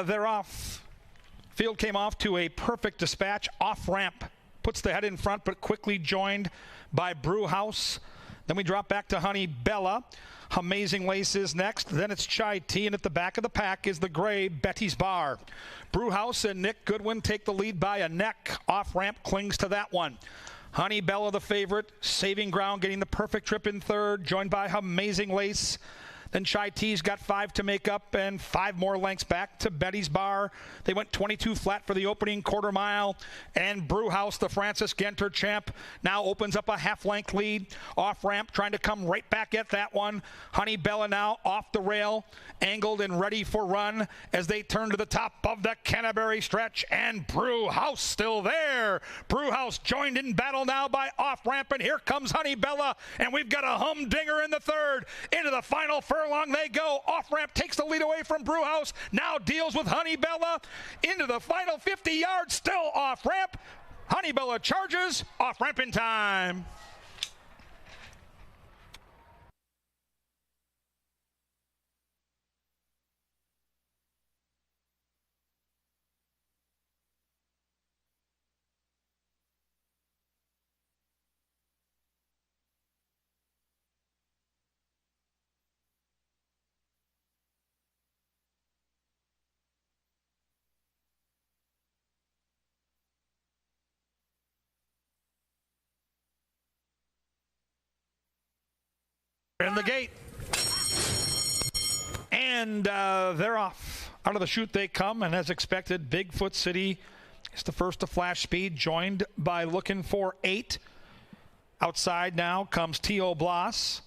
they're off. Field came off to a perfect dispatch off ramp. Puts the head in front, but quickly joined by Brewhouse. Then we drop back to Honey Bella. Amazing Lace is next. Then it's Chai Tea, and at the back of the pack is the gray Betty's Bar. Brewhouse and Nick Goodwin take the lead by a neck. Off ramp clings to that one. Honey Bella, the favorite, saving ground, getting the perfect trip in third, joined by Amazing Lace. Then Chai Tea's got 5 to make up and 5 more lengths back to Betty's Bar. They went 22 flat for the opening quarter mile. And Brewhouse, the Francis Genter champ, now opens up a half-length lead. Off ramp, trying to come right back at that one. Honey Bella now off the rail, angled and ready for run as they turn to the top of the Canterbury stretch. And Brewhouse still there. Brewhouse joined in battle now by off ramp, and here comes Honey Bella. And we've got a humdinger in the third. Into the final furlong they go. Off ramp takes the lead away from Brewhouse. Now deals with Honey Bella. Into the final 50 yards, still off ramp. Honey Bella charges. Off ramp in time. In the gate, and they're off. Out of the chute they come, and as expected, Bigfoot City is the first to flash speed, joined by Looking for 8. Outside now comes T.O. Bloss.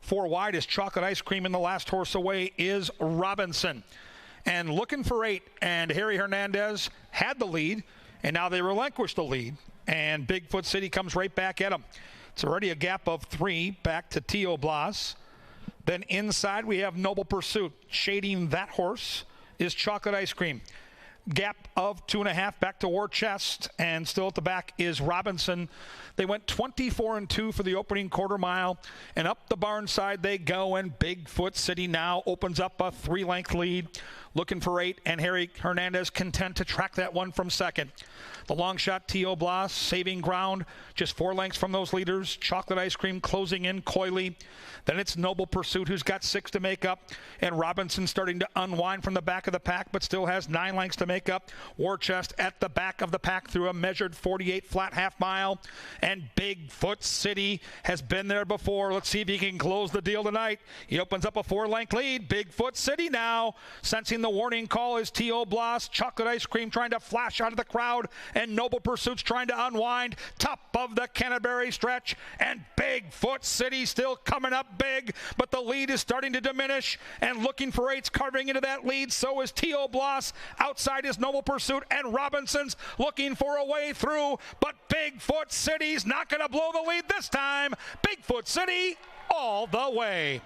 4 wide is Chocolate Ice Cream, and the last horse away is Robinson. And Looking for 8 and Harry Hernandez had the lead, and now they relinquish the lead, and Bigfoot City comes right back at them. It's already a gap of 3 back to T.O. Bloss. Then inside we have Noble Pursuit. Shading that horse is Chocolate Ice Cream. Gap of 2.5 back to War Chest, and still at the back is Robinson. They went 24-2 for the opening quarter mile, and up the barn side they go, and Bigfoot City now opens up a 3-length lead. Looking for 8, and Harry Hernandez content to track that one from second. The long shot T.O. Bloss saving ground, just 4 lengths from those leaders. Chocolate Ice Cream closing in coyly. Then it's Noble Pursuit, who's got 6 to make up, and Robinson starting to unwind from the back of the pack, but still has 9 lengths to make up. War Chest at the back of the pack through a measured 48 flat half mile, and Bigfoot City has been there before. Let's see if he can close the deal tonight. He opens up a 4-length lead. Bigfoot City now sensing the warning call is T.O. Bloss. Chocolate Ice Cream trying to flash out of the crowd, and Noble Pursuit's trying to unwind. Top of the Canterbury stretch, and Bigfoot City still coming up big, but the lead is starting to diminish, and Looking for 8's carving into that lead. So is T.O. Bloss. Outside is Noble Pursuit, and Robinson's looking for a way through, but Bigfoot City's not going to blow the lead this time. Bigfoot City all the way.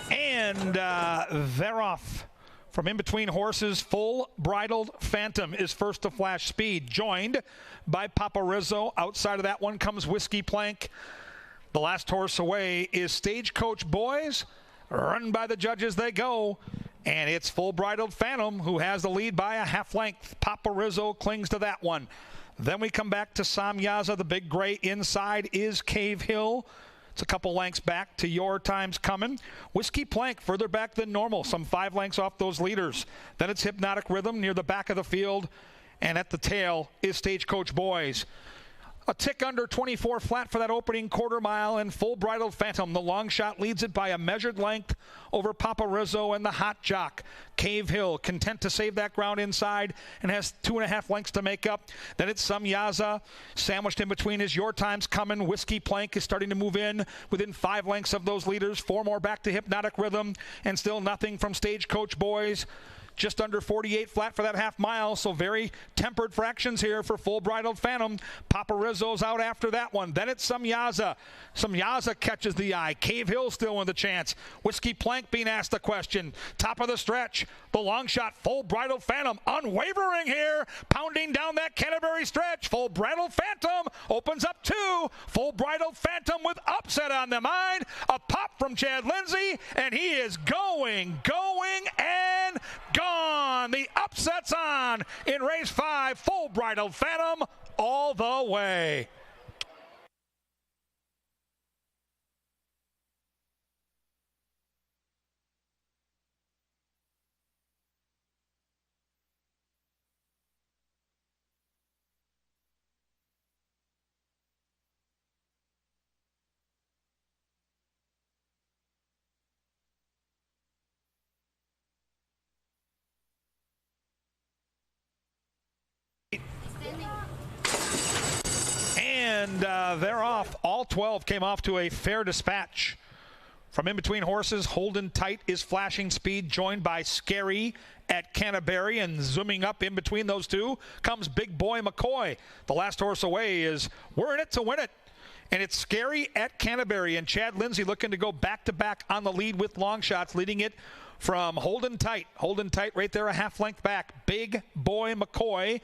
And they're off. From in between horses, Full Bridled Phantom is first to flash speed, joined by Papa Rizzo. Outside of that one comes Whiskey Plank. The last horse away is Stagecoach Boys. Run by the judges they go. And it's Full Bridled Phantom who has the lead by a half length. Papa Rizzo clings to that one. Then we come back to Samyaza, the big gray. Inside is Cave Hill. It's a couple lengths back to Your Time's Coming. Whiskey Plank further back than normal, some 5 lengths off those leaders. Then it's Hypnotic Rhythm near the back of the field. And at the tail is Stagecoach Boys. a tick under 24 flat for that opening quarter mile, and Full Bridled Phantom, the long shot, leads it by a measured length over Papa Rizzo and the hot jock Cave Hill, content to save that ground inside and has 2.5 lengths to make up. Then it's Some Yaza, sandwiched in between is Your Time's Coming. Whiskey Plank is starting to move in within 5 lengths of those leaders. 4 more back to Hypnotic Rhythm, and still nothing from Stagecoach Boys. Just under 48 flat for that half mile, so very tempered fractions here for Full Bridled Phantom. Papa Rizzo's out after that one. Then it's Some Yaza. Some Yaza catches the eye. Cave Hill still with a chance. Whiskey Plank being asked a question. Top of the stretch, the long shot, Full Bridled Phantom, unwavering here, pounding down that Canterbury stretch. Full Bridled Phantom opens up 2. Full Bridled Phantom with upset on the mind. A pop from Chad Lindsay, and he is going, and gone. The upset's on in race 5. Full Bridled Phantom all the way. And they're off. All 12 came off to a fair dispatch. From in between horses, Holden Tight is flashing speed, joined by Scary at Canterbury, and zooming up in between those two comes Big Boy McCoy. The last horse away is We're in it to win it. And it's Scary at Canterbury, and Chad Lindsay looking to go back-to-back on the lead with long shots, leading it from Holden Tight. Holden Tight right there, a half length back. Big Boy McCoy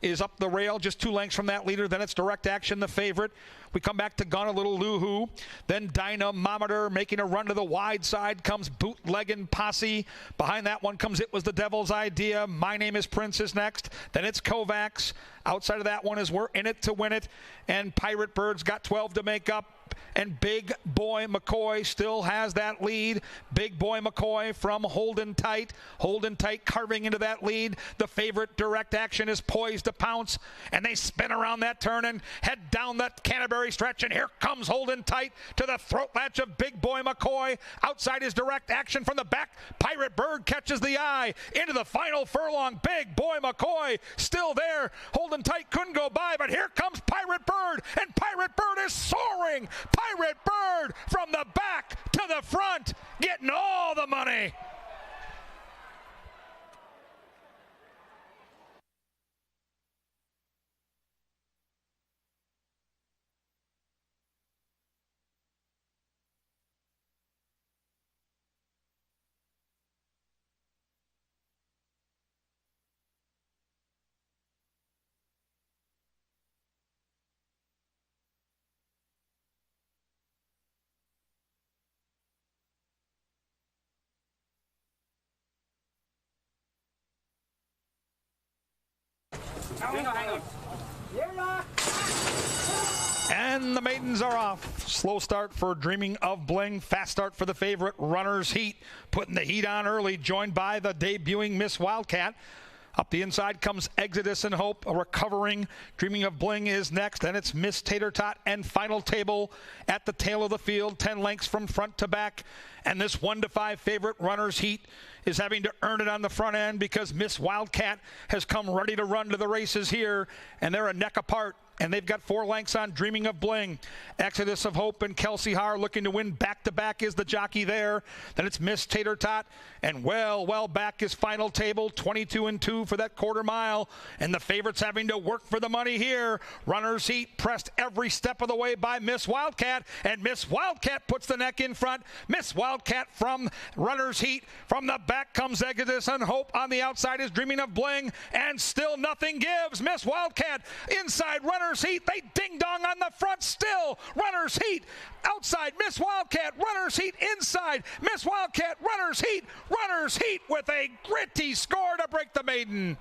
is up the rail, just 2 lengths from that leader. Then it's Direct Action, the favorite. We come back to Gone a Little Loo-Hoo. Then Dynamometer making a run to the wide side. Comes Bootleggin' Posse. Behind that one comes It Was the Devil's Idea. My Name is Prince is next. Then it's Kovacs. Outside of that one is We're in it to win it. And Pirate Bird's got 12 to make up. And Big Boy McCoy still has that lead. Big Boy McCoy from Holden Tight. Holden Tight carving into that lead. The favorite Direct Action is poised to pounce. And they spin around that turn and head down that Canterbury stretch. And here comes Holden Tight to the throat latch of Big Boy McCoy. Outside is Direct Action from the back. Pirate Bird catches the eye. Into the final furlong. Big Boy McCoy still there. Holden Tight couldn't go by, but here comes Pirate Bird. And Pirate Bird is soaring. Pirate Bird from the back to the front, getting all the money. And the maidens are off. Slow start for Dreaming of Bling. Fast start for the favorite Runner's Heat. Putting the heat on early, joined by the debuting Miss Wildcat. Up the inside comes Exodus and Hope, a recovering Dreaming of Bling is next. Then it's Miss Tater Tot and Final Table at the tail of the field, 10 lengths from front to back. And this 1-5 favorite Runner's Heat is having to earn it on the front end because Miss Wildcat has come ready to run to the races here, and they're a neck apart. And they've got 4 lengths on Dreaming of Bling. Exodus of Hope and Kelsey Haar looking to win back-to-back is the jockey there. Then it's Miss Tater Tot. And well back is Final Table, 22-2 for that quarter mile. And the favorites having to work for the money here. Runner's Heat pressed every step of the way by Miss Wildcat. And Miss Wildcat puts the neck in front. Miss Wildcat from Runner's Heat. From the back comes Exodus and Hope. On the outside is Dreaming of Bling. And still nothing gives. Miss Wildcat inside Runner's Heat. They ding-dong on the front still. Runner's Heat outside. Miss Wildcat. Runner's Heat inside. Miss Wildcat. Runner's Heat. Runner's Heat with a gritty score to break the maiden.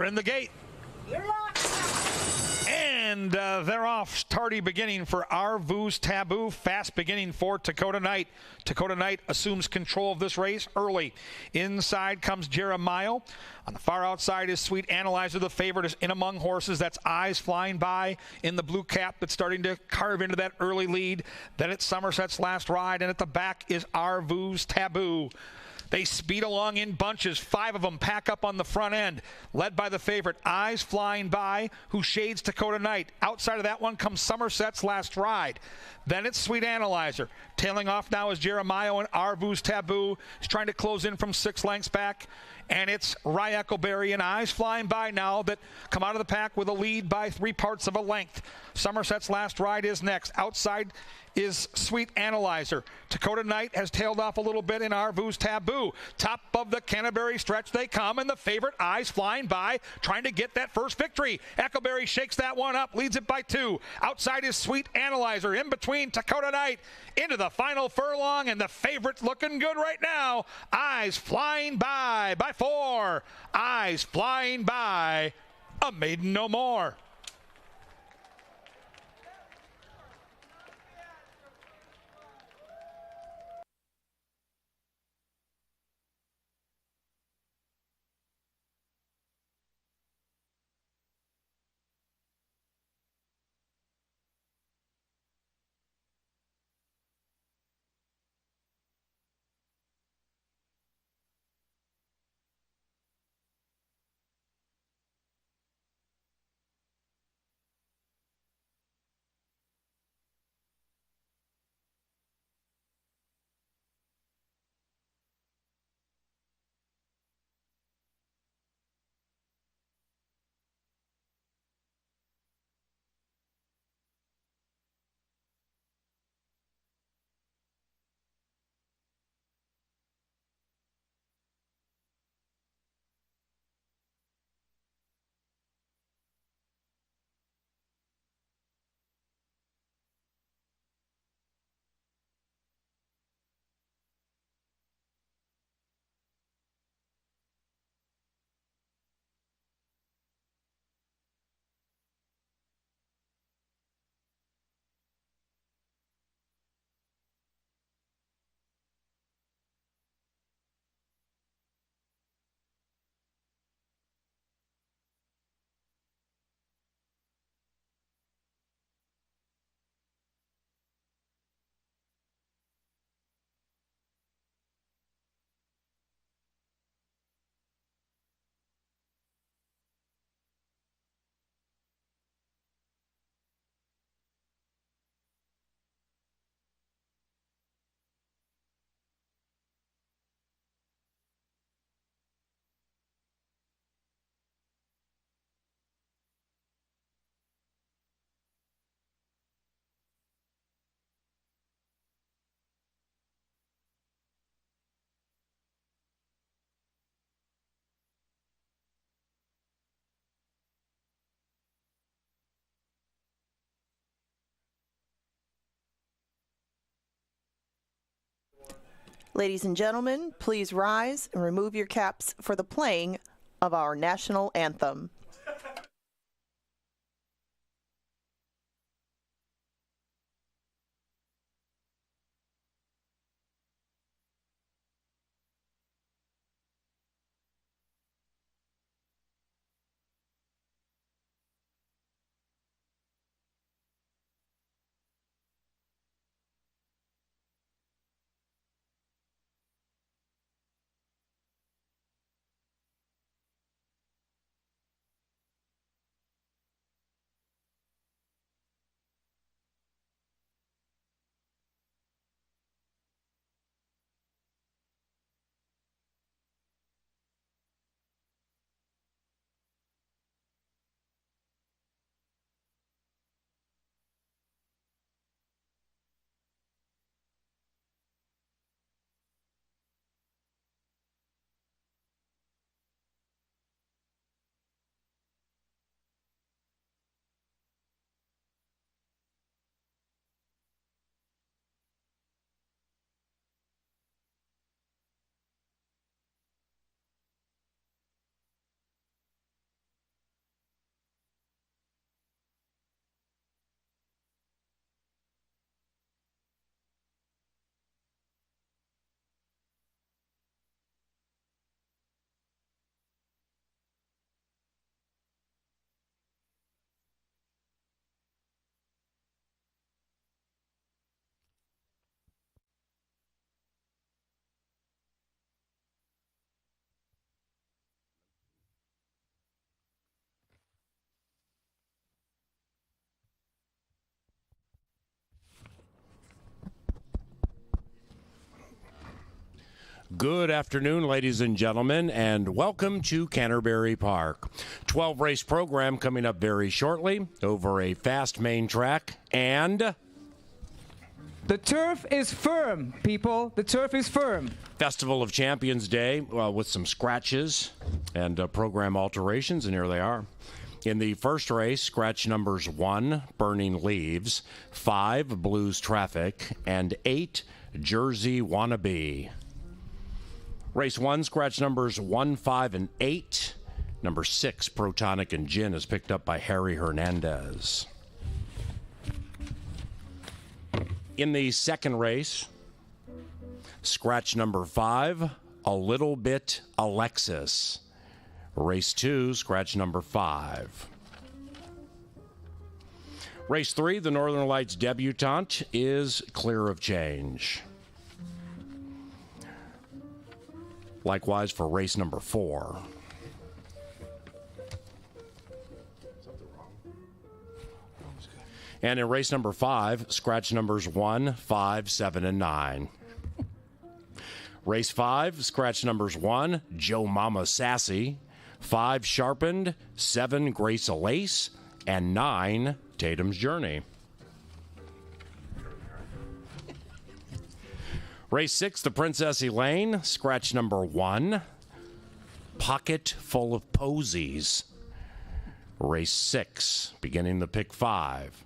We're in the gate. And they're off. Tardy beginning for Arvu's Taboo. Fast beginning for Dakota Knight. Dakota Knight assumes control of this race early. Inside comes Jeremiah. On the far outside is Sweet Analyzer. The favorite is in among horses. That's Eyes Flying By in the blue cap that's starting to carve into that early lead. Then it's Somerset's Last Ride. And at the back is Arvu's Taboo. They speed along in bunches. 5 of them pack up on the front end, led by the favorite, Eyes Flying By, who shades Dakota Knight. Outside of that one comes Somerset's Last Ride. Then it's Sweet Analyzer. Tailing off now is Jeremiah, and Arvu's Taboo is trying to close in from 6 lengths back. And it's Rye Echoberry and Eyes Flying By now that come out of the pack with a lead by 3 parts of a length. Somerset's Last Ride is next. Outside is Sweet Analyzer. Dakota Knight has tailed off a little bit in Arvu's Taboo. Top of the Canterbury stretch they come, and the favorite, Eyes Flying By, trying to get that first victory. Echoberry shakes that one up, leads it by 2. Outside is Sweet Analyzer. In between Dakota Knight into the final furlong, and the favorite looking good right now, Eyes Flying By 4. Eyes Flying By, a maiden no more. Ladies and gentlemen, please rise and remove your caps for the playing of our national anthem. Good afternoon, ladies and gentlemen, and welcome to Canterbury Park. 12-race program coming up very shortly over a fast main track, and the turf is firm, people. The turf is firm. Festival of Champions Day with some scratches and program alterations, and here they are. In the first race, scratch numbers 1, Burning Leaves, 5, Blues Traffic, and 8, Jersey Wannabe. Race 1, scratch numbers 1, 5, and 8. Number 6, Protonic and Gin, is picked up by Harry Hernandez. In the second race, scratch number 5, A Little Bit Alexis. Race 2, scratch number 5. Race 3, the Northern Lights Debutant, is Clear of Change. Likewise for race number 4. And in race number 5, scratch numbers 1, 5, 7, and 9. Race 5, scratch numbers 1, Joe Mama Sassy, 5, Sharpened, 7, Grace Alace, and 9, Tatum's Journey. Race 6, the Princess Elaine, scratch number 1, Pocket Full of Posies. Race 6, beginning the pick 5,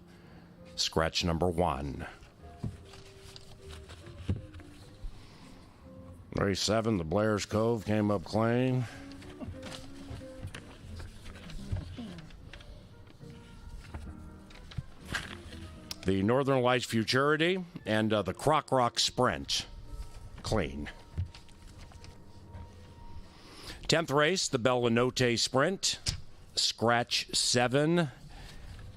scratch number 1. Race 7, the Blair's Cove came up clean. The Northern Lights Futurity and the Croc Rock Sprint. Clean. 10th race, the Bella Notte Sprint. Scratch 7,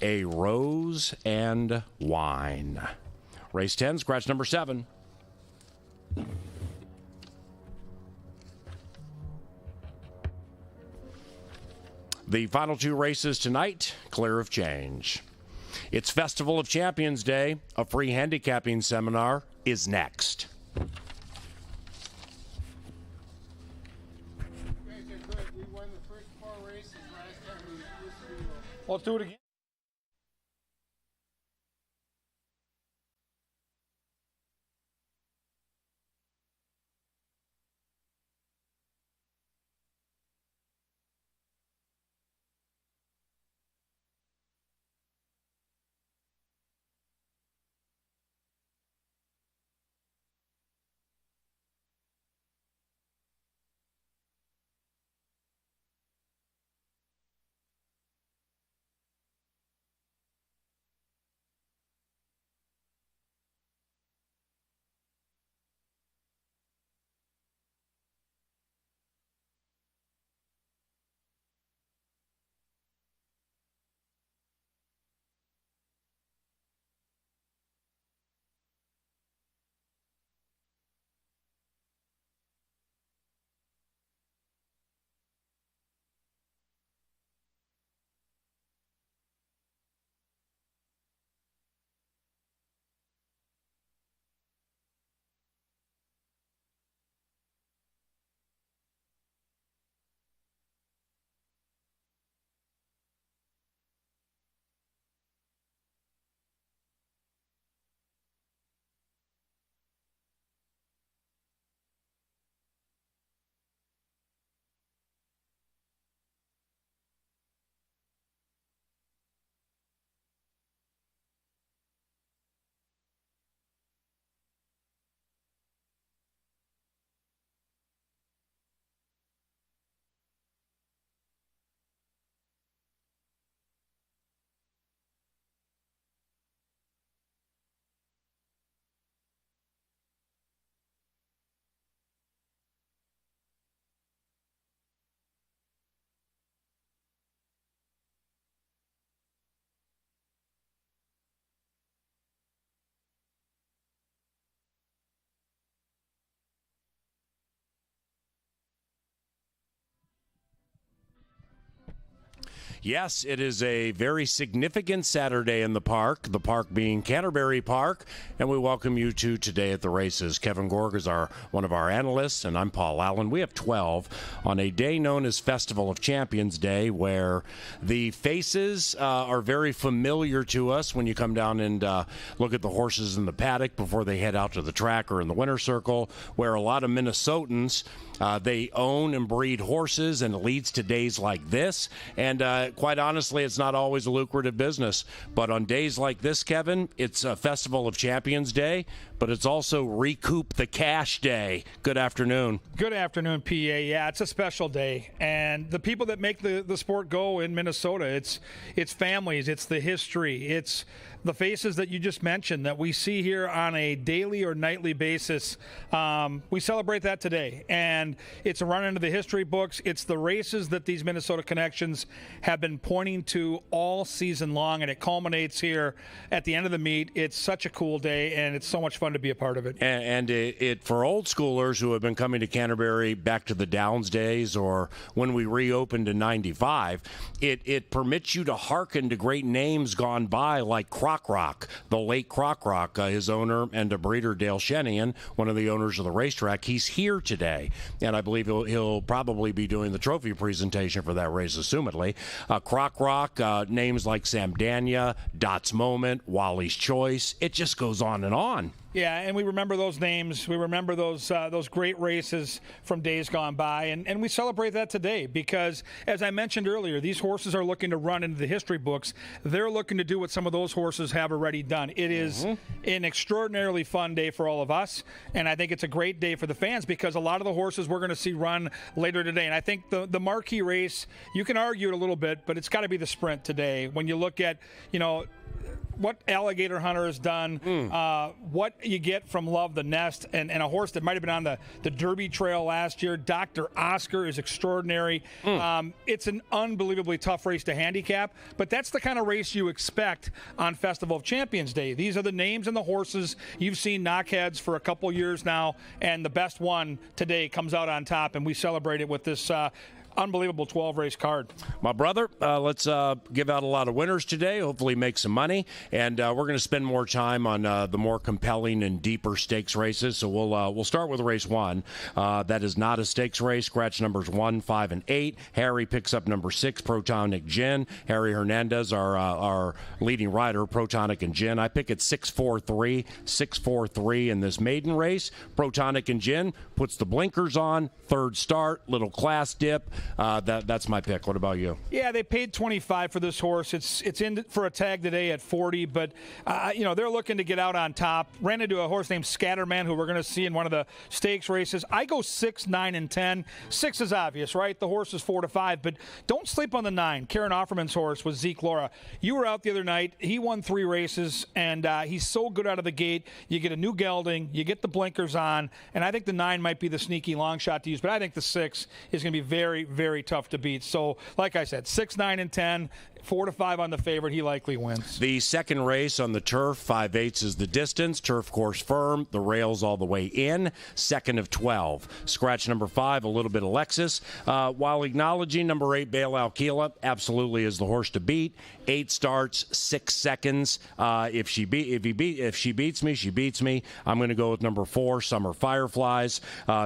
A Rose and Wine. Race 10, scratch number 7. The final 2 races tonight, Clear of Change. It's Festival of Champions Day. A free handicapping seminar is next. Let's do it again. Yes, it is a very significant Saturday in the park park being Canterbury Park, and we welcome you to Today at the Races. Kevin Gorg is one of our analysts, and I'm Paul Allen. We have 12 on a day known as Festival of Champions Day, where the faces are very familiar to us when you come down and look at the horses in the paddock before they head out to the track or in the winner's circle, where a lot of Minnesotans they own and breed horses, and it leads to days like this. And quite honestly, it's not always a lucrative business. But on days like this, Kevin, it's a Festival of Champions Day, but it's also Recoup the Cash Day. Good afternoon. Good afternoon, PA. Yeah, it's a special day. And the people that make the sport go in Minnesota, it's families, it's the history, it's the faces that you just mentioned that we see here on a daily or nightly basis. We celebrate that today. And it's a run into the history books. It's the races that these Minnesota connections have been pointing to all season long, and it culminates here at the end of the meet. It's such a cool day, and it's so much fun to be a part of it. And it for old schoolers who have been coming to Canterbury back to the Downs days or when we reopened in '95, it permits you to hearken to great names gone by like Croc Rock, the late Croc Rock, his owner and a breeder, Dale Shenian, one of the owners of the racetrack. He's here today, and I believe he'll probably be doing the trophy presentation for that race, assumedly. Croc Rock, names like Sam Dania, Dot's Moment, Wally's Choice. It just goes on and on. Yeah, and we remember those names. We remember those great races from days gone by, and we celebrate that today because, as I mentioned earlier, these horses are looking to run into the history books. They're looking to do what some of those horses have already done. It is an extraordinarily fun day for all of us, and I think it's a great day for the fans because a lot of the horses we're going to see run later today. And I think the marquee race, you can argue it a little bit, but it's got to be the sprint today. When you look at, what Alligator Hunter has done, what you get from Love the Nest, and a horse that might have been on the Derby Trail last year. Dr. Oscar is extraordinary. It's an unbelievably tough race to handicap, but that's the kind of race you expect on Festival of Champions Day. These are the names and the horses. You've seen knockheads for a couple years now, and the best one today comes out on top, and we celebrate it with this unbelievable 12-race card. My brother, let's give out a lot of winners today, hopefully make some money, and we're going to spend more time on the more compelling and deeper stakes races. So we'll start with race 1. That is not a stakes race. Scratch numbers 1, 5, and 8. Harry picks up number 6, Protonic Gin. Harry Hernandez, our leading rider, Protonic and Gin. I pick at 6-4-3, 6-4-3 in this maiden race. Protonic and Gin puts the blinkers on, third start, little class dip. That's my pick. What about you? Yeah, they paid $25 for this horse. It's in for a tag today at $40, but they're looking to get out on top. Ran into a horse named Scatterman, who we're going to see in one of the stakes races. I go 6, 9, and 10. 6 is obvious, right? The horse is 4-5, but don't sleep on the 9. Karen Offerman's horse was Zeke Laura. You were out the other night. He won 3 races, and he's so good out of the gate. You get a new gelding, you get the blinkers on, and I think the 9 might be the sneaky long shot to use, but I think the 6 is going to be very, very tough to beat. So, like I said, 6, 9, and 10, 4-5 on the favorite. He likely wins. The second race on the turf, 5/8 is the distance. Turf course firm, the rails all the way in. Second of 12. Scratch number 5, a little bit of Lexus. While acknowledging number 8, Bail Alquila, absolutely is the horse to beat. 8 starts, 6 seconds. If she beats me, she beats me. I'm going to go with number 4, Summer Fireflies.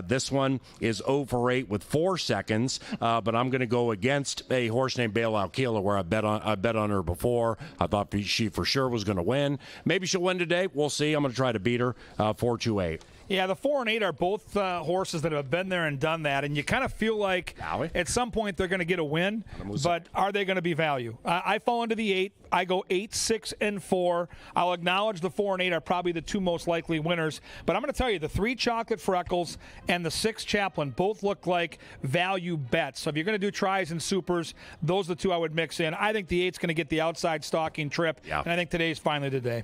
This one is 0-for-8 with 4 seconds, but I'm going to go against a horse named Bail Alquila, where I bet on her before. I thought she for sure was going to win. Maybe she'll win today. We'll see. I'm going to try to beat her. 4-2-8. Yeah, the 4 and 8 are both horses that have been there and done that, and you kind of feel like at some point they're going to get a win, but are they going to be value? I fall into the 8. I go 8, 6, and 4. I'll acknowledge the 4 and 8 are probably the 2 most likely winners, but I'm going to tell you the 3 Chocolate Freckles and the 6 Chaplain both look like value bets. So if you're going to do tries and supers, those are the 2 I would mix in. I think the 8's going to get the outside stalking trip, and I think today's finally the day.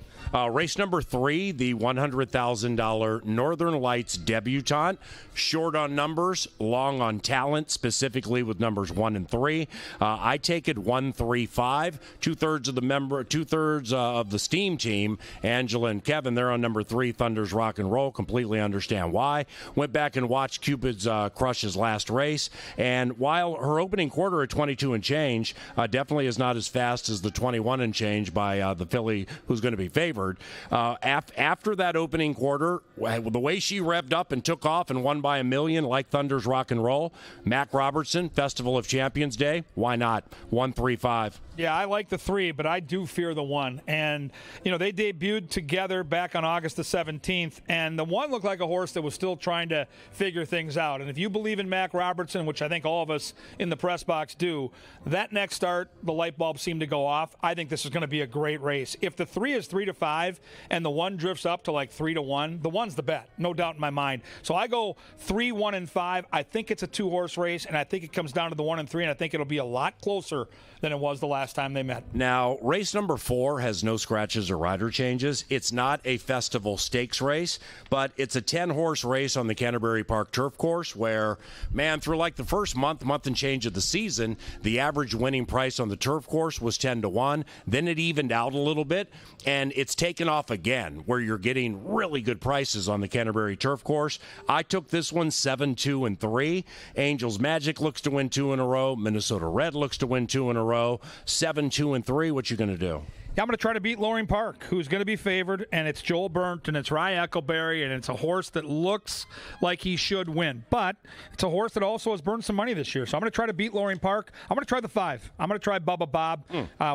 Race number 3, the $100,000 Northern Lights Debutant. Short on numbers, long on talent, specifically with numbers 1 and 3. I take it 1-3-5. 2/3 of the of the Steam team, Angela and Kevin, they're on number 3, Thunder's Rock and Roll. Completely understand why. Went back and watched Cupid's Crush's last race, and while her opening quarter at 22 and change definitely is not as fast as the 21 and change by the filly who's going to be favored, after that opening quarter, the way she revved up and took off and won by $1 million like Thunder's Rock and Roll, Mac Robertson, Festival of Champions Day, why not? 135. Yeah, I like the 3, but I do fear the 1. And, they debuted together back on August the 17th, and the 1 looked like a horse that was still trying to figure things out. And if you believe in Mac Robertson, which I think all of us in the press box do, that next start, the light bulb seemed to go off. I think this is going to be a great race. If the 3 is 3-5 and the 1 drifts up to like 3-1, the 1's the bet, no doubt in my mind. So I go 3, 1, and 5. I think it's a 2-horse race, and I think it comes down to the 1 and 3, and I think it'll be a lot closer than it was the last time they met. Now, race number 4 has no scratches or rider changes. It's not a festival stakes race, but it's a 10-horse race on the Canterbury Park turf course where, man, through like the first month and change of the season, the average winning price on the turf course was 10-1. Then it evened out a little bit, and it's taken off again where you're getting really good prices on the Canterbury turf course. I took this one 7, 2, and 3. Angels Magic looks to win 2 in a row. Minnesota Red looks to win 2 in a row. 7, 2, and 3. What you going to do? I'm going to try to beat Loring Park, who's going to be favored, and it's Joel Burnt, and it's Rye Eccleberry, and it's a horse that looks like he should win. But it's a horse that also has burned some money this year, so I'm going to try to beat Loring Park. I'm going to try the 5. I'm going to try Bubba Bob.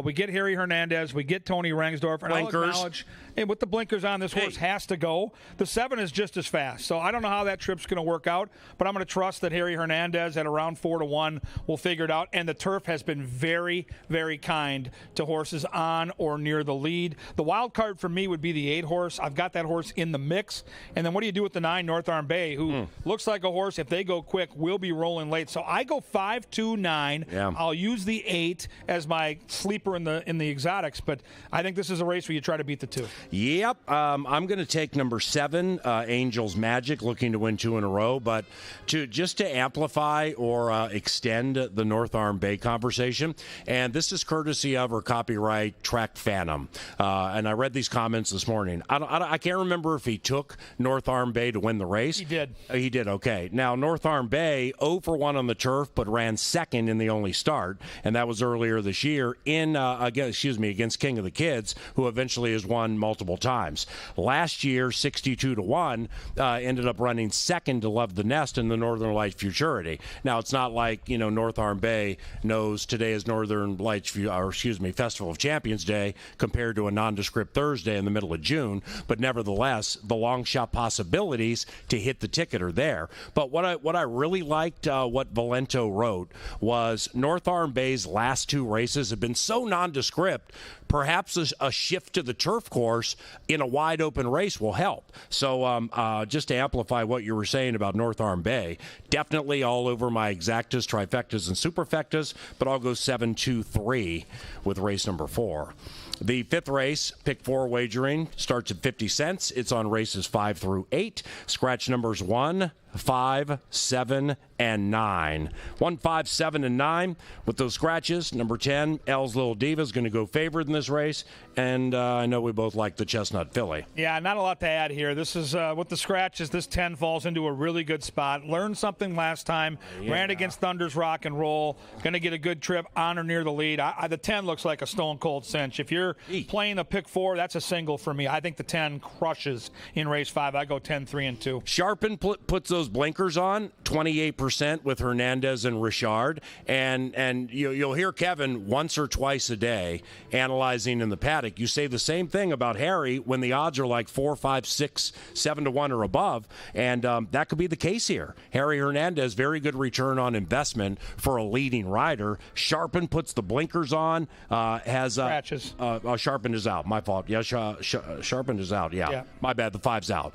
We get Harry Hernandez. We get Tony Rengsdorf. And Blinkers. I'll acknowledge, and with the blinkers on, this horse has to go. The 7 is just as fast, so I don't know how that trip's going to work out, but I'm going to trust that Harry Hernandez at around 4-1 will figure it out, and the turf has been very, very kind to horses on or near the lead. The wild card for me would be the 8 horse. I've got that horse in the mix. And then what do you do with the 9, North Arm Bay, who looks like a horse, if they go quick, will be rolling late. So I go 5, 2, 9. Yeah. I'll use the 8 as my sleeper in the exotics, but I think this is a race where you try to beat the 2. Yep. I'm going to take number 7, Angels Magic, looking to win 2 in a row. But to amplify or extend the North Arm Bay conversation, and this is courtesy of or copyright Track Phantom. And I read these comments this morning. I can't remember if he took North Arm Bay to win the race. He did. He did, okay. Now, North Arm Bay, 0 for 1 on the turf, but ran second in the only start, and that was earlier this year against King of the Kids, who eventually has won multiple times. Last year, 62-1, ended up running second to Love the Nest in the Northern Lights Futurity. Now, it's not like, North Arm Bay knows today is Festival of Champions Day compared to a nondescript Thursday in the middle of June, but nevertheless, the long shot possibilities to hit the ticket are there. But what I really liked, what Valento wrote, was North Arm Bay's last 2 races have been so nondescript, perhaps a shift to the turf course in a wide open race will help. So just to amplify what you were saying about North Arm Bay, definitely all over my exactas, trifectas, and superfectas, but I'll go 7, 2, 3 with race number 4. The 5th race, pick 4 wagering, starts at 50 cents. It's on races 5 through 8. Scratch numbers 1, 5, 7, and 9. 1, 5, 7, and 9 with those scratches. Number 10, L's Little Diva is going to go favored in this race, and I know we both like the Chestnut Filly. Yeah, not a lot to add here. This is with the scratches. This 10 falls into a really good spot. Learned something last time. Ran against Thunder's Rock and Roll. Going to get a good trip on or near the lead. The 10 looks like a stone cold cinch. If you're playing the pick 4, that's a single for me. I think the 10 crushes in race 5. I go 10, 3, and 2. Sharpen puts those blinkers on, 28% with Hernandez and Richard, and you'll hear Kevin once or twice a day analyzing in the paddock. You say the same thing about Harry when the odds are like 4, 5, 6, 7-1 or above, and that could be the case here. Harry Hernandez, very good return on investment for a leading rider. Sharpen puts the blinkers on, has scratches. Sharpen is out. My fault. Yeah, Sharpen is out. Yeah, my bad. The 5's out.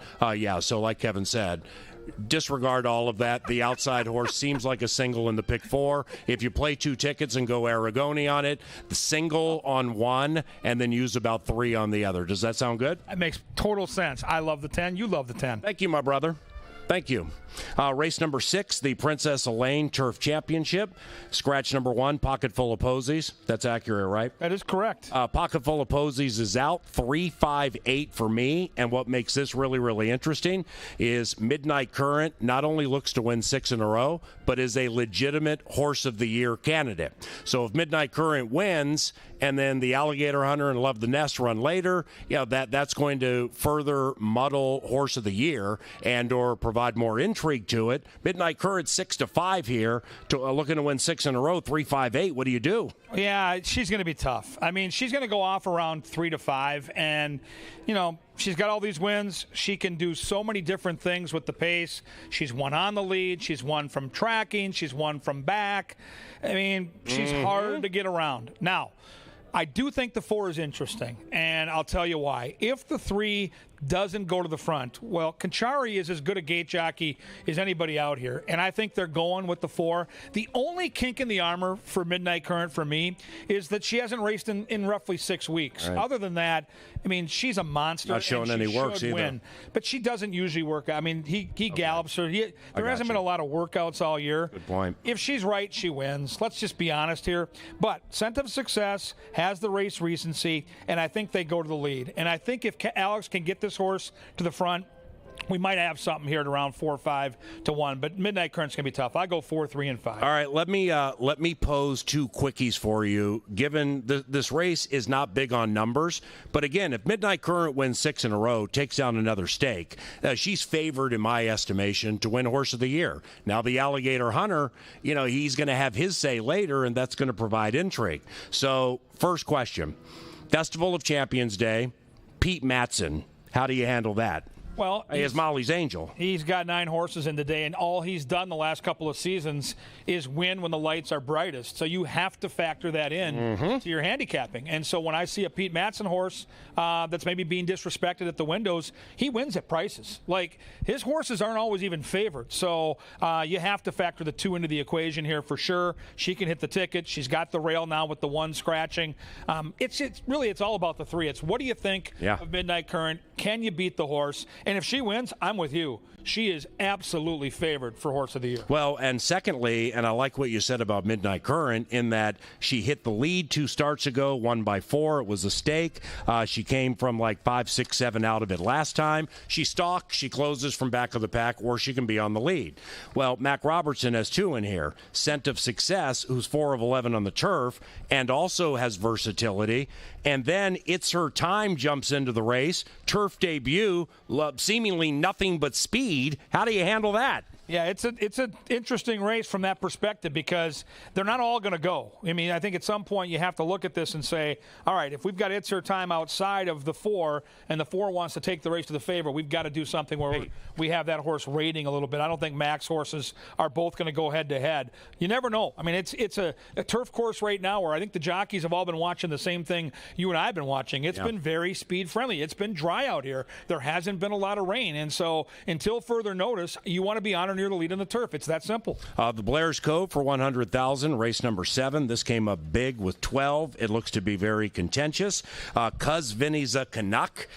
So like Kevin said, disregard all of that. The outside horse seems like a single in the pick 4. If you play 2 tickets and go Aragoni on it, the single on 1 and then use about 3 on the other. Does that sound good? That makes total sense. I love the 10. You love the 10. Thank you, my brother. Thank you. Race number 6, the Princess Elaine Turf Championship. Scratch number 1, Pocket Full of Posies. That's accurate, right? That is correct. Pocket Full of Posies is out, 3-5-8 for me. And what makes this really, really interesting is Midnight Current not only looks to win 6 in a row, but is a legitimate Horse of the Year candidate. So if Midnight Current wins, and then the Alligator Hunter and Love the Nest run later, that's going to further muddle Horse of the Year and or provide more intrigue to it. Midnight Current 6-5 here, looking to win 6 in a row, 3-5-8. What do you do? Yeah, she's going to be tough. I mean, she's going to go off around 3-5, and she's got all these wins. She can do so many different things with the pace. She's won on the lead. She's won from tracking. She's won from back. I mean, she's hard to get around. Now, I do think the 4 is interesting, and I'll tell you why. If the 3 doesn't go to the front, well, Conchari is as good a gate jockey as anybody out here, and I think they're going with the 4. The only kink in the armor for Midnight Current for me is that she hasn't raced in roughly 6 weeks. Right. Other than that, I mean, she's a monster. Not showing and any works either. Win. But she doesn't usually work. I mean, he gallops her. There hasn't been a lot of workouts all year. Good point. If she's right, she wins. Let's just be honest here. But Scent of Success has the race recency, and I think they go to the lead. And I think if Alex can get this horse to the front, we might have something here at around 4-5 to 1, but Midnight Current's gonna be tough. I go 4, 3, and 5. All right, let me pose 2 quickies for you. Given this race is not big on numbers, but again, if Midnight Current wins 6 in a row, takes down another stake, she's favored in my estimation to win Horse of the Year. Now the Alligator Hunter, he's going to have his say later, and that's going to provide intrigue. So first question: Festival of Champions Day, Pete Matson. How do you handle that? Well, he is Molly's Angel. He's got 9 horses in today, and all he's done the last couple of seasons is win when the lights are brightest. So you have to factor that in to your handicapping. And so when I see a Pete Matson horse that's maybe being disrespected at the windows, he wins at prices. Like, his horses aren't always even favored. So you have to factor the 2 into the equation here for sure. She can hit the ticket. She's got the rail now with the 1 scratching. It's all about the 3. It's what do you think of Midnight Current? Can you beat the horse? And if she wins, I'm with you. She is absolutely favored for Horse of the Year. Well, and secondly, and I like what you said about Midnight Current in that she hit the lead 2 starts ago, won by 4. It was a stake. She came from like 5, 6, 7 out of it last time. She stalks, she closes from back of the pack, or she can be on the lead. Well, Mac Robertson has 2 in here. Scent of Success, who's 4 of 11 on the turf, and also has versatility. And then It's Her Time jumps into the race. Turf debut, seemingly nothing but speed. How do you handle that? Yeah, it's an interesting race from that perspective because they're not all going to go. I mean, I think at some point you have to look at this and say, all right, if we've got It's Her Time outside of the 4 and the 4 wants to take the race to the favor, we've got to do something where we have that horse rating a little bit. I don't think Mac's horses are both going to go head-to-head. You never know. I mean, it's a turf course right now where I think the jockeys have all been watching the same thing you and I have been watching. It's been very speed-friendly. It's been dry out here. There hasn't been a lot of rain. And so until further notice, you want to be honored near the lead in the turf. It's that simple. The Blair's Cove for 100,000, race number 7. This came up big with 12. It looks to be very contentious. Cuz Vinny's a Canuck.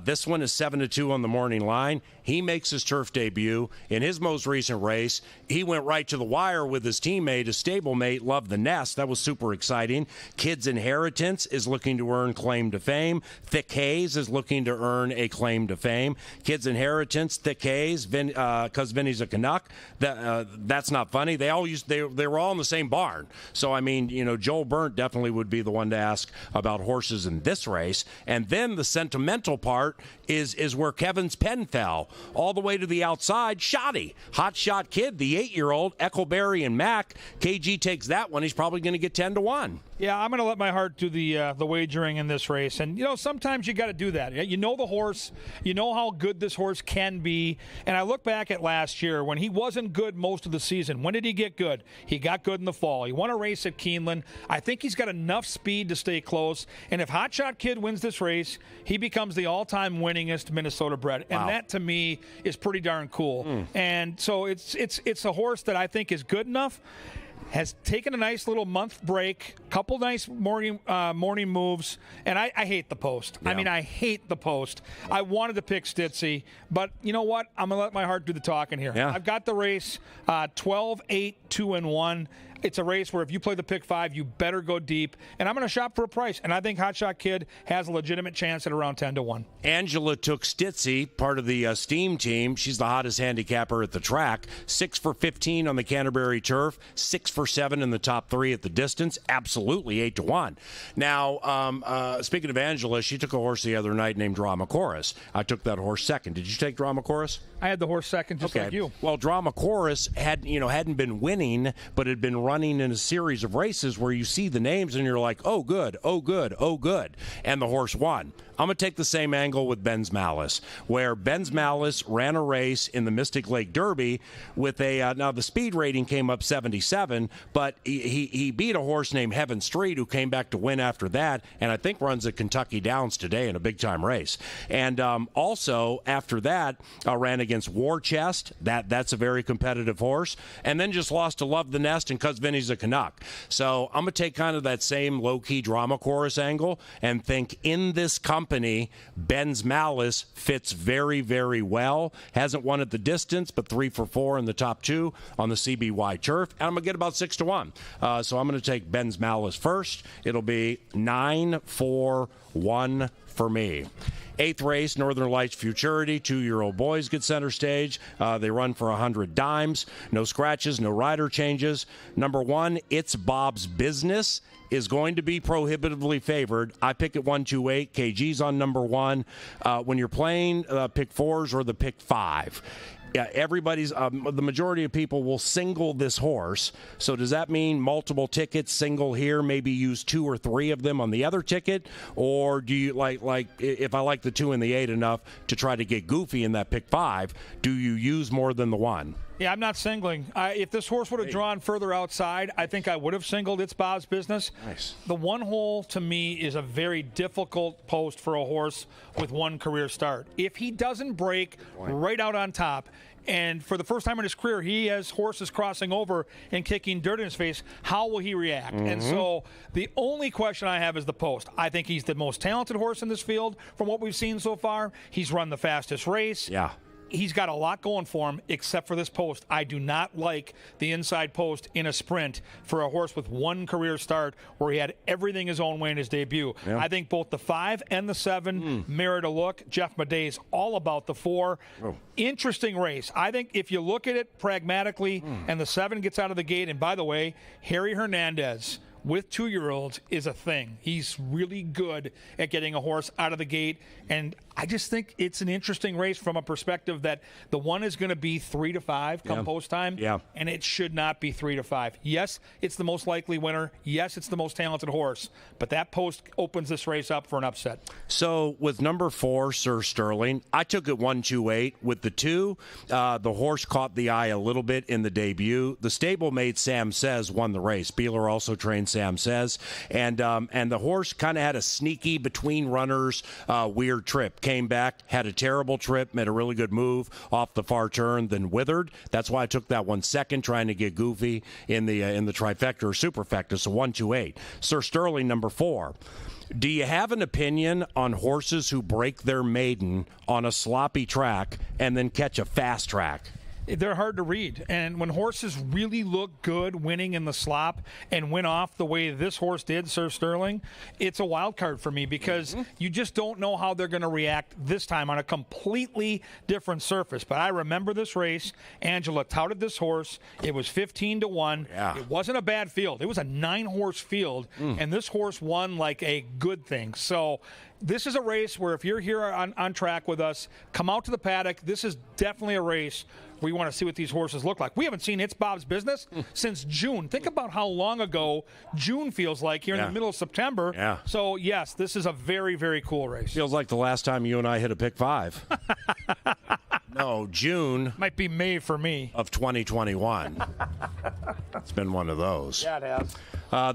This one is 7-2 on the morning line. He makes his turf debut. In his most recent race, he went right to the wire with his teammate, his stablemate, Love the Nest. That was super exciting. Kid's Inheritance is looking to earn claim to fame. Thick Haze is looking to earn a claim to fame. Kid's Inheritance, Thick Haze, Cuz Vinny's a Canuck. That's not funny. They were all in the same barn. So, I mean, Joel Burnt definitely would be the one to ask about horses in this race. And then the sentimental part is where Kevin's pen fell. All the way to the outside, Shoddy. Hot Shot Kid, the 8-year-old, Eccleberry and Mac. KG takes that one. He's probably going to get 10-1. Yeah, I'm going to let my heart do the wagering in this race. And, sometimes you got to do that. You know the horse. You know how good this horse can be. And I look back at last year when he wasn't good most of the season. When did he get good? He got good in the fall. He won a race at Keeneland. I think he's got enough speed to stay close. And if Hot Shot Kid wins this race, he becomes the all-time winningest Minnesota bred. And that, to me, is pretty darn cool. And so it's a horse that I think is good enough. has taken a nice little month break, couple nice morning moves, and I hate the post. Yeah. I mean, I hate the post. I wanted to pick Stitzy, but you know what? I'm going to let my heart do the talking here. Yeah. I've got the race 12-8, 2-1. It's a race where if you play the pick 5, you better go deep. And I'm going to shop for a price. And I think Hot Shot Kid has a legitimate chance at around 10-1. Angela took Stitzy, part of the Steam team. She's the hottest handicapper at the track. 6 for 15 on the Canterbury turf. 6 for 7 in the top 3 at the distance. Absolutely 8-1. Now, speaking of Angela, she took a horse the other night named Drama Chorus. I took that horse second. Did you take Drama Chorus? I had the horse second, just like you. Well, Drama Chorus hadn't been winning, but had been running in a series of races where you see the names and you're like, oh, good, oh, good, oh, good. And the horse won. I'm going to take the same angle with Ben's Malice, where Ben's Malice ran a race in the Mystic Lake Derby with now the speed rating came up 77, but he beat a horse named Heaven Street who came back to win after that, and I think runs at Kentucky Downs today in a big-time race. And also, after that, ran against War Chest. That's a very competitive horse. And then just lost to Love the Nest and Cuz Vinny's a Canuck. So I'm going to take kind of that same low-key Drama Chorus angle and think in this company, Ben's Malice fits very, very well. Hasn't won at the distance, but 3 for 4 in the top 2 on the CBY turf. And I'm going to get about 6-1. So I'm going to take Ben's Malice first. It'll be 9-4-1 for me. 8th race, Northern Lights Futurity. 2-year-old boys get center stage. They run for 100 dimes. No scratches, no rider changes. Number 1, It's Bob's Business is going to be prohibitively favored. I pick at 128. KG's on number 1. When you're playing pick 4s or the pick 5, yeah, everybody's the majority of people will single this horse. So does that mean multiple tickets, single here, maybe use 2 or 3 of them on the other ticket? Or do you like if I like the 2 and the 8 enough to try to get goofy in that pick 5, do you use more than the 1? Yeah, I'm not singling. If this horse would have drawn further outside, I think I would have singled It's Bob's Business. Nice. The 1 hole, to me, is a very difficult post for a horse with 1 career start. If he doesn't break right out on top, and for the first time in his career, he has horses crossing over and kicking dirt in his face, how will he react? And so the only question I have is the post. I think he's the most talented horse in this field from what we've seen so far. He's run the fastest race. Yeah. He's got a lot going for him, except for this post. I do not like the inside post in a sprint for a horse with 1 career start where he had everything his own way in his debut. Yeah. I think both the 5 and the 7 merit a look. Jeff Madey's all about the 4. Oh. Interesting race. I think if you look at it pragmatically and the 7 gets out of the gate, and by the way, Harry Hernandez with 2-year-olds is a thing. He's really good at getting a horse out of the gate, and I just think it's an interesting race from a perspective that the 1 is going to be 3-5 come post time, and it should not be 3-5. Yes, it's the most likely winner. Yes, it's the most talented horse, but that post opens this race up for an upset. So with number 4, Sir Sterling, I took it 128. With the 2, the horse caught the eye a little bit in the debut. The stablemate Sam Says won the race. Beeler also trained Sam Says, and the horse kind of had a sneaky between runners weird trip. Came back, had a terrible trip, made a really good move off the far turn, then withered. That's why I took that 1 second, trying to get goofy in the trifecta or superfecta. So 128. Sir Sterling, number 4. Do you have an opinion on horses who break their maiden on a sloppy track and then catch a fast track? They're hard to read. And when horses really look good winning in the slop and win off the way this horse did, Sir Sterling, it's a wild card for me because you just don't know how they're going to react this time on a completely different surface. But I remember this race. Angela touted this horse. It was 15-1. Yeah. It wasn't a bad field. It was a 9-horse field, and this horse won like a good thing. So this is a race where if you're here on track with us, come out to the paddock. This is definitely a race we want to see what these horses look like. We haven't seen It's Bob's Business since June. Think about how long ago June feels like here in the middle of September. Yeah. So, yes, this is a very, very cool race. Feels like the last time you and I hit a pick 5. No, June. Might be May for me. Of 2021. It's been one of those. Yeah, it has.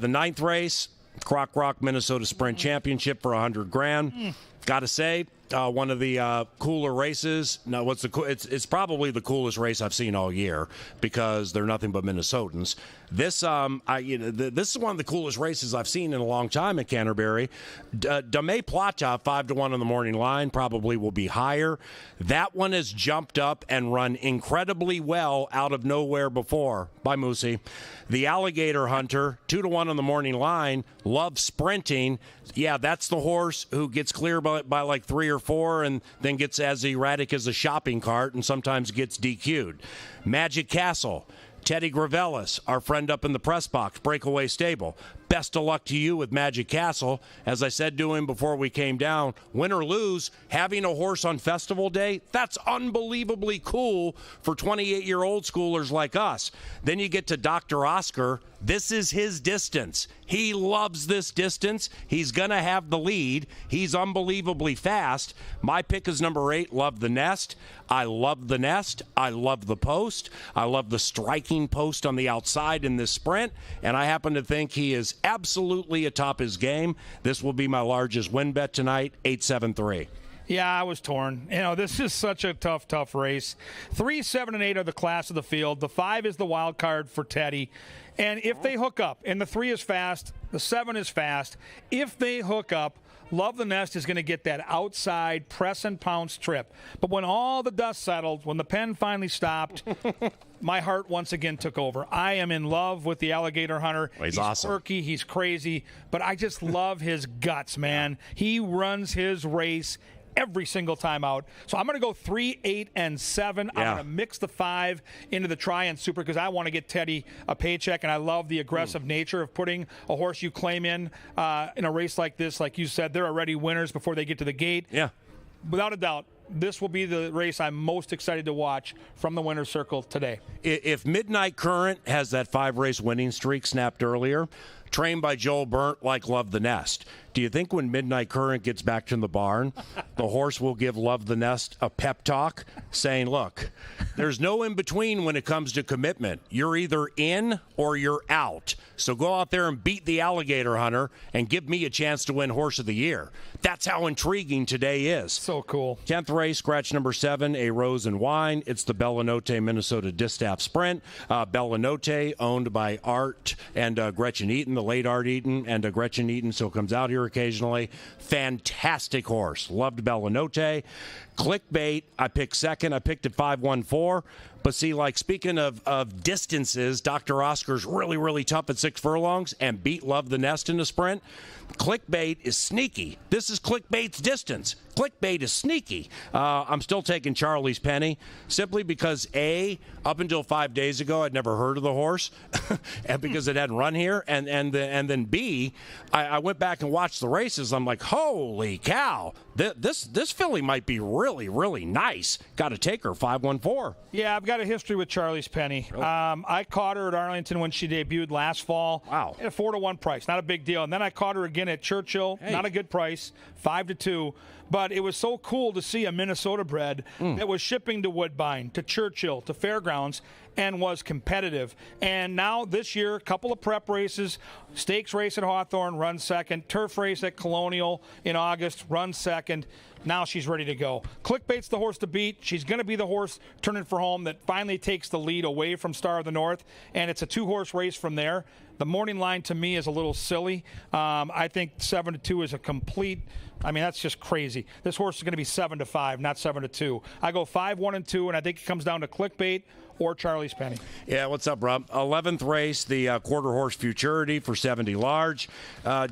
The 9th race, Croc Rock Minnesota Sprint Championship for $100,000. got to say, one of the cooler races. No, it's probably the coolest race I've seen all year because they're nothing but Minnesotans. This this is one of the coolest races I've seen in a long time at Canterbury. Dame Plata 5-1 on the morning line probably will be higher. That one has jumped up and run incredibly well out of nowhere before by Moosey. The Alligator Hunter 2-1 on the morning line. Loves sprinting. Yeah, that's the horse who gets clear by like 3 or 4 and then gets as erratic as a shopping cart and sometimes gets DQ'd. Magic Castle. Teddy Gravelis, our friend up in the press box, Breakaway Stable. Best of luck to you with Magic Castle. As I said to him before we came down, win or lose, having a horse on festival day, that's unbelievably cool for 28-year-old schoolers like us. Then you get to Dr. Oscar. This is his distance. He loves this distance. He's going to have the lead. He's unbelievably fast. My pick is number 8, Love the Nest. I love the nest. I love the post. I love the striking post on the outside in this sprint. And I happen to think he is absolutely atop his game. This will be my largest win bet tonight, 8-7-3. Yeah, I was torn. This is such a tough race. 3, 7, and 8 are the class of the field. The 5 is the wild card for Teddy. And if they hook up, and the 3 is fast, the 7 is fast, if they hook up, Love the Nest is going to get that outside press and pounce trip. But when all the dust settled, when the pen finally stopped, my heart once again took over. I am in love with the Alligator Hunter. Well, he's awesome. Quirky, he's crazy, but I just love his guts, man. He runs his race every single time out. So I'm going to go 3, 8, and 7. I'm going to mix the 5 into the try and super because I want to get Teddy a paycheck, and I love the aggressive nature of putting a horse you claim in a race like this. Like you said, they're already winners before they get to the gate. Yeah. Without a doubt, this will be the race I'm most excited to watch from the winner's circle today. If Midnight Current has that 5-race winning streak snapped earlier, trained by Joel Burnt like Love the Nest, do you think when Midnight Current gets back to the barn, the horse will give Love the Nest a pep talk saying, look, there's no in between when it comes to commitment. You're either in or you're out. So go out there and beat the Alligator Hunter and give me a chance to win Horse of the Year. That's how intriguing today is. So cool. 10th race, scratch number 7, A Rose and Wine. It's the Bellanote Minnesota Distaff Sprint. Bellanote owned by Art and Gretchen Eaton, the late Art Eaton and Gretchen Eaton, so comes out here occasionally. Fantastic horse. Loved Bellanote. Clickbait, I picked second. I picked at 5-1-4. But see, like speaking of distances, Dr. Oscar's really tough at 6 furlongs and beat Love the Nest in the sprint. Clickbait is sneaky. This is Clickbait's distance. Clickbait is sneaky. I'm still taking Charlie's Penny simply because A, up until 5 days ago, I'd never heard of the horse, and because it hadn't run here, and then B, I went back and watched the races. I'm like, holy cow, this filly might be really nice. Got to take her 5-1-4. Yeah, I've got a history with Charlie's Penny. Really? I caught her at Arlington when she debuted last fall. Wow. At a 4-1 price, not a big deal. And then I caught her again at Churchill, not a good price, 5-2. But it was so cool to see a Minnesota bred that was shipping to Woodbine, to Churchill, to Fairgrounds, and was competitive. And now this year, a couple of prep races, stakes race at Hawthorne, runs second, turf race at Colonial in August, runs second. Now she's ready to go. Clickbait's the horse to beat. She's going to be the horse turning for home that finally takes the lead away from Star of the North, and it's a 2-horse race from there. The morning line to me is a little silly. I think 7-2 is a complete. I mean, that's just crazy. This horse is going to be 7-5, not 7-2. I go 5-1-2, and I think it comes down to Clickbait or Charlie's Penny. Yeah, what's up, Rob? 11th race, the quarter horse Futurity for 70 large.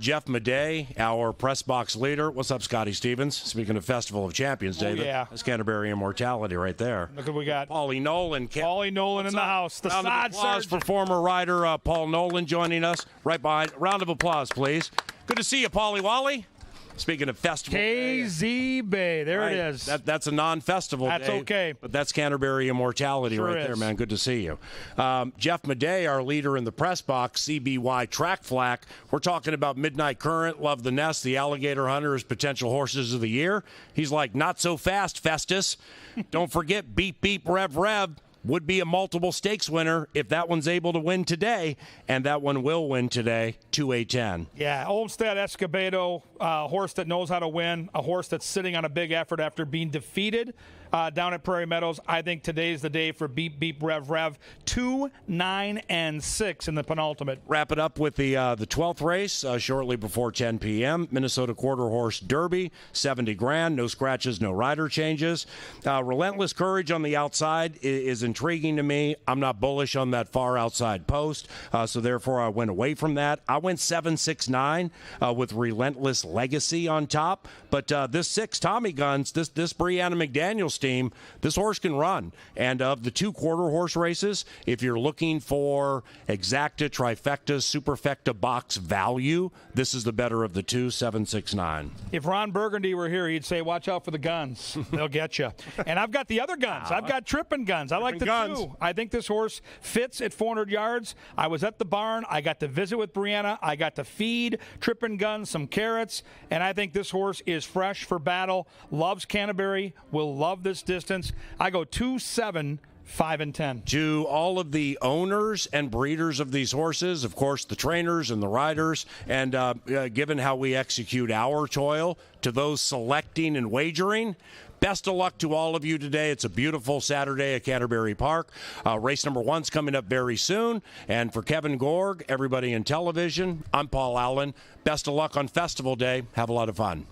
Jeff Madej, our press box leader. What's up, Scotty Stevens? Speaking of Festival of Champions Day, that's Canterbury Immortality right there. Look what we got. Paulie Nolan. Paulie Nolan in the house. The round of applause for former rider Paul Nolan joining us right behind. Round of applause, please. Good to see you, Paulie Wally. Speaking of festival KZ Bay. There it is. That's a non-festival That's day. okay. But that's Canterbury Immortality right there, man. Good to see you. Jeff Madej, our leader in the press box, CBY Track Flack. We're talking about Midnight Current, Love the Nest, the Alligator Hunter as potential horses of the year. He's like, not so fast, Festus. Don't forget, beep, beep, rev, rev. would be a multiple stakes winner if that one's able to win today, and that one will win today, 2-8-10. Yeah, Olmsted Escobedo, a horse that knows how to win, a horse that's sitting on a big effort after being defeated down at Prairie Meadows. I think today's the day for Beep Beep Rev Rev. 2, 9, and 6 in the penultimate. Wrap it up with the 12th race shortly before 10 p.m. Minnesota Quarter Horse Derby, 70 grand, no scratches, no rider changes. Relentless Courage on the outside is intriguing to me. I'm not bullish on that far outside post, so therefore I went away from that. I went 7-6-9 with Relentless Legacy on top, but this 6 Tommy Guns, this Brianna McDaniel's team, this horse can run. And of the 2 quarter horse races, if you're looking for exacta, trifecta, superfecta box value, this is the better of the 2, 7-6-9. If Ron Burgundy were here, he'd say, watch out for the guns. They'll get you. And I've got the other guns. I've got Trippin' Guns. I like the Guns. 2. I think this horse fits at 400 yards. I was at the barn. I got to visit with Brianna. I got to feed Trippin' Guns some carrots. And I think this horse is fresh for battle. Loves Canterbury. Will love this distance. I go 2, 7, 5, and 10. To all of the owners and breeders of these horses, of course, the trainers and the riders, and given how we execute our toil, to those selecting and wagering, best of luck to all of you today. It's a beautiful Saturday at Canterbury Park. Race number 1's coming up very soon. And for Kevin Gorg, everybody in television, I'm Paul Allen. Best of luck on Festival Day. Have a lot of fun.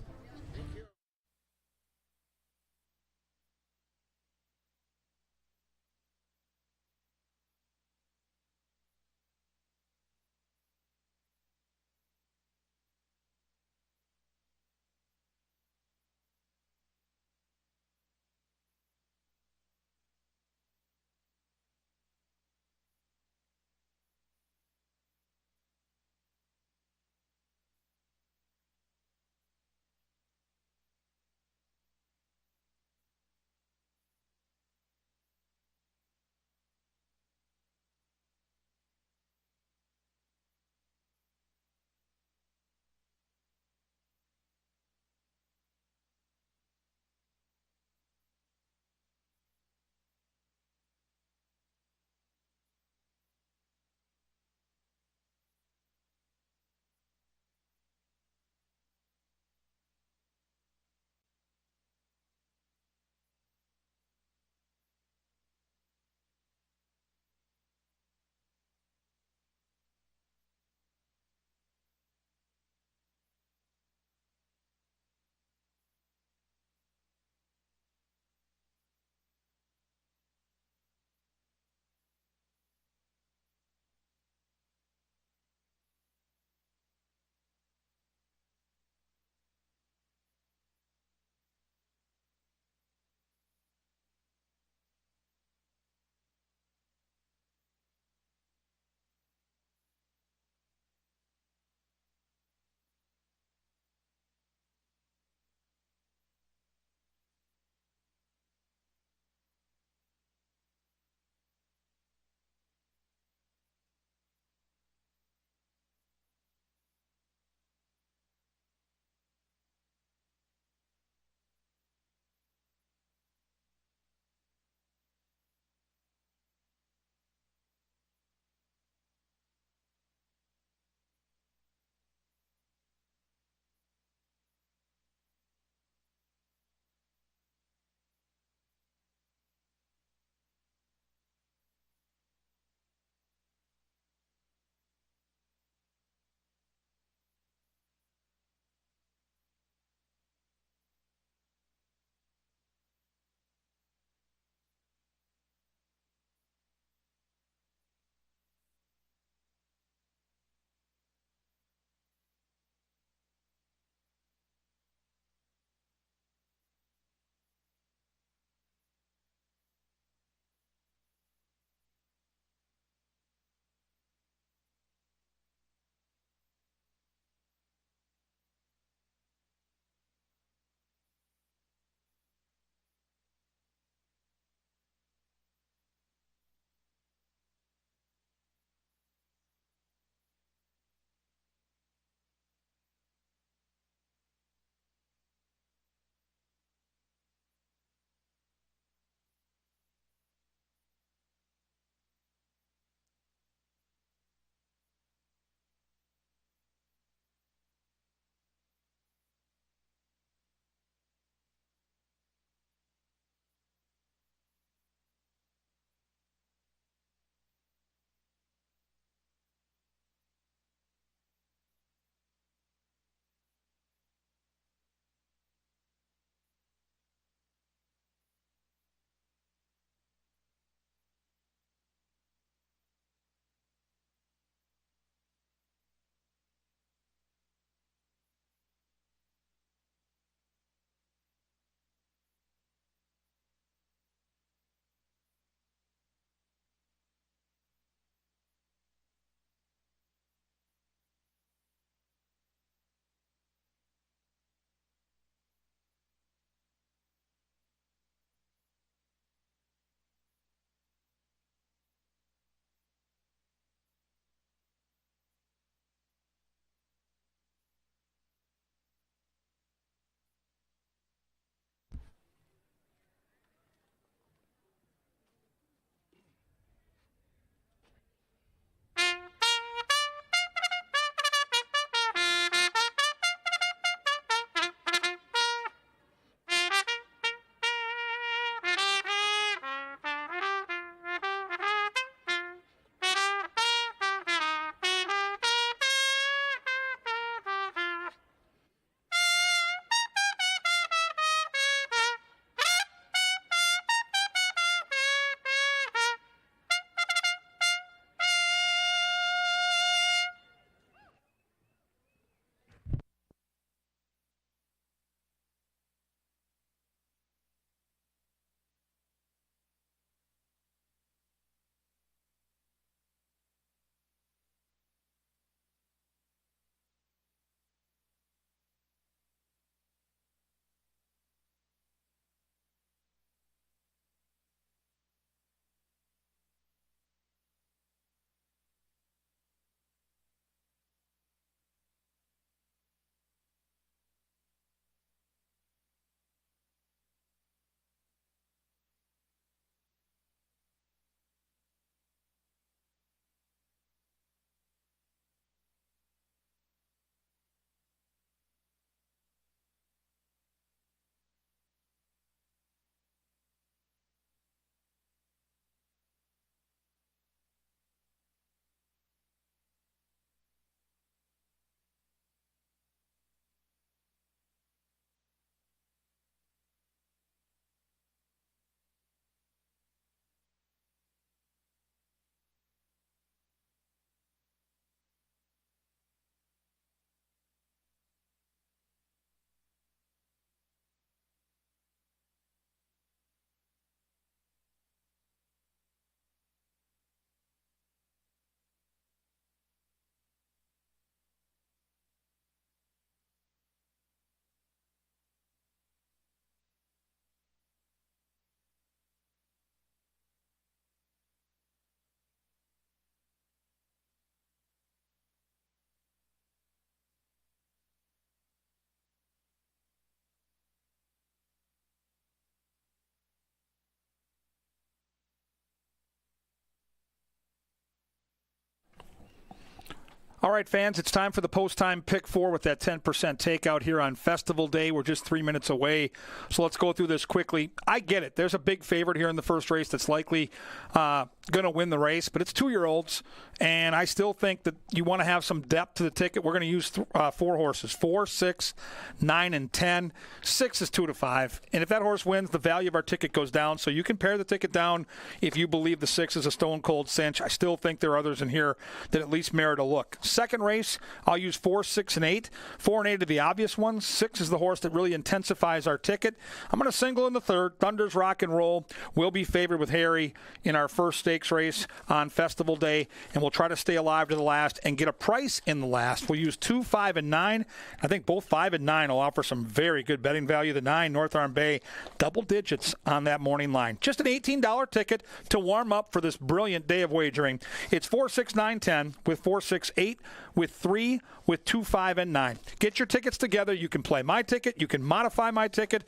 All right, fans, it's time for the post-time pick 4 with that 10% takeout here on Festival Day. We're just 3 minutes away, so let's go through this quickly. I get it. There's a big favorite here in the first race that's likely going to win the race, but it's 2-year-olds, and I still think that you want to have some depth to the ticket. We're going to use 4 horses, 4, 6, 9, and 10. 6 is 2 to 5, and if that horse wins, the value of our ticket goes down, so you can pare the ticket down if you believe the 6 is a stone-cold cinch. I still think there are others in here that at least merit a look. Second race, I'll use 4, 6, and 8. 4 and 8 are the obvious ones. 6 is the horse that really intensifies our ticket. I'm going to single in the third. Thunder's Rock and Roll will be favored with Harry in our first stakes race on Festival Day, and we'll try to stay alive to the last and get a price in the last. We'll use 2, 5, and 9. I think both 5 and 9 will offer some very good betting value. The 9, North Arm Bay, double digits on that morning line. Just an $18 ticket to warm up for this brilliant day of wagering. It's 4, 6, 9, 10 with 4, 6, 8 with 3 with 2, 5, and 9. Get your tickets together. You can play my ticket. You can modify my ticket.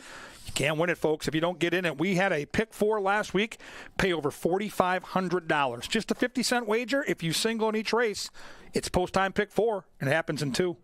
You can't win it, folks, if you don't get in it. We had a pick 4 last week, pay over $4,500. Just a 50-cent wager. If you single in each race, it's post-time pick 4, and it happens in 2.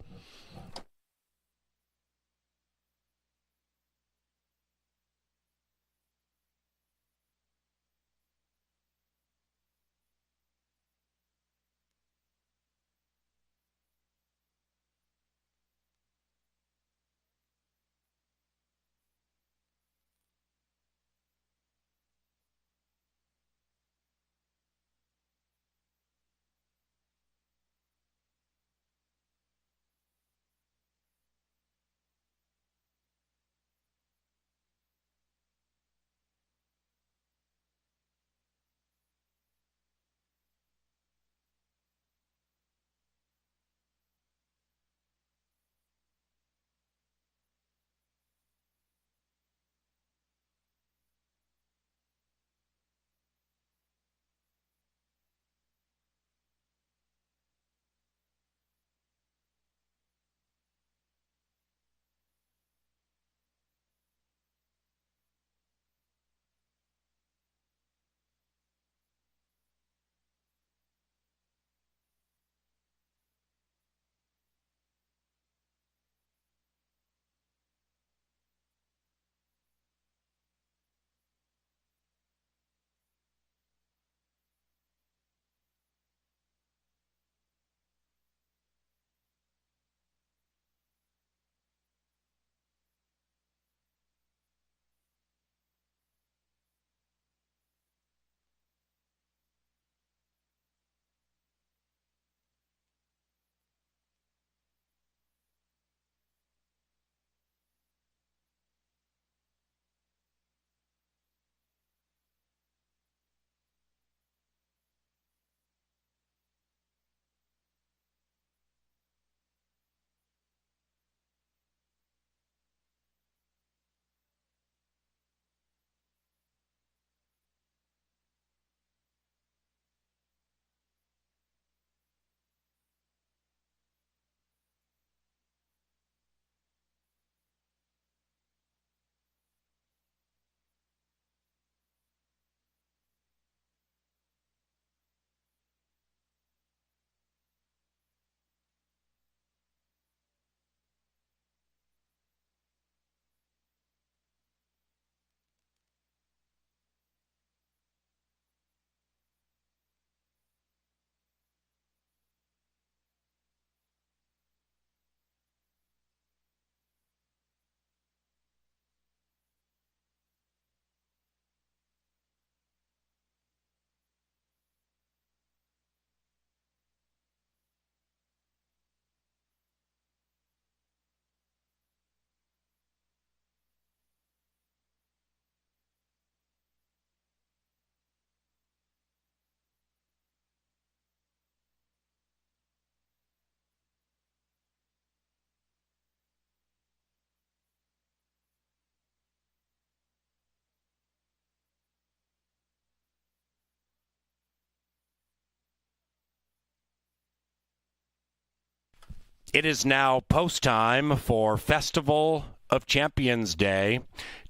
It is now post time for Festival of Champions Day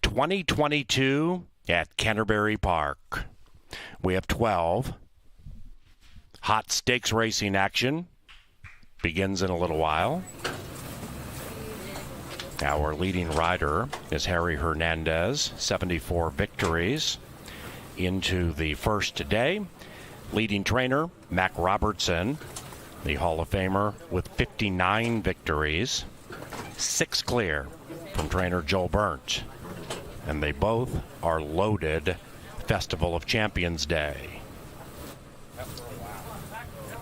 2022 at Canterbury Park. We have 12 hot stakes racing action begins in a little while. Our leading rider is Harry Hernandez, 74 victories into the first day. Leading trainer, Mac Robertson, the Hall of Famer, with 59 victories. 6 clear from trainer Joel Burnt. And they both are loaded Festival of Champions Day.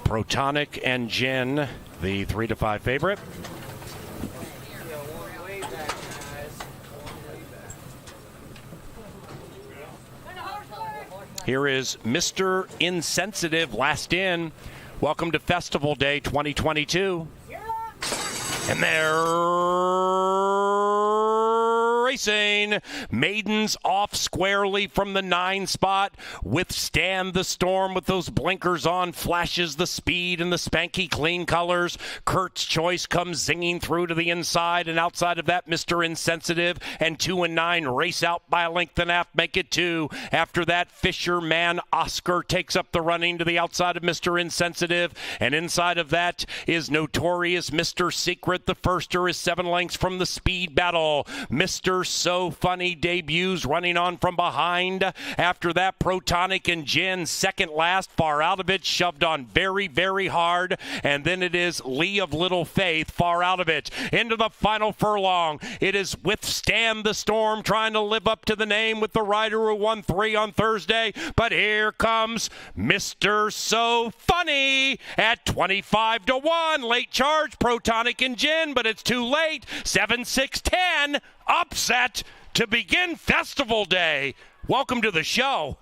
Protonic and Gin, the 3-5 favorite. Here is Mr. Insensitive, last in. Welcome to Festival Day 2022. And they're racing. Maidens off squarely from the 9 spot. Withstand the storm with those blinkers on. Flashes the speed and the spanky clean colors. Kurt's Choice comes zinging through to the inside. And outside of that, Mr. Insensitive and 2 and 9 race out by a length and a half. Make it 2. After that, Fisherman Oscar takes up the running to the outside of Mr. Insensitive. And inside of that is Notorious Mr. Secret. The firster is 7 lengths from the speed battle. Mr. So Funny debuts running on from behind. After that, Protonic and Gin second last, far out of it, shoved on very, very hard. And then it is Lee of Little Faith, far out of it. Into the final furlong. It is Withstand the Storm, trying to live up to the name with the rider who won 3 on Thursday. But here comes Mr. So Funny at 25-1. Late charge, Protonic and Gin, but it's too late. 7-6-10. Upset to begin Festival Day. Welcome to the show.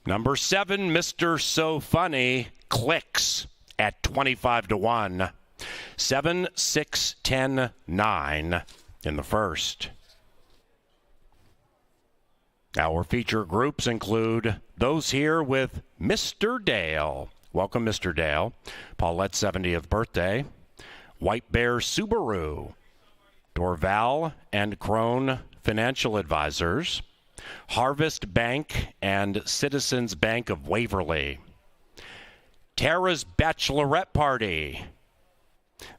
Number 7, Mr. So Funny, clicks at 25-1. 7-6-10-9 in the first. Our feature groups include those here with Mr. Dale. Welcome, Mr. Dale. Paulette's 70th birthday. White Bear Subaru. Dorval and Crone Financial Advisors. Harvest Bank and Citizens Bank of Waverly. Tara's Bachelorette Party.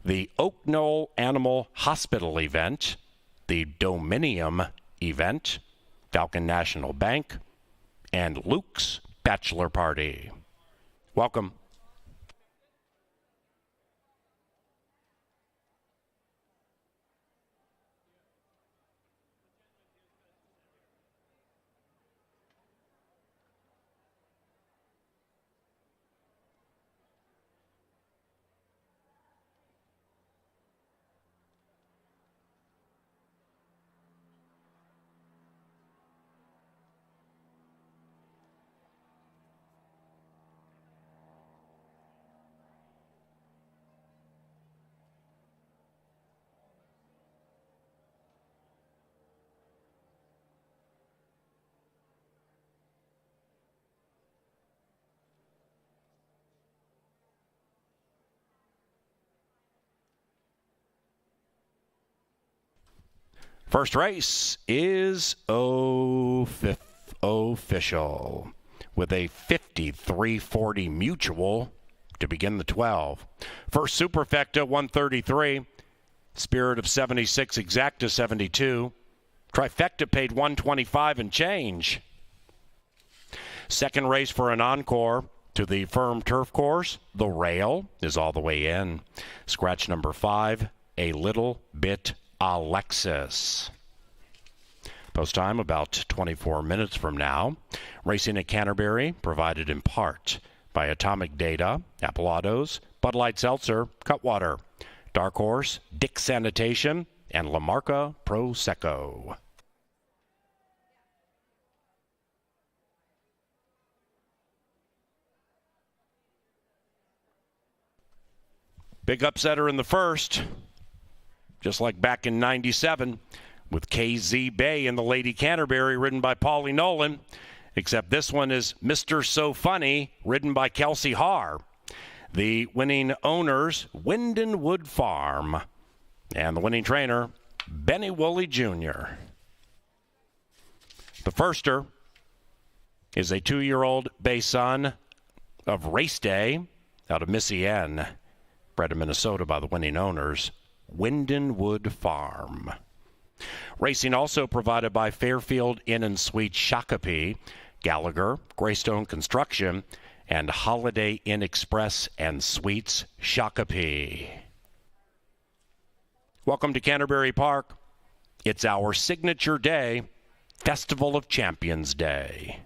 The Oak Knoll Animal Hospital event. The Dominium event. Falcon National Bank. And Luke's Bachelor Party. Welcome. First race is official with a 53-40 mutual to begin the 12. First Superfecta 133, Spirit of 76 Exacta 72, Trifecta paid 125 and change. Second race for an encore to the firm turf course. The rail is all the way in. Scratch number 5, A Little Bit Alexis. Post time about 24 minutes from now. Racing at Canterbury provided in part by Atomic Data, Apple Autos, Bud Light Seltzer, Cutwater, Dark Horse, Dick Sanitation, and La Marca Prosecco. Big upsetter in the first, just like back in 97 with KZ Bay in the Lady Canterbury, ridden by Paulie Nolan, except this one is Mr. So Funny, ridden by Kelsey Haar. The winning owners, Wyndon Wood Farm, and the winning trainer, Benny Woolley Jr. The firster is a 2-year-old bay son of Race Day out of Missy N, bred in Minnesota by the winning owners, Wyndon Wood Farm. Racing also provided by Fairfield Inn and Suites Shakopee, Gallagher, Greystone Construction, and Holiday Inn Express and Suites Shakopee. Welcome to Canterbury Park. It's our signature day, Festival of Champions Day.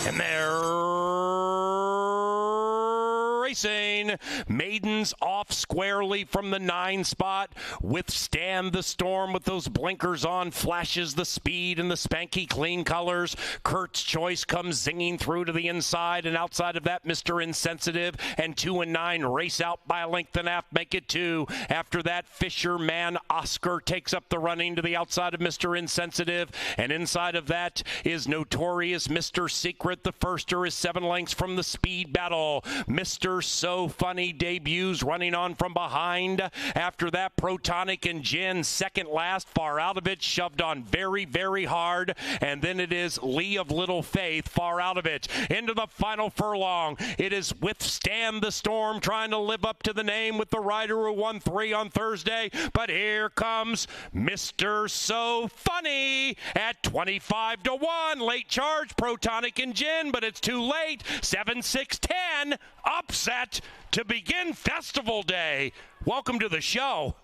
And they're racing. Maidens off squarely from the 9 spot. Withstand the storm with those blinkers on. Flashes the speed and the spanky clean colors. Kurt's Choice comes zinging through to the inside. And outside of that, Mr. Insensitive and 2 and 9 race out by a length and a half. Make it 2. After that, Fisherman Oscar takes up the running to the outside of Mr. Insensitive. And inside of that is Notorious Mr. Secret. The firster is 7 lengths from the speed battle. Mr. So Funny debuts running on from behind. After that, Protonic and Gin second last, far out of it, shoved on very, very hard. And then it is Lee of Little Faith, far out of it. Into the final furlong. It is Withstand the Storm, trying to live up to the name with the rider who won 3 on Thursday. But here comes Mr. So Funny at 25 to 1. Late charge, Protonic and Gin, but it's too late. 7-6-10, upset to begin Festival Day. Welcome to the show.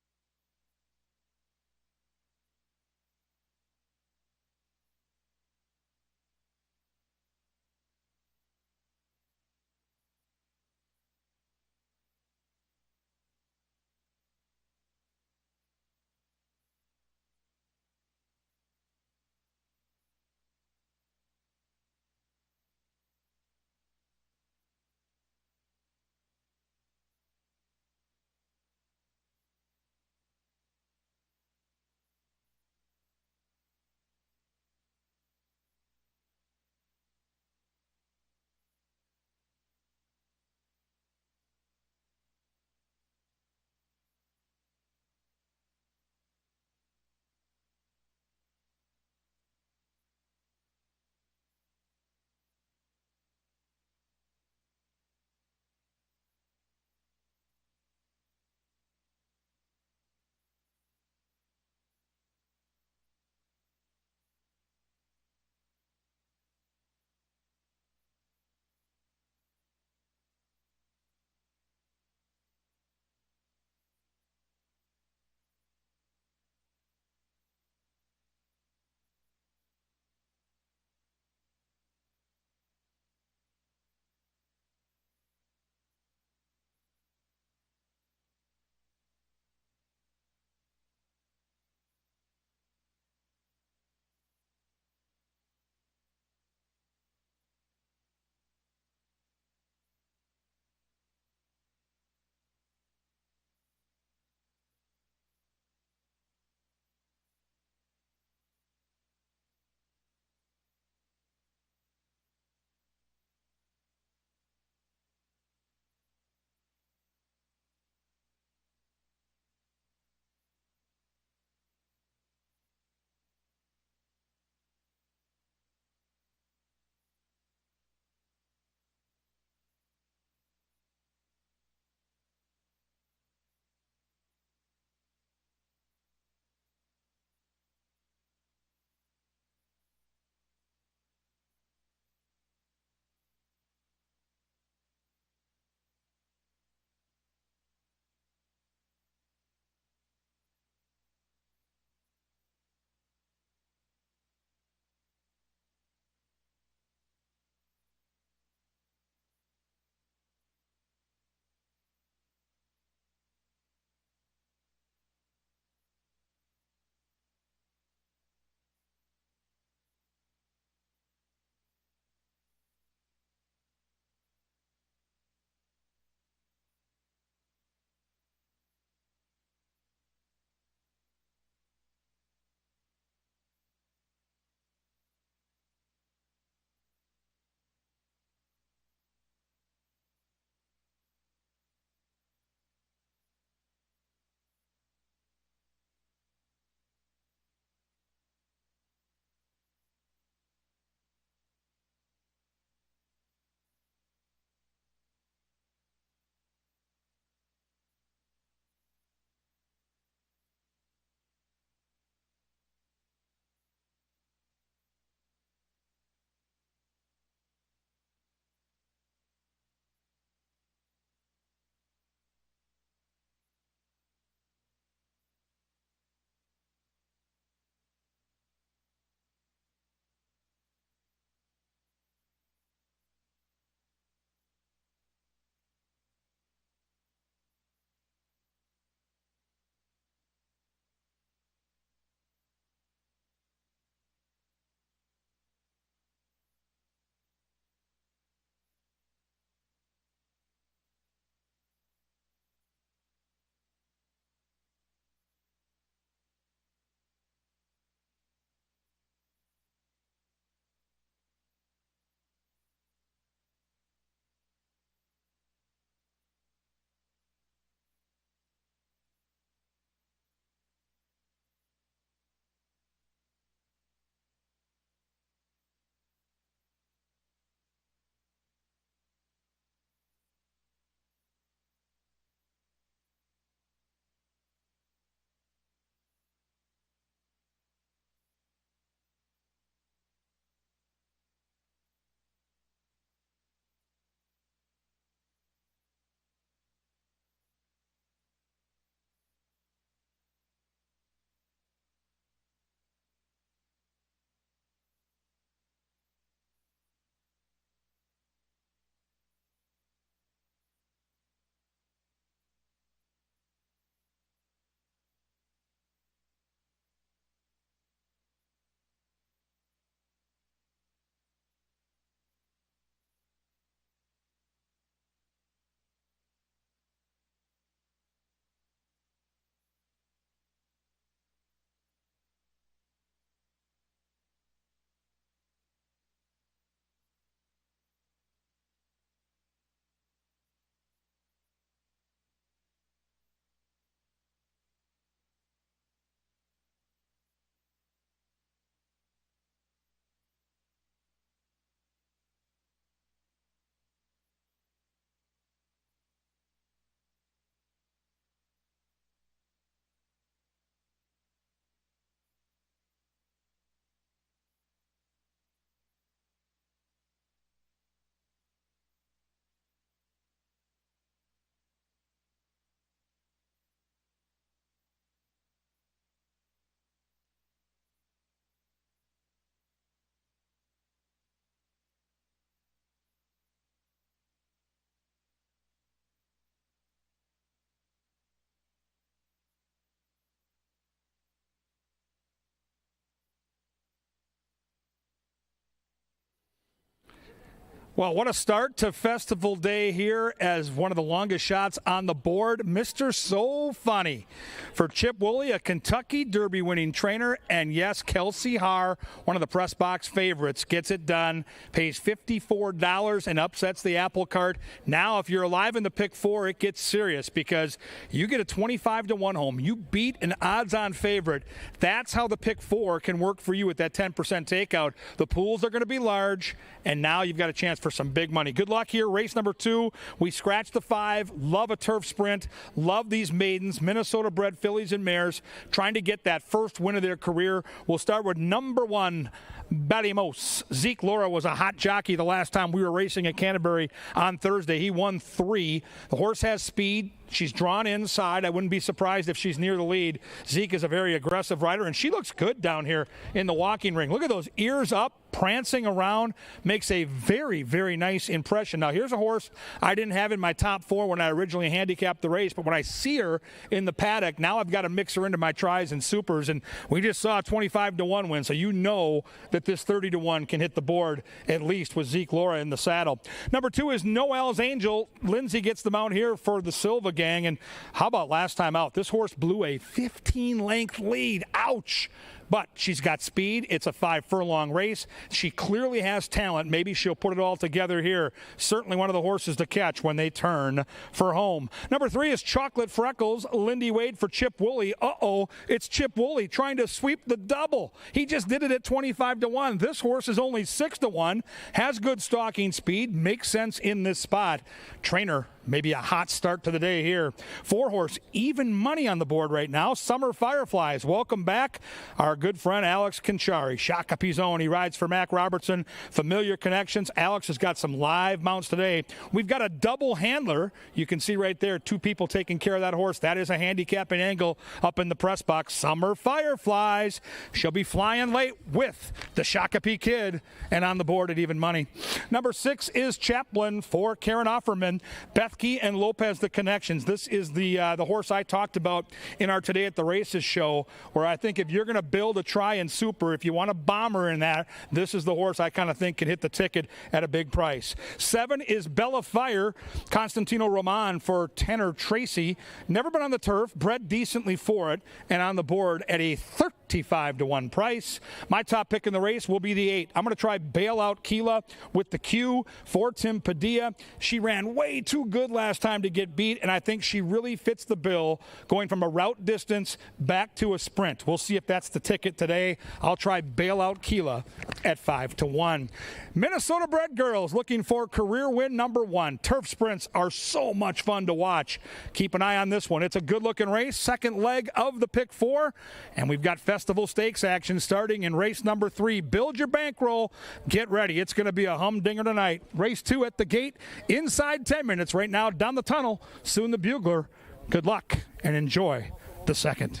Well, what a start to Festival Day here as one of the longest shots on the board. Mr. So Funny for Chip Woolley, a Kentucky Derby winning trainer. And yes, Kelsey Haar, one of the press box favorites, gets it done, pays $54 and upsets the apple cart. Now, if you're alive in the pick four, it gets serious because you get a 25-1 home. You beat an odds-on favorite. That's how the pick four can work for you with that 10% takeout. The pools are going to be large, and now you've got a chance for some big money. Good luck here. Race number 2. We scratched the 5. Love a turf sprint. Love these maidens, Minnesota-bred fillies and mares, trying to get that first win of their career. We'll start with number 1, Ballymos. Zeke Laura was a hot jockey the last time we were racing at Canterbury on Thursday. He won 3. The horse has speed. She's drawn inside. I wouldn't be surprised if she's near the lead. Zeke is a very aggressive rider, and she looks good down here in the walking ring. Look at those ears up, prancing around. Makes a very, very nice impression. Now, here's a horse I didn't have in my top 4 when I originally handicapped the race, but when I see her in the paddock, now I've got to mix her into my tries and supers, and we just saw a 25-1 win, so you know that this 30-1 can hit the board at least with Zeke Laura in the saddle. Number 2 is Noel's Angel. Lindsay gets the mount here for the Silva gang, and how about last time out? This horse blew a 15-length lead. Ouch! But she's got speed. It's a 5-furlong race. She clearly has talent. Maybe she'll put it all together here. Certainly one of the horses to catch when they turn for home. Number 3 is Chocolate Freckles. Lindy Wade for Chip Woolley. Uh-oh, it's Chip Woolley trying to sweep the double. He just did it at 25-1. This horse is only 6-1. Has good stalking speed. Makes sense in this spot. Trainer, maybe a hot start to the day here. 4-horse, even money on the board right now. Summer Fireflies. Welcome back, our good friend Alex Conchari. Shakopee Zone. He rides for Mac Robertson. Familiar connections. Alex has got some live mounts today. We've got a double handler. You can see right there, 2 people taking care of that horse. That is a handicapping angle up in the press box. Summer Fireflies. She'll be flying late with the Shakopee Kid and on the board at even money. Number 6 is Chaplin for Karen Offerman. Bethke and Lopez, the connections. This is the horse I talked about in our Today at the Races show, where I think if you're going to build a try and super, if you want a bomber in that, this is the horse I kind of think can hit the ticket at a big price. 7 is Bella Fire, Constantino Roman for Tenor Tracy. Never been on the turf, bred decently for it, and on the board at a 35-1 price. My top pick in the race will be the 8. I'm going to try Bailout Keela with the Q for Tim Padilla. She ran way too good last time to get beat, and I think she really fits the bill going from a route distance back to a sprint. We'll see if that's the ticket today. I'll try Bailout Keela at 5-1. Minnesota bred girls looking for career win number 1. Turf sprints are so much fun to watch. Keep an eye on this one. It's a good looking race. Second leg of the pick 4, and we've got Festival Stakes action starting in race number 3. Build your bankroll. Get ready. It's going to be a humdinger tonight. Race 2 at the gate inside 10 minutes right now down the tunnel. Soon the bugler. Good luck and enjoy the second.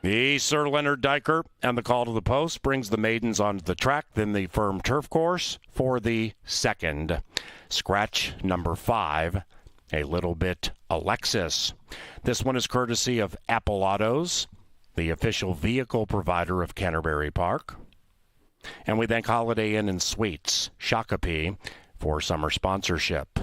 The Sir Leonard Diker and the call to the post brings the maidens onto the track, then the firm turf course for the second. Scratch number 5, A Little Bit Alexis. This one is courtesy of Apple Autos, the official vehicle provider of Canterbury Park. And we thank Holiday Inn and Suites, Shakopee, for summer sponsorship.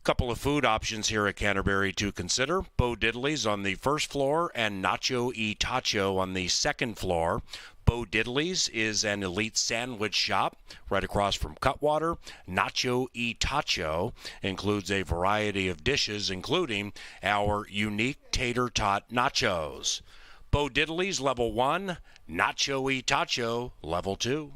Couple of food options here at Canterbury to consider. Bo Diddley's on the first floor and Nacho y Tacho on the second floor. Bo Diddley's is an elite sandwich shop right across from Cutwater. Nacho y Tacho includes a variety of dishes, including our unique tater tot nachos. Bo Diddley's level 1, Nacho y Tacho level 2.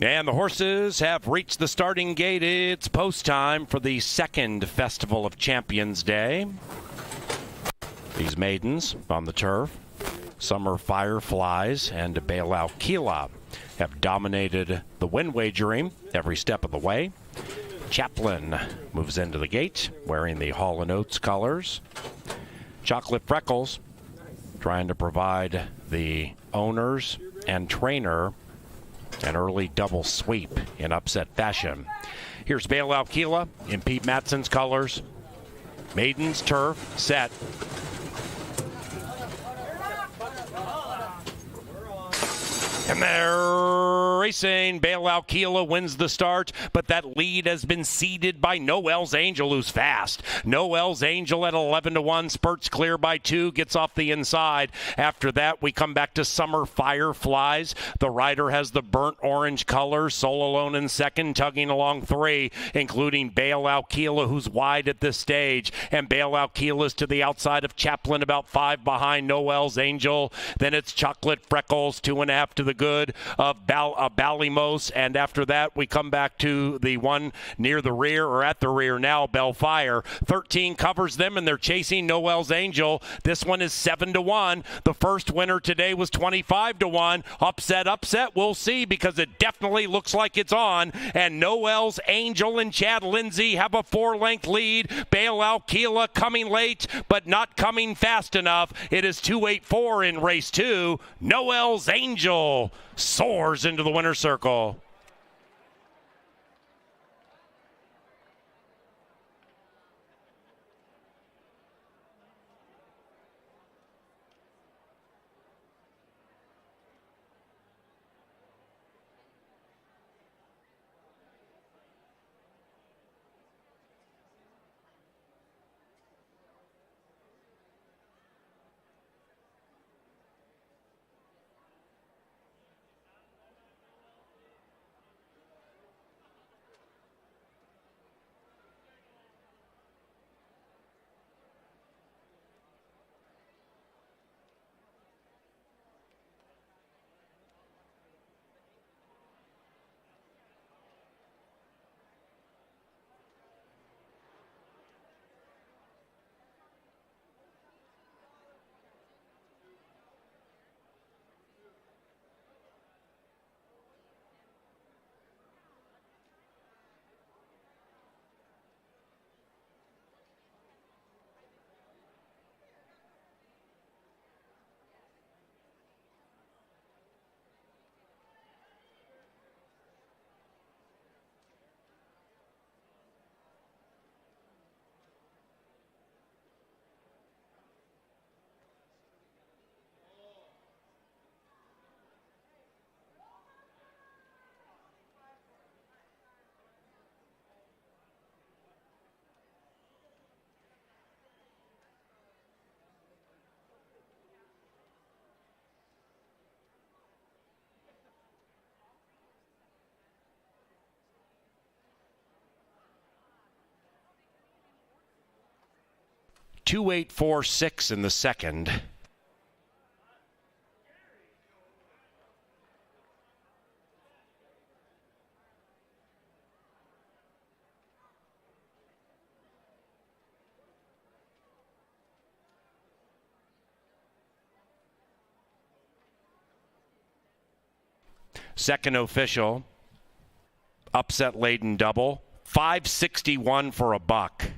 And the horses have reached the starting gate. It's post time for the second Festival of Champions Day. These maidens on the turf, Summer Fireflies and Bailout Kila, have dominated the win wagering every step of the way. Chaplin moves into the gate wearing the Hall & Oates colors. Chocolate Freckles trying to provide the owners and trainer an early double sweep in upset fashion. Here's Bailout Kila in Pete Matson's colors. Maidens turf set. And they're racing. Bailout Kila wins the start, but that lead has been ceded by Noel's Angel, who's fast. Noel's Angel at 11-1, spurts clear by 2, gets off the inside. After that, we come back to Summer Fireflies. The rider has the burnt orange color. Soul Alone in second, tugging along 3, including Bailout Kila, who's wide at this stage. And Bailout Kila's to the outside of Chaplin, about 5 behind Noel's Angel. Then it's Chocolate Freckles, 2.5 to the good of Ballymos, and after that we come back to the one near the rear, or at the rear now, Bellfire. 13 covers them, and they're chasing Noel's Angel. This one is 7-1. The first winner today was 25-1. Upset, we'll see, because it definitely looks like it's on, and Noel's Angel and Chad Lindsay have a 4-length lead. Bailout Kila coming late, but not coming fast enough. It is 2:84 in race 2. Noel's Angel soars into the winner's circle. 2:08.46 in the second. Second official, upset-laden double, 561 for a buck.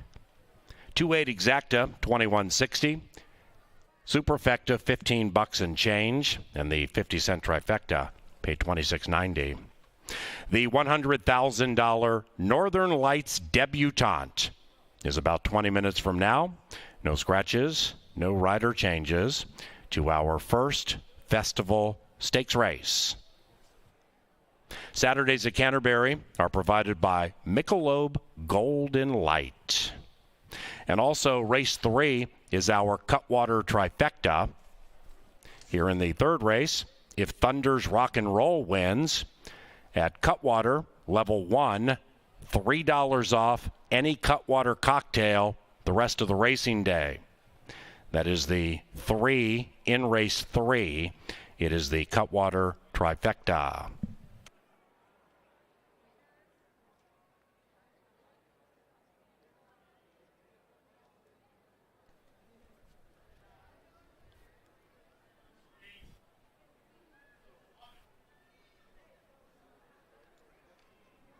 2/8 exacta, 21.60. Superfecta, 15 bucks and change, and the 50-cent trifecta paid 26.90. The $100,000 Northern Lights Debutant is about 20 minutes from now. No scratches, no rider changes to our first festival stakes race. Saturdays at Canterbury are provided by Michelob Golden Light. And also race 3 is our Cutwater Trifecta. Here in the third race, if Thunder's Rock and Roll wins, at Cutwater, level 1, $3 off any Cutwater cocktail the rest of the racing day. That is the 3 in race 3. It is the Cutwater Trifecta.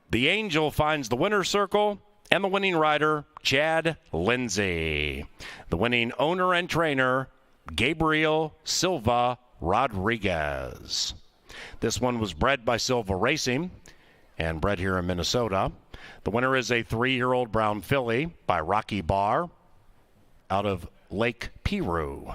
The Angel finds the winner's circle and the winning rider, Chad Lindsay. The winning owner and trainer, Gabriel Silva Rodriguez. This one was bred by Silva Racing and bred here in Minnesota. The winner is a 3-year-old brown filly by Rocky Bar out of Lake Piru.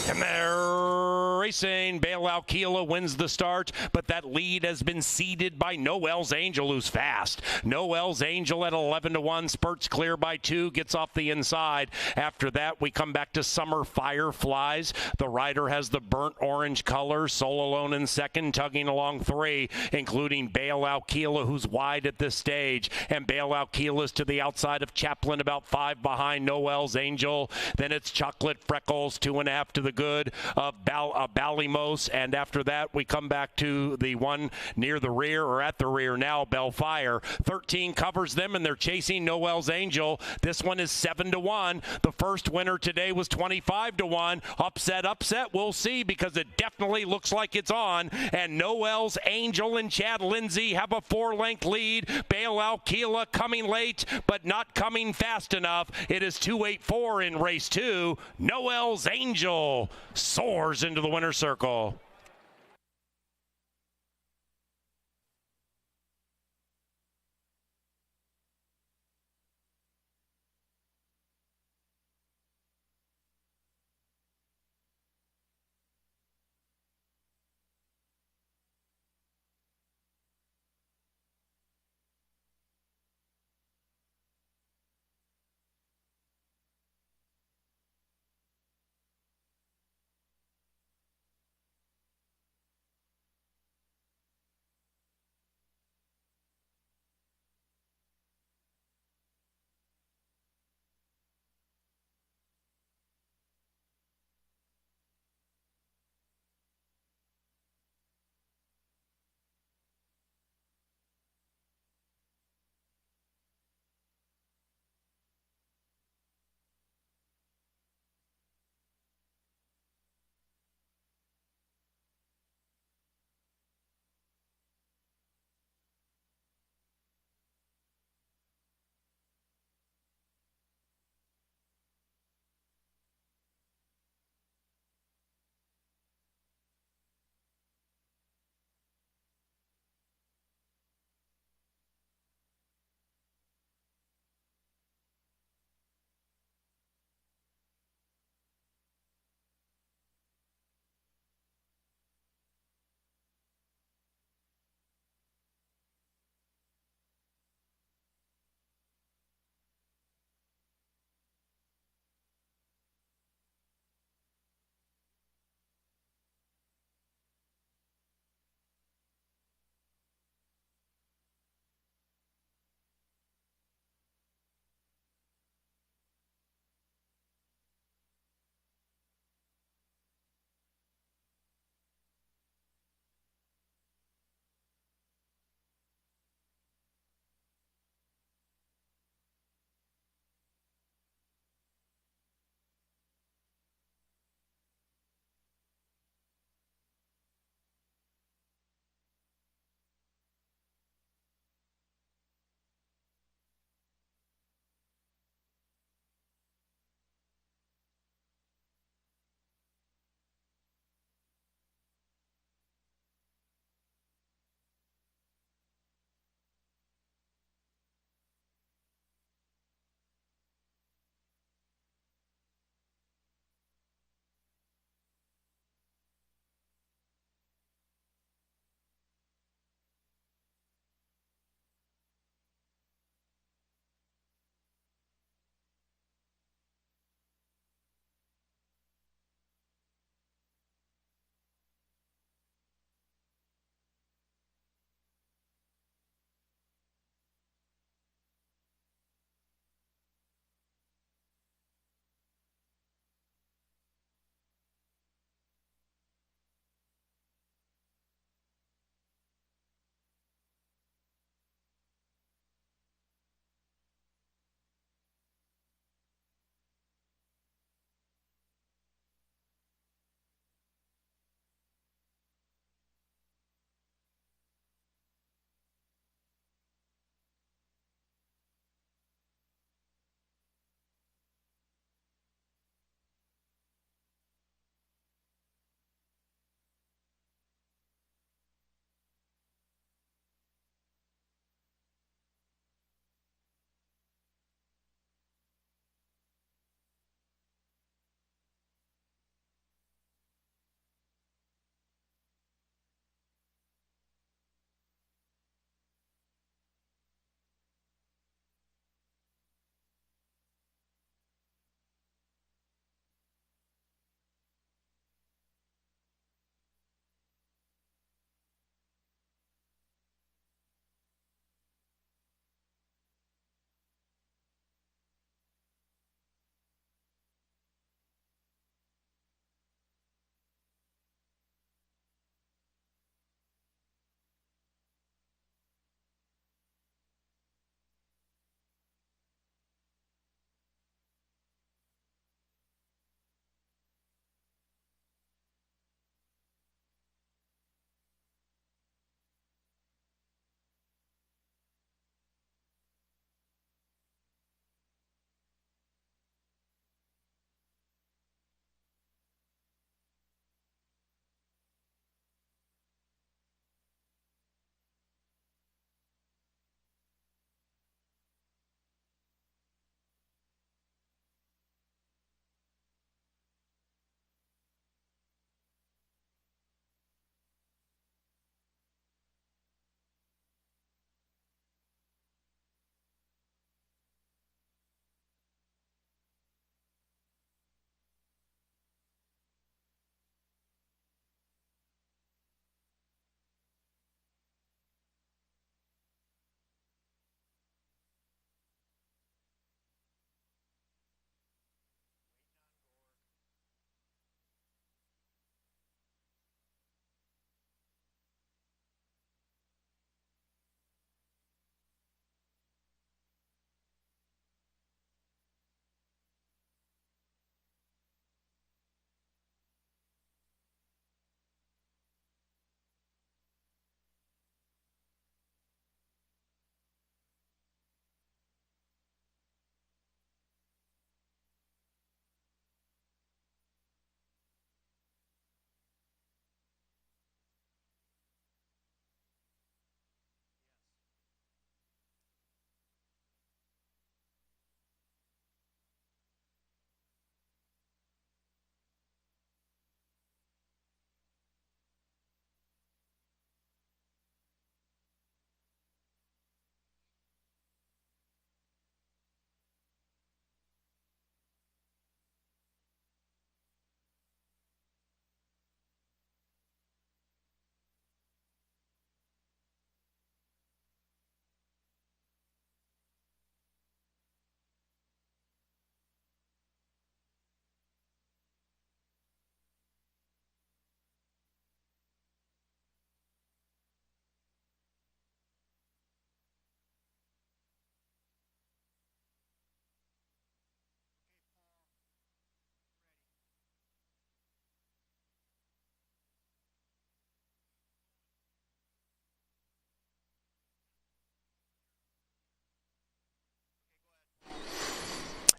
And they're racing. Bailout Keela wins the start, but that lead has been ceded by Noel's Angel, who's fast. Noel's Angel at 11-1, spurts clear by 2, gets off the inside. After that, we come back to Summer Fireflies. The rider has the burnt orange color. Soul Alone in second, tugging along 3, including Bailout Keela, who's wide at this stage. And Bailout Keela's to the outside of Chaplin, about 5 behind Noel's Angel. Then it's Chocolate Freckles, 2.5 to the good of Ballymos. And after that, we come back to the one near the rear, or at the rear now, Bellfire. 13 covers them, and they're chasing Noel's Angel. This one is 7-1. The first winner today was 25-1. Upset, we'll see, because it definitely looks like it's on. And Noel's Angel and Chad Lindsay have a 4-length lead. Bailout Keela coming late, but not coming fast enough. It is 2:08.4 in race 2. Noel's Angel soars into the winner's circle.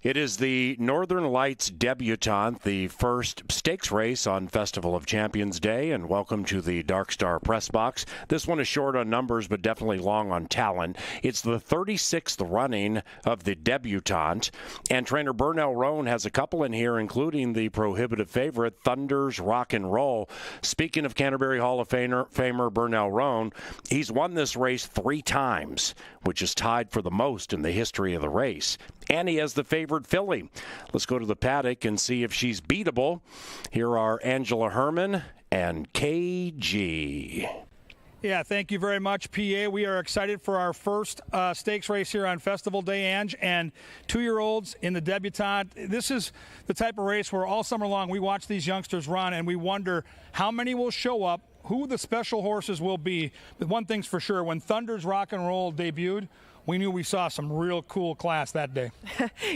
It is the Northern Lights Debutant, the first stakes race on Festival of Champions Day, and welcome to the Dark Star Press Box. This one is short on numbers, but definitely long on talent. It's the 36th running of the Debutant, and trainer Burnell Roan has a couple in here, including the prohibitive favorite, Thunder's Rock and Roll. Speaking of Canterbury Hall of Famer Burnell Roan, he's won this race 3 times, which is tied for the most in the history of the race. And he has the favorite filly. Let's go to the paddock and see if she's beatable. Here are Angela Herman and KG. Yeah, thank you very much, PA. We are excited for our first stakes race here on Festival Day, Ange, and 2-year-olds in the Debutant. This is the type of race where all summer long we watch these youngsters run and we wonder how many will show up, who the special horses will be. But one thing's for sure, when Thunder's Rock and Roll debuted, we knew we saw some real cool class that day.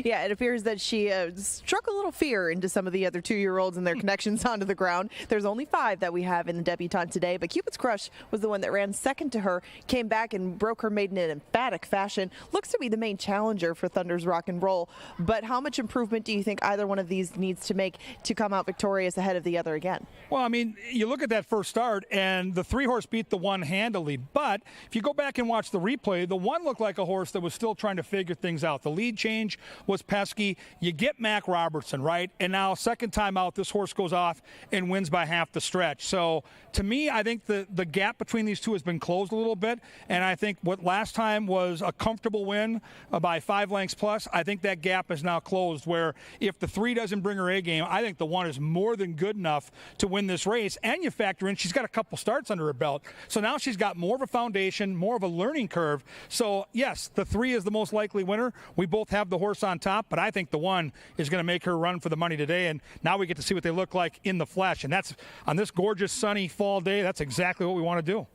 Yeah, it appears that she struck a little fear into some of the other 2-year-olds and their connections onto the ground. There's only 5 that we have in the Debutant today, but Cupid's Crush was the one that ran second to her, came back and broke her maiden in emphatic fashion. Looks to be the main challenger for Thunder's Rock and Roll, but how much improvement do you think either one of these needs to make to come out victorious ahead of the other again? Well, I mean, you look at that first start, and the 3-horse beat the 1 handily, but if you go back and watch the replay, the 1 looked like a horse that was still trying to figure things out. The lead change was pesky. You get Mac Robertson, right? And now, second time out, this horse goes off and wins by half the stretch. So, to me, I think the gap between these two has been closed a little bit, and I think what last time was a comfortable win by 5 lengths plus, I think that gap is now closed, where if the 3 doesn't bring her A game, I think the 1 is more than good enough to win this race, and you factor in she's got a couple starts under her belt. So now she's got more of a foundation, more of a learning curve. So, yes, the 3 is the most likely winner. We both have the horse on top, but I think the 1 is going to make her run for the money today, and now we get to see what they look like in the flesh, and that's on this gorgeous sunny fall day. That's exactly what we want to do.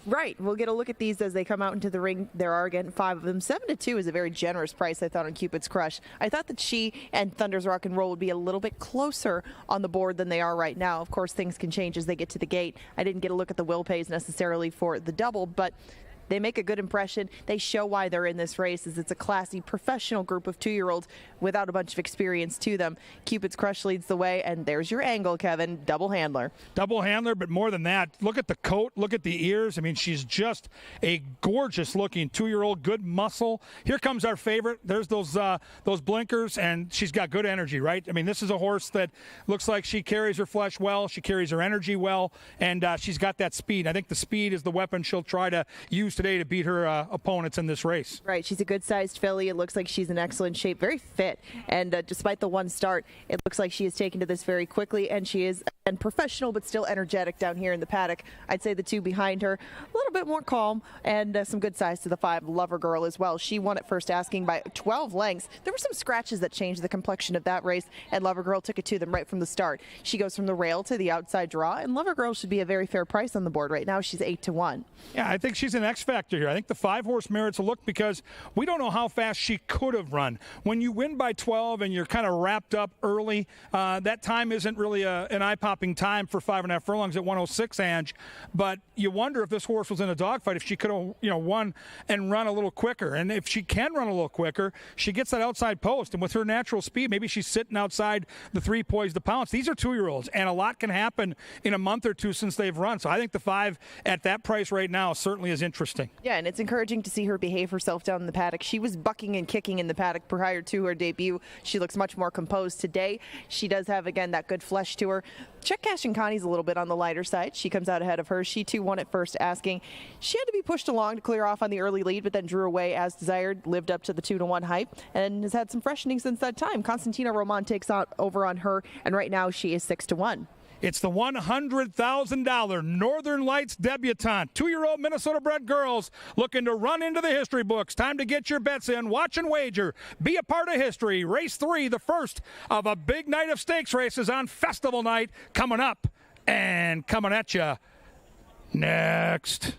Right. We'll get a look at these as they come out into the ring. There are, again, 5 of them. 7-2 is a very generous price, I thought, on Cupid's Crush. I thought that she and Thunder's Rock and Roll would be a little bit closer on the board than they are right now. Of course, things can change as they get to the gate. I didn't get a look at the will pays necessarily for the double, but they make a good impression. They show why they're in this race, as it's a classy, professional group of 2-year-olds without a bunch of experience to them. Cupid's Crush leads the way, and there's your angle, Kevin. Double handler. Double handler, but more than that, look at the coat, look at the ears. I mean, she's just a gorgeous-looking 2-year-old, good muscle. Here comes our favorite. There's those blinkers, and she's got good energy, right? I mean, this is a horse that looks like she carries her flesh well, she carries her energy well, and she's got that speed. I think the speed is the weapon she'll try to use today to beat her opponents in this race. Right, she's a good-sized filly. It looks like she's in excellent shape, very fit, and despite the 1 start, it looks like she is taken to this very quickly, and she is professional but still energetic down here in the paddock. I'd say the 2 behind her, a little bit more calm, and some good size to the 5, Lover Girl as well. She won at first asking by 12 lengths. There were some scratches that changed the complexion of that race, and Lover Girl took it to them right from the start. She goes from the rail to the outside draw, and Lover Girl should be a very fair price on the board right now. She's 8-1. Yeah, I think she's an X factor here. I think the 5-horse merits a look because we don't know how fast she could have run. When you win by 12 and you're kind of wrapped up early, that time isn't really an eye-popping time for 5.5 furlongs at 106, Ange. But you wonder if this horse was in a dogfight, if she could have, won and run a little quicker. And if she can run a little quicker, she gets that outside post. And with her natural speed, maybe she's sitting outside the 3 poised to pounce. These are 2-year-olds, and a lot can happen in a month or 2 since they've run. So I think the 5 at that price right now certainly is interesting. Yeah, and it's encouraging to see her behave herself down in the paddock. She was bucking and kicking in the paddock prior to her debut. She looks much more composed today. She does have, again, that good flesh to her. Check Cash and Connie's a little bit on the lighter side. She comes out ahead of her. She, too, won at first asking. She had to be pushed along to clear off on the early lead, but then drew away as desired, lived up to the 2-1 hype, and has had some freshening since that time. Constantina Roman takes over on her, and right now she is 6-1. It's the $100,000 Northern Lights Debutant. 2-year-old Minnesota-bred girls looking to run into the history books. Time to get your bets in. Watch and wager. Be a part of history. Race 3, the first of a big night of stakes races on Festival Night, coming up and coming at you next.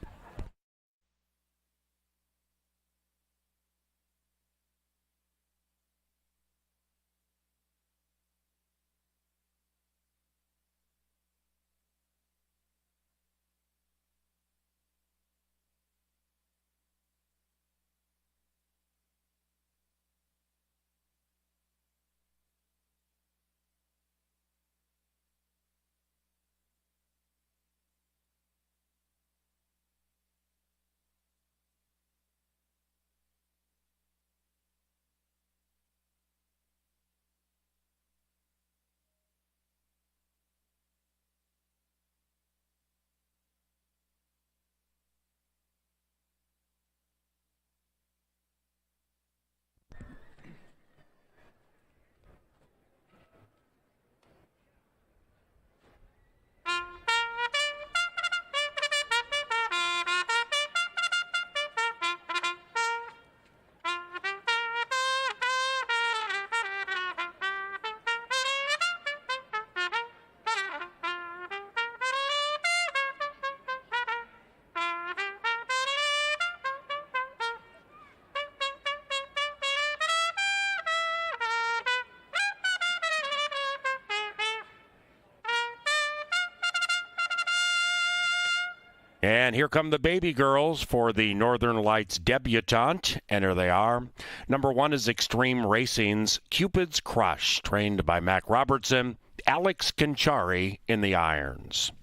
And here come the baby girls for the Northern Lights Debutant. And here they are. Number 1 is Extreme Racing's Cupid's Crush, trained by Mac Robertson, Alex Conchari in the irons.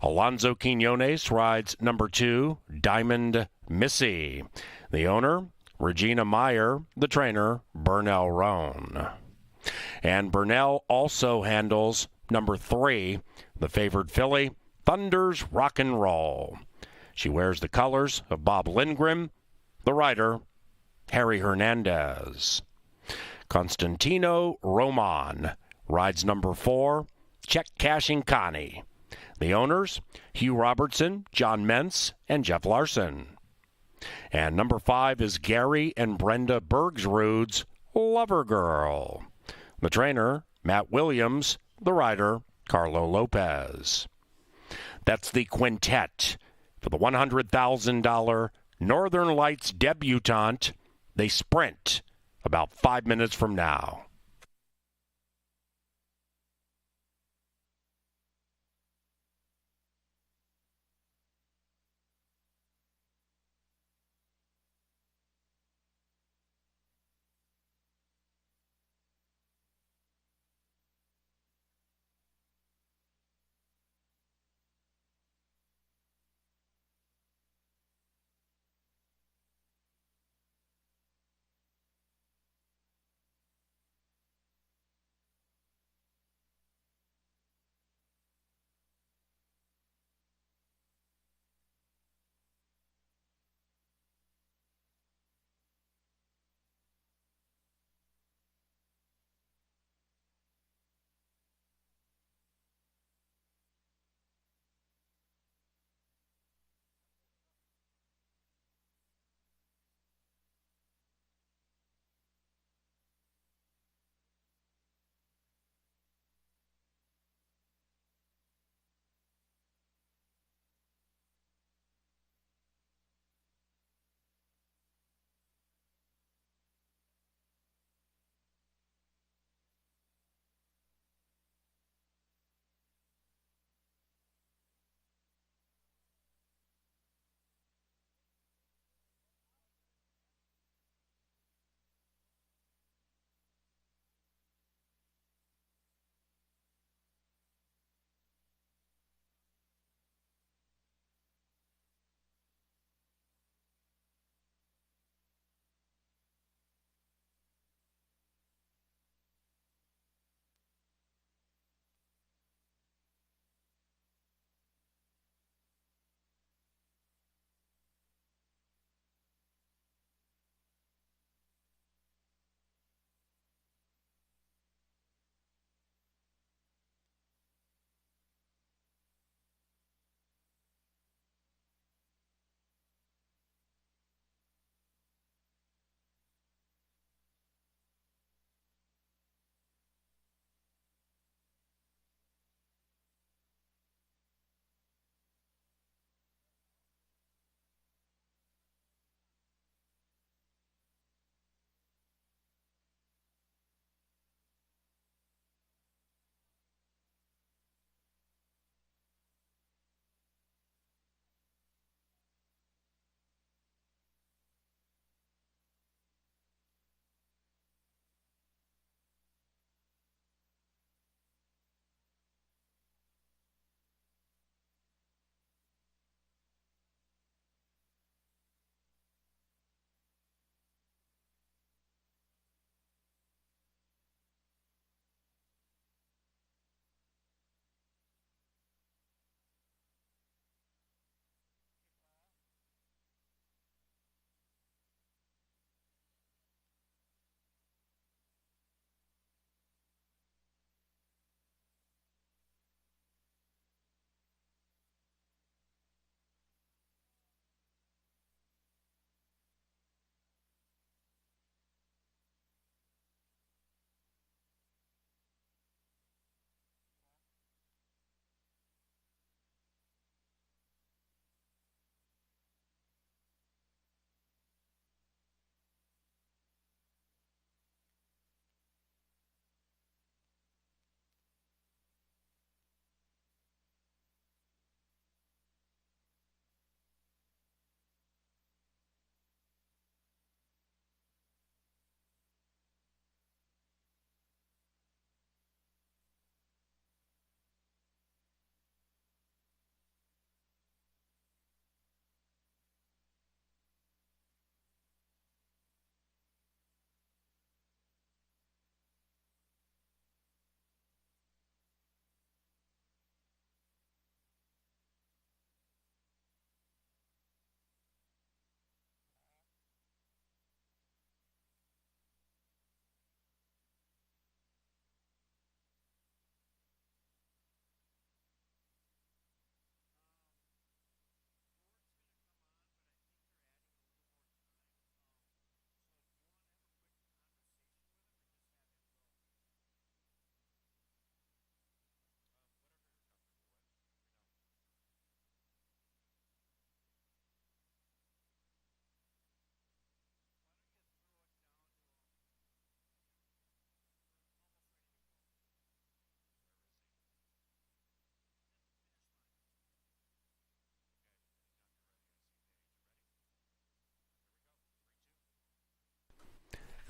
Alonzo Quinones rides number 2, Diamond Missy. The owner, Regina Meyer. The trainer, Burnell Roan. And Burnell also handles number 3, the favored filly, Thunder's Rock and Roll. She wears the colors of Bob Lindgren. The rider, Harry Hernandez. Constantino Roman rides number 4, Check Cashing Connie. The owners, Hugh Robertson, John Mentz, and Jeff Larson. And number 5 is Gary and Brenda Bergsrud's Lover Girl. The trainer, Matt Williams. The rider, Carlo Lopez. That's the quintet for the $100,000 Northern Lights Debutant. They sprint about 5 minutes from now.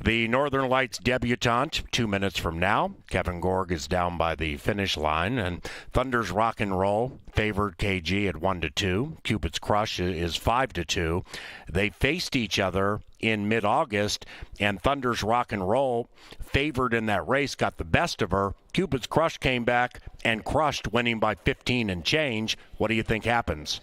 The Northern Lights Debutant, 2 minutes from now. Kevin Gorg is down by the finish line, and Thunder's Rock and Roll favored KG at 1-2. Cupid's Crush is 5-2. They faced each other in mid-August, and Thunder's Rock and Roll, favored in that race, got the best of her. Cupid's Crush came back and crushed, winning by 15 and change. What do you think happens?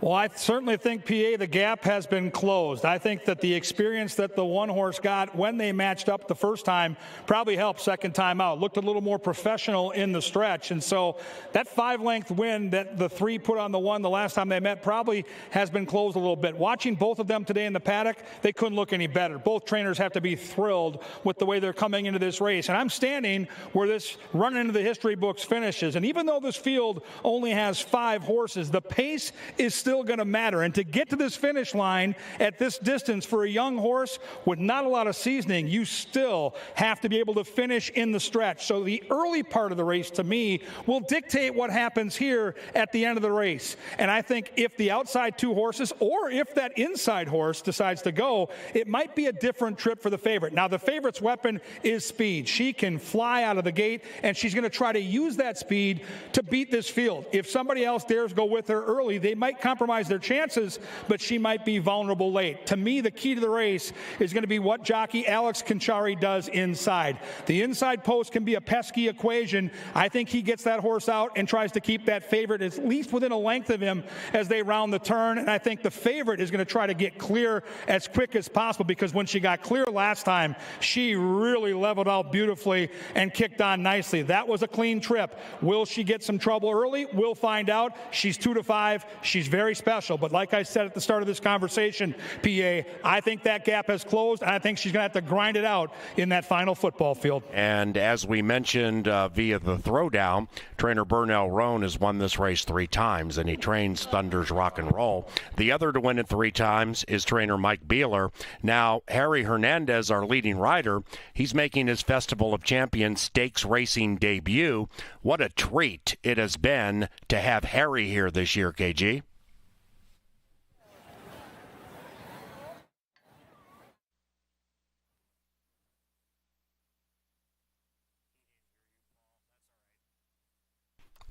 Well, I certainly think, PA, the gap has been closed. I think that the experience that the one horse got when they matched up the first time probably helped second time out. Looked a little more professional in the stretch. And so that 5-length win that the 3 put on the 1 the last time they met probably has been closed a little bit. Watching both of them today in the paddock, they couldn't look any better. Both trainers have to be thrilled with the way they're coming into this race. And I'm standing where this run into the history books finishes. And even though this field only has 5 horses, the pace is still going to matter. And to get to this finish line at this distance for a young horse with not a lot of seasoning, you still have to be able to finish in the stretch. So the early part of the race, to me, will dictate what happens here at the end of the race. And I think if the outside 2 horses, or if that inside horse decides to go, it might be a different trip for the favorite. Now, the favorite's weapon is speed. She can fly out of the gate, and she's going to try to use that speed to beat this field. If somebody else dares go with her early, they might compromise their chances, but she might be vulnerable late. To me, the key to the race is going to be what jockey Alex Conchari does inside. The inside post can be a pesky equation. I think he gets that horse out and tries to keep that favorite at least within a length of him as they round the turn, and I think the favorite is going to try to get clear as quick as possible, because when she got clear last time, she really leveled out beautifully and kicked on nicely. That was a clean trip. Will she get some trouble early? We'll find out. She's 2-5. She's very special, but like I said at the start of this conversation, PA, I think that gap has closed, and I think she's going to have to grind it out in that final football field. And as we mentioned via the throwdown, trainer Burnell Roan has won this race 3 times, and he trains Thunder's Rock and Roll. The other to win it 3 times is trainer Mike Beeler. Now, Harry Hernandez, our leading rider, he's making his Festival of Champions stakes racing debut. What a treat it has been to have Harry here this year, KG.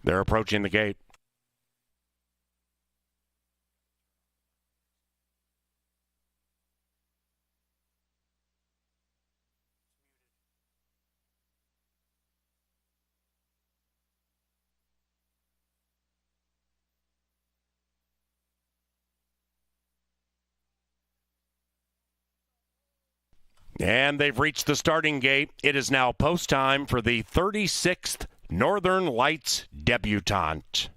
They're approaching the gate. And they've reached the starting gate. It is now post time for the 36th Northern Lights Debutant.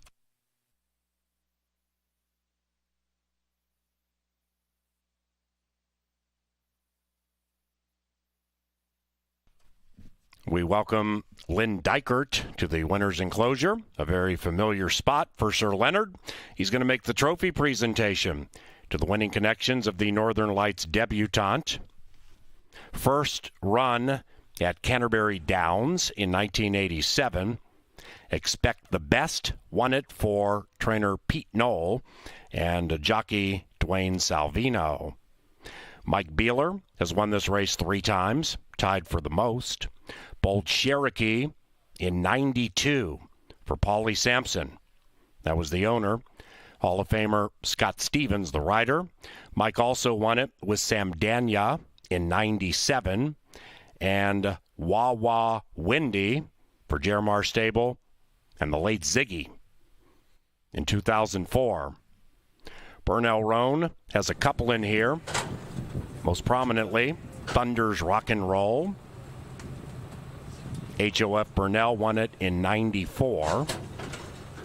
We welcome Lynn Dykert to the winner's enclosure, a very familiar spot for Sir Leonard. He's going to make the trophy presentation to the winning connections of the Northern Lights Debutant. First run at Canterbury Downs in 1987. Expect the Best won it for trainer Pete Knoll and jockey Dwayne Salvino. Mike Beeler has won this race 3 times, tied for the most. Bold Cherokee in 92 for Paulie Sampson. That was the owner. Hall of Famer Scott Stevens, the rider. Mike also won it with Sam Dania in 97. And Wawa Windy for Jeremar Stable and the late Ziggy in 2004. Burnell Roan has a couple in here. Most prominently, Thunder's Rock and Roll. HOF Burnell won it in 94.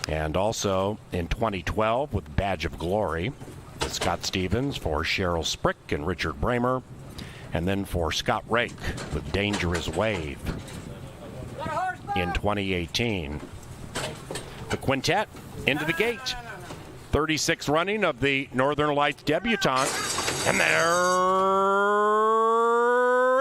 And also in 2012 with Badge of Glory. With Scott Stevens for Cheryl Sprick and Richard Bramer. And then for Scott Rake with Dangerous Wave in 2018. The quintet into the gate. 36th running of the Northern Lights Debutant. And there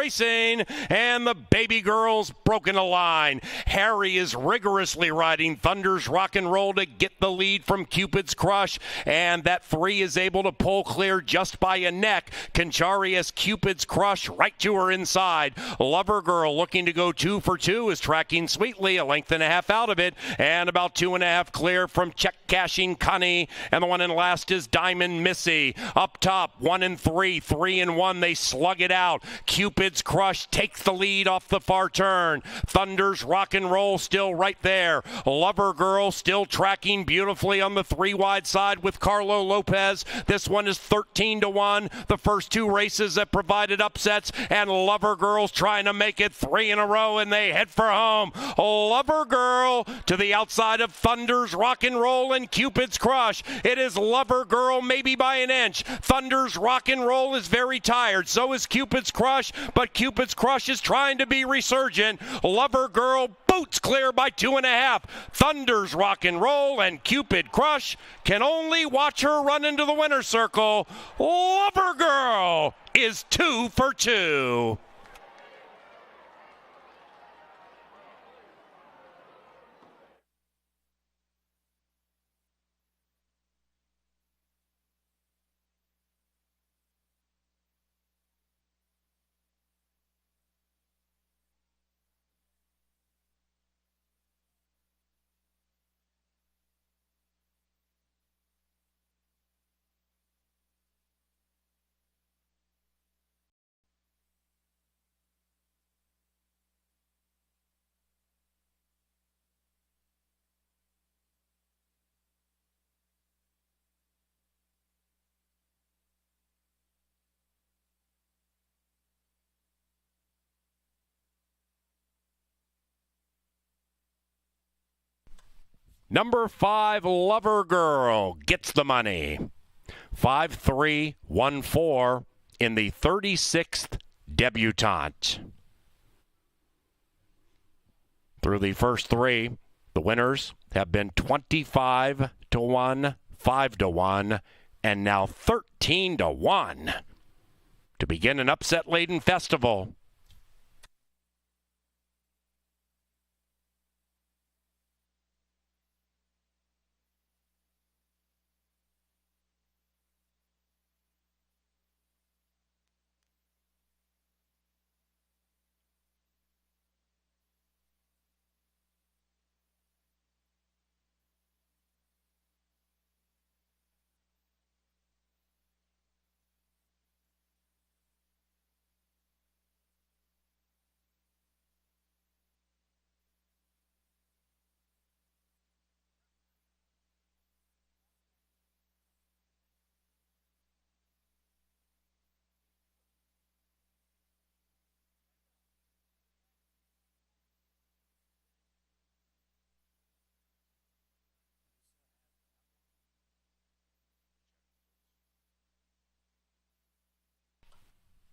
racing, and the baby girl's broken a line. Harry is rigorously riding Thunder's Rock and Roll to get the lead from Cupid's Crush, and that 3 is able to pull clear just by a neck. Conchari has Cupid's Crush right to her inside. Lover Girl, looking to go 2 for 2, is tracking sweetly, a length and a half out of it, and about 2.5 clear from Check Cashing Cunny, and the one in last is Diamond Missy. Up top, 1 and 3, 3 and 1, they slug it out. Cupid's Crush takes the lead off the far turn. Thunder's Rock and Roll still right there. Lover Girl still tracking beautifully on the 3 wide side with Carlo Lopez. This one is 13-1. The first 2 races that provided upsets, and Lover Girl's trying to make it 3 in a row, and they head for home. Lover Girl to the outside of Thunder's Rock and Roll and Cupid's Crush. It is Lover Girl maybe by an inch. Thunder's Rock and Roll is very tired. So is Cupid's Crush, but Cupid's Crush is trying to be resurgent. Lover Girl boots clear by 2.5. Thunder's Rock and Roll and Cupid Crush can only watch her run into the winner's circle. Lover Girl is 2 for 2. Number 5, Lover Girl, gets the money. 5-3-1-4 in the 36th Debutant. Through the first 3, the winners have been 25-1, 5-1, and now 13-1 to begin an upset-laden festival.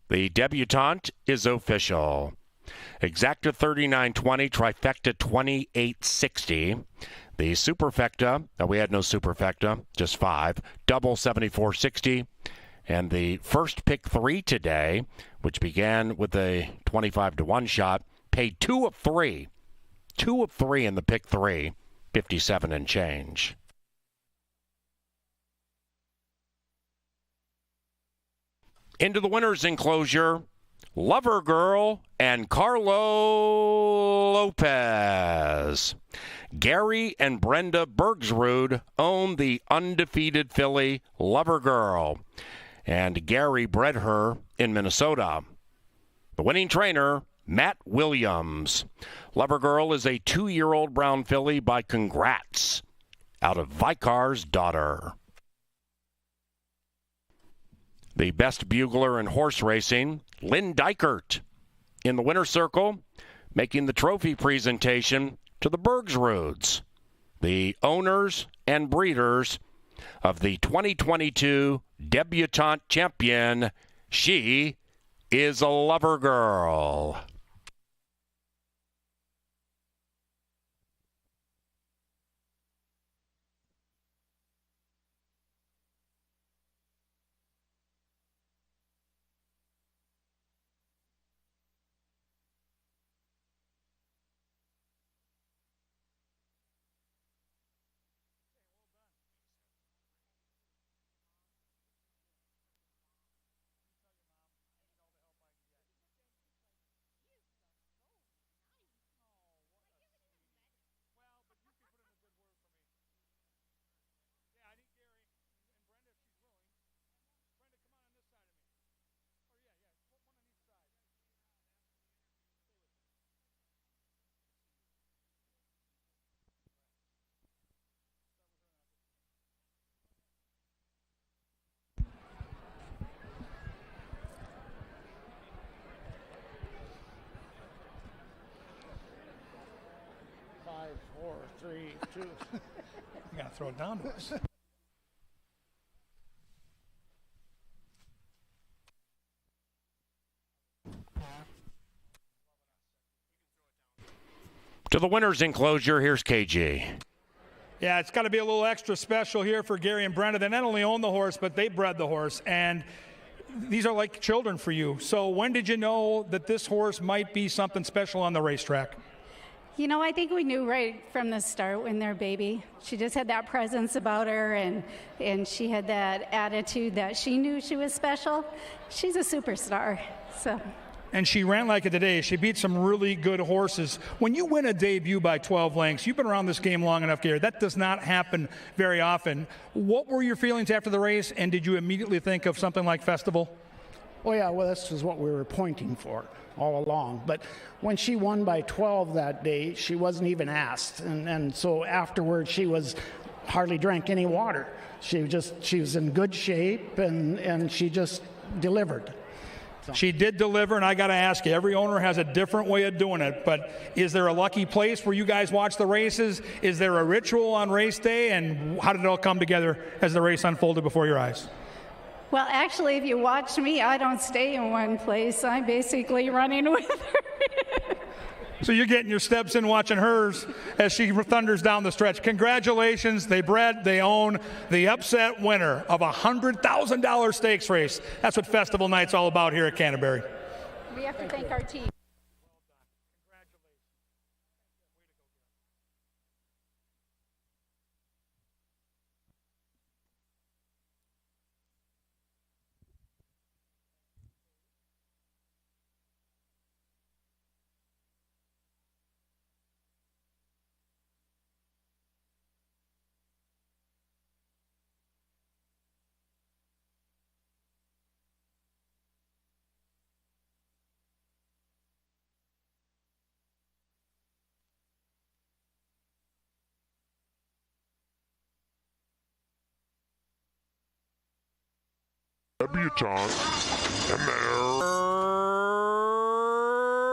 The Debutant is official. Exacta 39.20, Trifecta 28.60. The Superfecta, we had no Superfecta, just 5. Double 74.60. And the first pick 3 today, which began with a 25-1 shot, paid 2 of 3. 2 of 3 in the pick 3, 57 and change. Into the winner's enclosure, Lover Girl and Carlo Lopez. Gary and Brenda Bergsrud own the undefeated filly Lover Girl, and Gary bred her in Minnesota. The winning trainer, Matt Williams. Lover Girl is a 2-year-old brown filly by Congrats out of Vicar's Daughter. The best bugler in horse racing, Lynn Dykert, in the winner's circle, making the trophy presentation to the Bergsruds, the owners and breeders of the 2022 Debutant champion. She is a Lover Girl. 4, 3, 2. You got to throw it down to us. To the winner's enclosure, here's KG. Yeah, it's got to be a little extra special here for Gary and Brenda. They not only own the horse, but they bred the horse. And these are like children for you. So when did you know that this horse might be something special on the racetrack? You know, I think we knew right from the start when they're baby. She just had that presence about her, and she had that attitude that she knew she was special. She's a superstar, so. And she ran like it today. She beat some really good horses. When you win a debut by 12 lengths, you've been around this game long enough, Gary. That does not happen very often. What were your feelings after the race, and did you immediately think of something like Festival? Oh, yeah, well, this is what we were pointing for all along. But when she won by 12 that day, she wasn't even asked. And so afterwards, she was hardly drank any water. She was in good shape, and she just delivered. She did deliver, and I got to ask you, every owner has a different way of doing it, but is there a lucky place where you guys watch the races? Is there a ritual on race day, and how did it all come together as the race unfolded before your eyes? Well, actually, if you watch me, I don't stay in one place. I'm basically running with her. So you're getting your steps in watching hers as she thunders down the stretch. Congratulations. They bred, they own the upset winner of a $100,000 stakes race. That's what Festival Night's all about here at Canterbury. We have to thank our team. Debutant, and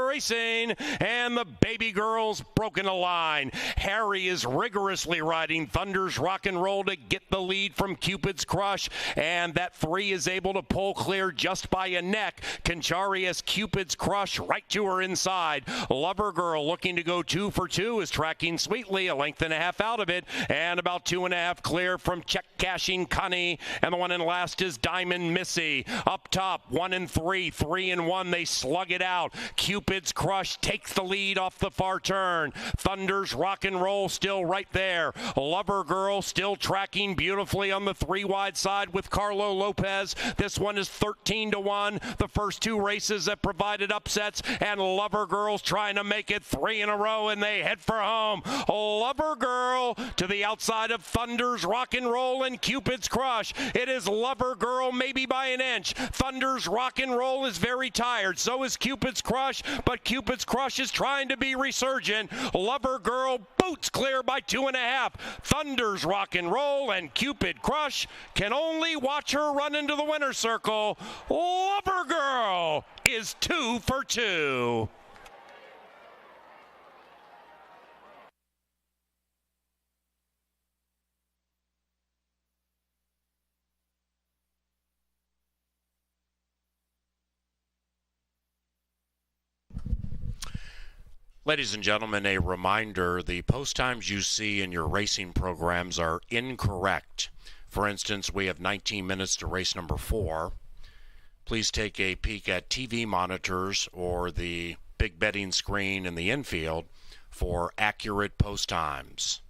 Racing, and the baby girl's broken a line. Harry is rigorously riding Thunder's Rock and Roll to get the lead from Cupid's Crush, and that 3 is able to pull clear just by a neck. Concharius Cupid's Crush right to her inside. Lover Girl looking to go 2 for 2 is tracking sweetly, a length and a half out of it, and about 2.5 clear from Check Cashing Cunny, and the one in last is Diamond Missy. Up top, 1 and 3, 3 and 1, they slug it out. Cupid's Crush takes the lead off the far turn. Thunder's Rock and Roll still right there. Lover Girl still tracking beautifully on the 3 wide side with Carlo Lopez. This one is 13 to 1. The first 2 races that provided upsets, and Lover Girl's trying to make it 3 in a row, and they head for home. Lover Girl to the outside of Thunder's Rock and Roll and Cupid's Crush. It is Lover Girl maybe by an inch. Thunder's Rock and Roll is very tired. So is Cupid's Crush, but Cupid's Crush is trying to be resurgent. Lover Girl boots clear by 2.5. Thunder's Rock and Roll and Cupid Crush can only watch her run into the winner's circle. Lover Girl is 2 for 2. Ladies and gentlemen, a reminder, the post times you see in your racing programs are incorrect. For instance, we have 19 minutes to race number 4. Please take a peek at TV monitors or the big betting screen in the infield for accurate post times.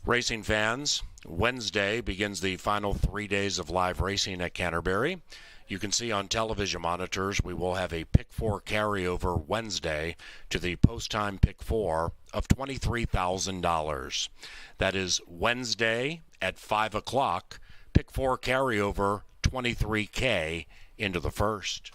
Racing fans, Wednesday begins the final 3 days of live racing at Canterbury. You can see on television monitors we will have a Pick 4 carryover Wednesday to the post-time Pick 4 of $23,000. That is Wednesday at 5 o'clock, Pick 4 carryover $23K into the first.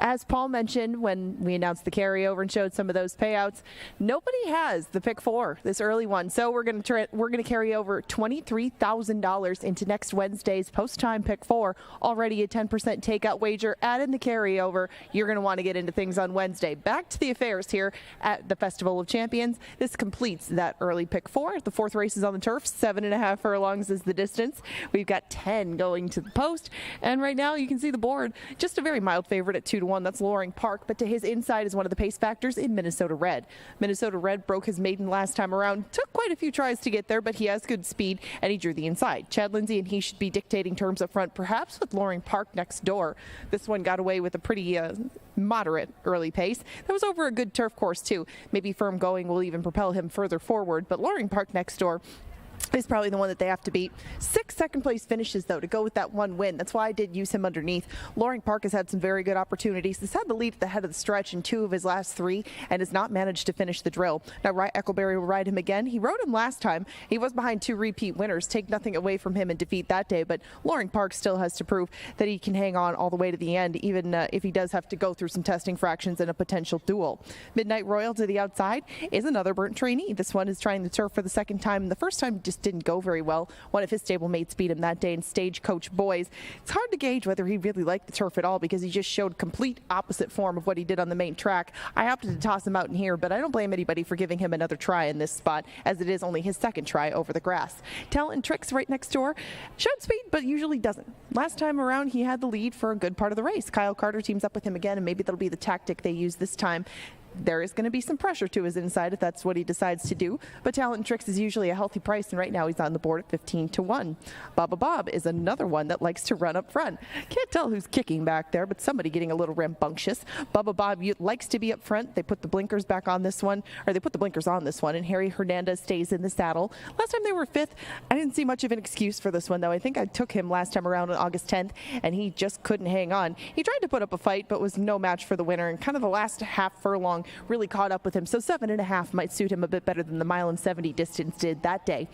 As Paul mentioned when we announced the carryover and showed some of those payouts, nobody has the Pick 4, this early one. So we're going to carry over $23,000 into next Wednesday's post-time Pick 4. Already a 10% takeout wager. Add in the carryover. You're going to want to get into things on Wednesday. Back to the affairs here at the Festival of Champions. This completes that early Pick 4. The fourth race is on the turf. 7.5 furlongs is the distance. We've got 10 going to the post. And right now you can see the board. Just a very mild favorite at 2-1. That's Loring Park, but to his inside is one of the pace factors in Minnesota Red. Minnesota Red broke his maiden last time around. Took quite a few tries to get there, but he has good speed, and he drew the inside. Chad Lindsay and he should be dictating terms up front, perhaps with Loring Park next door. This one got away with a pretty moderate early pace. That was over a good turf course, too. Maybe firm going will even propel him further forward, but Loring Park next door is probably the one that they have to beat. 6 second-place finishes, though, to go with that one win. That's why I did use him underneath. Loring Park has had some very good opportunities. He's had the lead at the head of the stretch in 2 of his last 3 and has not managed to finish the drill. Now, Eccleberry will ride him again. He rode him last time. He was behind 2 repeat winners. Take nothing away from him in defeat that day, but Loring Park still has to prove that he can hang on all the way to the end, even if he does have to go through some testing fractions in a potential duel. Midnight Royal to the outside is another burnt trainee. This one is trying the turf for the second time, and the first time just didn't go very well. One of his stablemates beat him that day in Stagecoach Boys. It's hard to gauge whether he really liked the turf at all because he just showed complete opposite form of what he did on the main track. I opted to toss him out in here, but I don't blame anybody for giving him another try in this spot, as it is only his second try over the grass. Talent and Tricks right next door showed speed, but usually doesn't. Last time around, he had the lead for a good part of the race. Kyle Carter teams up with him again, and maybe that'll be the tactic they use this time. There is going to be some pressure to his inside if that's what he decides to do, but Talent and Tricks is usually a healthy price, and right now he's on the board at 15-1. Baba Bob is another one that likes to run up front. Can't tell who's kicking back there, but somebody getting a little rambunctious. Baba Bob likes to be up front. They put the blinkers back on this one, or they put the blinkers on this one, and Harry Hernandez stays in the saddle. Last time they were 5th. I didn't see much of an excuse for this one, though. I think I took him last time around on August 10th, and he just couldn't hang on. He tried to put up a fight, but was no match for the winner, and kind of the last half furlong really caught up with him. So 7.5 might suit him a bit better than the 1.70 distance did that day.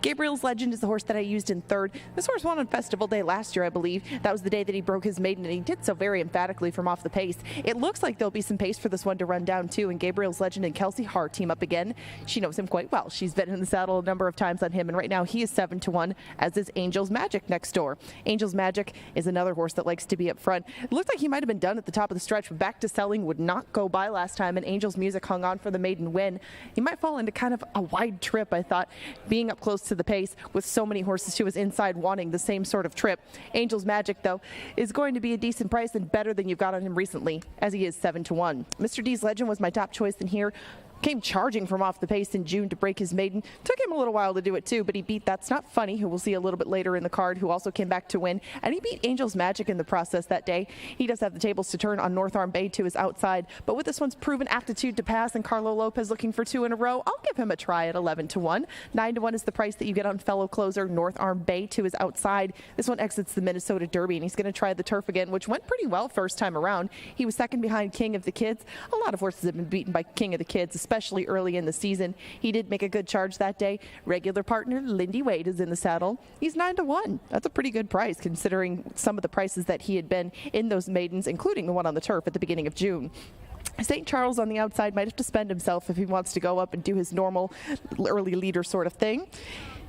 Gabriel's Legend is the horse that I used in third. This horse won on Festival Day last year, I believe. That was the day that he broke his maiden, and he did so very emphatically from off the pace. It looks like there'll be some pace for this one to run down too, and Gabriel's Legend and Kelsey Hart team up again. She knows him quite well. She's been in the saddle a number of times on him, and right now he is 7-1, as is Angel's Magic next door. Angel's Magic is another horse that likes to be up front. It looked like he might have been done at the top of the stretch, but back to selling would not go by last time, and Angel's Music hung on for the maiden win. He might fall into kind of a wide trip, I thought, being up close to the pace with so many horses to his inside wanting the same sort of trip. Angel's Magic, though, is going to be a decent price and better than you've got on him recently, as he is 7-1. Mr. D's Legend was my top choice in here. Came charging from off the pace in June to break his maiden. Took him a little while to do it too, but he beat That's Not Funny, who we'll see a little bit later in the card, who also came back to win. And he beat Angel's Magic in the process that day. He does have the tables to turn on North Arm Bay to his outside, but with this one's proven aptitude to pass and Carlo Lopez looking for 2 in a row, I'll give him a try at 11-1. 9-1 is the price that you get on fellow closer North Arm Bay to his outside. This one exits the Minnesota Derby, and he's going to try the turf again, which went pretty well first time around. He was second behind King of the Kids. A lot of horses have been beaten by King of the Kids, especially early in the season. He did make a good charge that day. Regular partner Lindy Wade is in the saddle. He's 9-1. That's a pretty good price considering some of the prices that he had been in those maidens, including the one on the turf at the beginning of June. St. Charles on the outside might have to spend himself if he wants to go up and do his normal early leader sort of thing.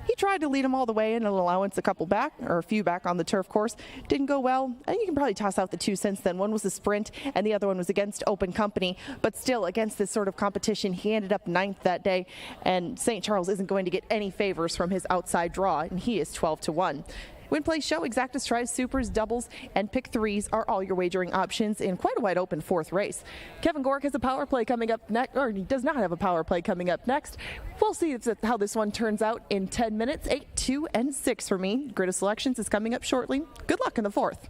He tried to lead him all the way in an allowance, a few back on the turf course. Didn't go well. I think you can probably toss out the 2 cents then. One was a sprint, and the other one was against Open Company. But still, against this sort of competition, he ended up 9th that day, and St. Charles isn't going to get any favors from his outside draw, and he is 12-1. Win, play, show, exactas, tries, supers, doubles, and pick threes are all your wagering options in quite a wide open 4th race. Kevin Gork has a power play coming up next, or he does not have a power play coming up next. We'll see how this one turns out in 10 minutes. 8, 2, and 6 for me. Grid of selections is coming up shortly. Good luck in the 4th.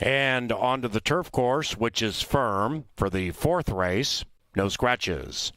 And onto the turf course, which is firm for the 4th race. No scratches.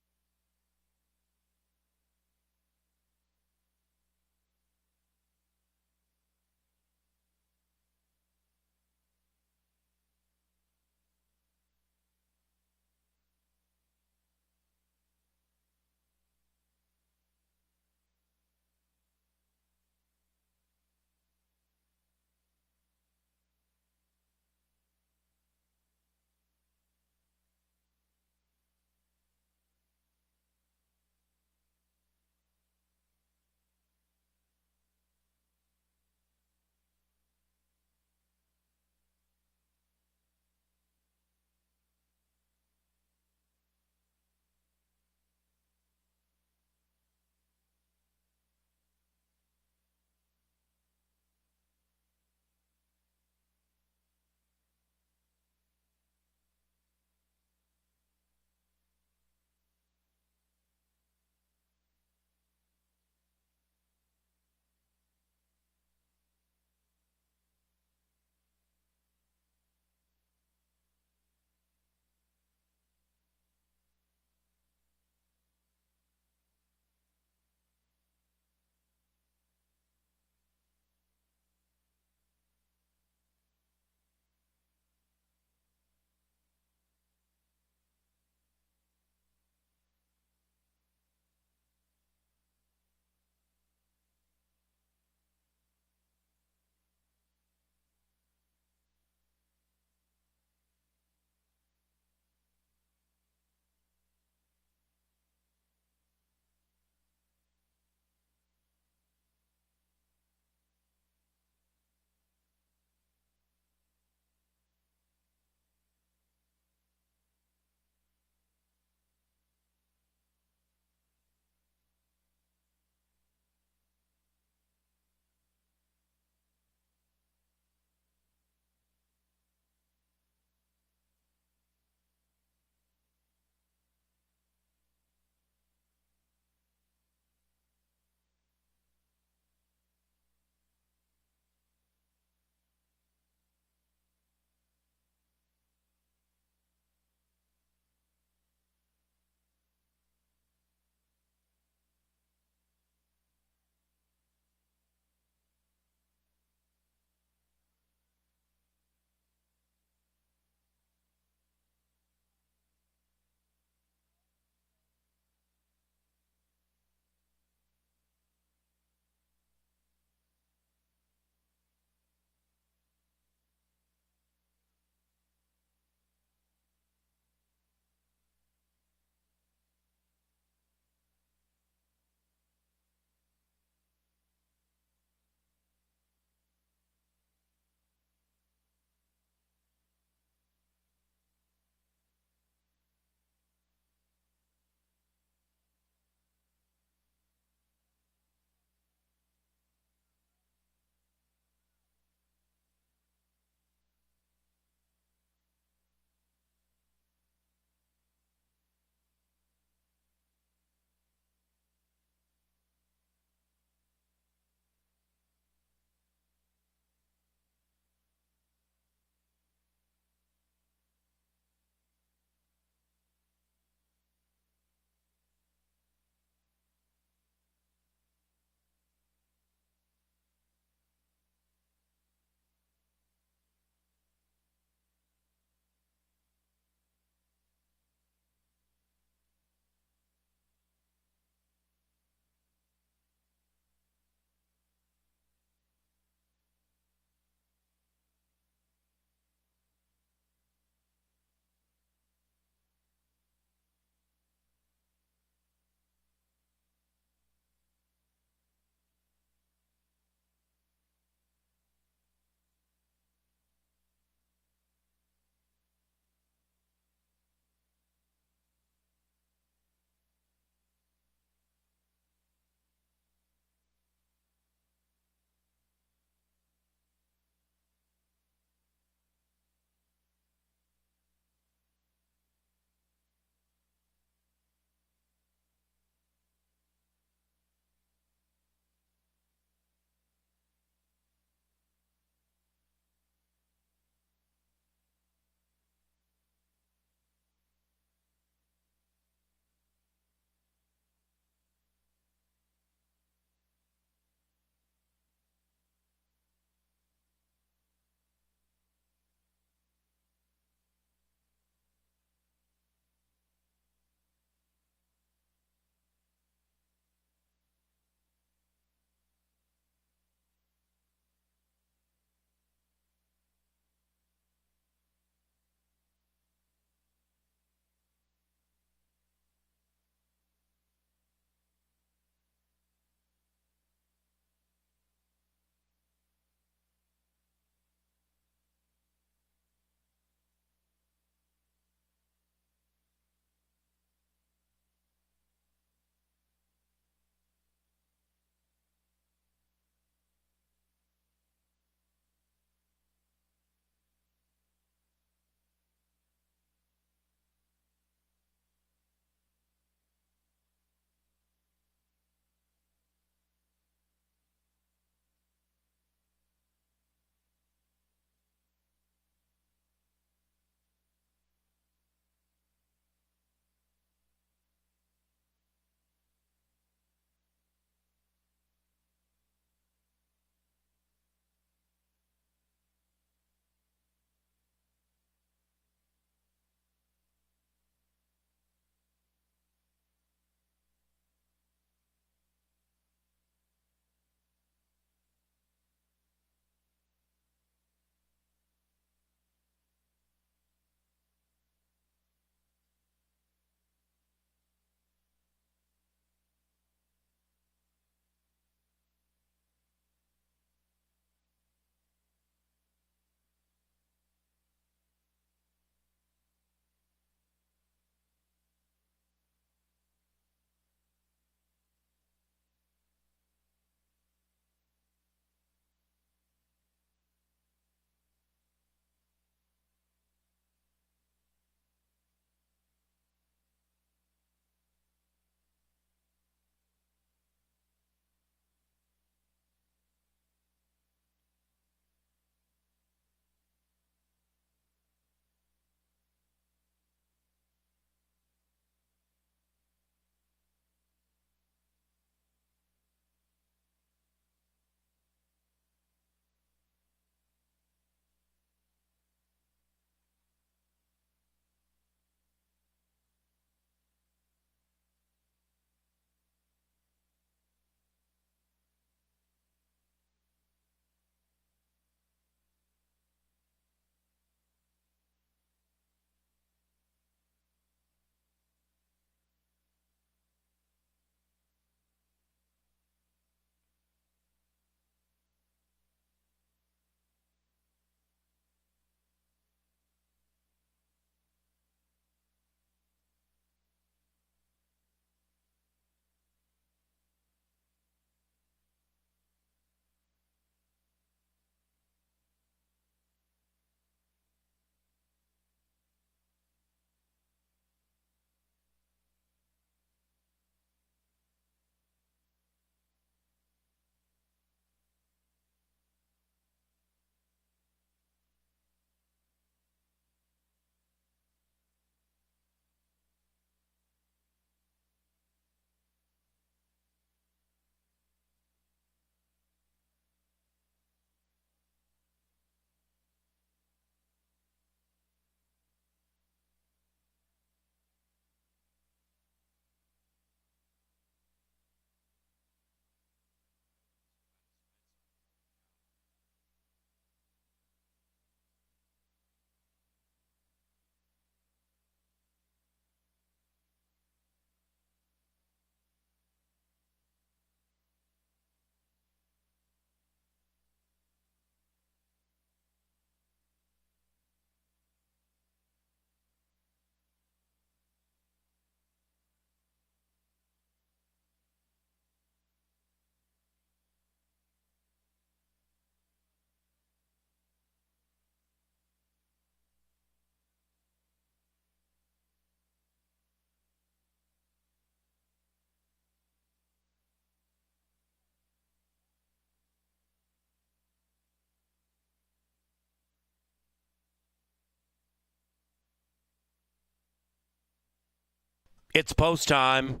It's post time.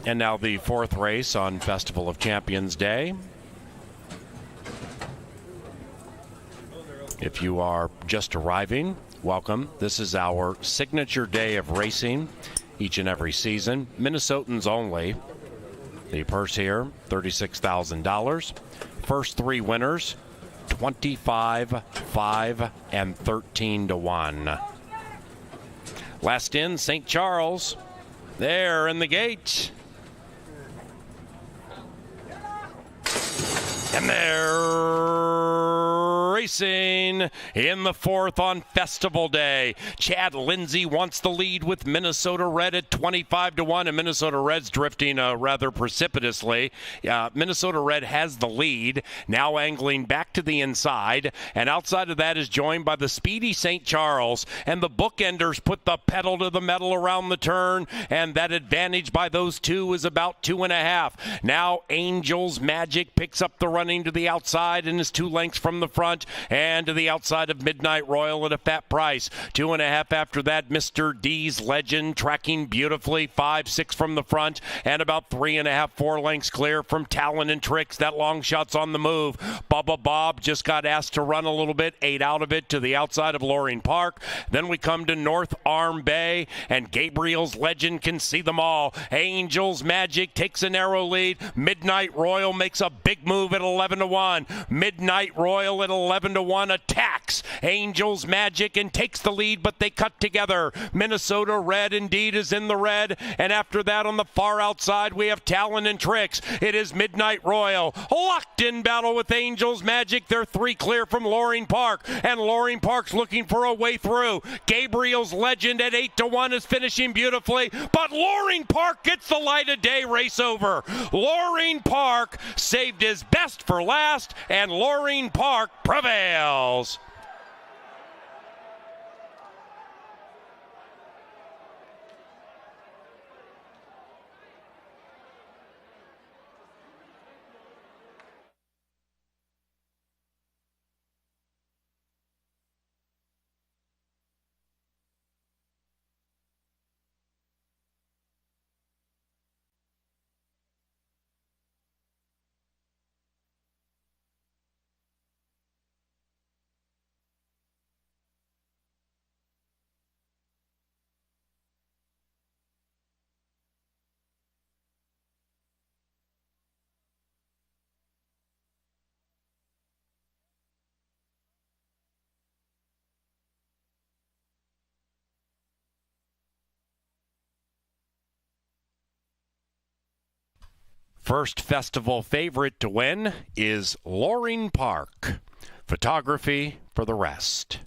And now the fourth race on Festival of Champions Day. If you are just arriving, welcome. This is our signature day of racing each and every season. Minnesotans only. The purse here, $36,000. First three winners, 25, 5, and 13 to 1. Last in, St. Charles. There in the gate. And they're racing in the fourth on Festival Day. Chad Lindsay wants the lead with Minnesota Red at 25 to 1, and Minnesota Red's drifting rather precipitously. Minnesota Red has the lead, now angling back to the inside, and outside of that is joined by the speedy St. Charles, and the bookenders put the pedal to the metal around the turn, and that advantage by those two is about 2.5. Now Angel's Magic picks up the running to the outside and is 2 lengths from the front, and to the outside of Midnight Royal at a fat price. 2.5 after that, Mr. D's Legend tracking beautifully, 5, 6 from the front, and about 3.5, 4 lengths clear from Talon and Tricks. That long shot's on the move. Bubba Bob just got asked to run a little bit, 8 out of it to the outside of Loring Park. Then we come to North Arm Bay, and Gabriel's Legend can see them all. Angel's Magic takes a narrow lead. Midnight Royal makes a big move at 11 to 1. Midnight Royal at 11 to 1 attacks Angel's Magic and takes the lead, but they cut together. Minnesota Red indeed is in the red, and after that on the far outside we have Talon and Tricks. It is Midnight Royal locked in battle with Angel's Magic. They're 3 clear from Loring Park, and Loring Park's looking for a way through. Gabriel's Legend at 8 to 1 is finishing beautifully, but Loring Park gets the light of day. Race over. Loring Park saved his best for last, and Loring Park prevails. First festival favorite to win is Loring Park. Photography for the rest.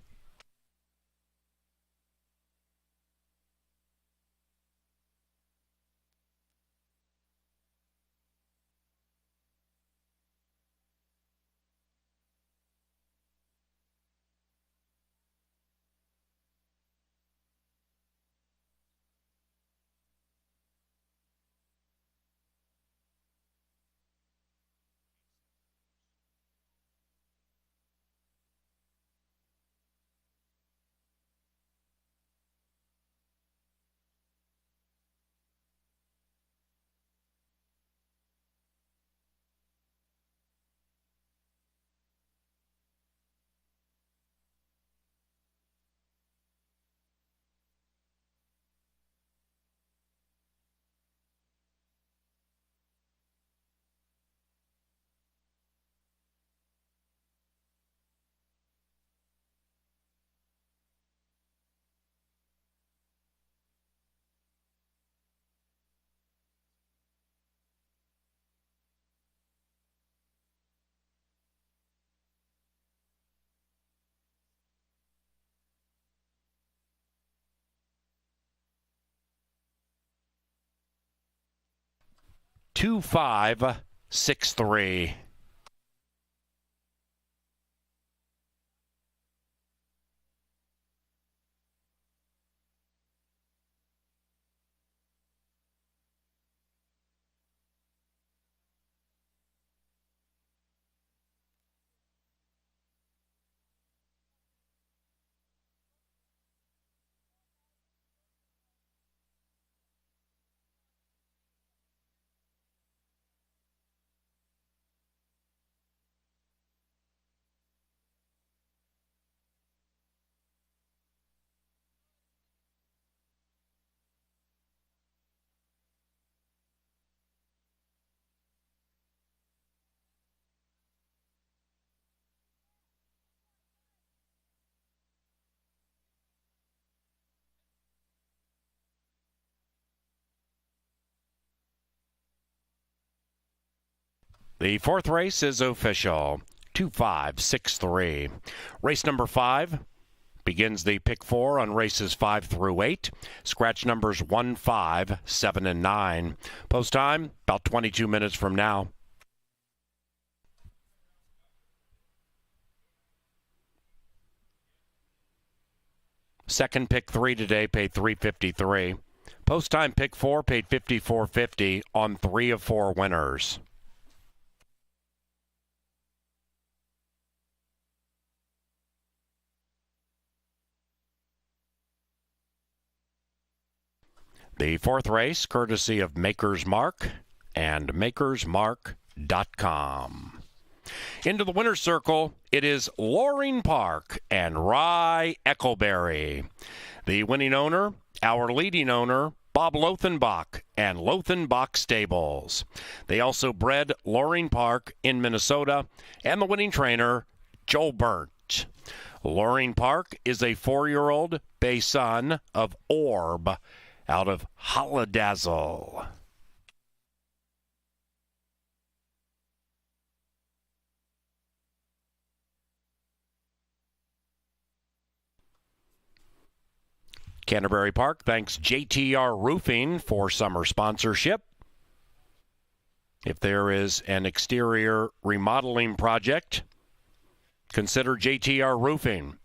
Two, 5, 6, 3. The fourth race is official. 2-5-6-3. Race number 5 begins the pick 4 on races 5 through 8. Scratch numbers 1, 5, 7, and 9. Post time, about 22 minutes from now. Second pick 3 today paid $3.53. Post time pick 4 paid $54.50 on 3 of 4 winners. The fourth race, courtesy of Maker's Mark and makersmark.com. Into the winner's circle, it is Loring Park and Rye Eccleberry. The winning owner, our leading owner, Bob Lothenbach and Lothenbach Stables. They also bred Loring Park in Minnesota, and the winning trainer, Joel Burnt. Loring Park is a 4-year-old bay son of Orb out of Holodazzle. Canterbury Park thanks JTR Roofing for summer sponsorship. If there is an exterior remodeling project, consider JTR Roofing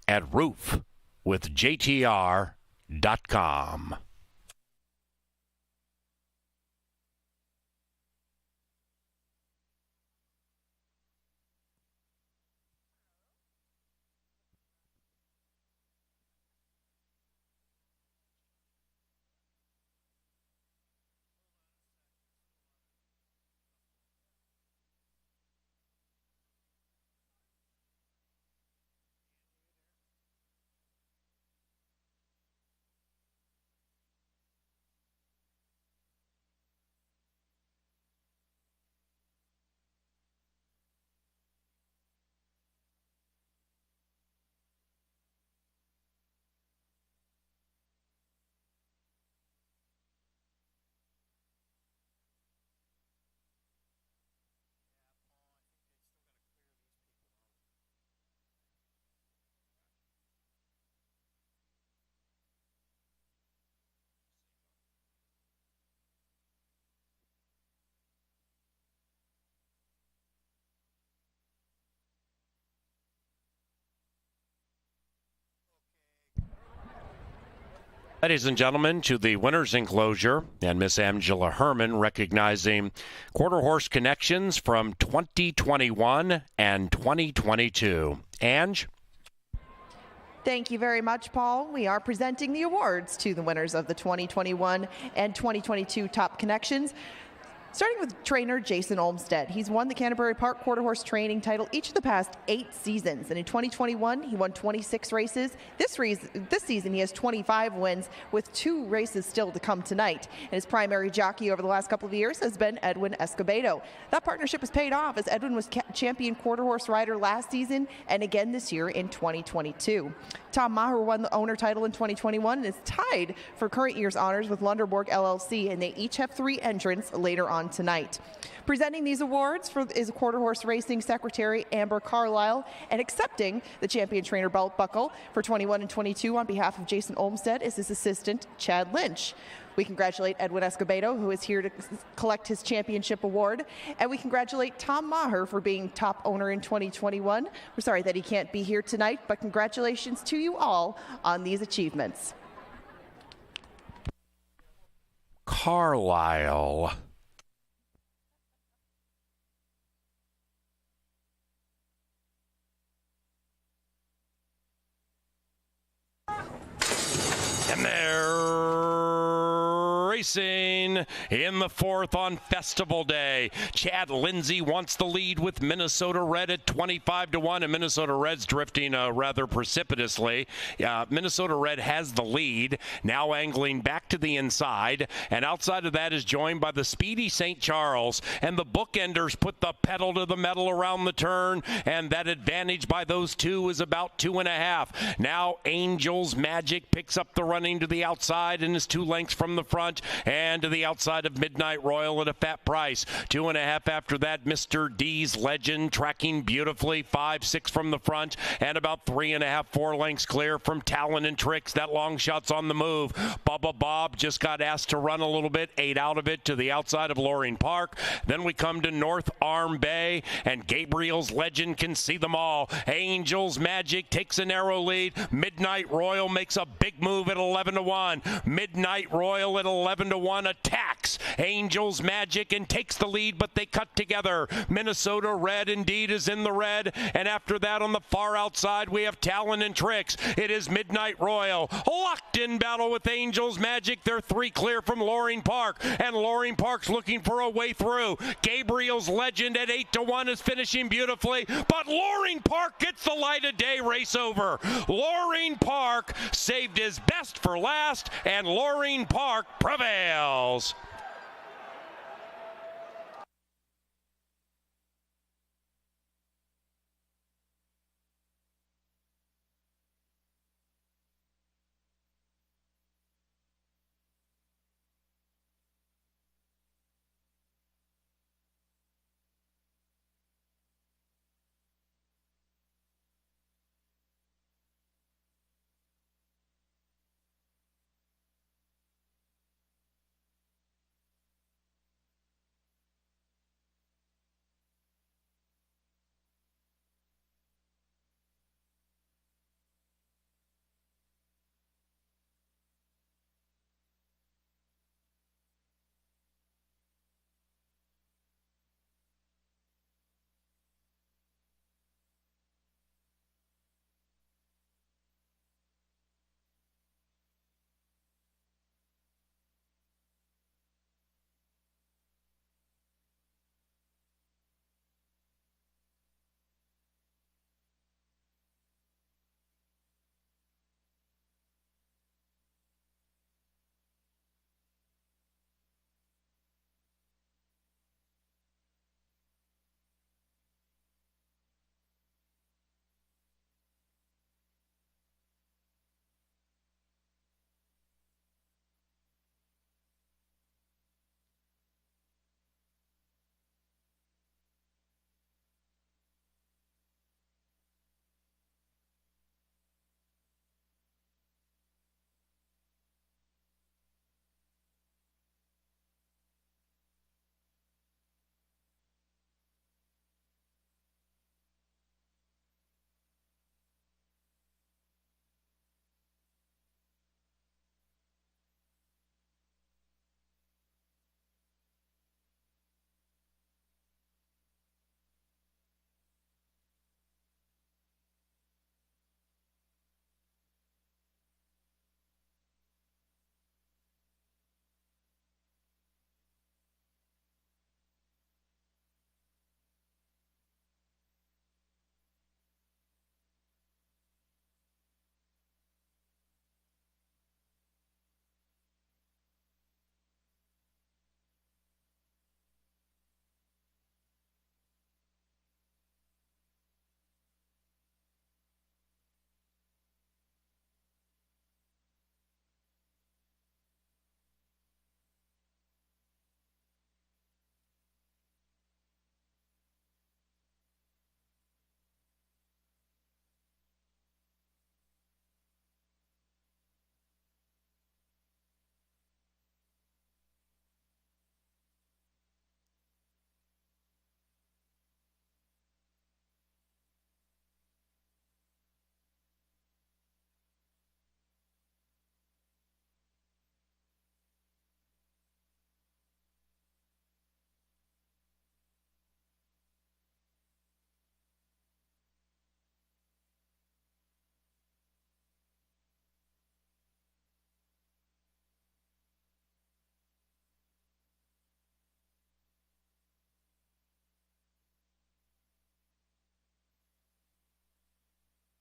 at roofwithjtr.com. Ladies and gentlemen, to the winner's enclosure, and Miss Angela Herman recognizing Quarter Horse connections from 2021 and 2022. Ange? Thank you very much, Paul. We are presenting the awards to the winners of the 2021 and 2022 Top Connections. Starting with trainer Jason Olmstead. He's won the Canterbury Park Quarter Horse Training title each of the past 8 seasons. And in 2021, he won 26 races. This season, he has 25 wins with 2 races still to come tonight. And his primary jockey over the last couple of years has been Edwin Escobedo. That partnership has paid off as Edwin was champion quarter horse rider last season and again this year in 2022. Tom Maher won the owner title in 2021 and is tied for current year's honors with Lunderborg LLC, and they each have 3 entrants later on tonight. Presenting these awards is Quarter Horse Racing Secretary Amber Carlisle, and accepting the champion trainer belt buckle for 21 and 22 on behalf of Jason Olmstead is his assistant Chad Lynch. We congratulate Edwin Escobedo, who is here to collect his championship award, and we congratulate Tom Maher for being top owner in 2021. We're sorry that he can't be here tonight, but congratulations to you all on these achievements. Carlisle. And they're racing in the 4th on Festival Day. Chad Lindsay wants the lead with Minnesota Red at 25-1, and Minnesota Red's drifting rather precipitously. Minnesota Red has the lead, now angling back to the inside, and outside of that is joined by the speedy St. Charles, and the bookenders put the pedal to the metal around the turn, and that advantage by those 2 is about 2.5. Now Angel's Magic picks up the running to the outside and is 2 lengths from the front. And to the outside of Midnight Royal at a fat price. 2.5 after that, Mr. D's Legend tracking beautifully. 5, 6 from the front, and about 3.5, 4 lengths clear from Talon and Tricks. That long shot's on the move. Bubba Bob just got asked to run a little bit, 8 out of it to the outside of Loring Park. Then we come to North Arm Bay, and Gabriel's Legend can see them all. Angel's Magic takes a narrow lead. Midnight Royal makes a big move at 11-1. Midnight Royal at 11-1 attacks Angel's Magic and takes the lead, but they cut together. Minnesota Red indeed is in the red, and after that on the far outside we have Talon and Tricks. It is Midnight Royal locked in battle with Angel's Magic. They're 3 clear from Loring Park, and Loring Park's looking for a way through. Gabriel's Legend at 8-1 is finishing beautifully, but Loring Park gets the light of day. Race over. Loring Park saved his best for last, and Loring Park prevails.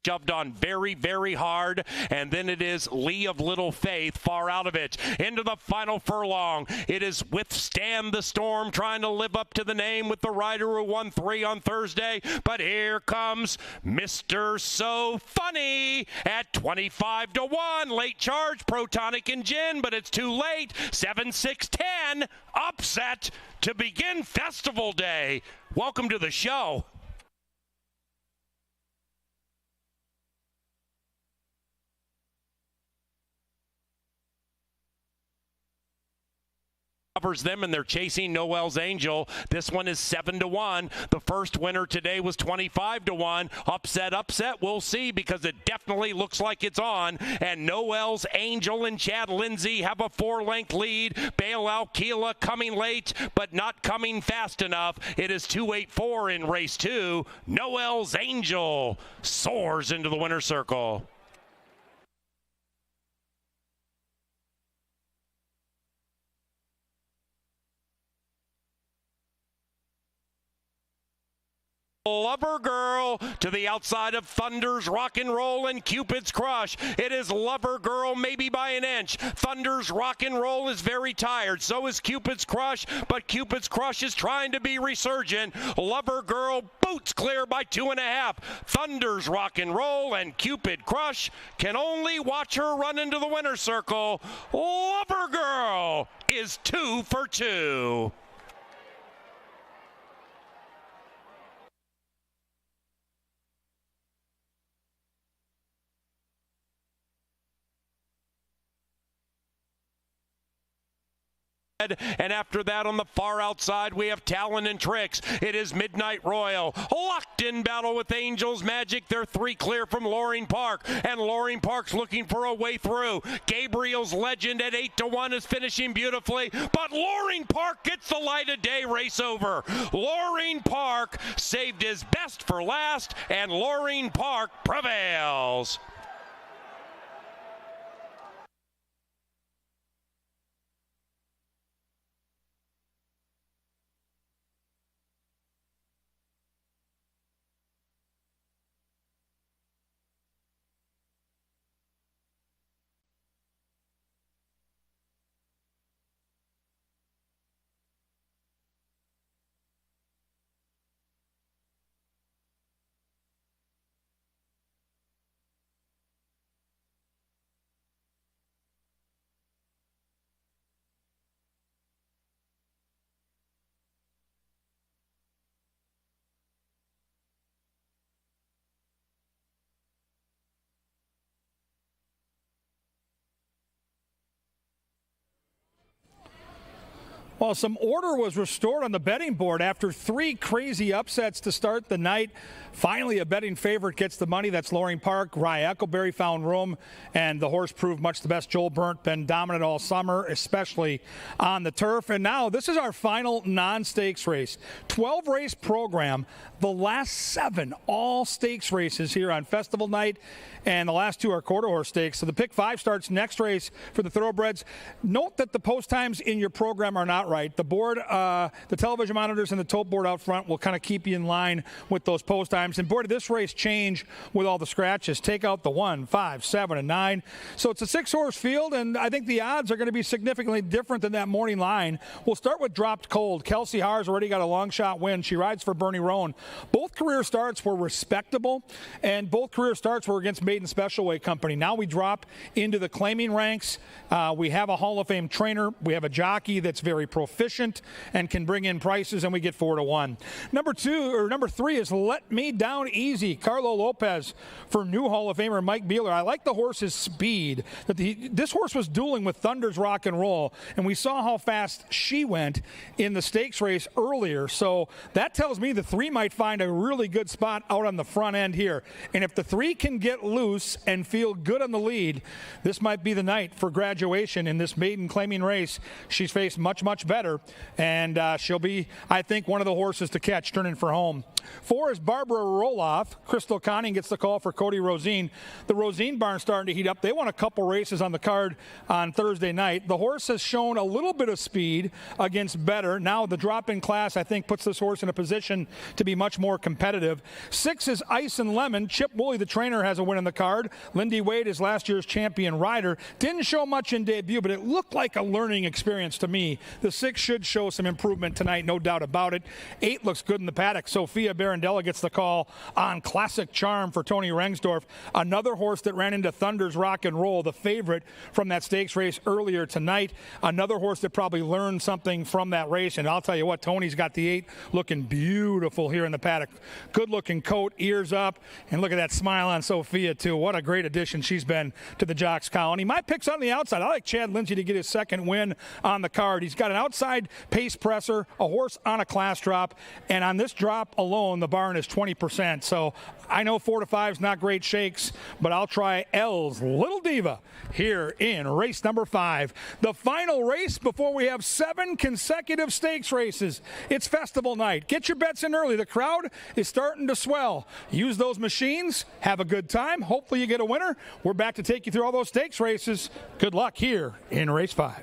shoved on very, very hard, and then it is Lee of Little Faith far out of it. Into the final furlong. It is Withstand the Storm, trying to live up to the name with the rider who won 3 on Thursday. But here comes Mr. So Funny at 25 to 1. Late charge, Protonic and Gin, but it's too late. 7, 6, 10. Upset to begin Festival Day. Welcome to the show. Covers them, and they're chasing Noel's Angel. This one is 7 to 1. The first winner today was 25 to 1. Upset, we'll see, because it definitely looks like it's on. And Noel's Angel and Chad Lindsay have a 4-length lead. Bail Alquila coming late, but not coming fast enough. It is 2:84 in race 2. Noel's Angel soars into the winner's circle. Lover Girl to the outside of Thunder's Rock and Roll and Cupid's Crush. It is Lover Girl maybe by an inch. Thunder's Rock and Roll is very tired. So is Cupid's Crush, but Cupid's Crush is trying to be resurgent. Lover Girl boots clear by 2.5. Thunder's Rock and Roll and Cupid Crush can only watch her run into the winner's circle. Lover Girl is 2 for 2. And after that, on the far outside, we have Talon and Tricks. It is Midnight Royal. Locked in battle with Angels Magic. They're 3 clear from Loring Park. And Loring Park's looking for a way through. Gabriel's Legend at 8 to 1 is finishing beautifully. But Loring Park gets the light of day. Race over. Loring Park saved his best for last. And Loring Park prevails. Well, some order was restored on the betting board after 3 crazy upsets to start the night. Finally, a betting favorite gets the money. That's Loring Park. Rye Eccleberry found room, and the horse proved much the best. Joel Burnt been dominant all summer, especially on the turf. And now this is our final non-stakes race. 12-race program. The last 7 all stakes races here on festival night, and the last 2 are quarter horse stakes. So the pick 5 starts next race for the thoroughbreds. Note that the post times in your program are not right. The board, the television monitors and the tote board out front will kind of keep you in line with those post times. And boy, did this race change with all the scratches. Take out the 1, 5, 7, and 9. So it's a 6-horse field, and I think the odds are going to be significantly different than that morning line. We'll start with Dropped Cold. Kelsey Haar's already got a long shot win. She rides for Bernie Roan. Both career starts were respectable, and both career starts were against Maiden Special Weight Company. Now we drop into the claiming ranks. We have a Hall of Fame trainer. We have a jockey that's very proficient and can bring in prices, and we get 4 to 1. Number 3 is Let Me Down Easy. Carlo Lopez for new Hall of Famer Mike Beeler. I like the horse's speed. This horse was dueling with Thunder's Rock and Roll, and we saw how fast she went in the stakes race earlier. So that tells me the 3 might find a really good spot out on the front end here. And if the 3 can get loose and feel good on the lead, this might be the night for graduation in this maiden claiming race. She's faced much much better. And she'll be, I think, one of the horses to catch turning for home. 4 is Barbara Roloff. Crystal Conning gets the call for Cody Rosine. The Rosine barn starting to heat up. They won a couple races on the card on Thursday night. The horse has shown a little bit of speed against better. Now the drop-in class, I think, puts this horse in a position to be much more competitive. 6 is Ice and Lemon. Chip Woolley, the trainer, has a win in the card. Lindy Wade is last year's champion rider. Didn't show much in debut, but it looked like a learning experience to me. The 6 should show some improvement tonight, no doubt about it. 8 looks good in the paddock. Sophia Barandella gets the call on Classic Charm for Tony Rengsdorf. Another horse that ran into Thunder's Rock and Roll, the favorite from that stakes race earlier tonight. Another horse that probably learned something from that race. And I'll tell you what, Tony's got the 8 looking beautiful here in the paddock. Good looking coat, ears up, and look at that smile on Sophia too. What a great addition she's been to the Jocks colony. My pick's on the outside. I like Chad Lindsay to get his second win on the card. He's got an outside pace presser, a horse on a class drop, and on this drop alone, the barn is 20%. So I know 4 to 5 is not great shakes, but I'll try L's Little Diva here in race number 5. The final race before we have 7 consecutive stakes races. It's festival night. Get your bets in early. The crowd is starting to swell. Use those machines. Have a good time. Hopefully you get a winner. We're back to take you through all those stakes races. Good luck here in race 5.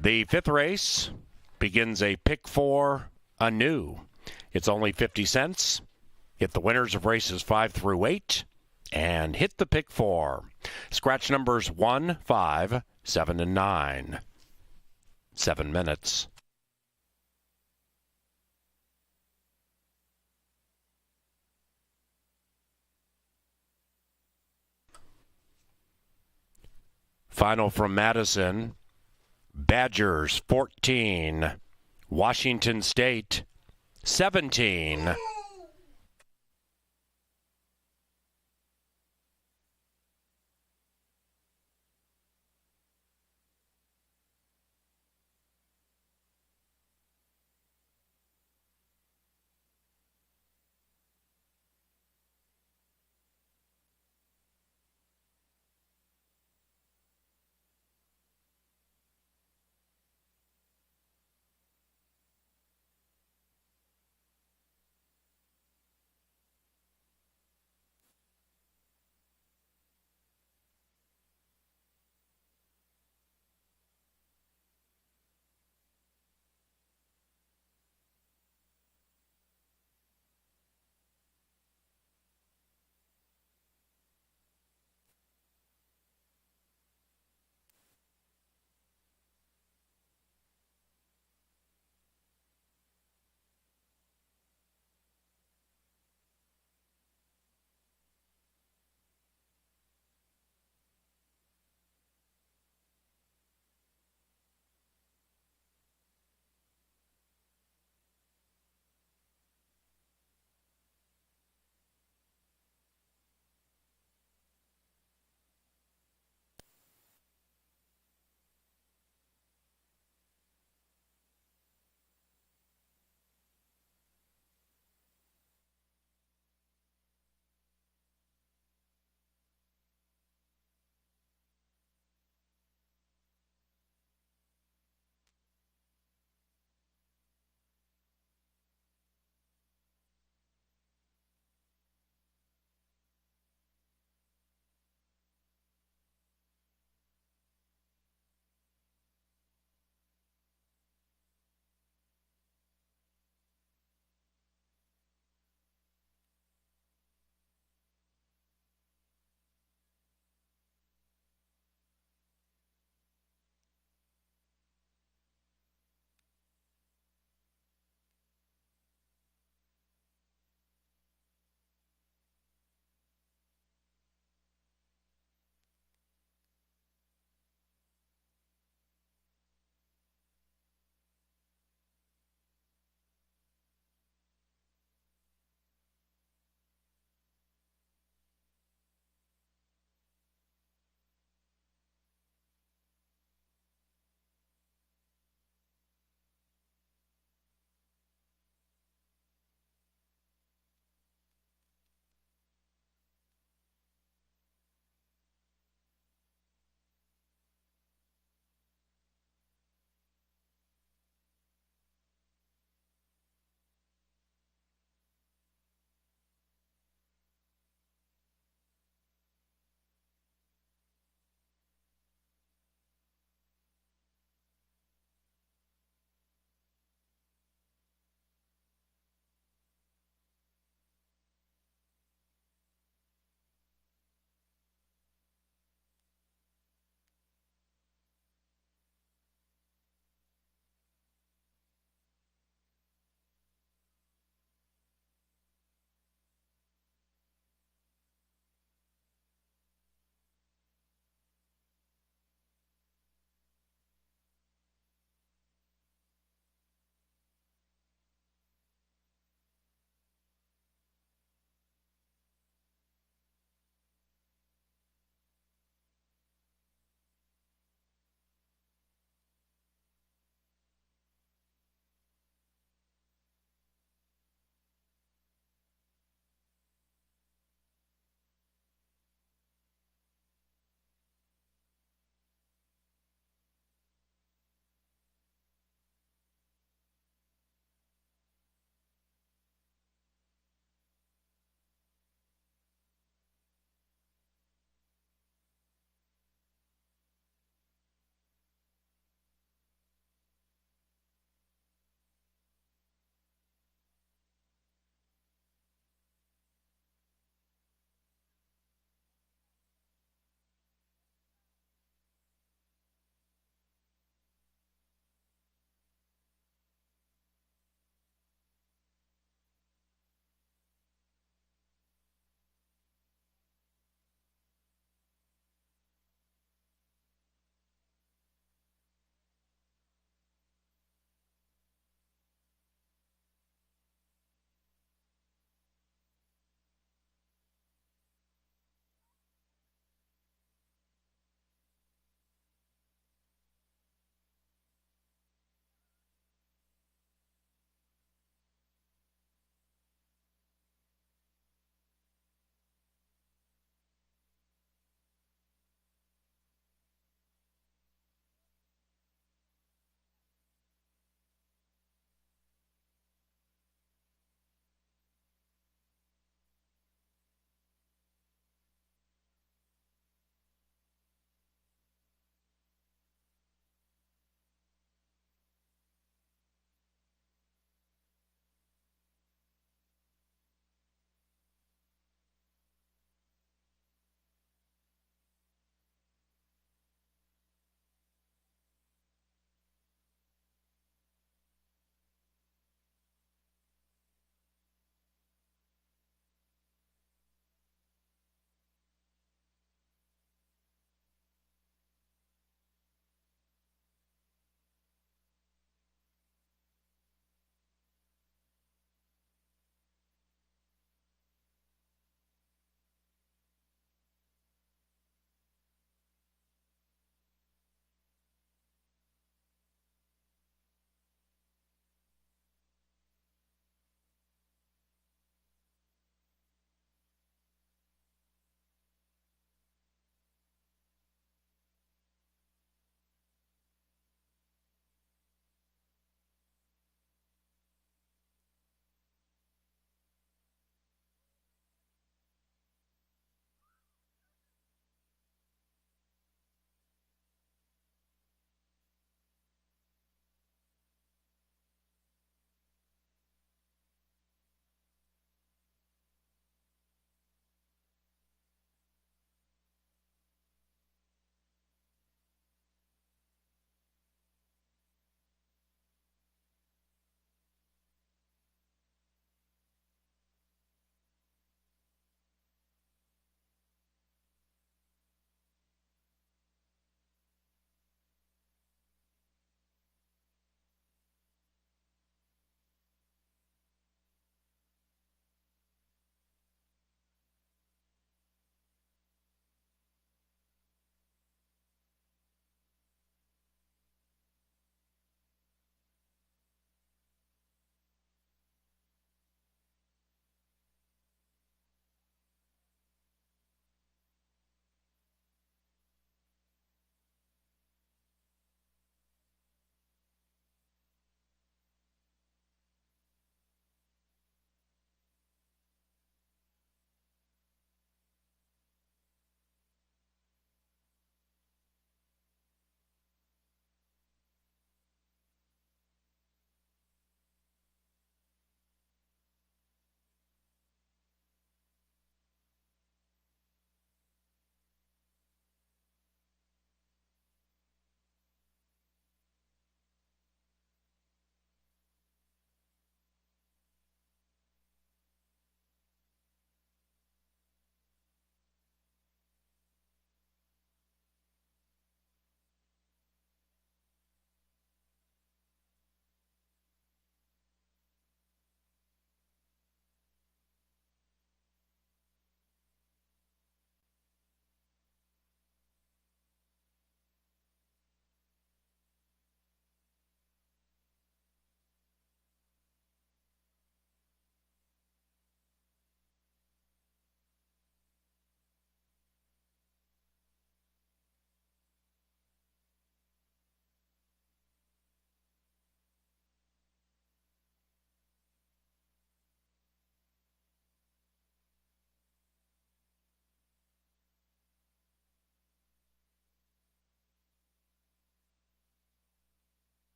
The 5th race begins a pick 4 anew. It's only 50 cents. Get the winners of races 5 through 8 and hit the pick 4. Scratch numbers 1, 5, 7, and 9. 7 minutes. Final from Madison. Badgers 14, Washington State 17.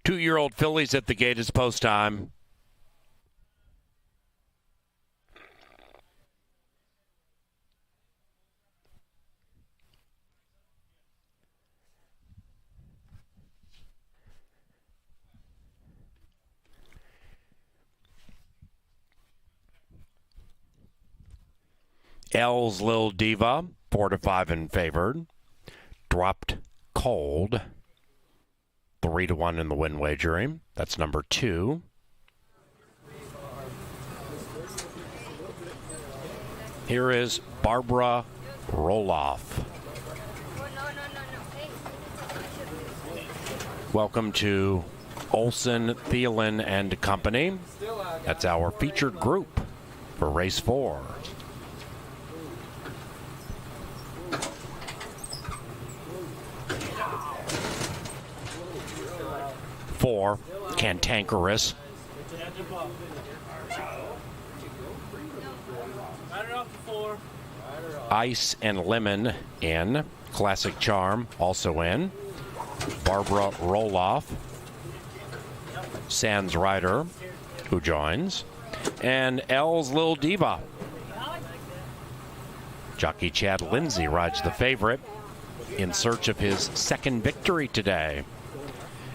2-year-old fillies at the gate is post time. L's Lil Diva, 4-5 and favored. Dropped Cold, 3-1 in the win wagering. That's number 2. Here is Barbara Roloff. Welcome to Olson, Thielen and Company. That's our featured group for race 4. For Cantankerous. Ice and Lemon in. Classic Charm also in. Barbara Roloff. Sans Rider, who joins. And L's Lil Diva. Jockey Chad Lindsay rides the favorite in search of his second victory today.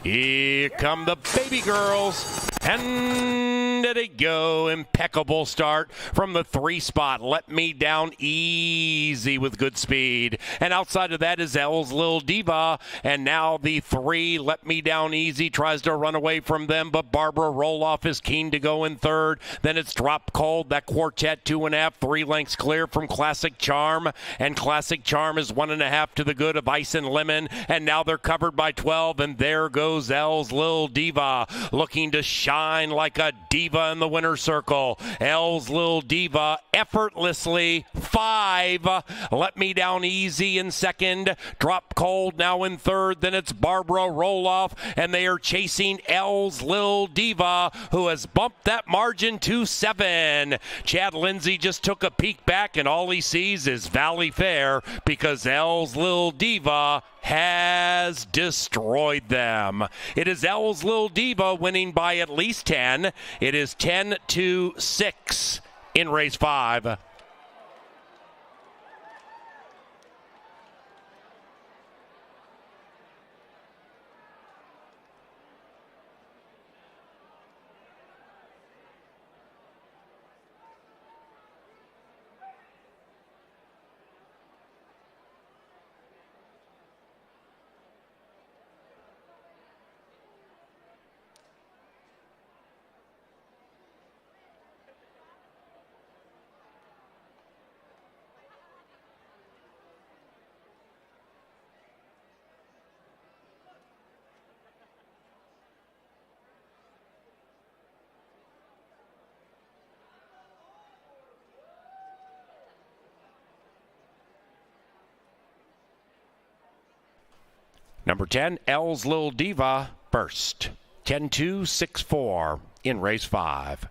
Here come the baby girls. And there they go. Impeccable start from the 3 spot. Let Me Down Easy with good speed. And outside of that is L's Lil Diva. And now the 3, Let Me Down Easy, tries to run away from them. But Barbara Roloff is keen to go in third. Then it's Drop Cold. That quartet 2.5, 3 lengths clear from Classic Charm. And Classic Charm is 1.5 to the good of Ice and Lemon. And now they're covered by 12. And there goes L's Lil Diva, looking to shine like a diva in the winner's circle. L's Lil Diva effortlessly 5. Let Me Down Easy in second. Drop Cold now in third. Then it's Barbara Roloff, and they are chasing L's Lil Diva, who has bumped that margin to 7. Chad Lindsay just took a peek back, and all he sees is Valley Fair, because L's Lil Diva has destroyed them. It is L's Lil Diva winning by at least 10. It is 10-6 in race 5. Number 10, L's Lil Diva, first. 10-2, 6-4 in race 5.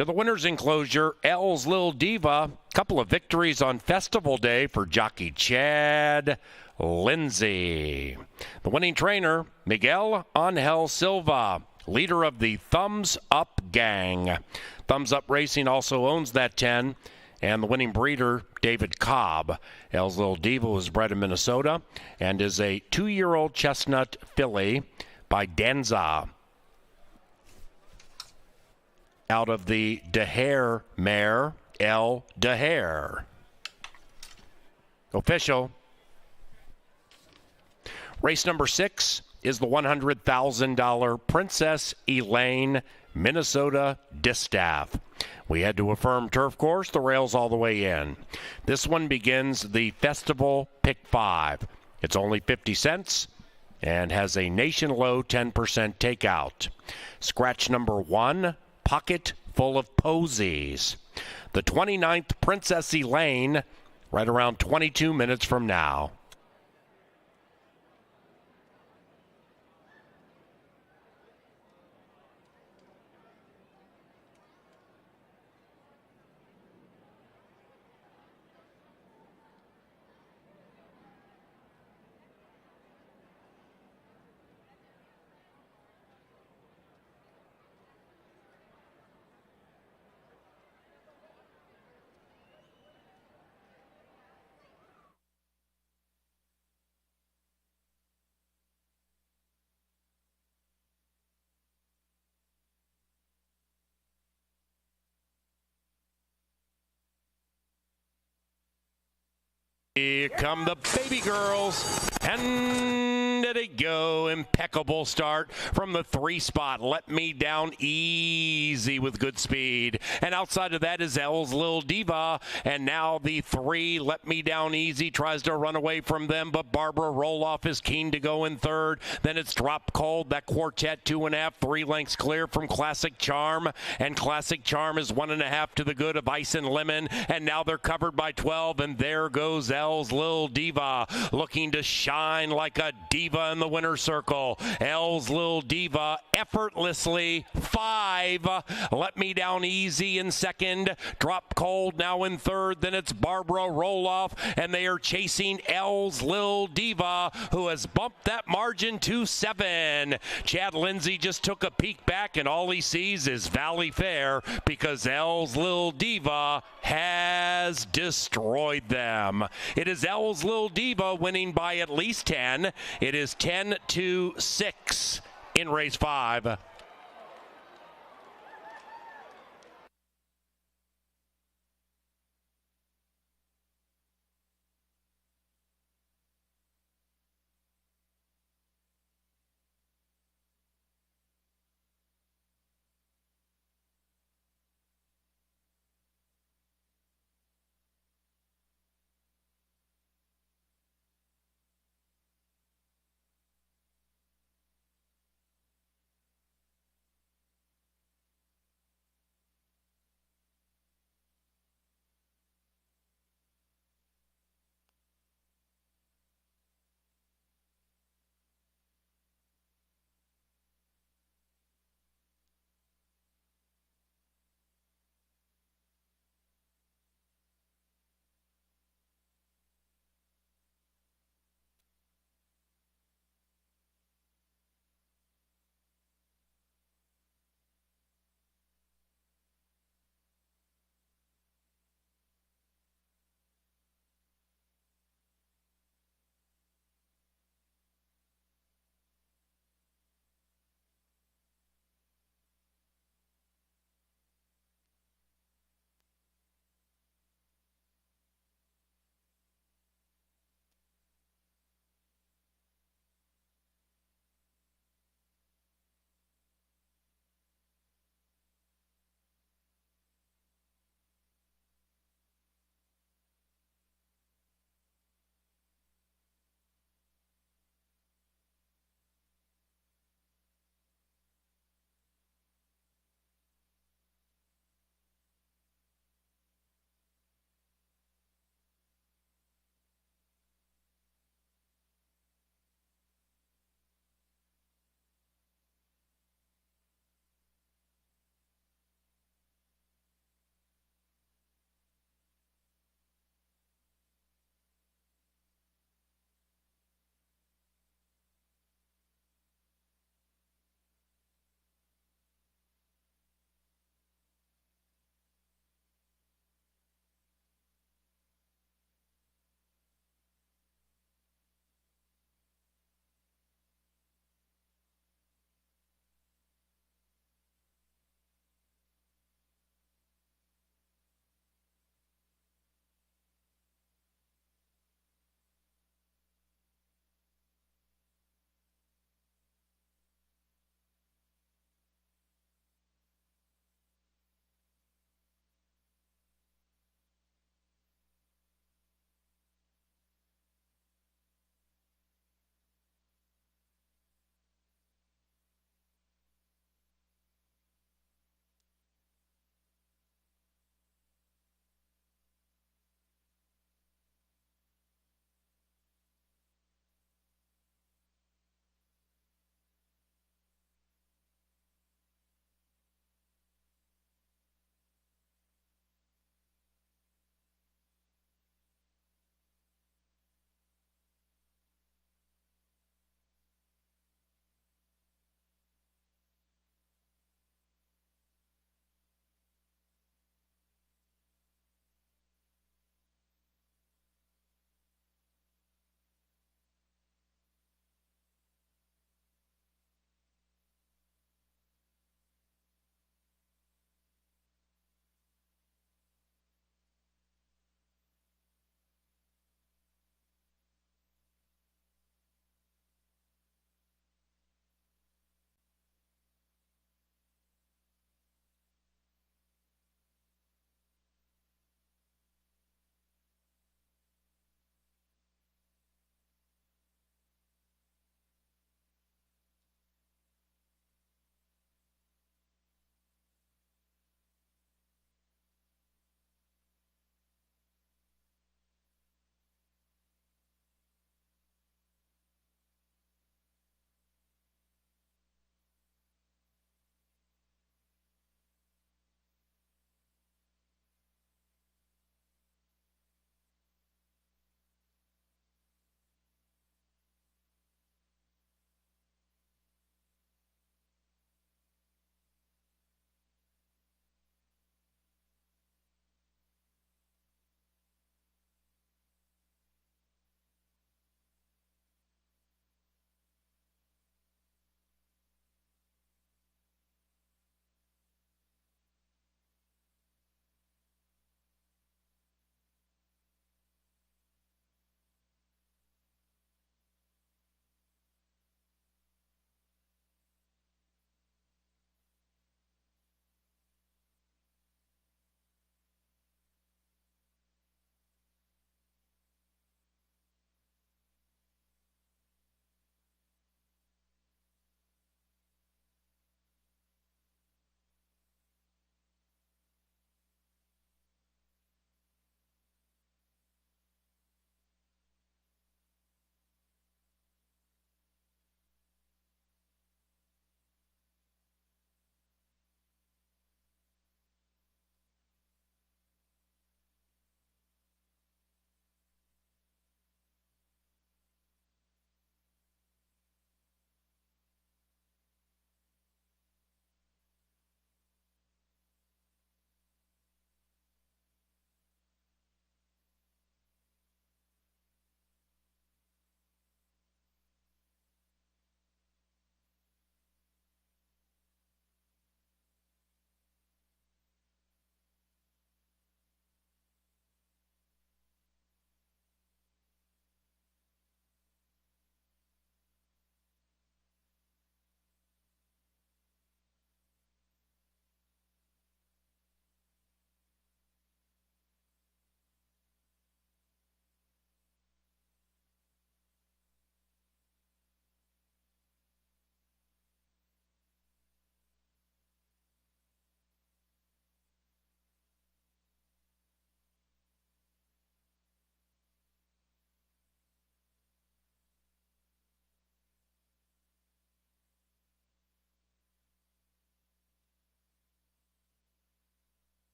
To the winner's enclosure, L's Lil Diva. Couple of victories on Festival Day for jockey Chad Lindsay. The winning trainer, Miguel Angel Silva, leader of the Thumbs Up Gang. Thumbs Up Racing also owns that 10. And the winning breeder, David Cobb. L's Lil Diva was bred in Minnesota and is a 2-year-old chestnut filly by Denza. Out of the Dahair mare, El Dahair. Official. Race number 6 is the $100,000 Princess Elaine Minnesota Distaff. We had to affirm turf course, the rails all the way in. This one begins the Festival Pick 5. It's only 50 cents and has a nation low 10% takeout. Scratch number 1, Pocket Full of Posies. The 29th Princess Elaine, right around 22 minutes from now. Here come the baby girls, and there they go. Impeccable start from the 3 spot. Let Me Down Easy with good speed. And outside of that is L's Lil Diva. And now the 3, Let Me Down Easy, tries to run away from them, but Barbara Roloff is keen to go in third. Then it's Drop Cold, that quartet 2.5, 3 lengths clear from Classic Charm. And Classic Charm is 1.5 to the good of Ice and Lemon. And now they're covered by 12, and there goes L's Lil Diva, looking to shine like a diva in the winner's circle. L's Lil Diva effortlessly 5. Let Me Down Easy in second. Drop Cold now in third. Then it's Barbara Roloff, and they are chasing L's Lil Diva, who has bumped that margin to 7. Chad Lindsay just took a peek back, and all he sees is Valley Fair, because L's Lil Diva has destroyed them. It is L's Lil Diva winning by at least 10. It is 10-6 in race 5.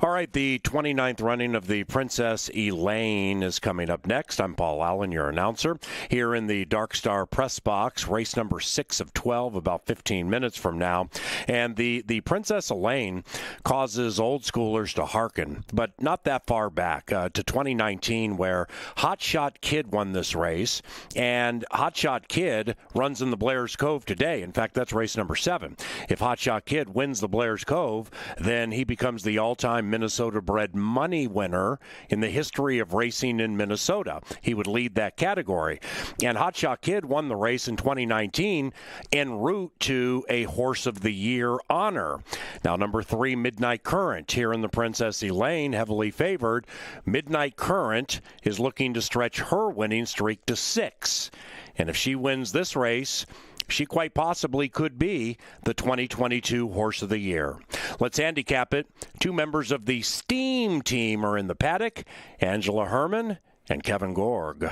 All right, the 29th running of the Princess Elaine is coming up next. I'm Paul Allen, your announcer, here in the Dark Star press box, race number 6 of 12, about 15 minutes from now. And the Princess Elaine causes old schoolers to hearken, but not that far back, to 2019, where Hot Shot Kid won this race, and Hot Shot Kid runs in the Blair's Cove today. In fact, that's race number 7. If Hot Shot Kid wins the Blair's Cove, then he becomes the all-time Minnesota-bred money winner in the history of racing in Minnesota. He would lead that category. And Hot Shot Kid won the race in 2019 en route to a Horse of the Year honor. Now, number 3, Midnight Current, here in the Princess Elaine, heavily favored. Midnight Current is looking to stretch her winning streak to 6. And if she wins this race, she quite possibly could be the 2022 Horse of the Year. Let's handicap it. 2 members of the Steam team are in the paddock, Angela Herman and Kevin Gorg.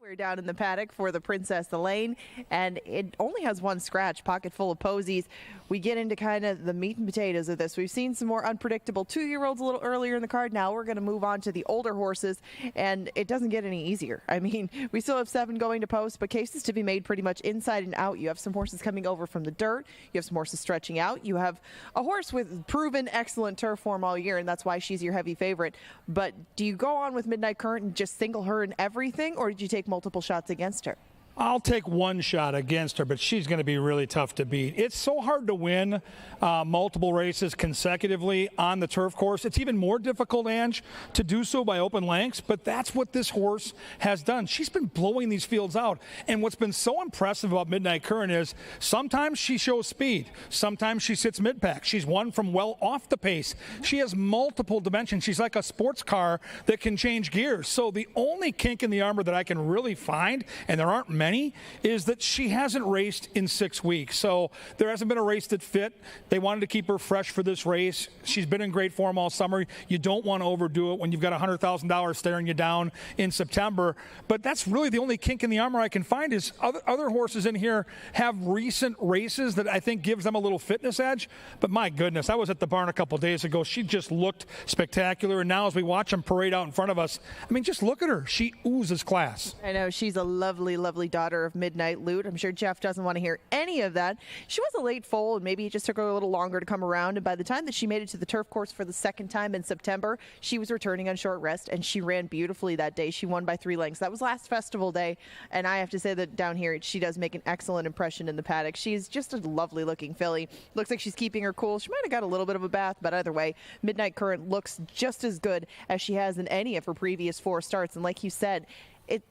We're down in the paddock for the Princess Elaine, and it only has one scratch, pocket full of posies. We get into kind of the meat and potatoes of this. We've seen some more unpredictable 2-year-olds a little earlier in the card. Now we're going to move on to the older horses, and it doesn't get any easier. I mean, we still have 7 going to post, but cases to be made pretty much inside and out. You have some horses coming over from the dirt. You have some horses stretching out. You have a horse with proven excellent turf form all year, and that's why she's your heavy favorite. But do you go on with Midnight Current and just single her in everything, or did you take multiple shots against her? I'll take one shot against her, but she's going to be really tough to beat. It's so hard to win multiple races consecutively on the turf course. It's even more difficult, Ange, to do so by open lengths, but that's what this horse has done. She's been blowing these fields out, and what's been so impressive about Midnight Current is sometimes she shows speed, sometimes she sits mid-pack. She's won from well off the pace. She has multiple dimensions. She's like a sports car that can change gears. So the only kink in the armor that I can really find, and there aren't many, is that she hasn't raced in 6 weeks. So there hasn't been a race that fit. They wanted to keep her fresh for this race. She's been in great form all summer. You don't want to overdo it when you've got $100,000 staring you down in September. But that's really the only kink in the armor I can find is other horses in here have recent races that I think gives them a little fitness edge. But my goodness, I was at the barn a couple days ago. She just looked spectacular. And now as we watch them parade out in front of us, I mean, just look at her. She oozes class. I know. She's a lovely, lovely daughter of Midnight Loot. I'm sure Jeff doesn't want to hear any of that. She was a late foal, and maybe it just took her a little longer to come around. And by the time that she made it to the turf course for the second time in September, she was returning on short rest, and she ran beautifully that day. She won by 3 lengths. That was last festival day, and I have to say that down here, she does make an excellent impression in the paddock. She's just a lovely-looking filly. Looks like she's keeping her cool. She might have got a little bit of a bath, but either way, Midnight Current looks just as good as she has in any of her previous 4 starts. And like you said,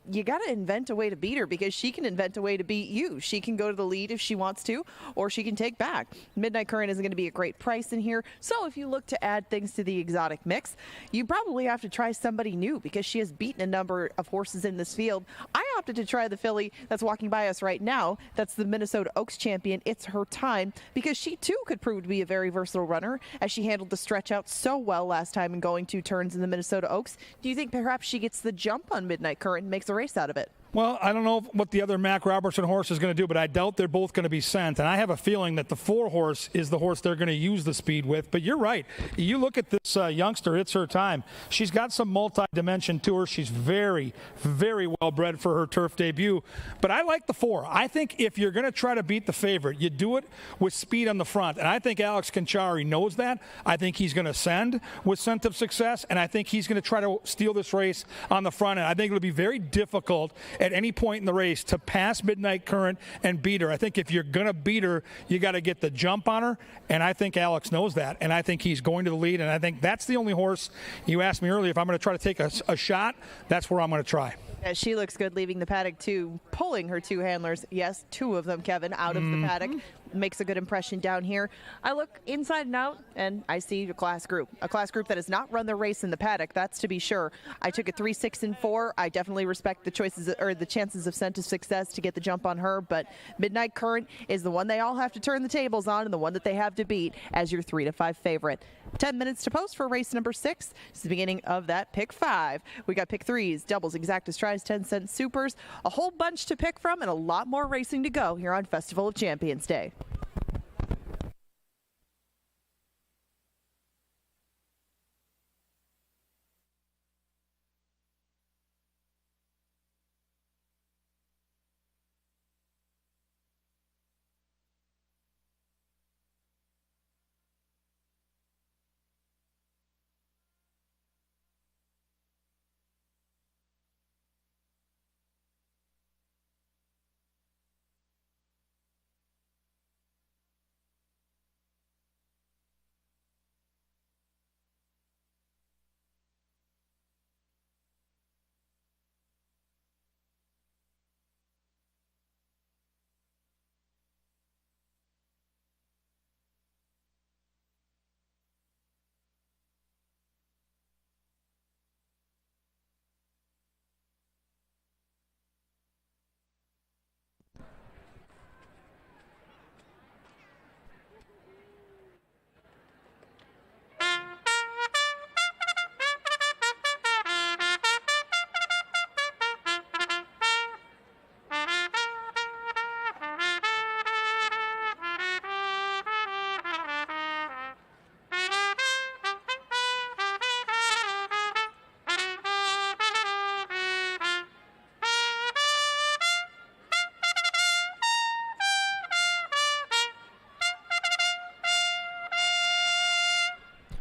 you got to invent a way to beat her, because she can invent a way to beat you. She can go to the lead if she wants to, or she can take back. Midnight Current isn't going to be a great price in here. So if you look to add things to the exotic mix, you probably have to try somebody new, because she has beaten a number of horses in this field. I opted to try the filly that's walking by us right now. That's the Minnesota Oaks champion. It's her time, because she too could prove to be a very versatile runner, as she handled the stretch out so well last time in going 2 turns in the Minnesota Oaks. Do you think perhaps she gets the jump on Midnight Current and makes a race out of it? Well, I don't know what the other Mac Robertson horse is going to do, but I doubt they're both going to be sent. And I have a feeling that the 4 horse is the horse they're going to use the speed with. But you're right. You look at this youngster, it's her time. She's got some multi-dimension to her. She's very, very well bred for her turf debut. But I like the 4. I think if you're going to try to beat the favorite, you do it with speed on the front. And I think Alex Conchari knows that. I think he's going to send with scent of success. And I think he's going to try to steal this race on the front. And I think it'll be very difficult at any point in the race to pass Midnight Current and beat her. I think if you're going to beat her, you got to get the jump on her, and I think Alex knows that, and I think he's going to the lead, and I think that's the only horse. You asked me earlier if I'm going to try to take a shot. That's where I'm going to try. Yeah, she looks good leaving the paddock too, pulling her 2 handlers. Yes, 2 of them, Kevin, out of the paddock. Makes a good impression down here. I look inside and out, and I see a class group that has not run the race in the paddock, that's to be sure. I took a 3, 6, and 4. I definitely respect the choices, or the chances of scent of success to get the jump on her, but Midnight Current is the one they all have to turn the tables on, and the one that they have to beat as your 3 to 5 favorite. 10 minutes to post for race number 6. It's the beginning of that pick 5. We got pick 3s, doubles, exactas, tries, 10-cent supers, a whole bunch to pick from, and a lot more racing to go here on Festival of Champions Day.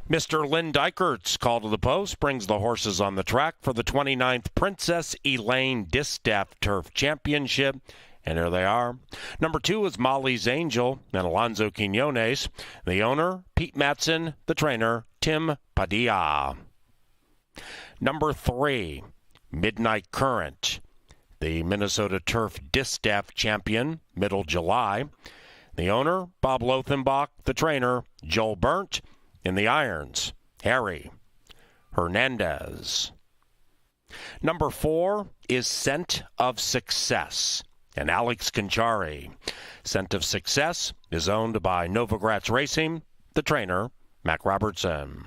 Mr. Lynn Dykert's call to the post brings the horses on the track for the 29th Princess Elaine Distaff Turf Championship. And here they are. Number 2 is Molly's Angel and Alonzo Quinones. The owner, Pete Matson. The trainer, Tim Padilla. Number 3, Midnight Current. The Minnesota Turf Distaff Champion, Middle July. The owner, Bob Lothenbach. The trainer, Joel Burnt. In the irons, Harry Hernandez. Number 4 is Scent of Success and Alex Conchari. Scent of Success is owned by Novogratz Racing. The trainer, Mac Robertson.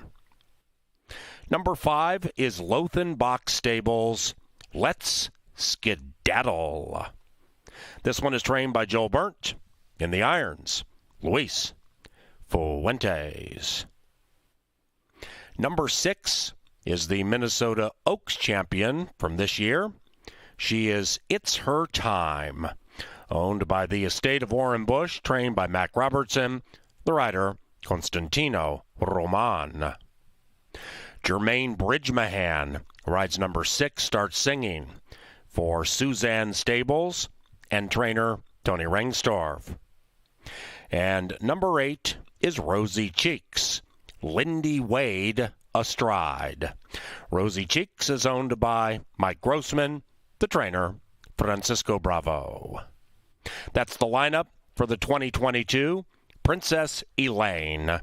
Number 5 is Lothenbach Stables. Let's Skedaddle. This one is trained by Joel Burnt. In the irons, Luis Fuentes. Number 6 is the Minnesota Oaks champion from this year. She is It's Her Time, owned by the estate of Warren Bush, trained by Mac Robertson, the rider Constantino Roman. Jermaine Bridgemahan rides number 6, Starts Singing, for Suzanne Stables and trainer Tony Rengstorff. And number 8 is Rosie Cheeks, Lindy Wade astride. Rosie Cheeks is owned by Mike Grossman, the trainer, Francisco Bravo. That's the lineup for the 2022 Princess Elaine.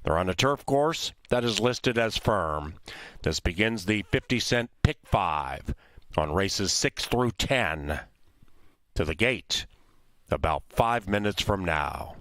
They're on a turf course that is listed as firm. This begins the 50-cent pick 5 on races 6 through 10 to the gate about 5 minutes from now.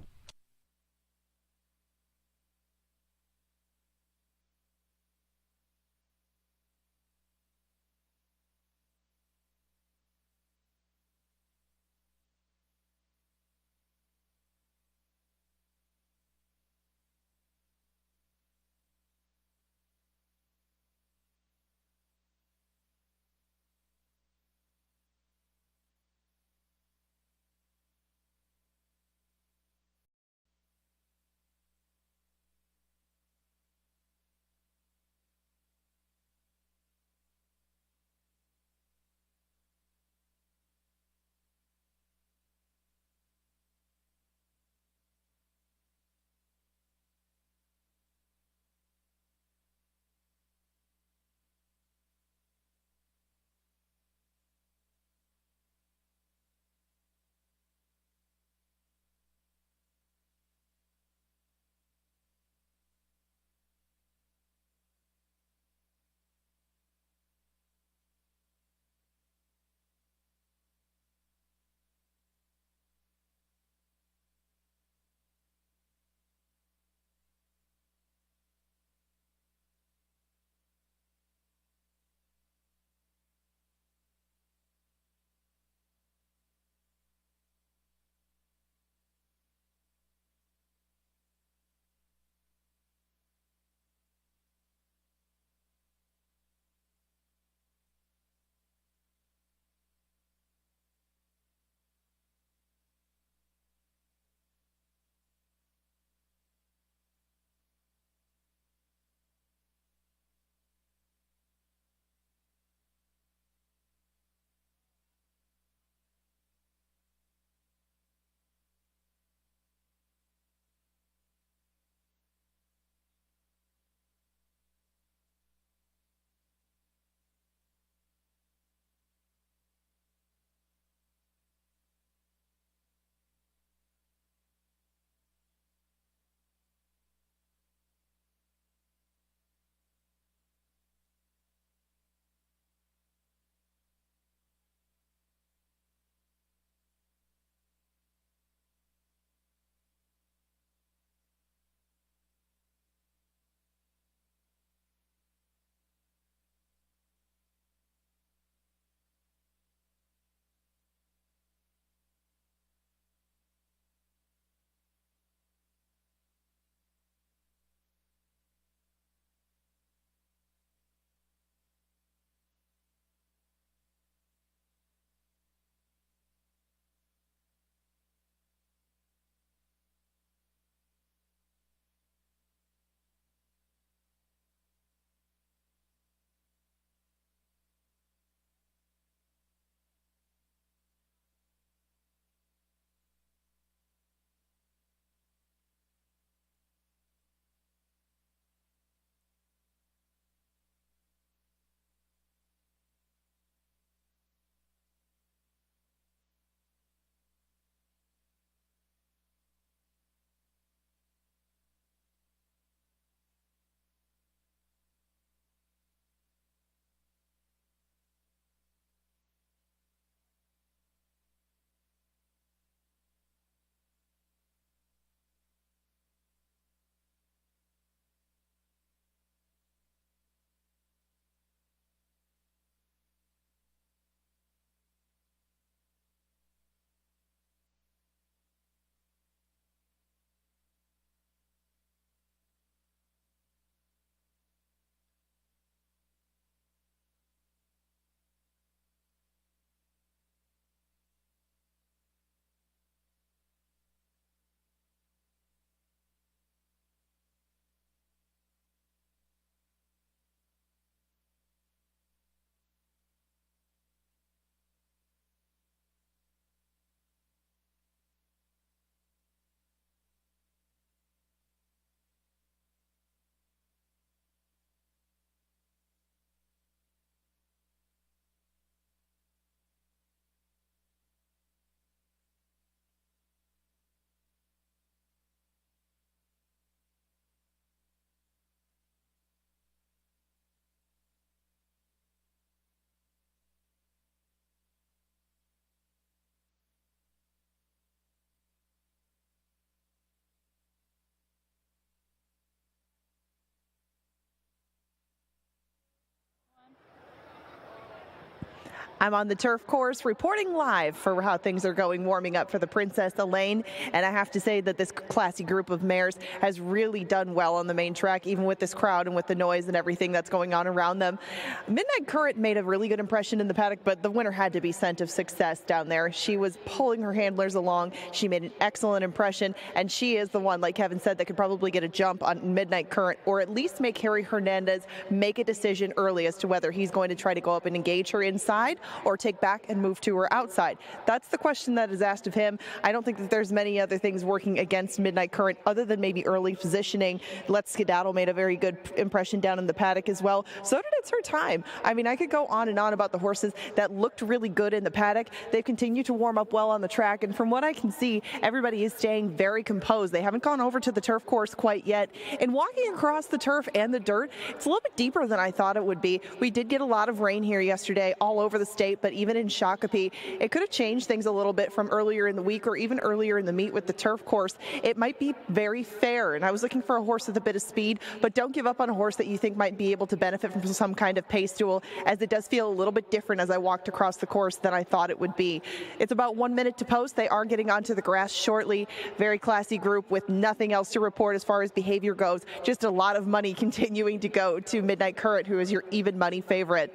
I'm on the turf course reporting live for how things are going, warming up for the Princess Elaine. And I have to say that this classy group of mares has really done well on the main track, even with this crowd and with the noise and everything that's going on around them. Midnight Current made a really good impression in the paddock, but the winner had to be Scent of Success down there. She was pulling her handlers along. She made an excellent impression, and she is the one, like Kevin said, that could probably get a jump on Midnight Current, or at least make Harry Hernandez make a decision early as to whether he's going to try to go up and engage her inside or take back and move to her outside. That's the question that is asked of him. I don't think that there's many other things working against Midnight Current other than maybe early positioning. Let's Skedaddle made a very good impression down in the paddock as well. So did It's Her Time. I mean, I could go on and on about the horses that looked really good in the paddock. They've continued to warm up well on the track, and from what I can see, everybody is staying very composed. They haven't gone over to the turf course quite yet. And walking across the turf and the dirt, it's a little bit deeper than I thought it would be. We did get a lot of rain here yesterday all over the state, but even in Shakopee, it could have changed things a little bit from earlier in the week or even earlier in the meet with the turf course. It might be very fair, and I was looking for a horse with a bit of speed, but don't give up on a horse that you think might be able to benefit from some kind of pace duel, as it does feel a little bit different as I walked across the course than I thought it would be. It's about 1 minute to post. They are getting onto the grass shortly. Very classy group with nothing else to report as far as behavior goes. Just a lot of money continuing to go to Midnight Current, who is your even money favorite.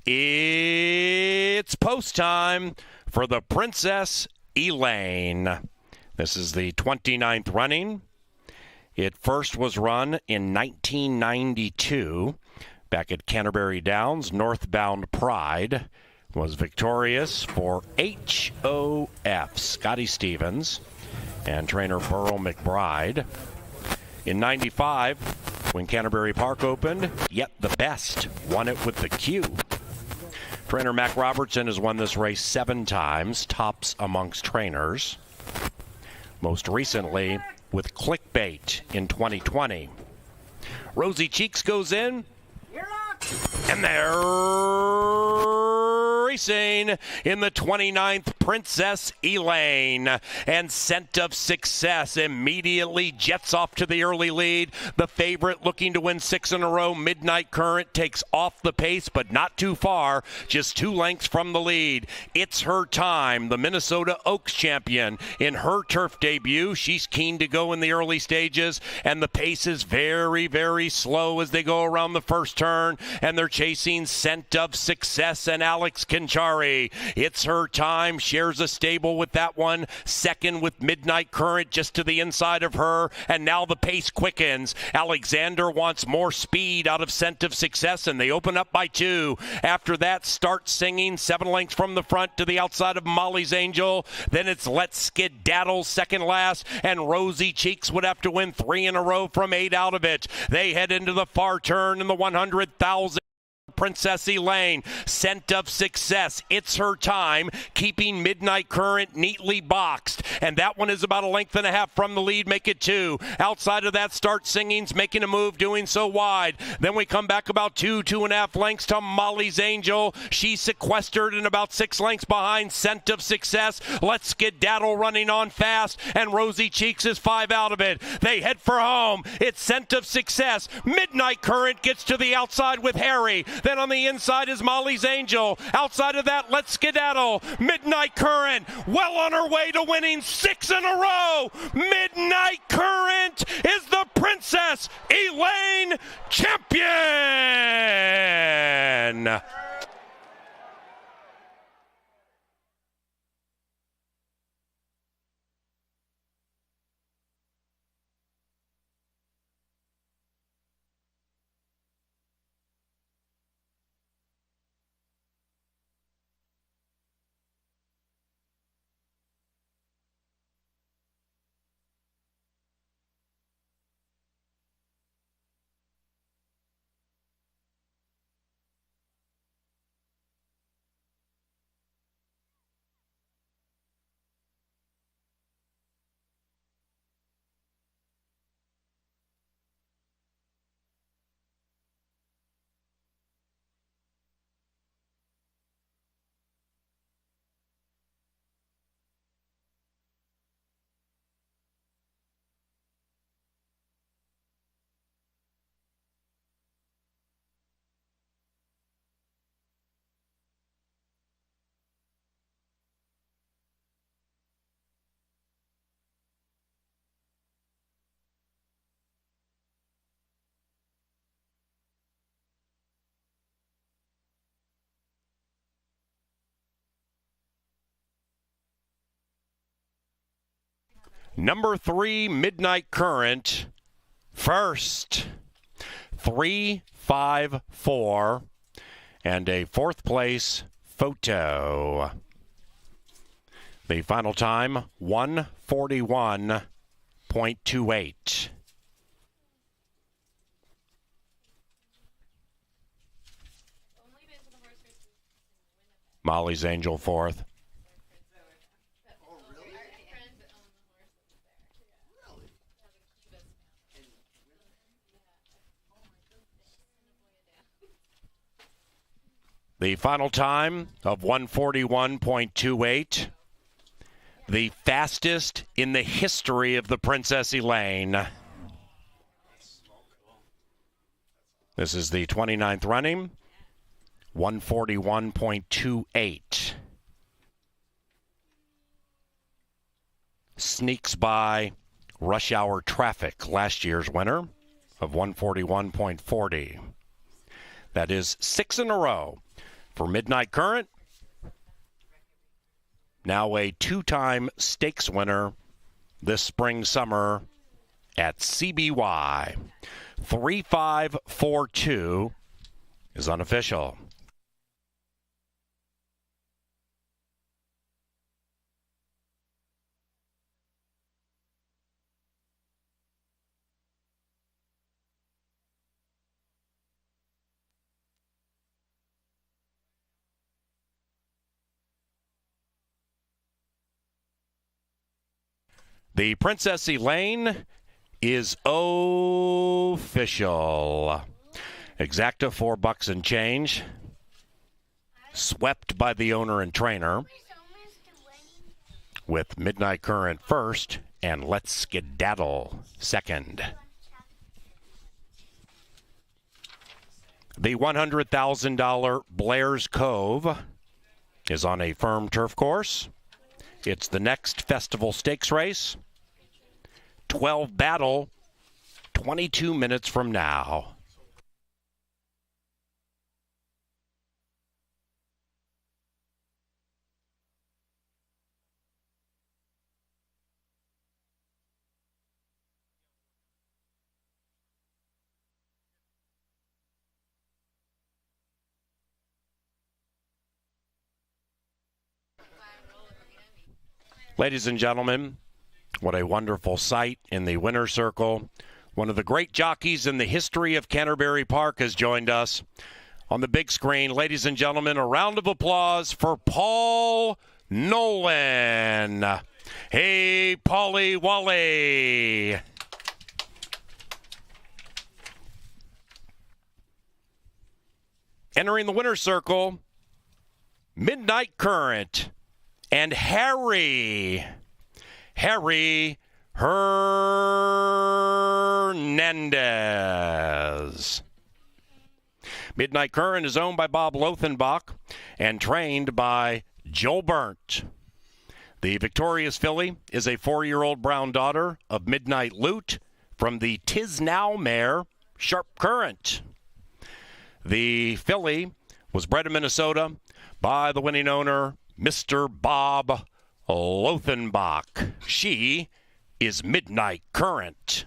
It's post time for the Princess Elaine. This is the 29th running. It first was run in 1992 back at Canterbury Downs. Northbound Pride was victorious for HOF Scotty Stevens and trainer Burrow McBride. In 95, when Canterbury Park opened, Yet the Best won it with the Q. Trainer Mac Robertson has won this race 7 times, tops amongst trainers. Most recently with Clickbait in 2020. Rosy Cheeks goes in, and they're racing in the 29th Princess Elaine. And Scent of Success immediately jets off to the early lead. The favorite looking to win 6 in a row, Midnight Current, takes off the pace, but not too far, just 2 lengths from the lead. It's Her Time, the Minnesota Oaks champion, in her turf debut. She's keen to go in the early stages, and the pace is very, very slow as they go around the first turn, and they're chasing Scent of Success and Alex Conchari. It's Her Time shares a stable with that one, second with Midnight Current just to the inside of her, and now the pace quickens. Alexander wants more speed out of Scent of Success, and they open up by 2. After that, Start Singing, 7 lengths from the front to the outside of Molly's Angel. Then it's Let's Skedaddle second last, and Rosy Cheeks would have to win 3 in a row from 8 out of it. They head into the far turn in the 100,000. Princess Elaine, Scent of Success, It's Her Time, keeping Midnight Current neatly boxed, and that one is about 1.5 lengths from the lead, make it 2. Outside of that, Start Singing's making a move, doing so wide. Then we come back about 2.5 lengths to Molly's Angel. She's sequestered and about 6 lengths behind Scent of Success. Let's Skedaddle running on fast, and Rosy Cheeks is 5 out of it. They head for home. It's Scent of Success. Midnight Current gets to the outside with Harry. Then on the inside is Molly's Angel. Outside of that, Let's Skedaddle. Midnight Current, well on her way to winning 6 in a row. Midnight Current is the Princess Elaine champion. Number 3, Midnight Current, first, 3-5-4, and a 4th place photo. The final time, 1:41.28. Molly's Angel 4th. The final time of 1:41.28, the fastest in the history of the Princess Elaine. This is the 29th running, 1:41.28. Sneaks by Rush Hour Traffic, last year's winner, of 1:41.40. That is 6 in a row for Midnight Current, now a 2-time stakes winner this spring-summer at CBY. 3-5-4-2 is unofficial. The Princess Elaine is official. Exacta $4 and change. Swept by the owner and trainer. with Midnight Current first and Let's Skedaddle second. The $100,000 Blair's Cove is on a firm turf course. It's the next Festival Stakes race. 12 Battle, 22 minutes from now. Ladies and gentlemen, what a wonderful sight in the winner's circle. One of the great jockeys in the history of Canterbury Park has joined us on the big screen. Ladies and gentlemen, a round of applause for Paul Nolan. Hey, Paulie Wally. Entering the winner's circle, Midnight Current and Harry Hernandez. Midnight Current is owned by Bob Lothenbach and trained by Joel Burnt. The victorious filly is a 4-year-old brown daughter of Midnight Loot from the Tis Now mare, Sharp Current. The filly was bred in Minnesota by the winning owner, Mr. Bob Lothenbach. She is Midnight Current.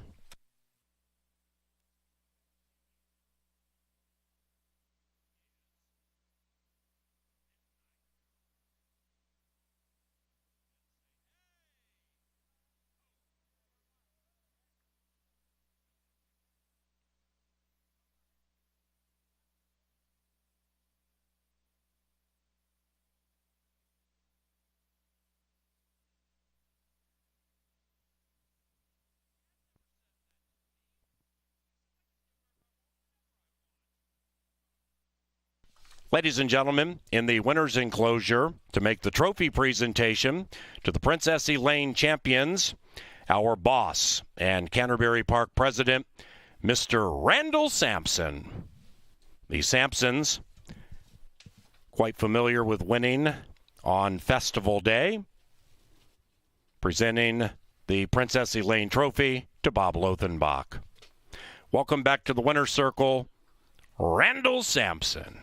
Ladies and gentlemen, in the winner's enclosure, to make the trophy presentation to the Princess Elaine champions, our boss and Canterbury Park president, Mr. Randall Sampson. The Sampsons, quite familiar with winning on Festival Day, presenting the Princess Elaine trophy to Bob Lothenbach. Welcome back to the winner's circle, Randall Sampson.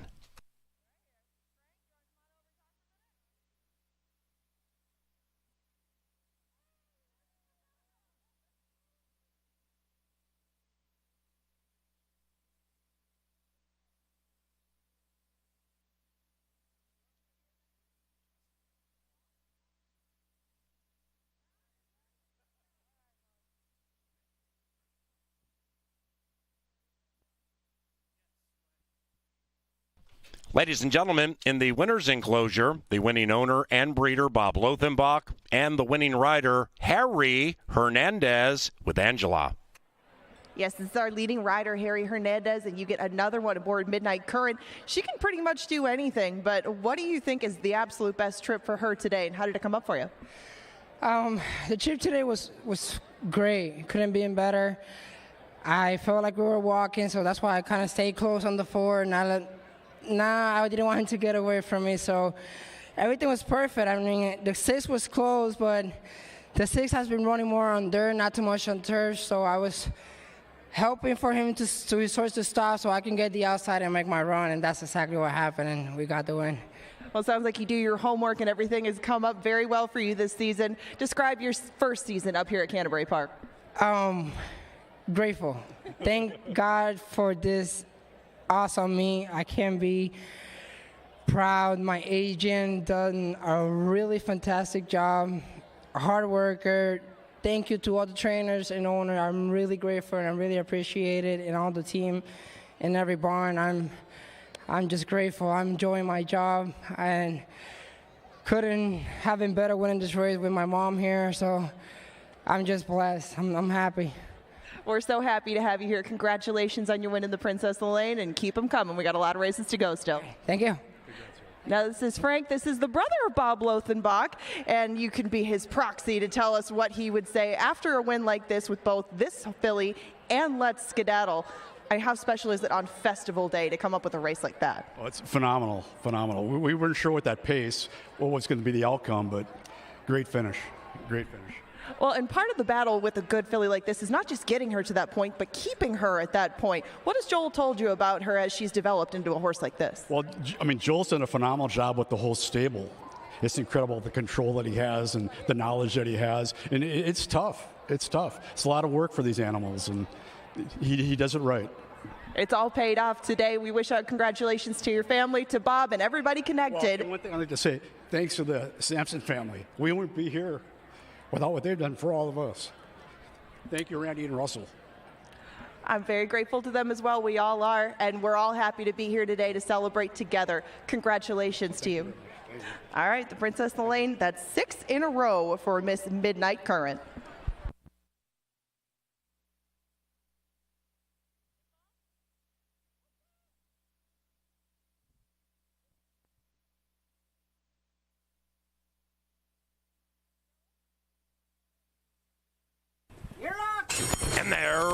Ladies and gentlemen, in the winner's enclosure, the winning owner and breeder, Bob Lothenbach, and the winning rider, Harry Hernandez, with Angela. Yes, this is our leading rider, Harry Hernandez, and you get another one aboard Midnight Current. She can pretty much do anything, but what do you think is the absolute best trip for her today, and how did it come up for you? The trip today was great. Couldn't be better. I felt like we were walking, so that's why I kind of stayed close on the four, and I didn't want him to get away from me, so everything was perfect. I mean, the 6 was close, but the 6 has been running more on dirt, not too much on turf, so I was helping for him to resource to stop so I can get the outside and make my run, and that's exactly what happened, and we got the win. Well, it sounds like you do your homework and everything has come up very well for you this season. Describe your first season up here at Canterbury Park. Grateful. Thank God for this awesome meet. I can't be proud. My agent done a really fantastic job. A hard worker. Thank you to all the trainers and owner. I'm really grateful and I really appreciate it, and all the team in every barn. I'm just grateful. I'm enjoying my job and couldn't have been better winning this race with my mom here. So I'm just blessed. I'm happy. We're so happy to have you here. Congratulations on your win in the Princess Elaine, and keep them coming. We got a lot of races to go still. Thank you. Now, this is Frank. This is the brother of Bob Lothenbach, and you can be his proxy to tell us what he would say after a win like this with both this filly and Let's Skedaddle. How special is it on festival day to come up with a race like that? Oh, it's phenomenal, phenomenal. We weren't sure with that pace what was going to be the outcome, but great finish, great finish. Well, and part of the battle with a good filly like this is not just getting her to that point, but keeping her at that point. What has Joel told you about her as she's developed into a horse like this? Well, I mean, Joel's done a phenomenal job with the whole stable. It's incredible the control that he has and the knowledge that he has. And it's tough. It's tough. It's a lot of work for these animals, and he does it right. It's all paid off today. We wish congratulations to your family, to Bob, and everybody connected. Well, one thing I'd like to say, thanks to the Sampson family. We wouldn't be here without what they've done for all of us. Thank you, Randy and Russell. I'm very grateful to them as well. We all are, and we're all happy to be here today to celebrate together. Congratulations to you. All right, the Princess Elaine, that's 6 in a row for Miss Midnight Current. And they're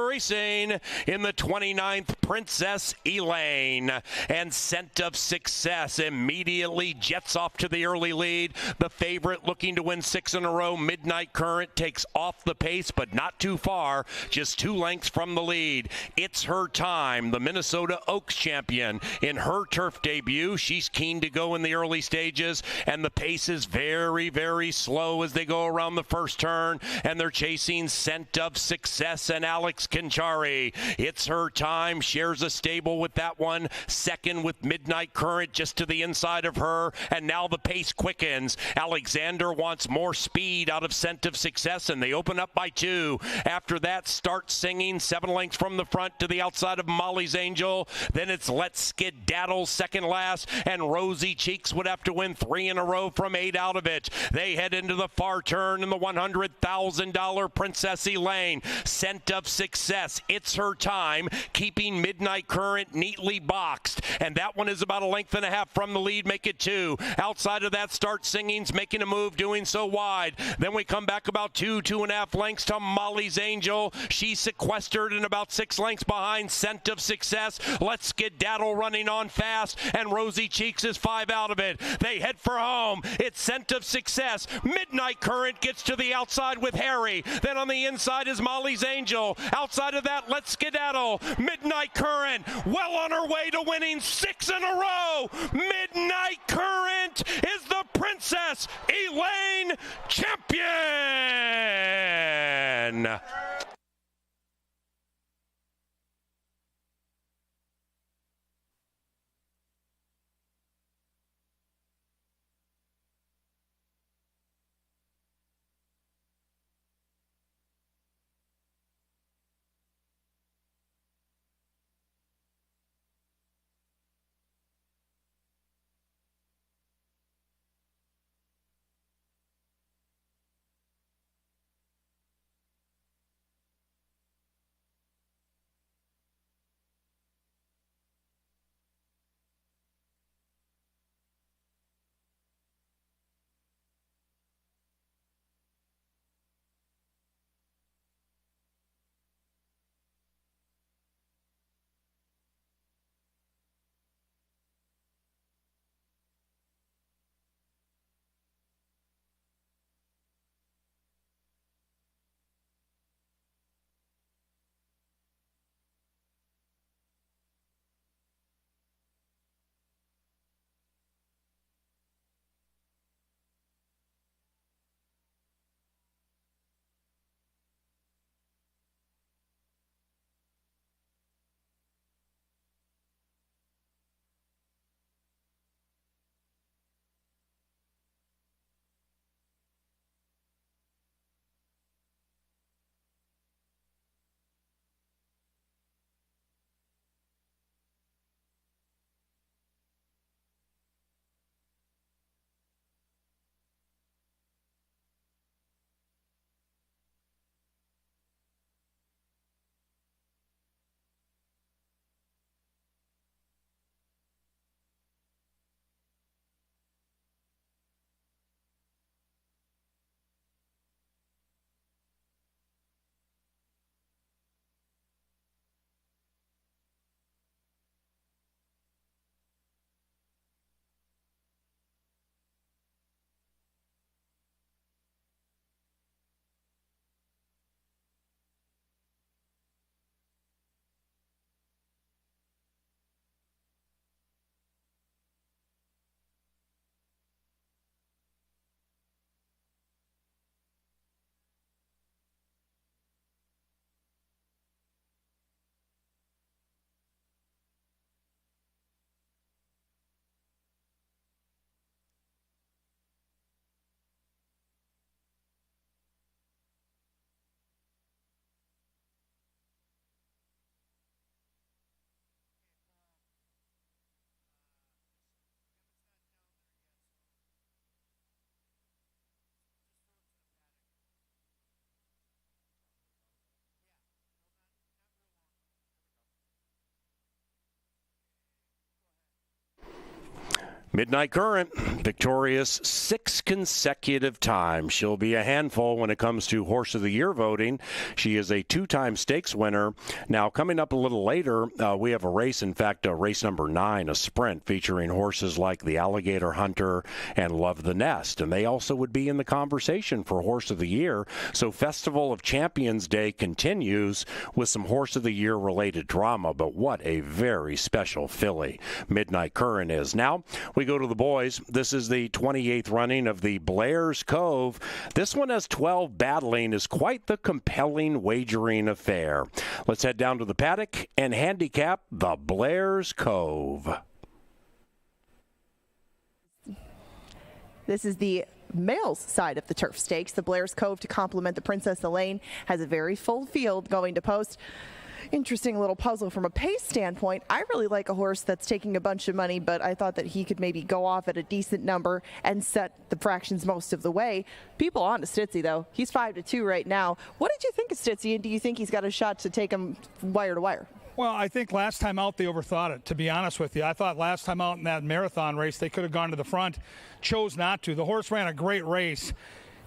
racing in the 29th, Princess Elaine. And Scent of Success immediately jets off to the early lead. The favorite looking to win 6 in a row, Midnight Current, takes off the pace, but not too far, just 2 lengths from the lead. It's her time, the Minnesota Oaks champion. In her turf debut, she's keen to go in the early stages, and the pace is very, very slow as they go around the first turn, and they're chasing Scent of Success and Alex Conchari. It's her time, shares a stable with that one, second with Midnight Current just to the inside of her, and now the pace quickens. Alexander wants more speed out of Scent of Success, and they open up by 2. After that, Start Singing, 7 lengths from the front to the outside of Molly's Angel. Then it's Let's Skedaddle second last, and Rosy Cheeks would have to win 3 in a row from 8 out of it. They head into the far turn in the $100,000 Princess Elaine. Scent of Success, it's her time, keeping Midnight Current neatly boxed, and that one is about 1.5 lengths from the lead, make it 2. Outside of that, Start Singing's making a move, doing so wide. Then we come back about 2.5 lengths to Molly's Angel. She's sequestered and about 6 lengths behind Scent of Success. Let's Skedaddle running on fast, and Rosy Cheeks is 5 out of it. They head for home. It's Scent of Success. Midnight Current gets to the outside with Harry. Then on the inside is Molly's Angel. Outside of that, Let's Skedaddle. Midnight Current well on her way to winning 6 in a row. Midnight Current is the Princess Elaine champion. Midnight Current, victorious 6 consecutive times. She'll be a handful when it comes to Horse of the Year voting. She is a 2-time stakes winner. Now, coming up a little later, we have a race, in fact, race number 9, a sprint featuring horses like the Alligator Hunter and Love the Nest. And they also would be in the conversation for Horse of the Year. So Festival of Champions Day continues with some Horse of the Year related drama. But what a very special filly Midnight Current is. Now, we go to the boys. This is the 28th running of the Blair's Cove. This one has 12 battling, is quite the compelling wagering affair. Let's head down to the paddock and handicap the Blair's Cove. This is the males side of the turf stakes. The Blair's Cove, to complement the Princess Elaine, has a very full field going to post. Interesting little puzzle from a pace standpoint. I really like a horse that's taking a bunch of money, but I thought that he could maybe go off at a decent number and set the fractions most of the way. People on to Stitzy, though. He's 5-2 right now. What did you think of Stitzy, and do you think he's got a shot to take him wire to wire? Well, I think last time out they overthought it, to be honest with you. I thought last time out in that marathon race they could have gone to the front, chose not to. The horse ran a great race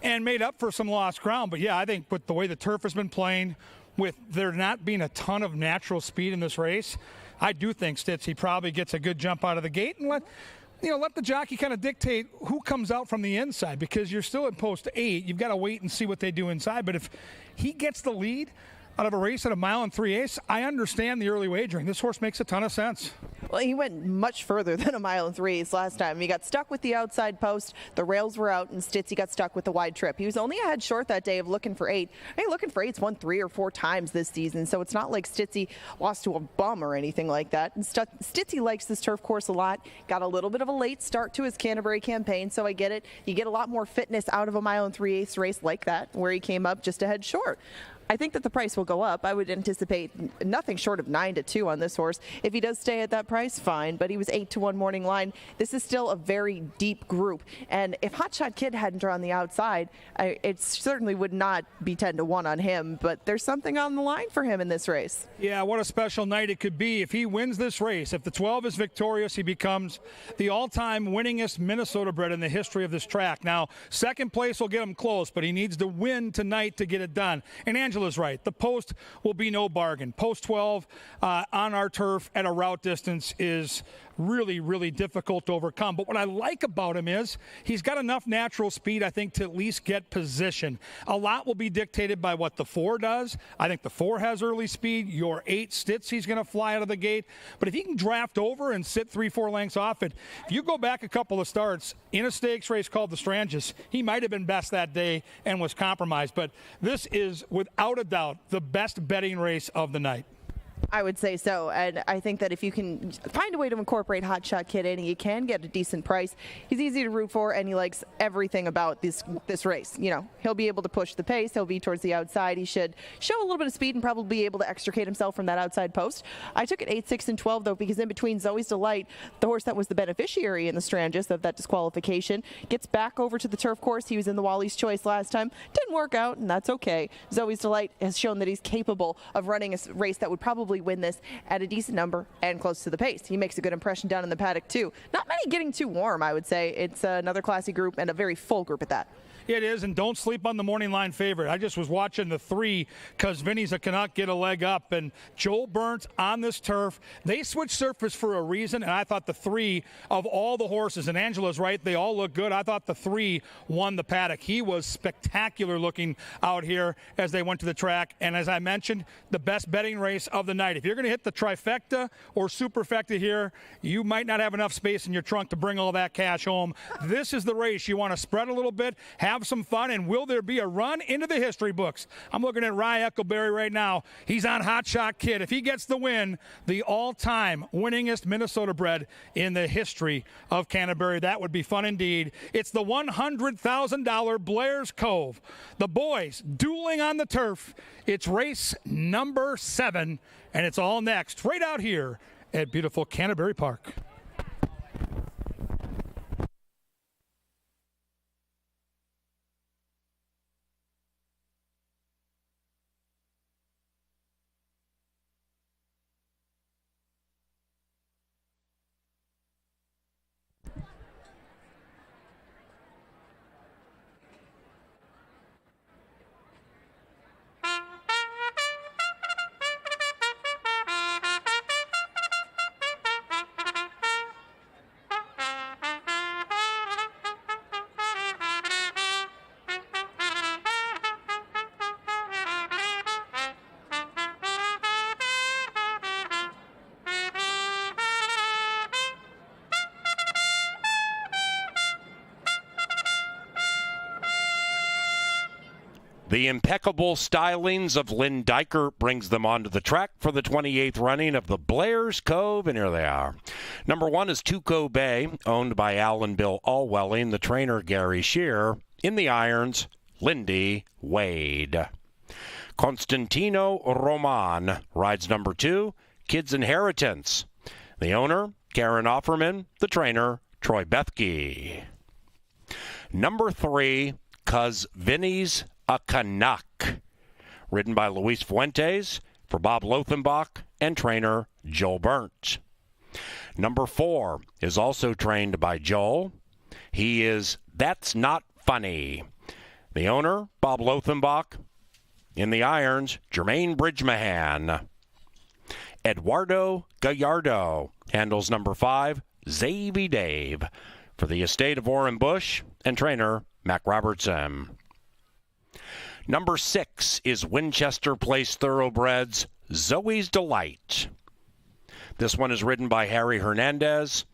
and made up for some lost ground. But, yeah, I think with the way the turf has been playing, with there not being a ton of natural speed in this race, I do think Stitzy probably gets a good jump out of the gate and let the jockey kind of dictate who comes out from the inside, because you're still at post 8. You've got to wait and see what they do inside. But if he gets the lead out of a race at 1 3/8, I understand the early wagering. This horse makes a ton of sense. Well, he went much further than 1 3/8 last time. He got stuck with the outside post. The rails were out, and Stitzy got stuck with the wide trip. He was only a head short that day of Looking for 8. Hey, Looking for 8's won 3 or 4 times this season, so it's not like Stitzy lost to a bum or anything like that. And Stitzy likes this turf course a lot. Got a little bit of a late start to his Canterbury campaign, so I get it. You get a lot more fitness out of a 1 3/8 race like that, where he came up just a head short. I think that the price will go up. I would anticipate nothing short of 9-2 on this horse. If he does stay at that price, fine, but he was 8-1 morning line. This is still a very deep group, and if Hot Shot Kid hadn't drawn the outside, it certainly would not be 10-1 on him, but there's something on the line for him in this race. Yeah, what a special night it could be if he wins this race. If the 12 is victorious, he becomes the all-time winningest Minnesota bred in the history of this track. Now, second place will get him close, but he needs to win tonight to get it done. And Angela's right. The post will be no bargain. Post 12 on our turf at a route distance is really, really difficult to overcome. But what I like about him is he's got enough natural speed, I think, to at least get position. A lot will be dictated by what the 4 does. I think the 4 has early speed. Your 8 Stitzy's going to fly out of the gate. But if he can draft over and sit 3-4 lengths off it, if you go back a couple of starts in a stakes race called the Stranges, he might have been best that day and was compromised. But this is, without a doubt, the best betting race of the night. I would say so, and I think that if you can find a way to incorporate Hot Shot Kid in, you can get a decent price. He's easy to root for, and he likes everything about this race. You know, he'll be able to push the pace. He'll be towards the outside. He should show a little bit of speed and probably be able to extricate himself from that outside post. I took it 8, 6, and 12, though, because in between Zoe's Delight, the horse that was the beneficiary in the Stranges of that disqualification, gets back over to the turf course. He was in the Wally's Choice last time. Didn't work out, and that's okay. Zoe's Delight has shown that he's capable of running a race that would probably win this at a decent number and close to the pace. He makes a good impression down in the paddock too. Not many getting too warm, I would say. It's another classy group and a very full group at that. It is, and don't sleep on the morning line favorite. I just was watching the 3 because Vinny's a Canuck get a leg up, and Joel Burns on this turf. They switched surface for a reason, and I thought the 3 of all the horses, and Angela's right, they all look good. I thought the 3 won the paddock. He was spectacular looking out here as they went to the track, and as I mentioned, the best betting race of the night. If you're going to hit the trifecta or superfecta here, you might not have enough space in your trunk to bring all that cash home. This is the race you want to spread a little bit, have some fun, and will there be a run into the history books? I'm looking at Rye Eckleberry right now. He's on Hot Shot Kid. If he gets the win, the all-time winningest Minnesota bred in the history of Canterbury. That would be fun indeed. It's the $100,000 Blair's Cove. The boys dueling on the turf. It's race number 7, and it's all next right out here at beautiful Canterbury Park. The impeccable stylings of Lynn Diker brings them onto the track for the 28th running of the Blair's Cove, and here they are. Number 1 is Tuco Bay, owned by Al and Bill Allwelling, the trainer Gary Shear. In the irons, Lindy Wade. Constantino Roman rides number 2, Kids Inheritance. The owner, Karen Offerman, the trainer, Troy Bethke. Number 3, 'Cause Vinny's a Canuck, ridden by Luis Fuentes for Bob Lothenbach and trainer Joel Burnt. Number 4 is also trained by Joel. He is That's Not Funny. The owner, Bob Lothenbach. In the irons, Jermaine Bridgemahan. Eduardo Gallardo handles number 5, Zavy Dave, for the estate of Warren Bush and trainer Mac Robertson. Number 6 is Winchester Place Thoroughbreds, Zoe's Delight. This one is ridden by Harry Hernandez,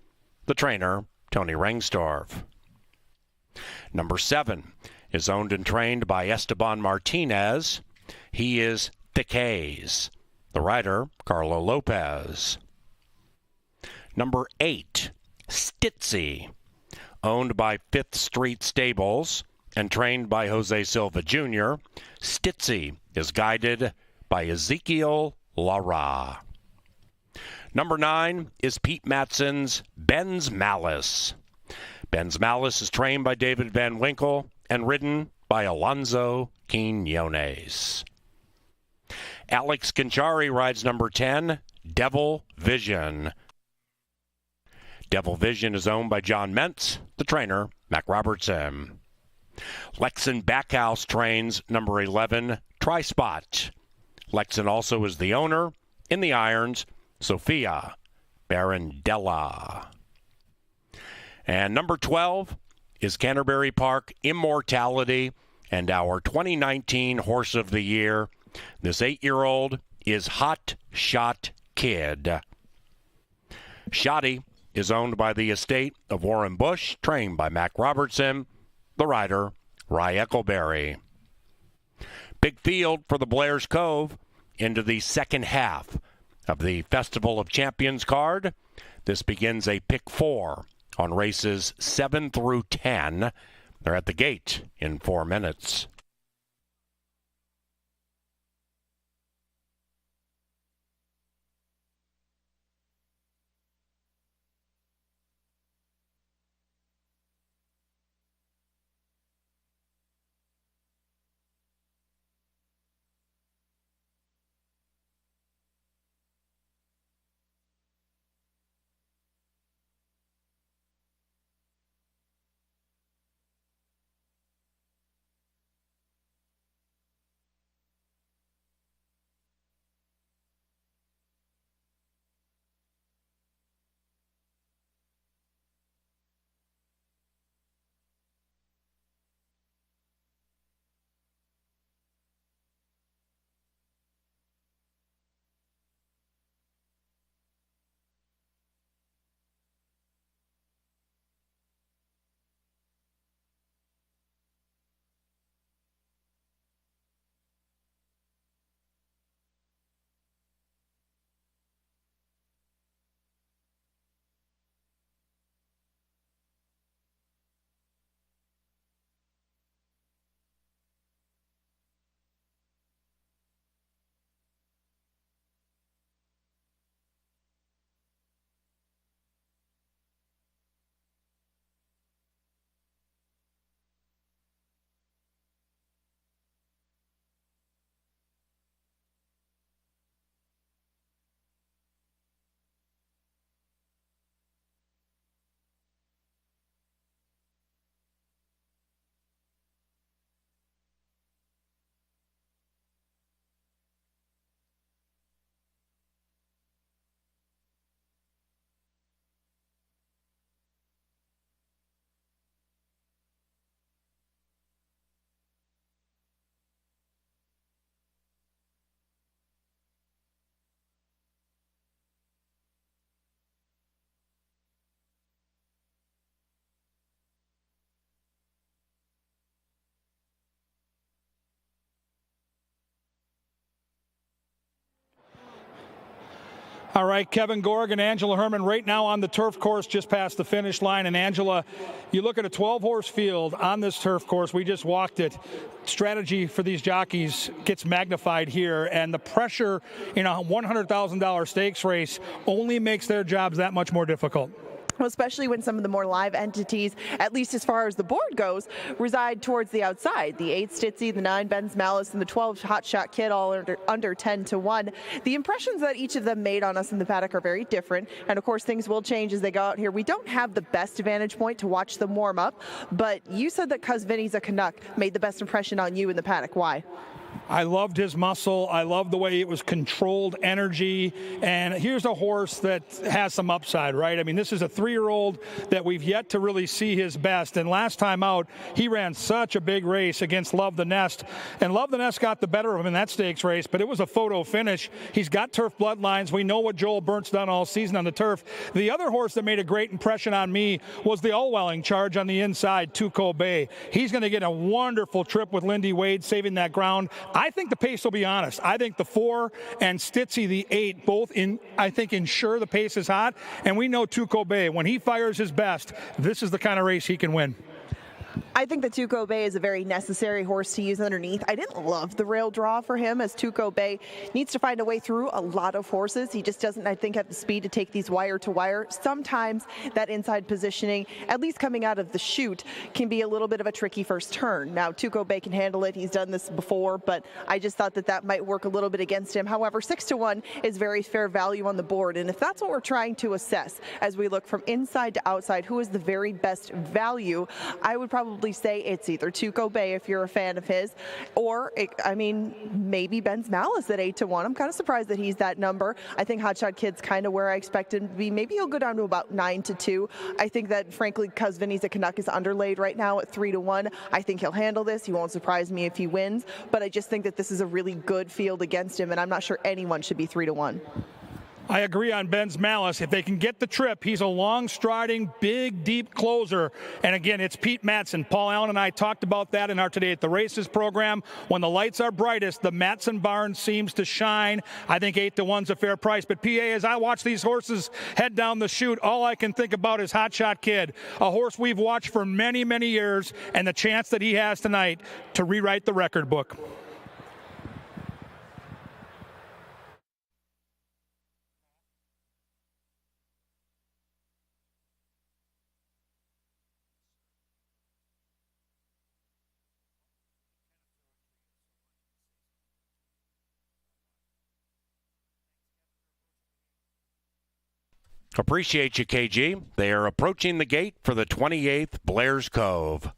the trainer, Tony Rengstorff. Number 7 is owned and trained by Esteban Martinez. He is Thick Haze, the rider, Carlo Lopez. Number 8, Stitzy, owned by Fifth Street Stables and trained by Jose Silva Jr., Stitzy is guided by Ezekiel Lara. Number 9 is Pete Matson's Ben's Malice. Ben's Malice is trained by David Van Winkle and ridden by Alonzo Quinones. Alex Conchari rides number 10, Devil Vision. Devil Vision is owned by John Mentz, the trainer, Mac Robertson. Lexan Backhouse trains number 11, Tri-Spot. Lexan also is the owner. In the irons, Sophia Barandella. And number 12 is Canterbury Park Immortality and our 2019 Horse of the Year. This 8-year-old is Hot Shot Kid. Shotty is owned by the estate of Warren Bush, trained by Mac Robertson, the rider, Rye Eccleberry. Big field for the Blair's Cove into the second half of the Festival of Champions card. This begins a pick 4 on races 7 through 10. They're at the gate in 4 minutes. All right, Kevin Gorg and Angela Herman right now on the turf course just past the finish line. And Angela, you look at a 12-horse field on this turf course. We just walked it. Strategy for these jockeys gets magnified here, and the pressure in a $100,000 stakes race only makes their jobs that much more difficult. Well, especially when some of the more live entities, at least as far as the board goes, reside towards the outside. The 8 Stitzy, the 9 Ben's Malice, and the 12 Hot Shot Kid all under 10-1. The impressions that each of them made on us in the paddock are very different, and of course things will change as they go out here. We don't have the best vantage point to watch them warm up, but you said that Cuz Vinny's a Canuck made the best impression on you in the paddock. Why? I loved his muscle. I loved the way it was controlled energy. And here's a horse that has some upside, right? I mean, this is a 3-year-old that we've yet to really see his best. And last time out, he ran such a big race against Love the Nest. And Love the Nest got the better of him in that stakes race, but it was a photo finish. He's got turf bloodlines. We know what Joel Burnt's done all season on the turf. The other horse that made a great impression on me was the Allwelling Charge on the inside, Tuco Bay. He's going to get a wonderful trip with Lindy Wade saving that ground. I think the pace will be honest. I think the 4 and Stitzy, the 8, both ensure the pace is hot. And we know Tuco Bay, when he fires his best, this is the kind of race he can win. I think that Tuco Bay is a very necessary horse to use underneath. I didn't love the rail draw for him, as Tuco Bay needs to find a way through a lot of horses. He just doesn't, I think, have the speed to take these wire to wire. Sometimes that inside positioning, at least coming out of the chute, can be a little bit of a tricky first turn. Now, Tuco Bay can handle it. He's done this before, but I just thought that that might work a little bit against him. However, 6-1 is very fair value on the board, and if that's what we're trying to assess as we look from inside to outside, who is the very best value, I would probably say it's either Tuco Bay if you're a fan of his, or maybe Ben's Malice at 8-1. I'm kind of surprised that he's that number. I think Hot Shot Kid's kind of where I expect him to be. Maybe he'll go down to about 9-2. I think that frankly, Cuz Vinny's a Canuck is underlaid right now at 3-1. I think he'll handle this. He won't surprise me if he wins, but I just think that this is a really good field against him, and I'm not sure anyone should be 3-1. I agree on Ben's Malice. If they can get the trip, he's a long-striding, big, deep closer. And again, it's Pete Matson. Paul Allen and I talked about that in our Today at the Races program. When the lights are brightest, the Matson barn seems to shine. I think 8-1's a fair price. But PA, as I watch these horses head down the chute, all I can think about is Hot Shot Kid, a horse we've watched for many, many years, and the chance that he has tonight to rewrite the record book. Appreciate you, KG. They are approaching the gate for the 28th Blair's Cove.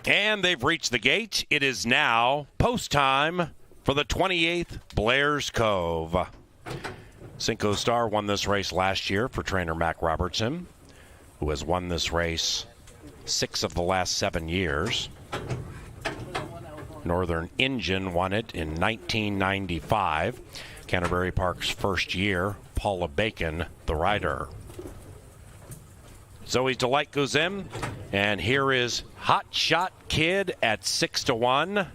And they've reached the gate. It is now post time for the 28th Blair's Cove. Cinco Star won this race last year for trainer Mac Robertson, who has won this race 6 of the last 7 years. Northern Engine won it in 1995. Canterbury Park's first year. Paula Bacon, the rider. Zoe's Delight goes in, and here is Hot Shot Kid at 6-1.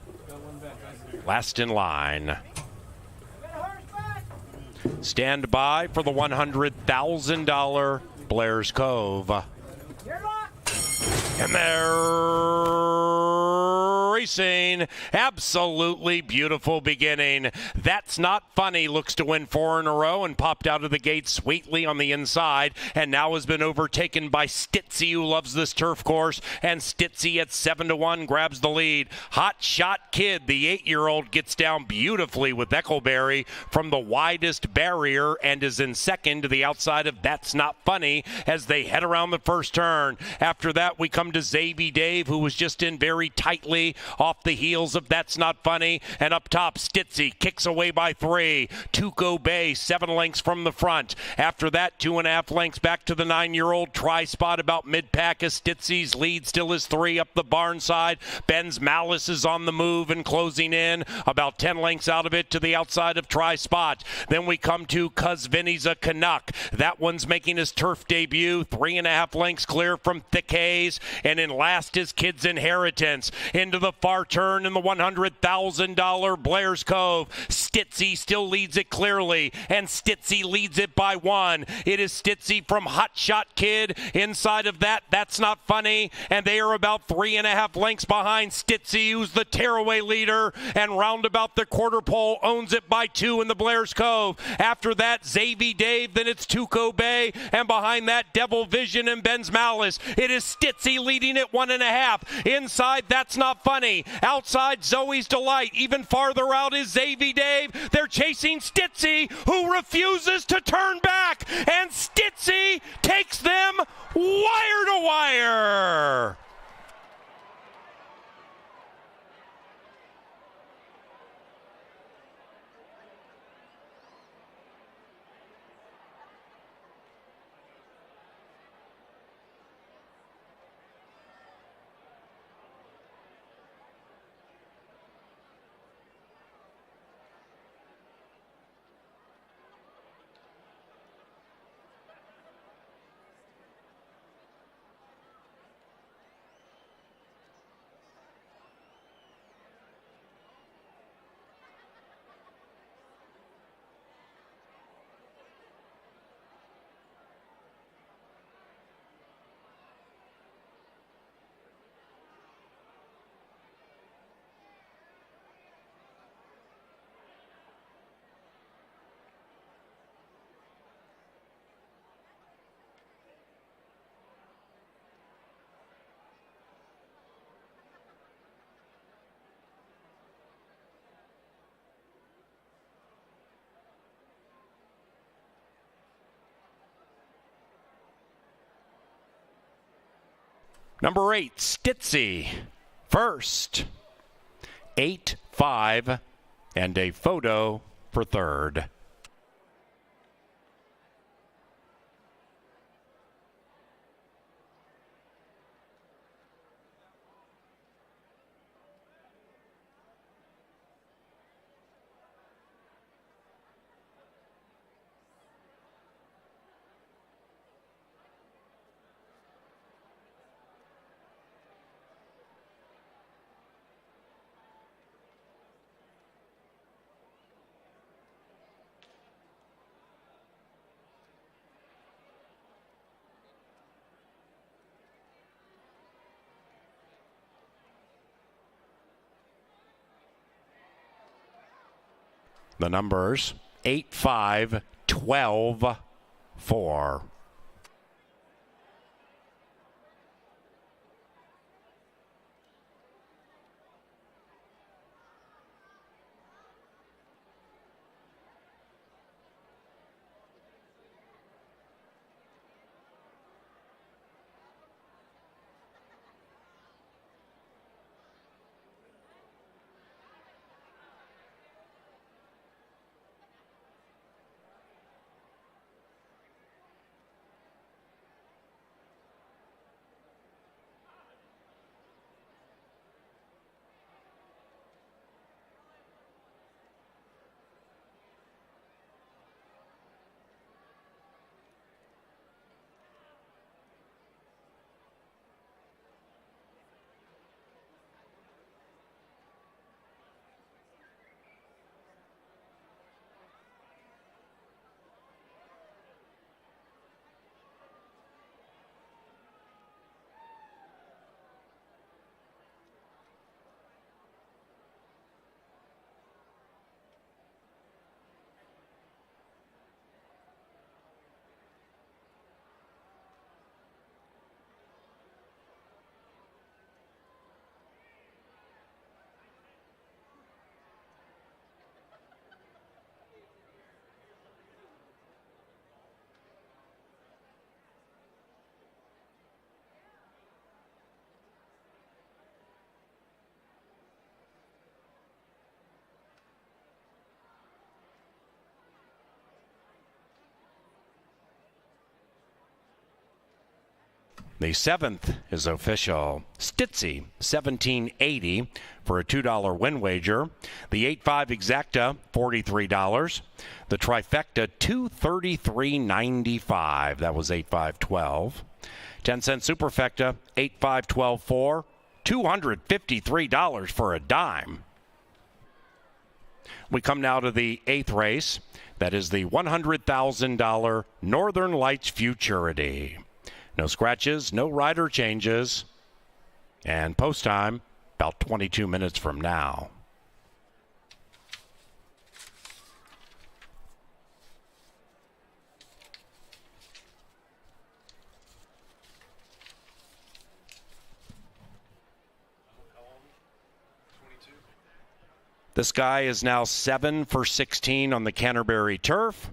Last in line. Stand by for the $100,000 Blair's Cove. And they're racing. Absolutely beautiful beginning. That's Not Funny looks to win 4 in a row and popped out of the gate sweetly on the inside, and now has been overtaken by Stitzy, who loves this turf course, and Stitzy at 7-1 grabs the lead. Hot Shot Kid, the 8-year-old, gets down beautifully with Eckleberry from the widest barrier and is in second to the outside of That's Not Funny as they head around the first turn. After that, we come to Zavy Dave, who was just in very tightly off the heels of That's Not Funny, and up top Stitzy kicks away by 3. Tuco Bay 7 lengths from the front. After that, 2.5 lengths back to the 9-year-old. Try Spot about mid-pack as Stitzy's lead still is 3 up the barn side. Ben's Malice is on the move and closing in about 10 lengths out of it to the outside of Try Spot. Then we come to Cuz Vinny's a Canuck. That one's making his turf debut, 3.5 lengths clear from Thick Haze. And in last is Kid's Inheritance. Into the far turn in the $100,000 Blair's Cove. Stitzy still leads it clearly, and Stitzy leads it by 1. It is Stitzy from Hot Shot Kid. Inside of that, That's Not Funny, and they are about 3.5 lengths behind Stitzy, who's the tearaway leader, and roundabout the quarter pole owns it by 2 in the Blair's Cove. After that, Zavy Dave, then it's Tuco Bay, and behind that, Devil Vision and Ben's Malice. It is Stitzy leading at 1.5. Inside, That's Not Funny. Outside, Zoe's Delight. Even farther out is Zavy Dave. They're chasing Stitzy, who refuses to turn back, and Stitzy takes them wire to wire. Number 8, Stitzy, first. 8-5, and a photo for third. The numbers 8-5, 12-4. The 7th is official. Stitzy, 1780 for a $2 win wager. The 8-5 exacta, $43. The trifecta, $233.95. That was 8-5-12. 10-cent superfecta, 8-5-12-4, $253 for a dime. We come now to the 8th race. That is the $100,000 Northern Lights Futurity. No scratches, no rider changes, and post time about 22 minutes from now. This guy is now 7 for 16 on the Canterbury turf.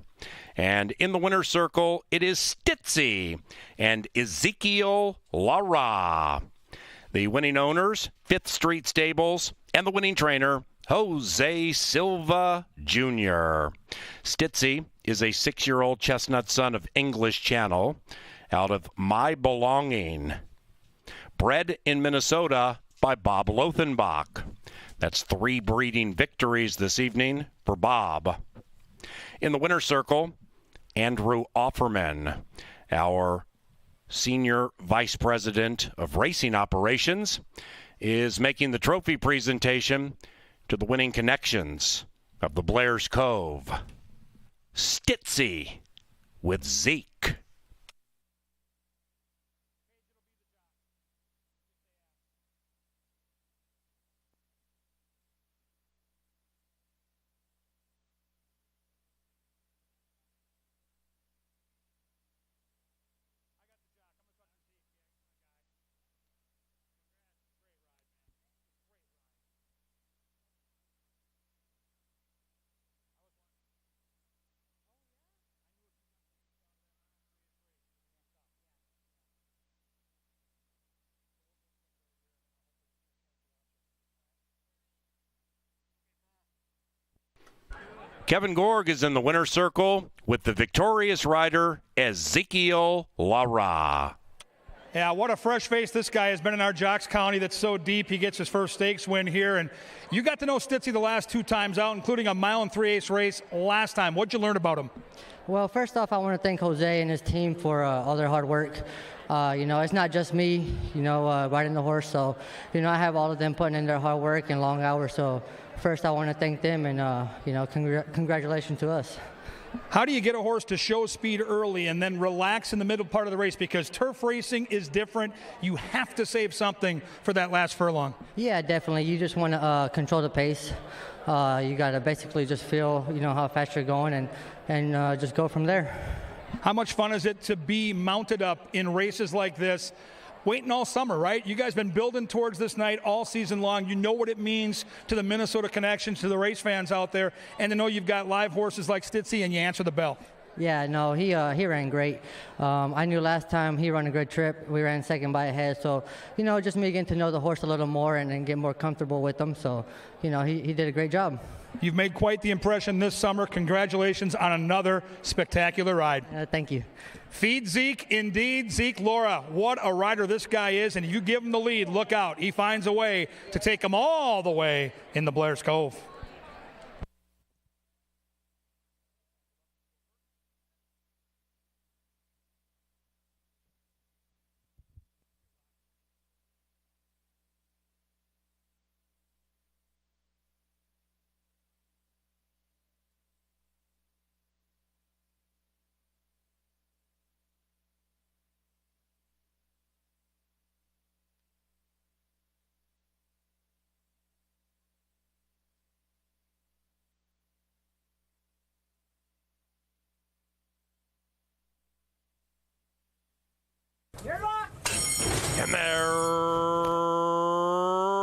And in the winner's circle, it is Stitzy and Ezekiel Lara. The winning owners, 5th Street Stables, and the winning trainer, Jose Silva Jr. Stitzy is a 6-year-old chestnut son of English Channel out of My Belonging. Bred in Minnesota by Bob Lothenbach. That's 3 breeding victories this evening for Bob. In the winner's circle, Andrew Offerman, our Senior Vice President of Racing Operations, is making the trophy presentation to the winning connections of the Blair's Cove. Stitzy with Zeke. Kevin Gorg is in the winner's circle with the victorious rider, Ezekiel Lara. Yeah, what a fresh face this guy has been in our Jocks County that's so deep. He gets his first stakes win here. And you got to know Stitzy the last 2 times out, including a 1 3/8 race last time. What'd you learn about him? Well, first off, I want to thank Jose and his team for all their hard work. It's not just me, riding the horse. So, I have all of them putting in their hard work and long hours. So first I want to thank them and, congratulations to us. How do you get a horse to show speed early and then relax in the middle part of the race? Because turf racing is different. You have to save something for that last furlong. Yeah, definitely. You just want to control the pace. You got to basically just feel, how fast you're going and just go from there. How much fun is it to be mounted up in races like this? Waiting all summer, right? You guys been building towards this night all season long. You know what it means to the Minnesota connections, to the race fans out there, and to know you've got live horses like Stitzy and you answer the bell. Yeah, no, he ran great. I knew last time he ran a good trip. We ran second by a head. So, just me getting to know the horse a little more and get more comfortable with him. So, he did a great job. You've made quite the impression this summer. Congratulations on another spectacular ride. Thank you. Feed Zeke, indeed. Zeke Laura, what a rider this guy is. And you give him the lead, look out. He finds a way to take him all the way in the Blair's Cove. And they're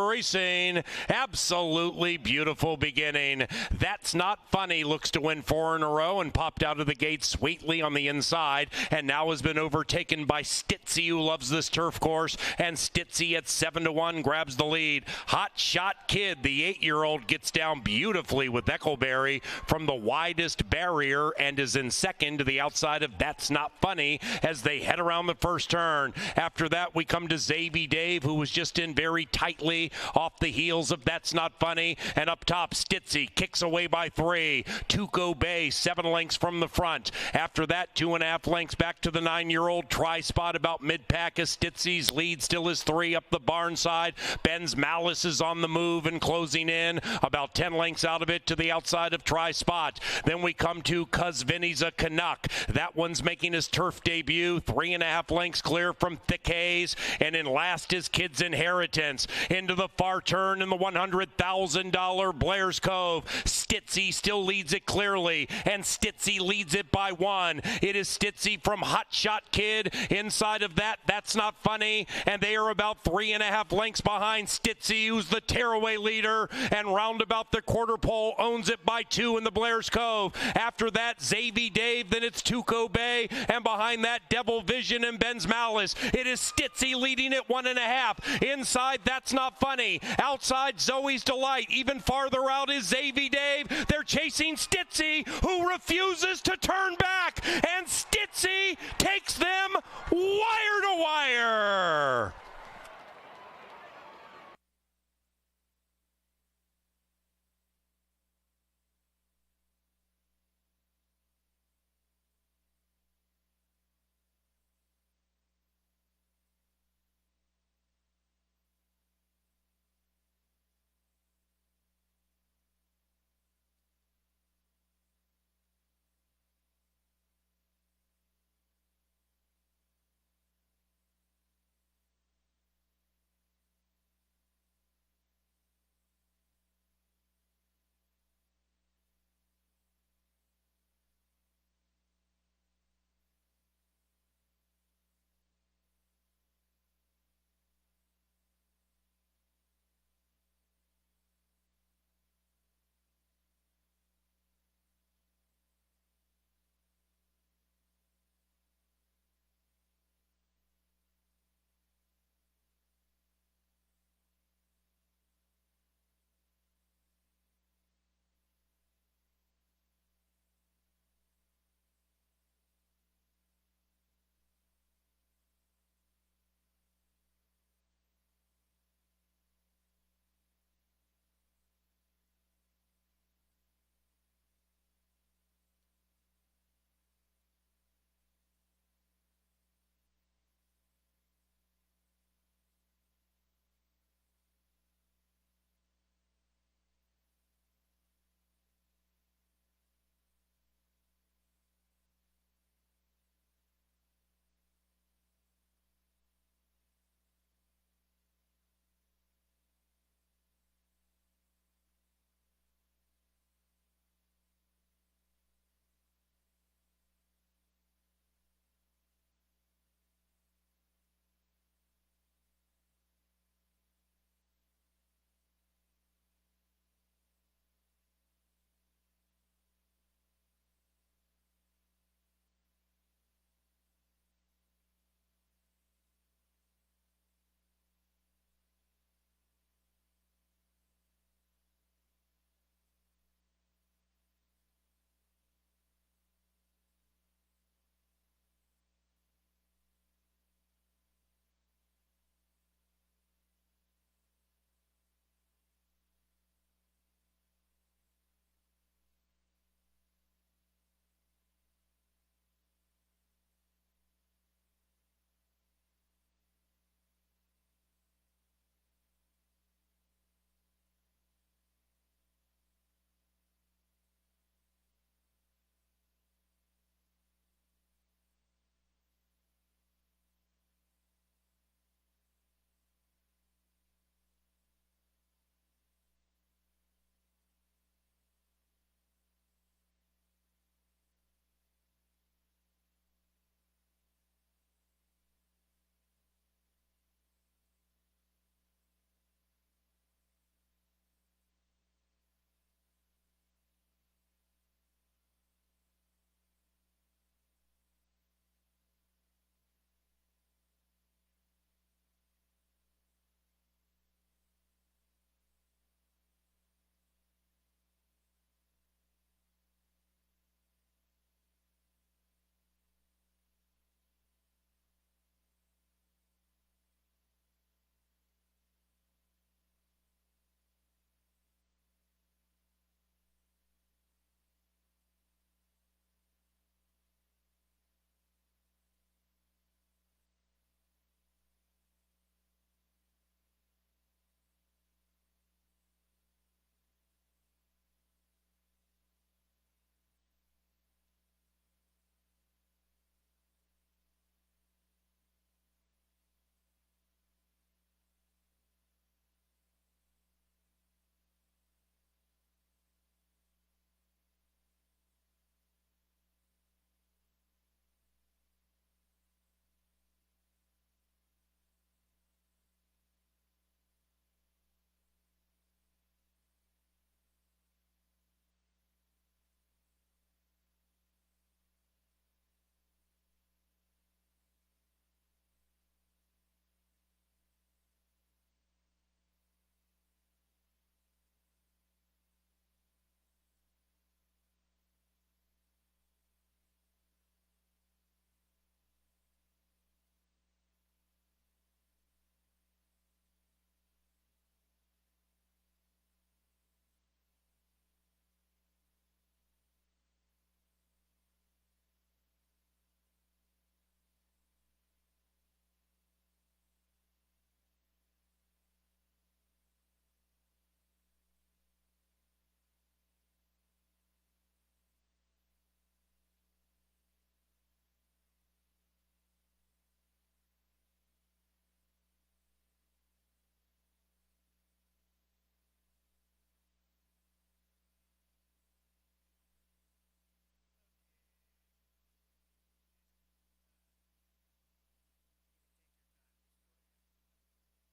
racing beginning. Absolutely beautiful beginning. That's Not Funny looks to win 4 in a row and popped out of the gate sweetly on the inside, and now has been overtaken by Stitzy, who loves this turf course, and Stitzy at 7-1 grabs the lead. Hot Shot Kid, the 8-year-old, gets down beautifully with Eckleberry from the widest barrier and is in second to the outside of That's Not Funny as they head around the first turn. After that, we come to Xavier Dave, who was just in very tightly off the heels of That's Not Funny, and up top, Stitzy kicks away by 3. Tuco Bay, 7 lengths from the front. After that, 2.5 lengths back to the 9-year-old. Tri-Spot about mid-pack as Stitzy's lead still is 3 up the barn side. Ben's Malice is on the move and closing in about 10 lengths out of it to the outside of Tri-Spot. Then we come to Cuz Vinny's a Canuck. That one's making his turf debut, 3.5 lengths clear from Thick Haze, and in last is Kid's Inheritance. Into the far turn in the $100,000 Blair's Cove. Stitzy still leads it clearly, and Stitzy leads it by 1. It is Stitzy from Hot Shot Kid. Inside of that, That's Not Funny, and they are about 3.5 lengths behind Stitzy, who's the tearaway leader, and roundabout the quarter pole owns it by 2 in the Blair's Cove. After that, Xavier Dave, then it's Tuco Bay, and behind that, Devil Vision and Ben's Malice. It is Stitzy leading at 1.5. Inside, That's Not Funny. Outside, Zoe's Delight. Even farther out is Xavier Dave. They're chasing Stitzy, who refuses to turn back, and Stitzy takes them wire to wire.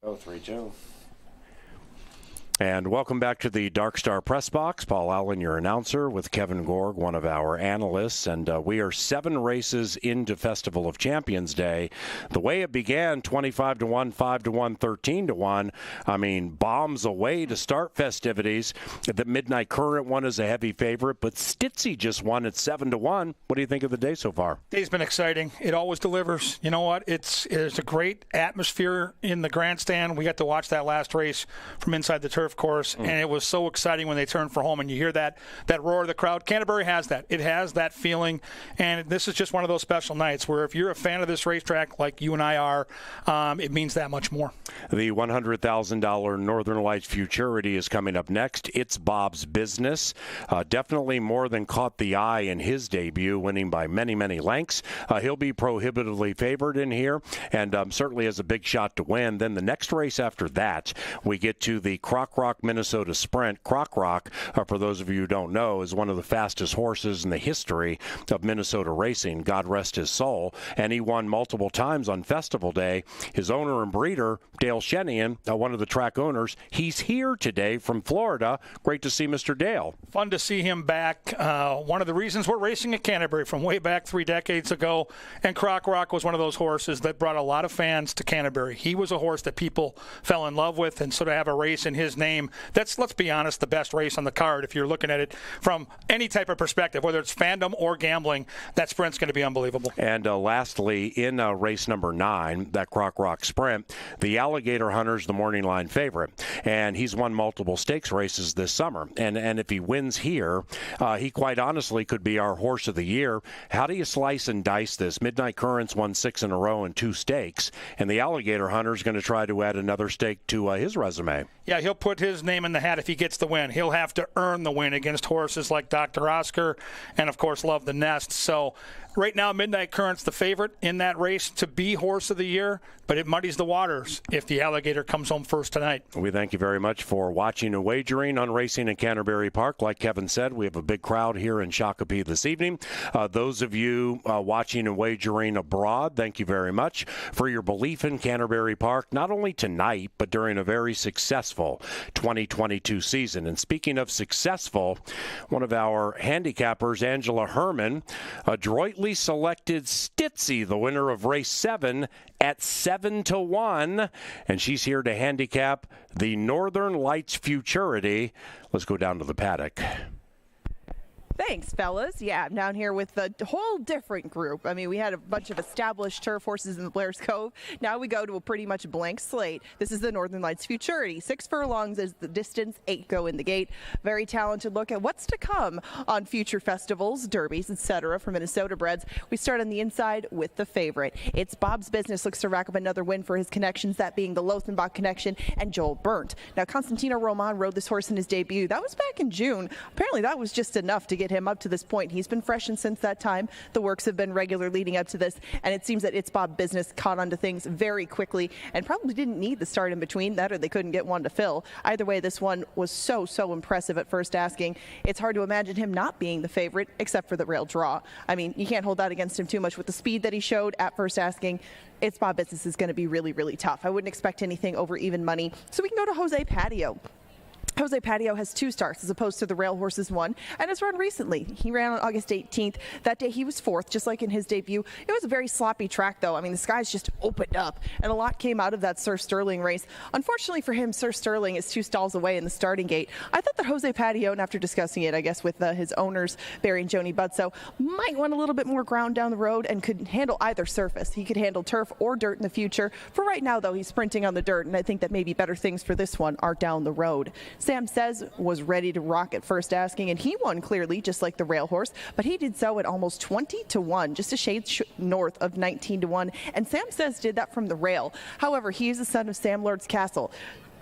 3-2. And welcome back to the Dark Star Press Box. Paul Allen, your announcer, with Kevin Gorg, one of our analysts. And we are 7 races into Festival of Champions Day. The way it began, 25-1, 5-1, 13-1. I mean, bombs away to start festivities. The Midnight Current one is a heavy favorite, but Stitzy just won at 7-1. What do you think of the day so far? Day's been exciting. It always delivers. You know what? It's a great atmosphere in the grandstand. We got to watch that last race from inside the turf course, and it was so exciting when they turned for home, and you hear that roar of the crowd. Canterbury has that. It has that feeling, and this is just one of those special nights where if you're a fan of this racetrack like you and I are, it means that much more. The $100,000 Northern Lights Futurity is coming up next. It's Bob's Business. Definitely more than caught the eye in his debut, winning by many, many lengths. He'll be prohibitively favored in here, and certainly has a big shot to win. Then the next race after that, we get to the Croc Rock, Minnesota Sprint. Croc Rock, for those of you who don't know, is one of the fastest horses in the history of Minnesota racing. God rest his soul. And he won multiple times on Festival Day. His owner and breeder, Dale Shenian, one of the track owners, he's here today from Florida. Great to see Mr. Dale. Fun to see him back. One of the reasons we're racing at Canterbury from way back 3 decades ago. And Croc Rock was one of those horses that brought a lot of fans to Canterbury. He was a horse that people fell in love with, and so to have a race in his name, that's, let's be honest, the best race on the card. If you're looking at it from any type of perspective, whether it's fandom or gambling, that sprint's going to be unbelievable. And lastly, in race number 9, that Croc Rock Sprint, the Alligator Hunter's the morning line favorite, and he's won multiple stakes races this summer. And if he wins here, he quite honestly could be our horse of the year. How do you slice and dice this? Midnight Current's won 6 in a row in 2 stakes, and the Alligator Hunter's going to try to add another stake to his resume. Yeah, he'll put his name in the hat if he gets the win. He'll have to earn the win against horses like Dr. Oscar and, of course, Love the Nest. So right now, Midnight Current's the favorite in that race to be horse of the year, but it muddies the waters if the Alligator comes home first tonight. We thank you very much for watching and wagering on racing in Canterbury Park. Like Kevin said, we have a big crowd here in Shakopee this evening. Those of you watching and wagering abroad, thank you very much for your belief in Canterbury Park, not only tonight, but during a very successful 2022 season. And speaking of successful, one of our handicappers, Angela Herman, adroitly selected Stitzy, the winner of race 7, at 7-1, and she's here to handicap the Northern Lights Futurity. Let's go down to the paddock. Thanks, fellas. Yeah, I'm down here with a whole different group. I mean, we had a bunch of established turf horses in the Blair's Cove. Now we go to a pretty much blank slate. This is the Northern Lights Futurity. 6 furlongs is the distance, 8 go in the gate. Very talented look at what's to come on future festivals, derbies, etc. for Minnesota breds. We start on the inside with the favorite. It's Bob's Business. Looks to rack up another win for his connections, that being the Lothenbach connection and Joel Burnt. Now, Constantino Roman rode this horse in his debut. That was back in June. Apparently, that was just enough to get him up to this point. He's been freshened since that time. The works have been regular leading up to this, and it seems that It's Bob Business caught on to things very quickly and probably didn't need the start in between that, or they couldn't get one to fill. Either way, this one was so impressive at first asking. It's hard to imagine him not being the favorite, except for the rail draw. I mean, you can't hold that against him too much with the speed that he showed at first asking. It's Bob Business is going to be really, really tough. I wouldn't expect anything over even money. So we can go to Jose Patio. Jose Patio has 2 starts as opposed to the Rail Horses 1, and has run recently. He ran on August 18th. That day he was 4th, just like in his debut. It was a very sloppy track, though. I mean, the skies just opened up, and a lot came out of that Sir Sterling race. Unfortunately for him, Sir Sterling is 2 stalls away in the starting gate. I thought that Jose Patio, and after discussing it, I guess, with his owners, Barry and Joni Butso, might want a little bit more ground down the road and could handle either surface. He could handle turf or dirt in the future. For right now, though, he's sprinting on the dirt, and I think that maybe better things for this one are down the road. Sam Says was ready to rock at first asking, and he won clearly, just like the Rail Horse, but he did so at almost 20-1, just a shade north of 19-1, and Sam Says did that from the rail. However, he is the son of Sam Lord's Castle.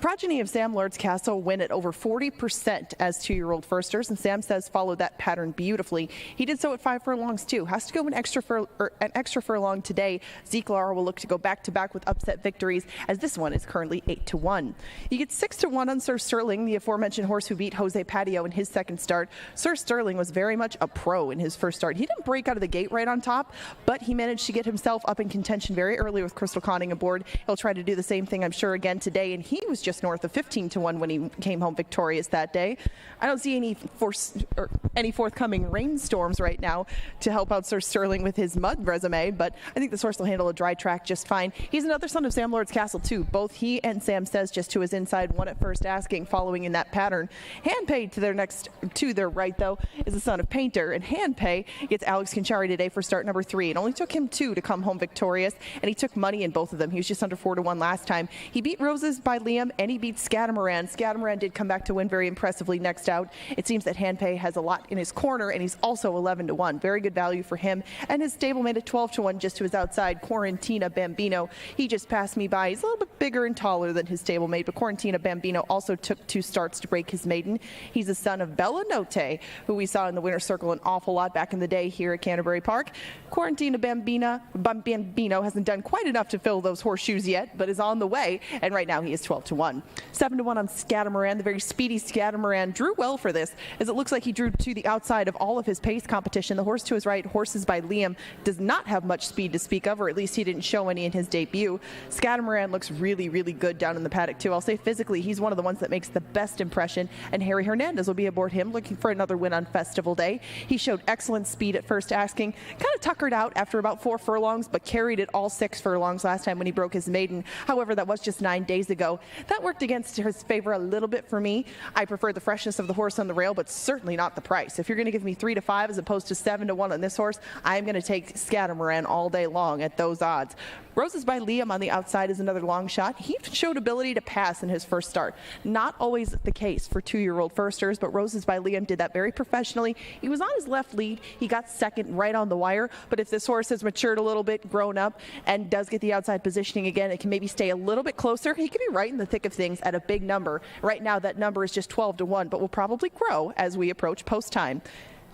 progeny of Sam Lord's Castle win at over 40% as 2-year-old firsters, and Sam says followed that pattern beautifully. He did so at 5 furlongs too. Has to go an extra furlong today. Zeke Lara will look to go back-to-back with upset victories, as this one is currently 8-1. You get 6-1 on Sir Sterling, the aforementioned horse who beat Jose Patio in his second start. Sir Sterling was very much a pro in his first start. He didn't break out of the gate right on top, but he managed to get himself up in contention very early with Crystal Conning aboard. He'll try to do the same thing, I'm sure, again today, and he was just north of 15-1 when he came home victorious that day. I don't see any forthcoming rainstorms right now to help out Sir Sterling with his mud resume, but I think this horse will handle a dry track just fine. He's another son of Sam Lord's Castle too. Both he and Sam Says just to his inside, one at first asking, following in that pattern. Handpay to their right though is the son of Painter, and Handpay gets Alex Conchari today for start number 3. It only took him 2 to come home victorious, and he took money in both of them. He was just under 4-1 last time. He beat Roses by Liam, and he beat Scatamaran. Scatamaran did come back to win very impressively next out. It seems that Handpay has a lot in his corner, and he's also 11-1. Very good value for him, and his stablemate at 12-1 just to his outside, Quarantina Bambino. He just passed me by. He's a little bit bigger and taller than his stablemate, but Quarantina Bambino also took 2 starts to break his maiden. He's the son of Bella Notte, who we saw in the winner's circle an awful lot back in the day here at Canterbury Park. Quarantina Bambino hasn't done quite enough to fill those horseshoes yet, but is on the way, and right now he is 12-1. 7-1 on Scatamaran. The very speedy Scatamaran drew well for this, as it looks like he drew to the outside of all of his pace competition. The horse to his right, Horses by Liam, does not have much speed to speak of, or at least he didn't show any in his debut. Scatamaran looks really, really good down in the paddock too. I'll say physically he's one of the ones that makes the best impression, and Harry Hernandez will be aboard him looking for another win on Festival Day. He showed excellent speed at first asking, kind of tuckered out after about 4 furlongs, but carried it all 6 furlongs last time when he broke his maiden. However, that was just 9 days ago. That worked against his favor a little bit for me. I prefer the freshness of the horse on the rail, but certainly not the price. If you're going to give me 3-5 as opposed to 7-1 on this horse, I'm going to take Scatamaran all day long at those odds. Roses by Liam on the outside is another long shot. He showed ability to pass in his first start. Not always the case for 2-year-old firsters, but Roses by Liam did that very professionally. He was on his left lead. He got second right on the wire, but if this horse has matured a little bit, grown up, and does get the outside positioning again, it can maybe stay a little bit closer. He could be right in the thick of things at a big number. Right now, that number is just 12-1, but will probably grow as we approach post time.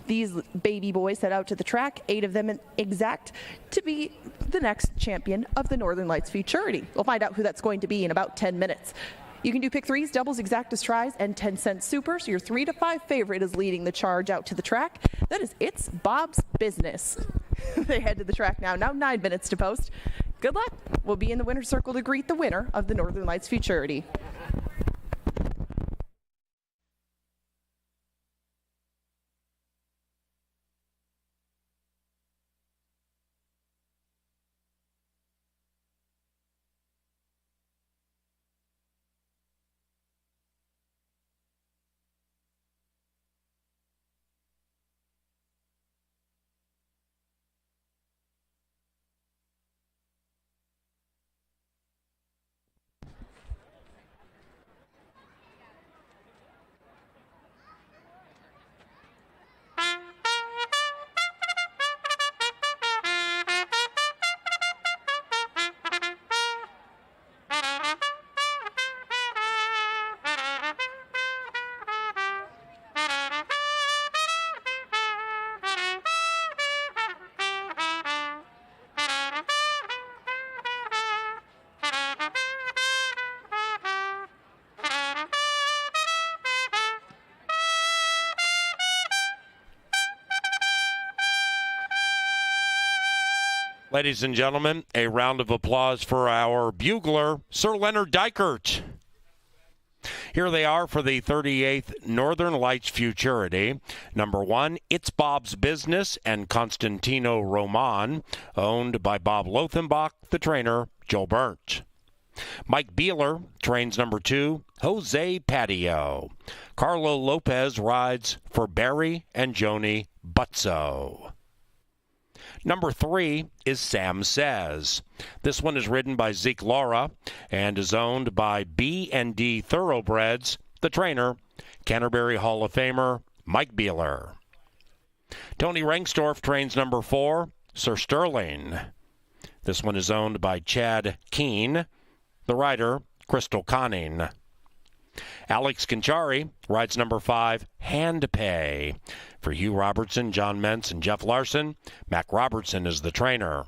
These baby boys head out to the track, 8 of them exact, to be the next champion of the Northern Lights Futurity. We'll find out who that's going to be in about 10 minutes. You can do pick 3s, doubles, exactas, tries, and 10-cent super. So your 3-5 favorite is leading the charge out to the track. That is It's Bob's Business. They head to the track now 9 minutes to post. Good luck. We'll be in the winner's circle to greet the winner of the Northern Lights Futurity. Ladies and gentlemen, a round of applause for our bugler, Sir Leonard Dykert. Here they are for the 38th Northern Lights Futurity. Number 1, It's Bob's Business and Constantino Roman, owned by Bob Lothenbach, the trainer, Joe Burnt. Mike Beeler trains number 2, Jose Patio. Carlo Lopez rides for Barry and Joni Butzo. Number 3 is Sam Says. This one is ridden by Zeke Lara and is owned by B&D Thoroughbreds, the trainer, Canterbury Hall of Famer Mike Beeler. Tony Rengstorff trains number 4, Sir Sterling. This one is owned by Chad Keene, the rider, Crystal Conning. Alex Conchari rides number 5, Hand Pay. For Hugh Robertson, John Mentz, and Jeff Larson, Mac Robertson is the trainer.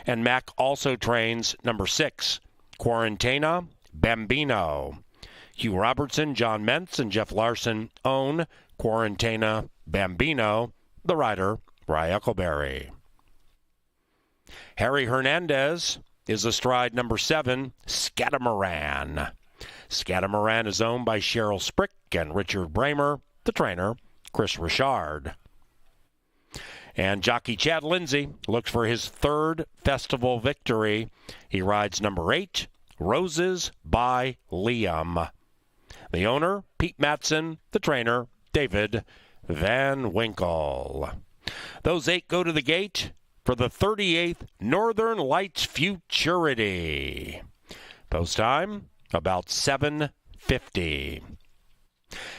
And Mac also trains number 6, Quarantena Bambino. Hugh Robertson, John Mentz, and Jeff Larson own Quarantena Bambino, the rider, Rye Eccleberry. Harry Hernandez is astride number 7, Scatamaran. Scatamaran is owned by Cheryl Sprick and Richard Bramer, the trainer, Chris Richard. And jockey Chad Lindsay looks for his 3rd festival victory. He rides number 8, Roses by Liam. The owner, Pete Matson, the trainer, David Van Winkle. Those 8 go to the gate for the 38th Northern Lights Futurity. Post time, about 7:50.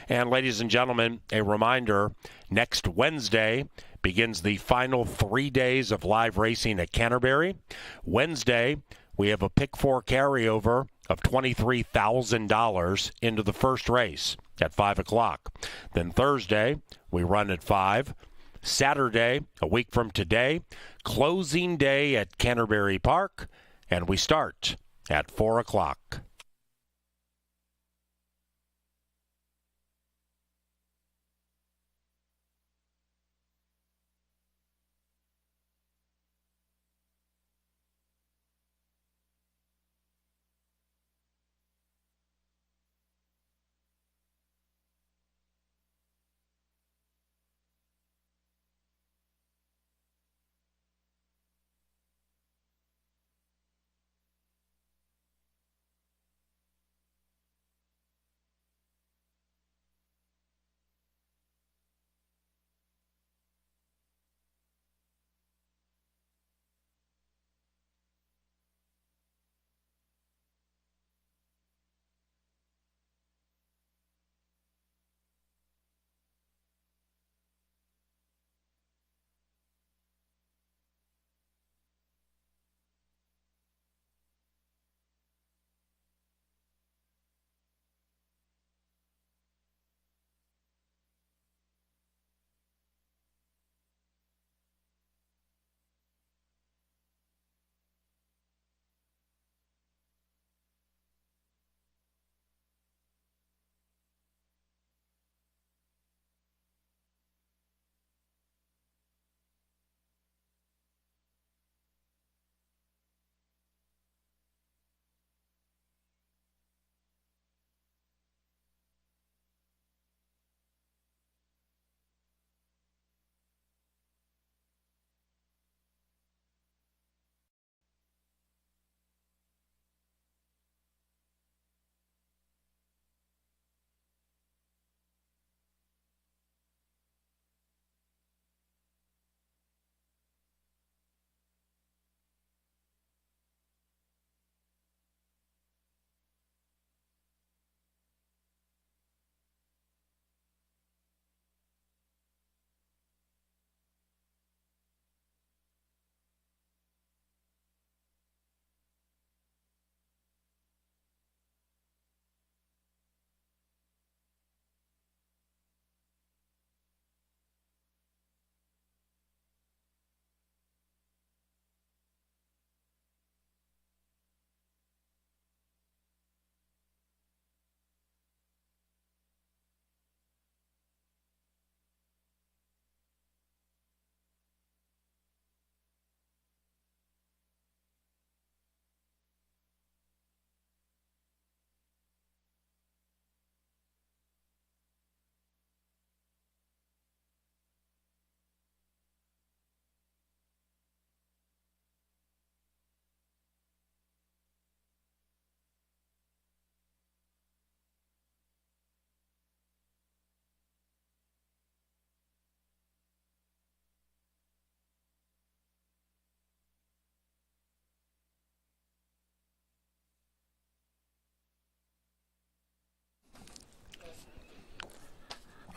And ladies and gentlemen, a reminder, next Wednesday begins the final 3 days of live racing at Canterbury. Wednesday, we have a pick 4 carryover of $23,000 into the first race at 5 o'clock. Then Thursday, we run at 5. Saturday, a week from today, closing day at Canterbury Park, and we start at 4 o'clock.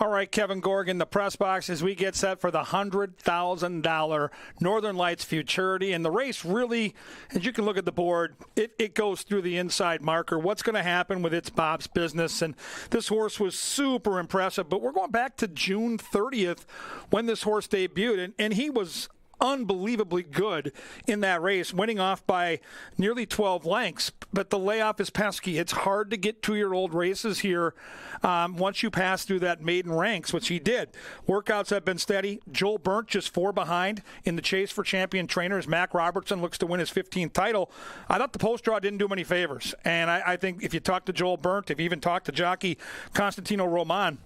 All right, Kevin Gorgan, the press box as we get set for the $100,000 Northern Lights Futurity. And the race really, as you can look at the board, it goes through the inside marker. What's going to happen with It's Bob's Business? And this horse was super impressive. But we're going back to June 30th when this horse debuted. And he was unbelievably good in that race, winning off by nearly 12 lengths. But the layoff is pesky. It's hard to get 2-year-old races here once you pass through that maiden ranks, which he did. Workouts have been steady. Joel Burnt just 4 behind in the chase for champion trainers. Mac Robertson looks to win his 15th title. I thought the post draw didn't do him any favors. And I think if you talk to Joel Burnt, if you even talk to jockey Constantino Roman,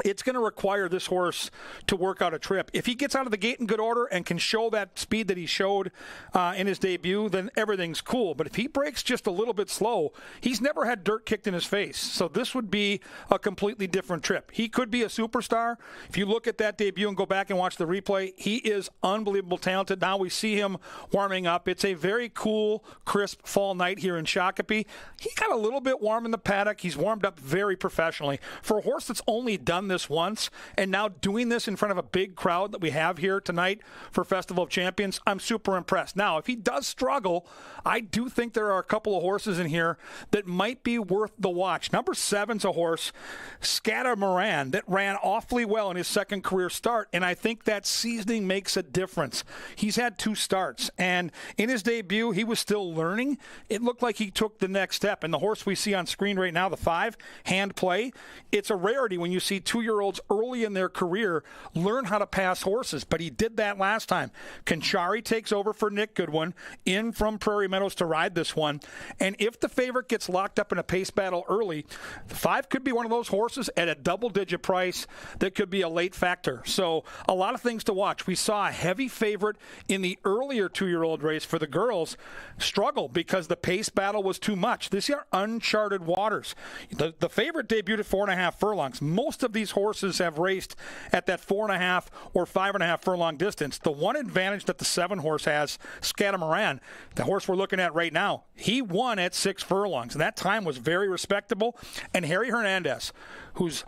it's going to require this horse to work out a trip. If he gets out of the gate in good order and can show that speed that he showed in his debut, then everything's cool. But if he breaks just a little bit slow, he's never had dirt kicked in his face. So this would be a completely different trip. He could be a superstar. If you look at that debut and go back and watch the replay, he is unbelievable talented. Now we see him warming up. It's a very cool, crisp fall night here in Shakopee. He got a little bit warm in the paddock. He's warmed up very professionally. For a horse that's only done this once and now doing this in front of a big crowd that we have here tonight for Festival of Champions, I'm super impressed. Now, if he does struggle, I do think there are a couple of horses in here that might be worth the watch. Number 7's a horse, Scatamaran, that ran awfully well in his second career start, and I think that seasoning makes a difference. He's had 2 starts, and in his debut, he was still learning. It looked like he took the next step, and the horse we see on screen right now, the 5, Hand Play, it's a rarity when you see 2-year-olds early in their career learn how to pass horses, but he did that last time. Conchari takes over for Nick Goodwin in from Prairie Meadows to ride this one, and if the favorite gets locked up in a pace battle early, the 5 could be one of those horses at a double-digit price that could be a late factor. So a lot of things to watch. We saw a heavy favorite in the earlier 2-year-old race for the girls struggle because the pace battle was too much. These are uncharted waters. The favorite debuted at 4.5 furlongs. Most of these horses have raced at that 4.5 or 5.5 furlong distance. The one advantage that the 7 horse has, Scatamaran, the horse we're looking at right now, he won at 6 furlongs, and that time was very respectable. And Harry Hernandez, who's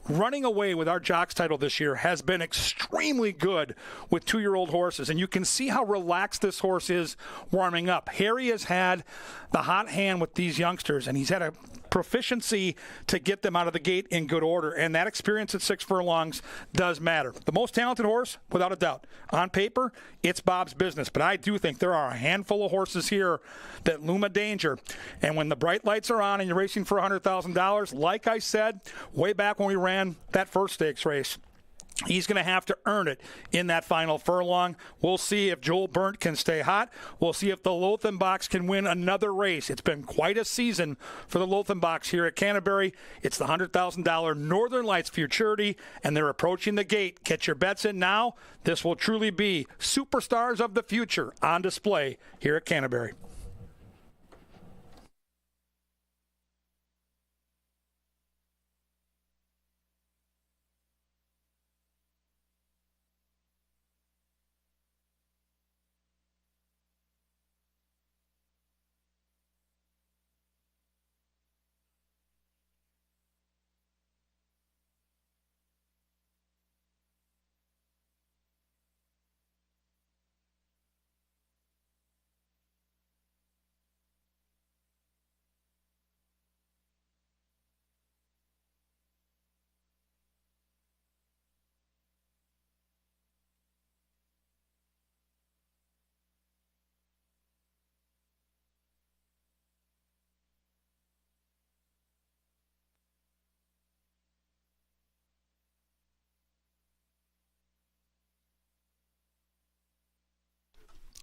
running away with our Jocks title this year, has been extremely good with 2-year-old horses, and you can see how relaxed this horse is warming up. Harry has had the hot hand with these youngsters, and he's had a proficiency to get them out of the gate in good order, and that experience at 6 furlongs does matter. The most talented horse, without a doubt. On paper, It's Bob's Business, but I do think there are a handful of horses here that loom a danger, and when the bright lights are on and you're racing for $100,000, like I said way back when we ran that first stakes race, he's going to have to earn it in that final furlong. We'll see if Joel Burnt can stay hot. We'll see if the Lothenbachs can win another race. It's been quite a season for the Lothenbachs here at Canterbury. It's the $100,000 Northern Lights Futurity, and they're approaching the gate. Get your bets in now. This will truly be superstars of the future on display here at Canterbury.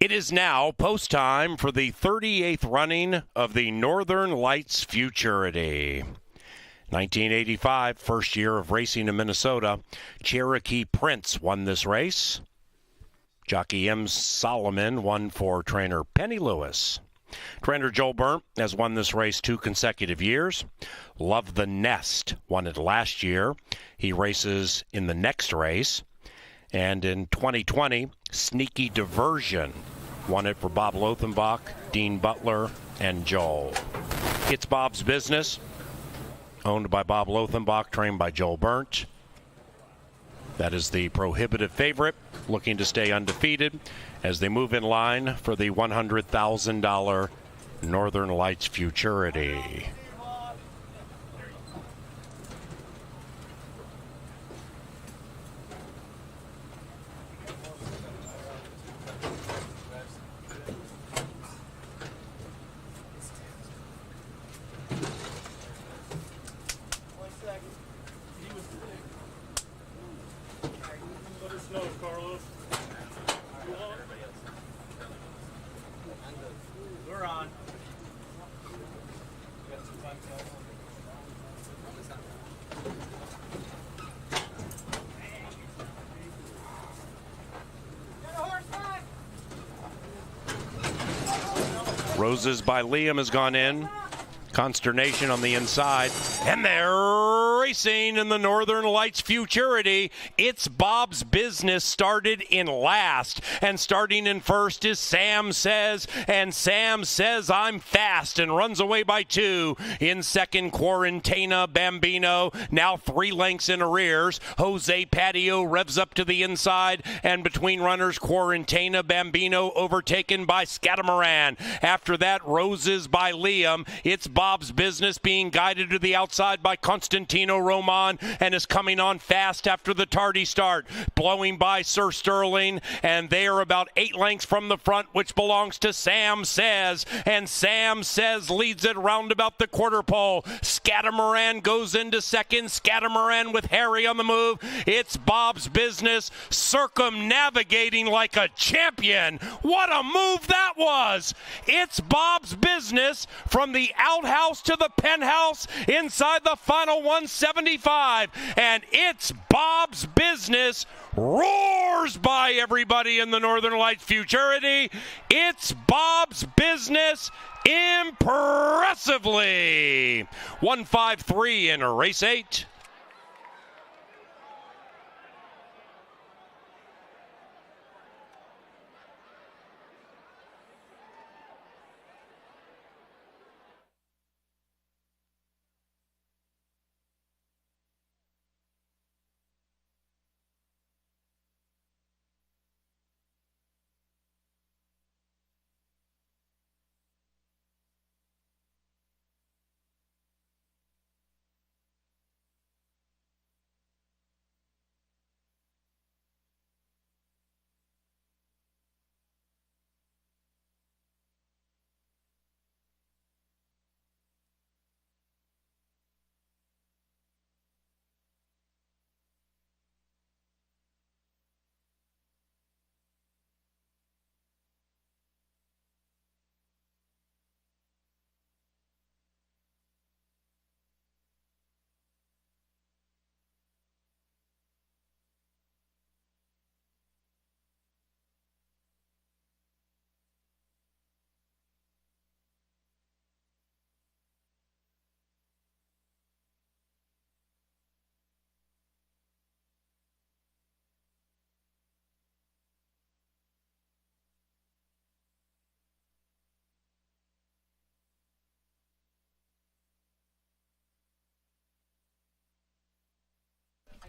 It is now post time for the 38th running of the Northern Lights Futurity. 1985, first year of racing in Minnesota. Cherokee Prince won this race. Jockey M. Solomon won for trainer Penny Lewis. Trainer Joel Burnt has won this race 2 consecutive years. Love the Nest won it last year. He races in the next race. And in 2020, Sneaky Diversion won it for Bob Lothenbach, Dean Butler, and Joel. It's Bob's Business, owned by Bob Lothenbach, trained by Joel Burnt. That is the prohibitive favorite, looking to stay undefeated as they move in line for the $100,000 Northern Lights Futurity. Roses by Liam has gone in. Consternation on the inside. And they're racing in the Northern Lights Futurity. It's Bob's Business started in last. And starting in first is Sam Says. And Sam Says I'm fast and runs away by 2. In second, Quarantena Bambino. Now 3 lengths in arrears. Jose Patio revs up to the inside. And between runners, Quarantena Bambino overtaken by Scatamaran. After that, Roses by Liam. It's Bob's Business being guided to the outside by Constantino Roman and is coming on fast after the tardy start, blowing by Sir Sterling, and they are about 8 lengths from the front, which belongs to Sam Says, and Sam Says leads it round about the quarter pole. Scatamaran goes into second. Scatamaran with Harry on the move. It's Bob's Business circumnavigating like a champion. What a move that was! It's Bob's Business from the outhouse to the penthouse inside the final 175, and it's Bob's Business roars by everybody in the Northern Lights Futurity. It's Bob's Business impressively. 153 in race 8.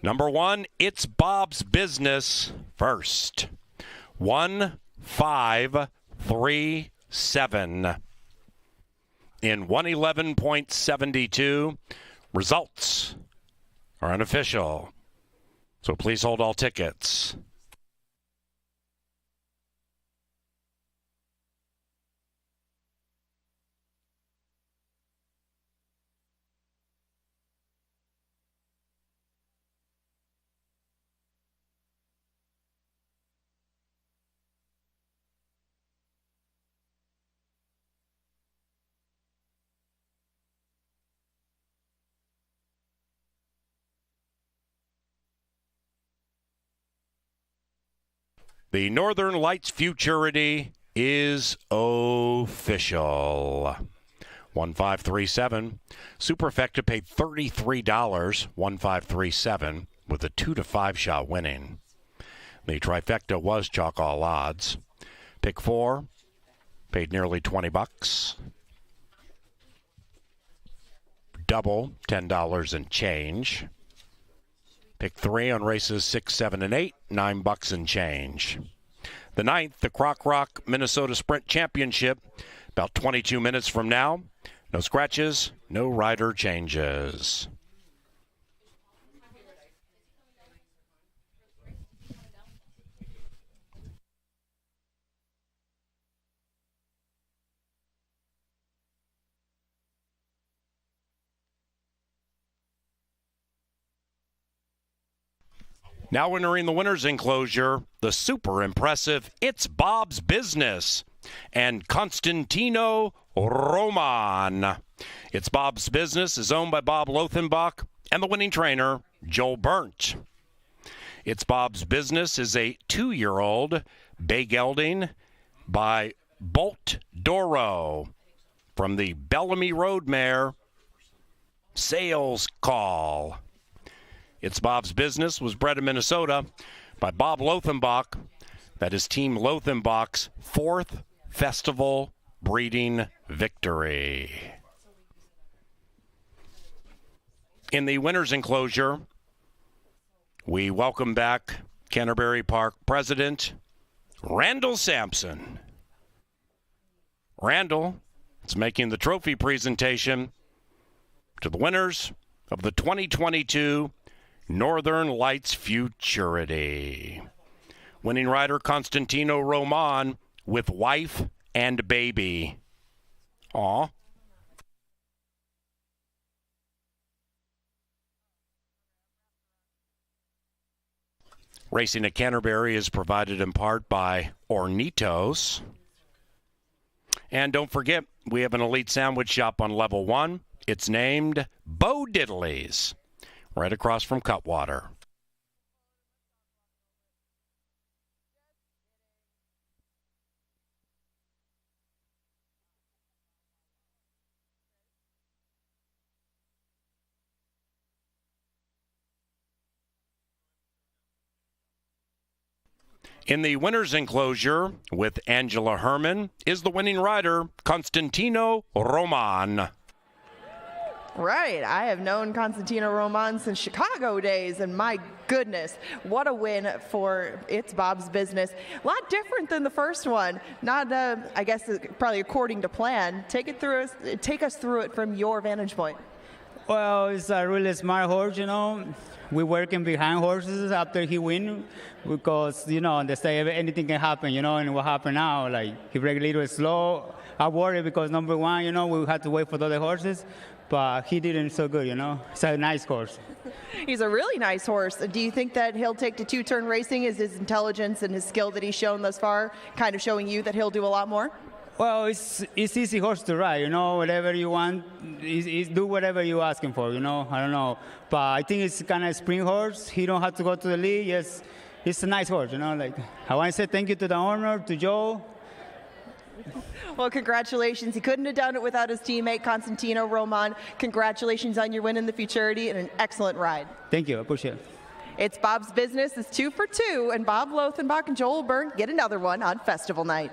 Number 1, it's Bob's Business first. 1, 5, 3, 7. In 111.72, results are unofficial. So please hold all tickets. The Northern Lights Futurity is official. 1537. Superfecta paid $33, 1537, with a 2 to 5 shot winning. The trifecta was chalk all odds. Pick 4 paid nearly $20. Double $10 and change. Pick 3 on races 6, 7, and 8, $9 and change. The 9th, the Croc Rock Minnesota Sprint Championship, about 22 minutes from now. No scratches, no rider changes. Now entering the winner's enclosure, the super impressive It's Bob's Business and Constantino Roman. It's Bob's Business is owned by Bob Lothenbach and the winning trainer, Joel Burnt. It's Bob's Business is a 2-year-old bay gelding by Bolt Doro from the Bellamy Road mare, Sales Call. It's Bob's Business was bred in Minnesota by Bob Lothenbach. That is Team Lothenbach's 4th festival breeding victory. In the winner's enclosure, we welcome back Canterbury Park President Randall Sampson. Randall is making the trophy presentation to the winners of the 2022 Northern Lights Futurity. Winning rider Constantino Roman with wife and baby. Aw. Racing at Canterbury is provided in part by Ornitos. And don't forget, we have an elite sandwich shop on level 1. It's named Bo Diddley's, right across from Cutwater. In the winner's enclosure with Angela Herman is the winning rider, Constantino Roman. Right. I have known Constantino Roman since Chicago days, and my goodness, what a win for It's Bob's Business. A lot different than the first one. Not, I guess, probably according to plan. Take us through it from your vantage point. Well, it's a really smart horse, you know. We're working behind horses after he win because, you know, they say anything can happen, you know, and what happened now, like, he break a little slow. I worry because, number one, you know, we had to wait for the other horses, but he didn't so good, you know. It's a nice horse. He's a really nice horse. Do you think that he'll take to two-turn racing? Is his intelligence and his skill that he's shown thus far kind of showing you that he'll do a lot more? Well, it's easy horse to ride, you know, whatever you want, do whatever you're asking for, you know, I don't know. But I think it's kind of a spring horse. He don't have to go to the lead. Yes, it's a nice horse, you know. Like, I want to say thank you to the owner, to Joe. Well, congratulations. He couldn't have done it without his teammate, Constantino Roman. Congratulations on your win in the Futurity and an excellent ride. Thank you. I appreciate it. It's Bob's Business is 2 for 2, and Bob Lothenbach and Joel Byrne get another one on Festival Night.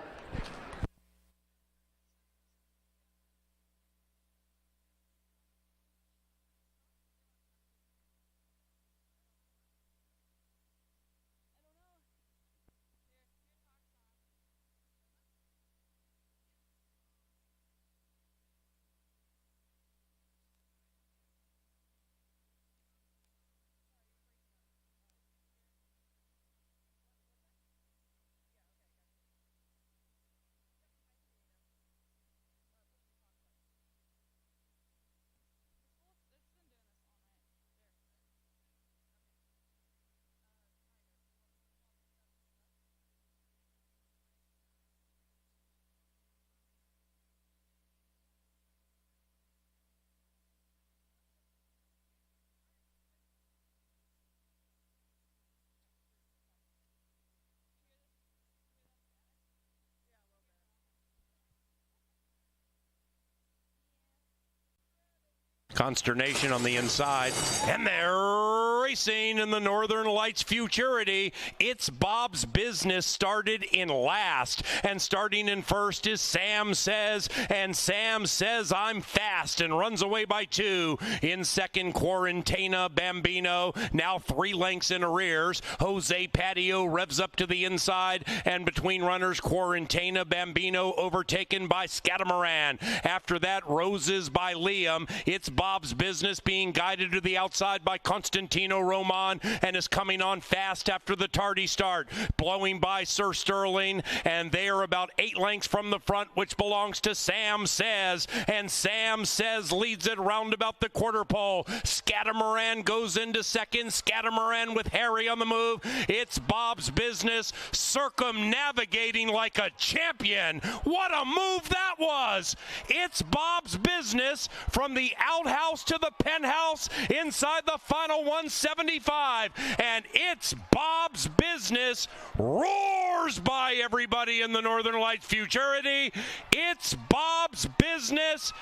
Consternation on the inside, and they're racing. racing in the Northern Lights Futurity. It's Bob's Business started in last, and starting in first is Sam Says, and Sam Says I'm fast and runs away by 2. In second, Quarantena Bambino, now 3 lengths in arrears. Jose Patio revs up to the inside, and between runners, Quarantena Bambino overtaken by Scatamaran. After that, Roses by Liam. It's Bob's Business being guided to the outside by Constantino Roman, and is coming on fast after the tardy start, blowing by Sir Sterling, and they are about 8 lengths from the front, which belongs to Sam Says, and Sam Says leads it round about the quarter pole. Scatamaran goes into second. Scatamaran with Harry on the move. It's Bob's Business circumnavigating like a champion. What a move that was! It's Bob's Business from the outhouse to the penthouse inside the final 175, and It's Bob's Business roars by everybody in the Northern Lights Futurity. It's Bob's Business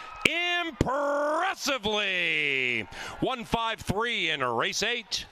impressively. 153 in race 8.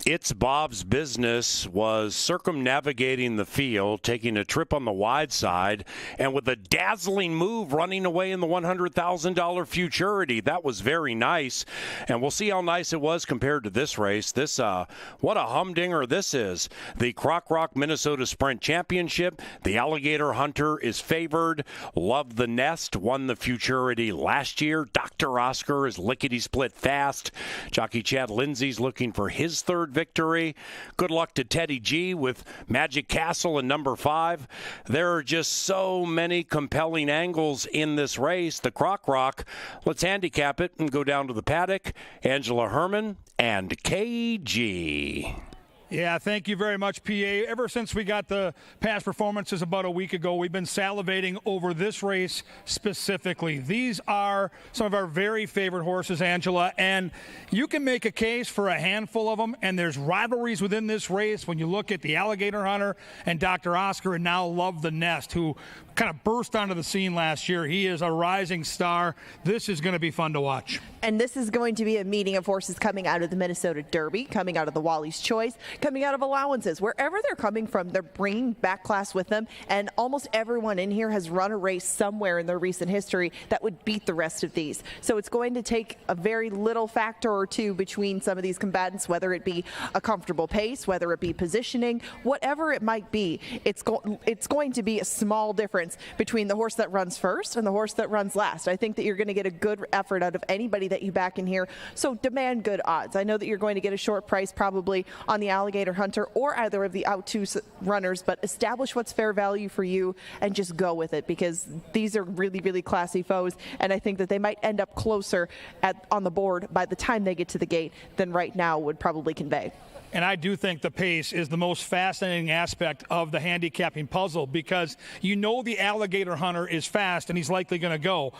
It's Bob's Business was circumnavigating the field, taking a trip on the wide side, and with a dazzling move running away in the $100,000 Futurity. That was very nice, and we'll see how nice it was compared to this race. This, what a humdinger this is. The Croc Rock Minnesota Sprint Championship. The Alligator Hunter is favored. Love the Nest won the Futurity last year. Dr. Oscar is lickety-split fast. Jockey Chad Lindsay's looking for his third victory. Good luck to Teddy G with Magic Castle in number 5. There are just so many compelling angles in this race. The Croc Rock, let's handicap it and go down to the paddock. Angela Herman and KG. Yeah, thank you very much, PA. Ever since we got the past performances about a week ago, we've been salivating over this race specifically. These are some of our very favorite horses, Angela, and you can make a case for a handful of them, and there's rivalries within this race when you look at the Alligator Hunter and Dr. Oscar, and now Love the Nest, who kind of burst onto the scene last year. He is a rising star. This is going to be fun to watch. And this is going to be a meeting of horses coming out of the Minnesota Derby, coming out of the Wally's Choice, coming out of allowances. Wherever they're coming from, they're bringing back class with them, and almost everyone in here has run a race somewhere in their recent history that would beat the rest of these. So it's going to take a very little factor or two between some of these combatants, whether it be a comfortable pace, whether it be positioning, whatever it might be. It's going to be a small difference between the horse that runs first and the horse that runs last. I think that you're going to get a good effort out of anybody that you back in here, so demand good odds. I know that you're going to get a short price probably on the Alligator Hunter or either of the out 2 runners, but establish what's fair value for you and just go with it, because these are really, really classy foes, and I think that they might end up closer on the board by the time they get to the gate than right now would probably convey. And I do think the pace is the most fascinating aspect of the handicapping puzzle, because you know the Alligator Hunter is fast and he's likely going to go.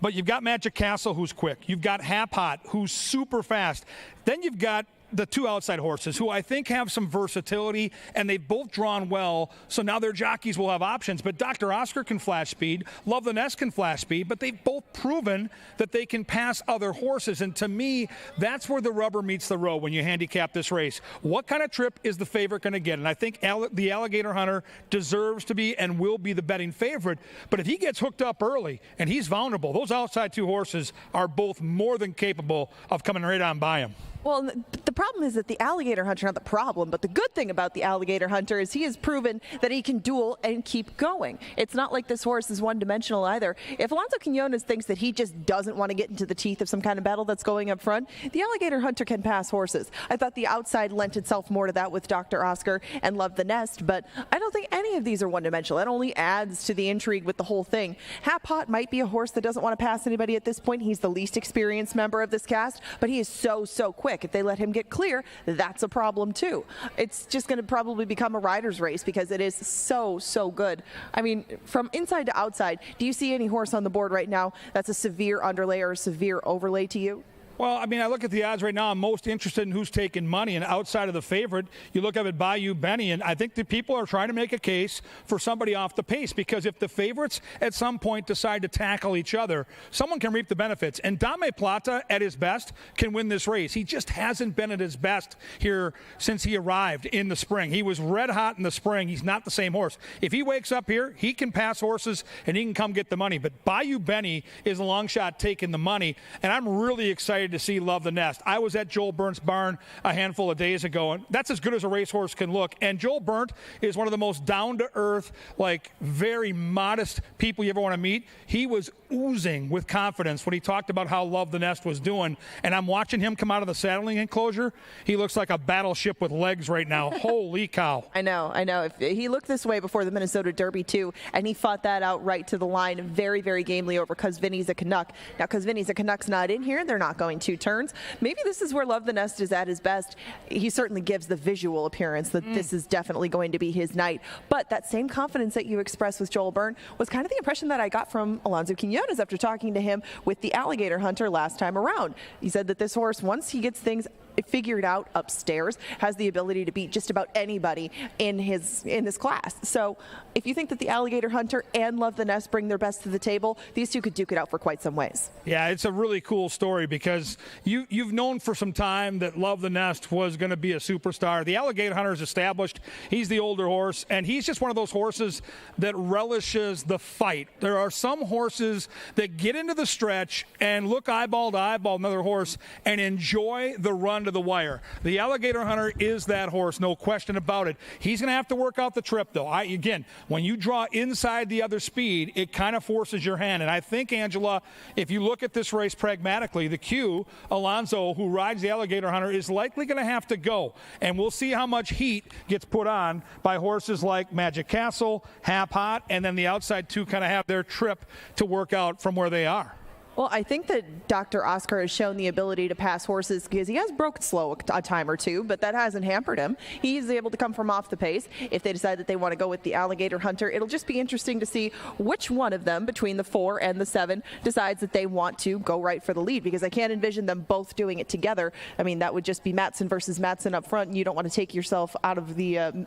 But you've got Magic Castle, who's quick. You've got Hap Hot, who's super fast. Then you've got the 2 outside horses, who I think have some versatility, and they've both drawn well, so now their jockeys will have options. But Dr. Oscar can flash speed, Love the Nest can flash speed, but they've both proven that they can pass other horses, and to me, that's where the rubber meets the road when you handicap this race. What kind of trip is the favorite going to get? And I think the Alligator Hunter deserves to be and will be the betting favorite, but if he gets hooked up early and he's vulnerable, those outside 2 horses are both more than capable of coming right on by him. Well, the problem is that the Alligator Hunter, not the problem, but the good thing about the Alligator Hunter is he has proven that he can duel and keep going. It's not like this horse is one-dimensional either. If Alonso Quinones thinks that he just doesn't want to get into the teeth of some kind of battle that's going up front, the Alligator Hunter can pass horses. I thought the outside lent itself more to that with Dr. Oscar and Love the Nest, but I don't think any of these are one-dimensional. That only adds to the intrigue with the whole thing. Hap Hot might be a horse that doesn't want to pass anybody at this point. He's the least experienced member of this cast, but he is so quick. If they let him get clear, that's a problem too. It's just going to probably become a rider's race because it is so good. I mean, from inside to outside, do you see any horse on the board right now that's a severe underlay or a severe overlay to you? Well, I mean, I look at the odds right now. I'm most interested in who's taking money. And outside of the favorite, you look up at Bayou Benny, and I think that people are trying to make a case for somebody off the pace, because if the favorites at some point decide to tackle each other, someone can reap the benefits. And Dame Plata, at his best, can win this race. He just hasn't been at his best here since he arrived in the spring. He was red hot in the spring. He's not the same horse. If he wakes up here, he can pass horses and he can come get the money. But Bayou Benny is a long shot taking the money, and I'm really excited to see Love the Nest. I was at Joel Burntt's barn a handful of days ago, and that's as good as a racehorse can look. And Joel Burntt is one of the most down-to-earth, like very modest people you ever want to meet. He was oozing with confidence when he talked about how Love the Nest was doing. And I'm watching him come out of the saddling enclosure. He looks like a battleship with legs right now. Holy cow. I know. If he looked this way before the Minnesota Derby too, and he fought that out right to the line very, very gamely over Cuz Vinny's a Canuck. Now, Cuz Vinny's a Canuck's not in here. They're not going 2 turns. Maybe this is where Love the Nest is at his best. He certainly gives the visual appearance that this is definitely going to be his night. But that same confidence that you expressed with Joel Burntt was kind of the impression that I got from Alonso Quinones after talking to him with the Alligator Hunter last time around. He said that this horse, once he gets things figured out upstairs, has the ability to beat just about anybody in this class. So if you think that the Alligator Hunter and Love the Nest bring their best to the table, these two could duke it out for quite some ways. Yeah, it's a really cool story because you've known for some time that Love the Nest was going to be a superstar. The Alligator Hunter is established. He's the older horse, and he's just one of those horses that relishes the fight. There are some horses that get into the stretch and look eyeball to eyeball another horse and enjoy the run to the wire. The Alligator Hunter is that horse, no question about it. He's going to have to work out the trip, though. Again, when you draw inside the other speed, it kind of forces your hand. And I think, Angela, if you look at this race pragmatically, the Q, Alonso, who rides the Alligator Hunter, is likely going to have to go. And we'll see how much heat gets put on by horses like Magic Castle, Hap Hot, and then the outside two kind of have their trip to work out from where they are. Well, I think that Dr. Oscar has shown the ability to pass horses because he has broken slow a time or two, but that hasn't hampered him. He's able to come from off the pace. If they decide that they want to go with the Alligator Hunter, it'll just be interesting to see which one of them between the 4 and the 7 decides that they want to go right for the lead, because I can't envision them both doing it together. I mean, that would just be Matson versus Matson up front, and you don't want to take yourself out of the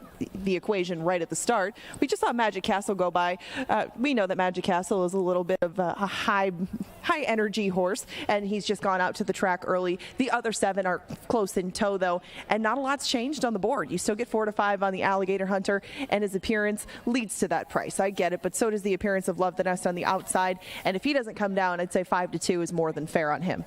equation right at the start. We just saw Magic Castle go by. We know that Magic Castle is a little bit of a high energy horse, and he's just gone out to the track early. The other 7 are close in tow, though, and not a lot's changed on the board. You still get 4 to 5 on the Alligator Hunter, and his appearance leads to that price. I get it, but so does the appearance of Love the Nest on the outside, and if he doesn't come down, I'd say 5 to 2 is more than fair on him.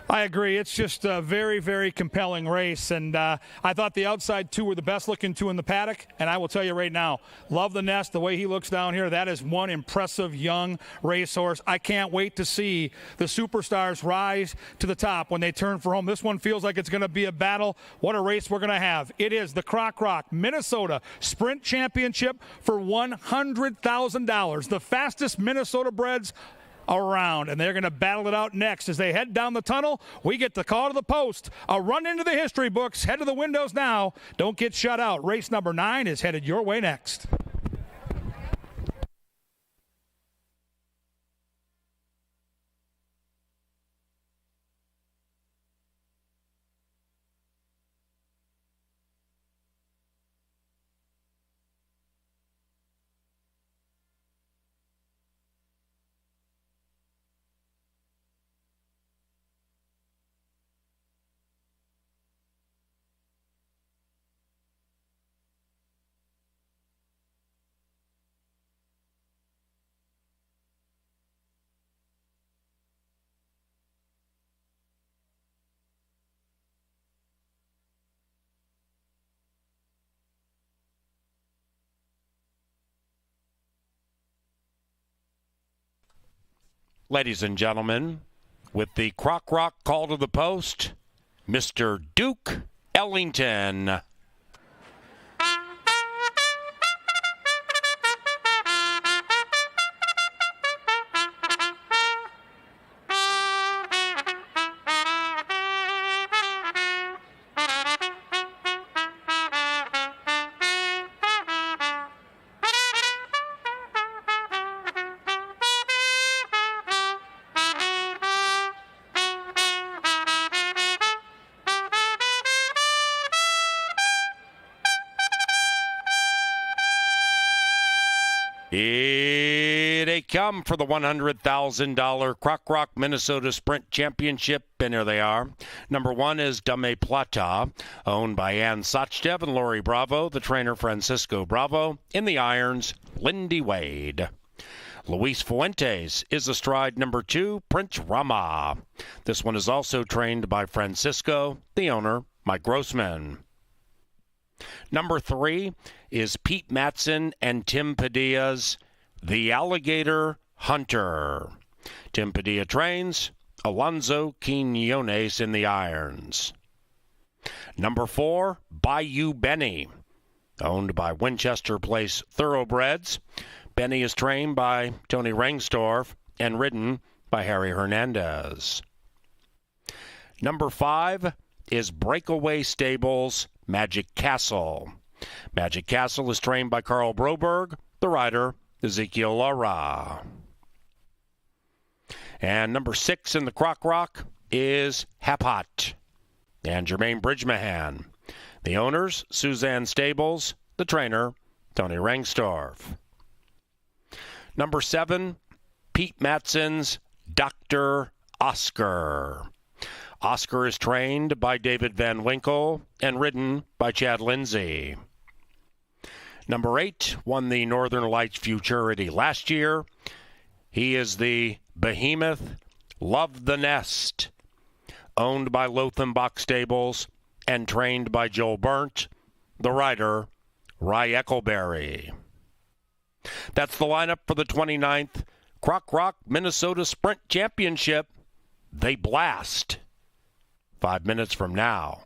I agree. It's just a very, very compelling race, and I thought the outside 2 were the best-looking 2 in the paddock, and I will tell you right now, Love the Nest, the way he looks down here, that is one impressive young racehorse. I can't wait to see the superstars rise to the top when they turn for home. This one feels like it's going to be a battle. What a race we're going to have. It is the Croc Rock Minnesota Sprint Championship for $100,000. The fastest Minnesota breds around, and they're going to battle it out next as they head down the tunnel. We get the call to the post, a run into the history books. Head to the windows now. Don't get shut out. Race number 9 is headed your way next. Ladies and gentlemen, with the Croc Rock call to the post, Mr. Duke Ellington. Here they come for the $100,000 Croc Rock Minnesota Sprint Championship, and here they are. Number 1 is Dame Plata, owned by Ann Sachdev and Lori Bravo, the trainer Francisco Bravo. In the irons, Lindy Wade. Luis Fuentes is astride number 2, Prince Rama. This one is also trained by Francisco, the owner, Mike Grossman. Number 3 is Pete Matson and Tim Padilla's The Alligator Hunter. Tim Padilla trains, Alonso Quinones in the irons. Number 4, Bayou Benny, owned by Winchester Place Thoroughbreds. Benny is trained by Tony Rengstorff and ridden by Harry Hernandez. Number 5 is Breakaway Stables Magic Castle. Magic Castle is trained by Carl Broberg, the rider Ezekiel Lara. And number 6 in the Croc Rock is Hap Hot. and Jermaine Bridgemahan. The owners, Suzanne Stables. The trainer, Tony Rengstorff. Number 7, Pete Matson's Dr. Oscar. Oscar is trained by David Van Winkle and ridden by Chad Lindsay. Number 8, won the Northern Lights Futurity last year. He is the Behemoth Love the Nest, owned by Lothenbach Stables and trained by Joel Burnt, the rider, Rye Eccleberry. That's the lineup for the 29th Croc Rock Minnesota Sprint Championship. They blast 5 minutes from now.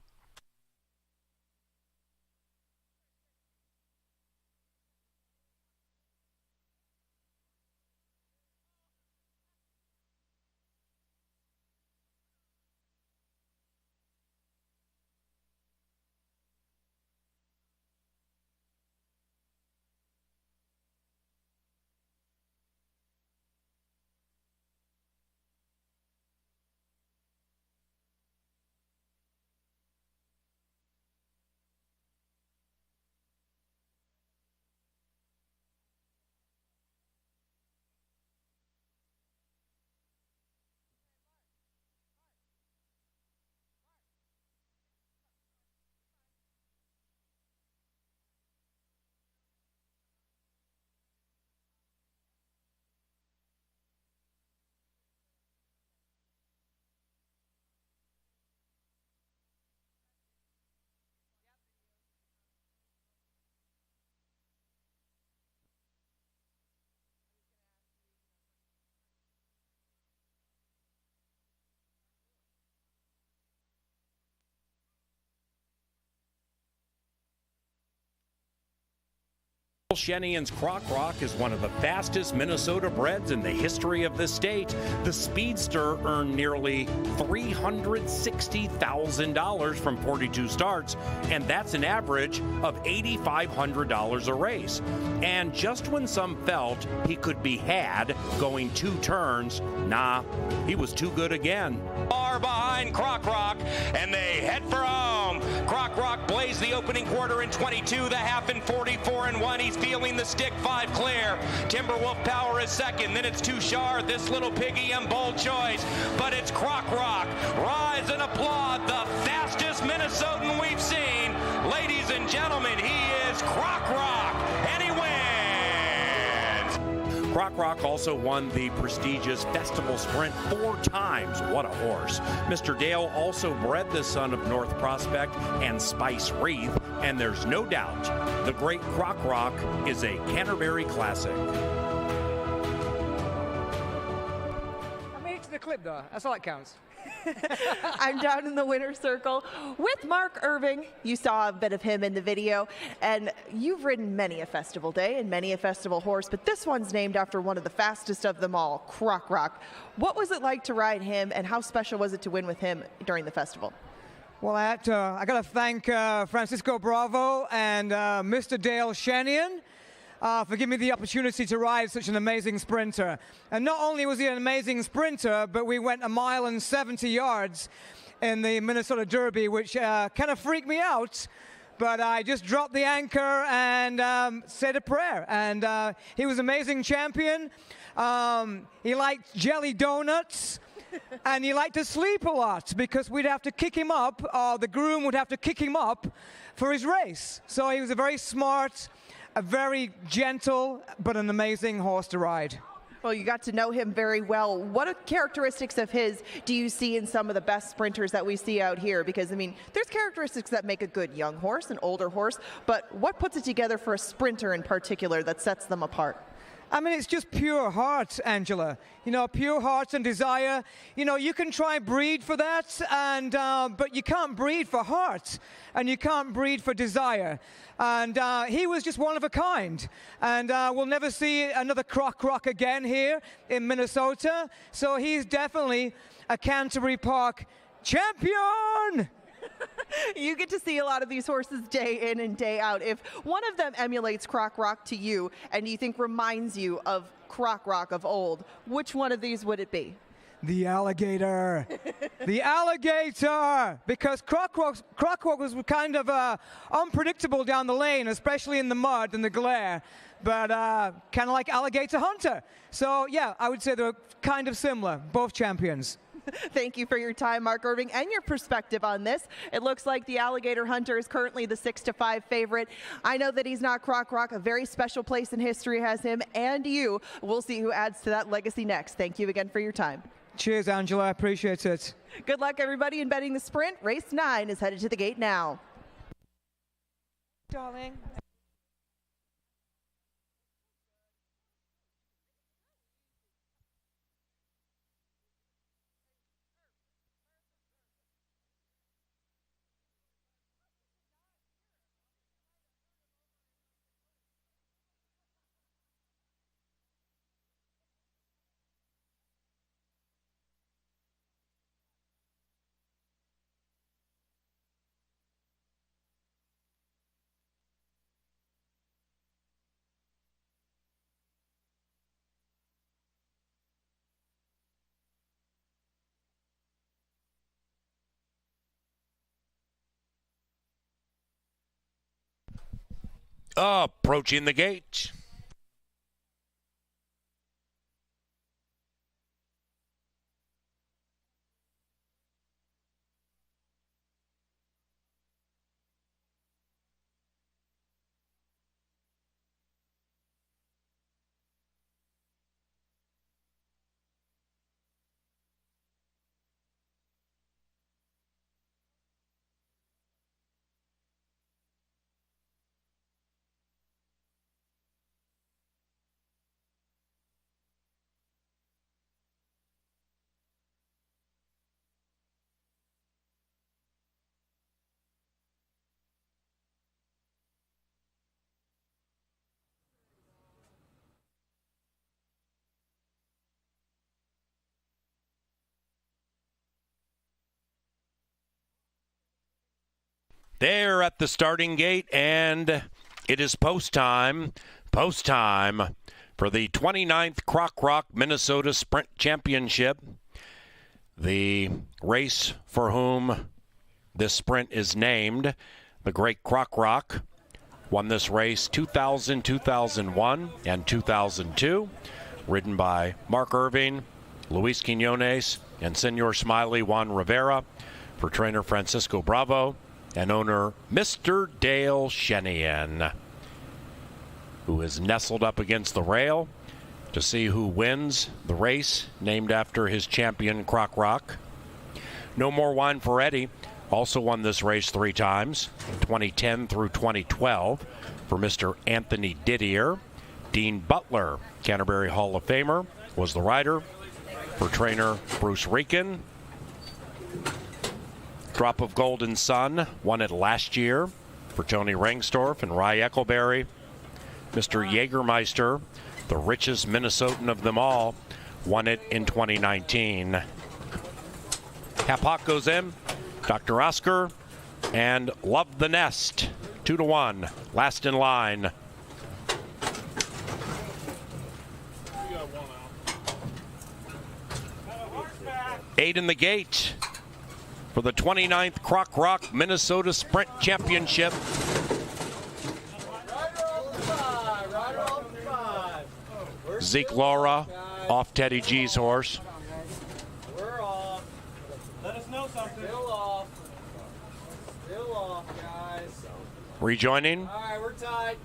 Shenian's Croc Rock is one of the fastest Minnesota breds in the history of the state. The Speedster earned nearly $360,000 from 42 starts, and that's an average of $8,500 a race. And just when some felt he could be had going 2 turns, nah, he was too good again. Far behind Croc Rock, and they head for home. Croc Rock blazed the opening quarter in 22, the half in 44-1. He's feeling the stick, 5 clear. Timberwolf Power is second, then it's Touchard, this little piggy, and Bold Choice. But it's Croc Rock. Rise and applaud the fastest Minnesotan we've seen. Ladies and gentlemen, he is Croc Rock, and he wins. Croc Rock also won the prestigious Festival Sprint 4 times. What a horse. Mr. Dale also bred the son of North Prospect and Spice Wreath, and there's no doubt the great Croc Rock is a Canterbury classic. I made it to the clip, though. That's all that counts. I'm down in the winner's circle with Mark Irving. You saw a bit of him in the video, and you've ridden many a festival day and many a festival horse, but this one's named after one of the fastest of them all, Croc Rock. What was it like to ride him, and how special was it to win with him during the festival? Well, I got to thank Francisco Bravo and Mr. Dale Shenian for giving me the opportunity to ride such an amazing sprinter. And not only was he an amazing sprinter, but we went 1 mile and 70 yards in the Minnesota Derby, which kind of freaked me out. But I just dropped the anchor and said a prayer. And he was an amazing champion. He liked jelly donuts. And he liked to sleep a lot because we'd have to kick him up, or the groom would have to kick him up for his race. So he was a very smart, a very gentle, but an amazing horse to ride. Well, you got to know him very well. What characteristics of his do you see in some of the best sprinters that we see out here? Because, I mean, there's characteristics that make a good young horse, an older horse, but what puts it together for a sprinter in particular that sets them apart? I mean, it's just pure heart, Angela. You know, pure heart and desire. You know, you can try breed for that, and but you can't breed for heart, and you can't breed for desire. And he was just one of a kind. And we'll never see another Croc Rock again here in Minnesota. So he's definitely a Canterbury Park champion. You get to see a lot of these horses day in and day out. If one of them emulates Croc Rock to you and you think reminds you of Croc Rock of old, which one of these would it be? The alligator. The alligator! Because Croc Rock was kind of unpredictable down the lane, especially in the mud and the glare. But kind of like Alligator Hunter. So, yeah, I would say they're kind of similar, both champions. Thank you for your time, Mark Irving, and your perspective on this. It looks like the Alligator Hunter is currently the 6-5 favorite. I know that he's not Croc Rock. A very special place in history has him and you. We'll see who adds to that legacy next. Thank you again for your time. Cheers, Angela. I appreciate it. Good luck, everybody, in betting the sprint. Race 9 is headed to the gate now. Darling. Approaching the gate. They're at the starting gate, and it is post time for the 29th Croc Rock Minnesota Sprint Championship. The race for whom this sprint is named, the Great Croc Rock, won this race 2000, 2001, and 2002, ridden by Mark Irving, Luis Quinones, and Senor Smiley Juan Rivera, for trainer Francisco Bravo and owner Mr. Dale Shenian, who is nestled up against the rail to see who wins the race named after his champion Croc Rock. No More Wine for Eddie also won this race 3 times, 2010 through 2012, for Mr. Anthony Didier. Dean Butler, Canterbury Hall of Famer, was the rider for trainer Bruce Rieken. Drop of Golden Sun won it last year for Tony Rengstorff and Ry Eckleberry. Mr. Jägermeister, the richest Minnesotan of them all, won it in 2019. Half Hawk goes in, Dr. Oscar, and Love the Nest, 2-1, last in line. Eight in the gate for the 29th Croc Rock Minnesota Sprint Championship. Zeke Laura off Teddy G's horse. We're off. Let us know something. Still off. Still off, guys. Rejoining. All right, we're tied.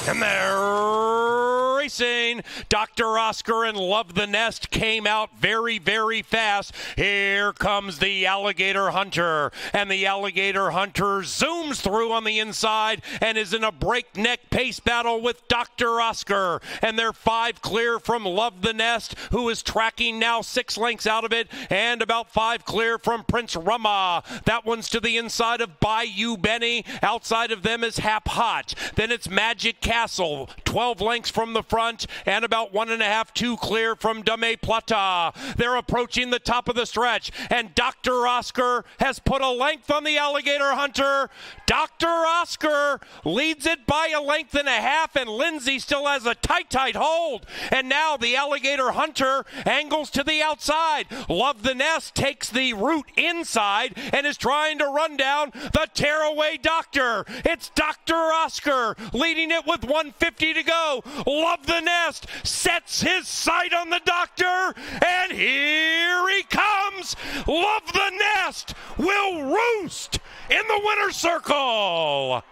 And they're racing. Dr. Oscar and Love the Nest came out very, very fast. Here comes the Alligator Hunter. And the Alligator Hunter zooms through on the inside and is in a breakneck pace battle with Dr. Oscar. And they're 5 clear from Love the Nest, who is tracking now 6 lengths out of it, and about 5 clear from Prince Rama. That one's to the inside of Bayou Benny. Outside of them is Hap Hot. Then it's Magic Castle, 12 lengths from the front and about 1.5, 2 clear from Dame Plata. They're approaching the top of the stretch, and Dr. Oscar has put a length on the Alligator Hunter. Dr. Oscar leads it by a length and a half, and Lindsay still has a tight hold. And now the Alligator Hunter angles to the outside. Love the Nest takes the route inside and is trying to run down the tearaway Doctor. It's Dr. Oscar leading it with 150 to go. Love the Nest sets his sight on the Doctor, and here he comes. Love the Nest will roost in the winner's circle.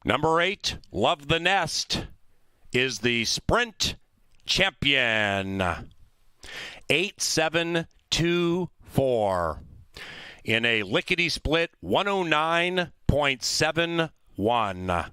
Number 8, Love the Nest, is the sprint champion. 8.724 in a lickety-split 109.71.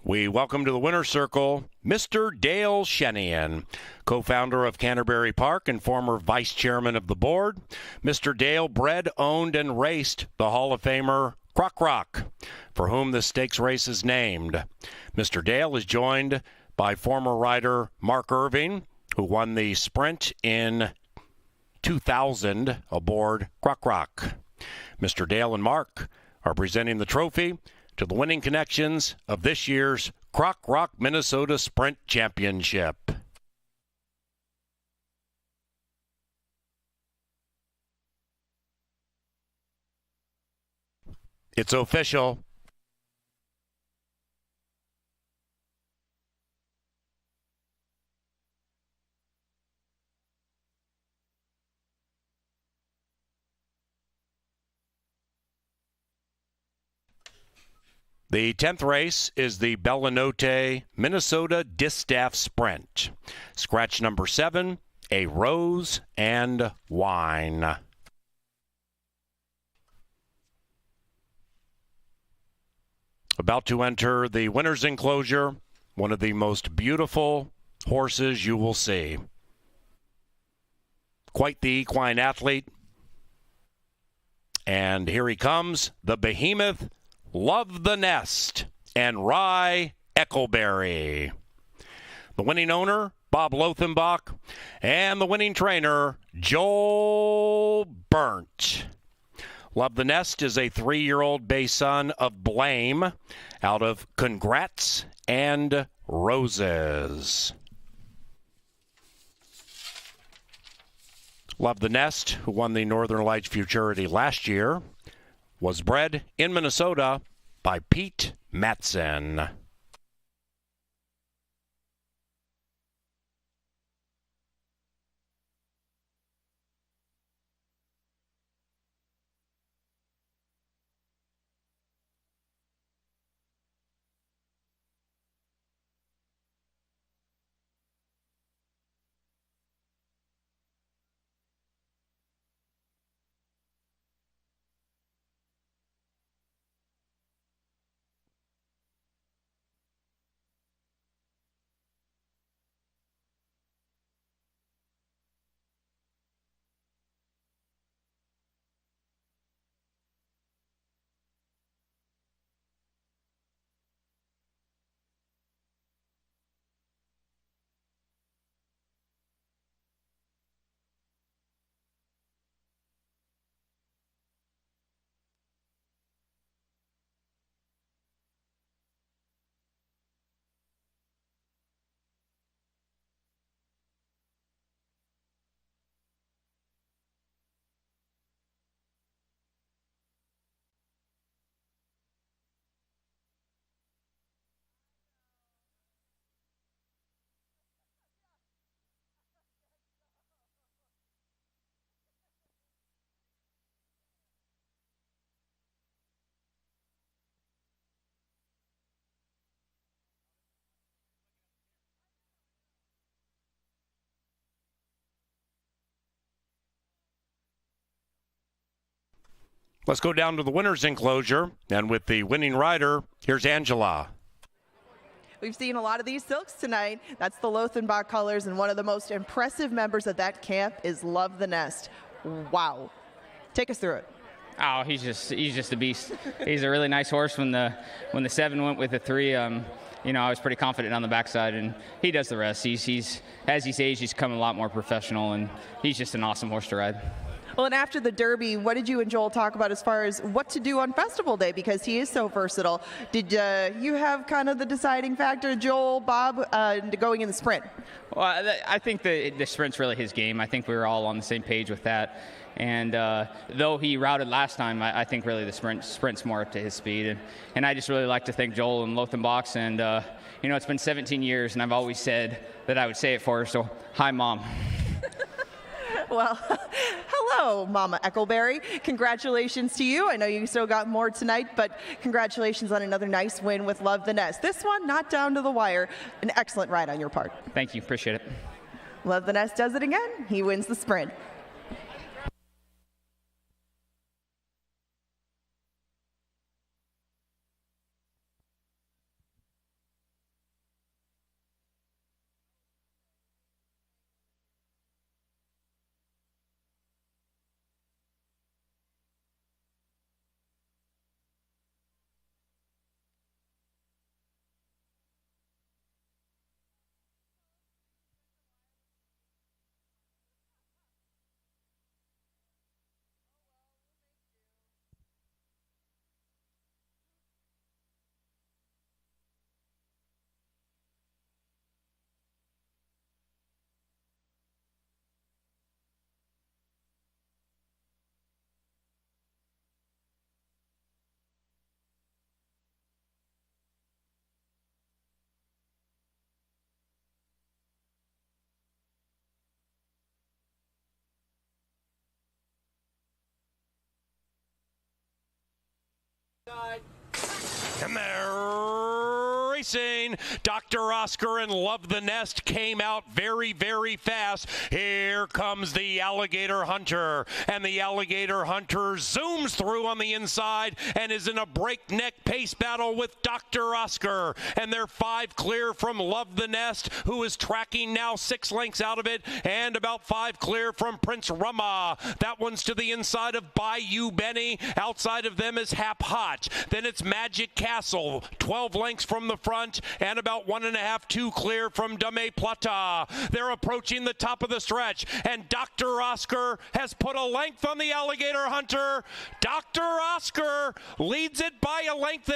We welcome to the winner's circle Mr. Dale Shenian, co-founder of Canterbury Park and former vice chairman of the board. Mr. Dale bred, owned, and raced the Hall of Famer Croc Rock, for whom the stakes race is named. Mr. Dale is joined by former rider Mark Irving, who won the sprint in 2000 aboard Croc Rock. Mr. Dale and Mark are presenting the trophy to the winning connections of this year's Croc Rock Minnesota Sprint Championship. It's official. The 10th race is the Bellanote Minnesota Distaff Sprint. Scratch number 7, A Rose and Wine. About to enter the winner's enclosure, one of the most beautiful horses you will see. Quite the equine athlete. And here he comes, the behemoth, Love the Nest, and Rye Eckleberry. The winning owner, Bob Lothenbach, and the winning trainer, Joel Burnt. Love the Nest is a 3-year-old bay son of Blame out of Congrats and Roses. Love the Nest, who won the Northern Lights Futurity last year, was bred in Minnesota by Pete Matson. Let's go down to the winner's enclosure. And with the winning rider, here's Angela. We've seen a lot of these silks tonight. That's the Lothenbach colors, and one of the most impressive members of that camp is Love the Nest. Wow. Take us through it. Oh, he's just a beast. He's a really nice horse. When the 7 went with the 3, I was pretty confident on the backside, and he does the rest. He's as he's aged, he's become a lot more professional, and he's just an awesome horse to ride. Well, and after the Derby, what did you and Joel talk about as far as what to do on Festival Day? Because he is so versatile. Did you have kind of the deciding factor, Joel, Bob, going in the sprint? Well, I think the sprint's really his game. I think we were all on the same page with that. And though he routed last time, I think really the sprint's more up to his speed. And I just really like to thank Joel and Lothenbach. And, it's been 17 years, and I've always said that I would say it for her. So, hi, Mom. Well, hello, Mama Eccleberry. Congratulations to you. I know you still got more tonight, but congratulations on another nice win with Love the Nest. This one, not down to the wire. An excellent ride on your part. Thank you. Appreciate it. Love the Nest does it again. He wins the sprint. And they're racing. Dr. Oscar and Love the Nest came out very, very fast. Here comes the Alligator Hunter. And the Alligator Hunter zooms through on the inside and is in a breakneck pace battle with Dr. Oscar. And they're 5 clear from Love the Nest, who is tracking now 6 lengths out of it, and about 5 clear from Prince Rama. That one's to the inside of Bayou Benny. Outside of them is Hap Hot. Then it's Magic Castle, 12 lengths from the front, and about 1.5, 2 clear from Dame Plata. They're approaching the top of the stretch, and Dr. Oscar has put a length on the Alligator Hunter. Dr. Oscar leads it by 1.5 lengths,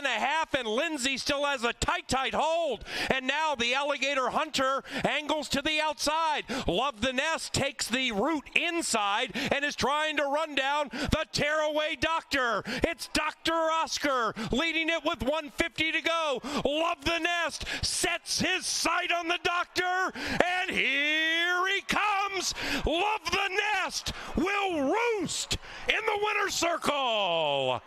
and Lindsay still has a tight hold. And now the Alligator Hunter angles to the outside. Love the Nest takes the route inside and is trying to run down the tearaway Doctor. It's Dr. Oscar leading it with 150 to go. Love the Nest sets his sight on the Doctor, and here he comes. Love the Nest will roost in the winner's circle.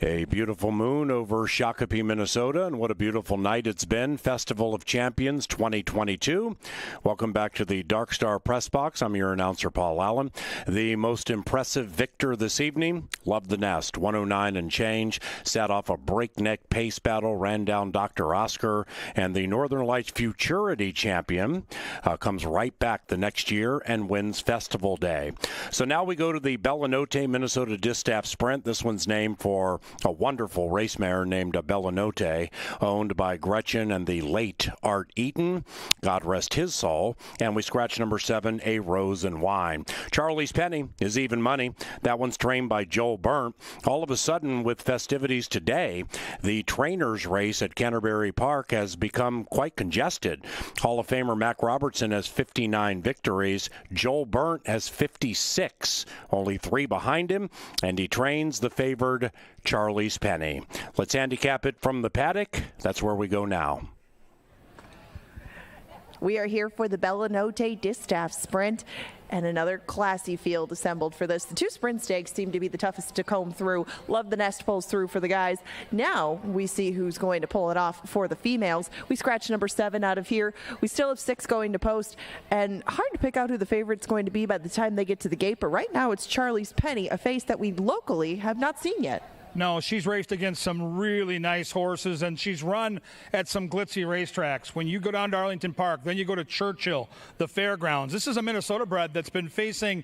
A beautiful moon over Shakopee, Minnesota, and what a beautiful night it's been. Festival of Champions 2022. Welcome back to the Dark Star Press Box. I'm your announcer, Paul Allen. The most impressive victor this evening, Love the Nest, 109 and change. Sat off a breakneck pace battle, ran down Dr. Oscar, and the Northern Lights Futurity champion comes right back the next year and wins Festival Day. So now we go to the Bellanote, Minnesota Distaff Sprint. This one's named for a wonderful race mare named Bellanote, owned by Gretchen and the late Art Eaton. God rest his soul. And we scratch number 7, A Rose and Wine. Charlie's Penny is even money. That one's trained by Joel Burnt. All of a sudden, with festivities today, the trainers race at Canterbury Park has become quite congested. Hall of Famer Mac Robertson has 59 victories. Joel Burnt has 56, only 3 behind him, and he trains the favored Charlie's Penny. Let's handicap it from the paddock. That's where we go now. We are here for the Bellanote Distaff Sprint, and another classy field assembled for this. The 2 sprint stakes seem to be the toughest to comb through. Love the Nest pulls through for the guys. Now we see who's going to pull it off for the females. We scratch number 7 out of here. We still have 6 going to post, and hard to pick out who the favorite's going to be by the time they get to the gate, but right now it's Charlie's Penny, a face that we locally have not seen yet. No, she's raced against some really nice horses, and she's run at some glitzy racetracks. When you go down to Arlington Park, then you go to Churchill, the fairgrounds. This is a Minnesota bred that's been facing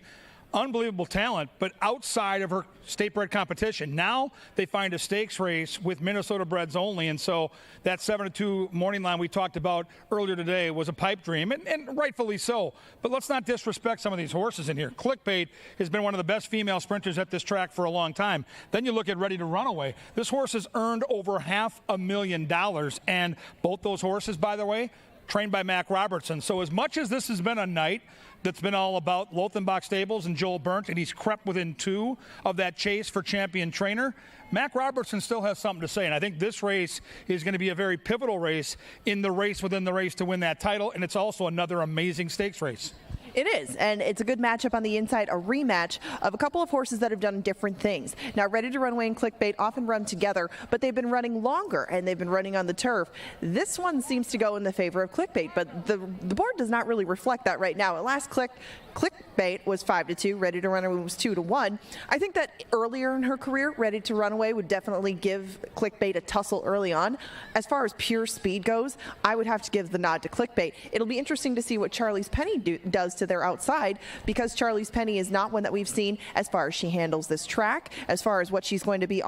unbelievable talent, but outside of her state-bred competition. Now they find a stakes race with Minnesota breds only, and so that 7-2 morning line we talked about earlier today was a pipe dream, and rightfully so. But let's not disrespect some of these horses in here. Clickbait has been one of the best female sprinters at this track for a long time. Then you look at Ready to Runaway. This horse has earned over $500,000, and both those horses, by the way, trained by Mac Robertson. So as much as this has been a night that's been all about Lothenbach Stables and Joel Burnt, and he's crept within 2 of that chase for champion trainer, Mac Robertson still has something to say, and I think this race is going to be a very pivotal race in the race within the race to win that title, and it's also another amazing stakes race. It is, and it's a good matchup on the inside, a rematch of a couple of horses that have done different things. Now, Ready to Runaway and Clickbait often run together, but they've been running longer, and they've been running on the turf. This one seems to go in the favor of Clickbait, but the board does not really reflect that right now. At last Clickbait was 5-2, Ready to Runaway was 2-1. I think that earlier in her career, Ready to Runaway would definitely give Clickbait a tussle early on. As far as pure speed goes, I would have to give the nod to Clickbait. It'll be interesting to see what Charlie's Penny does to their outside, because Charlie's Penny is not one that we've seen as far as she handles this track, as far as what she's going to be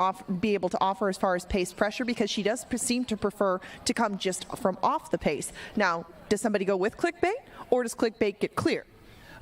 able to offer as far as pace pressure, because she does seem to prefer to come just from off the pace. Now, does somebody go with Clickbait, or does Clickbait get clear?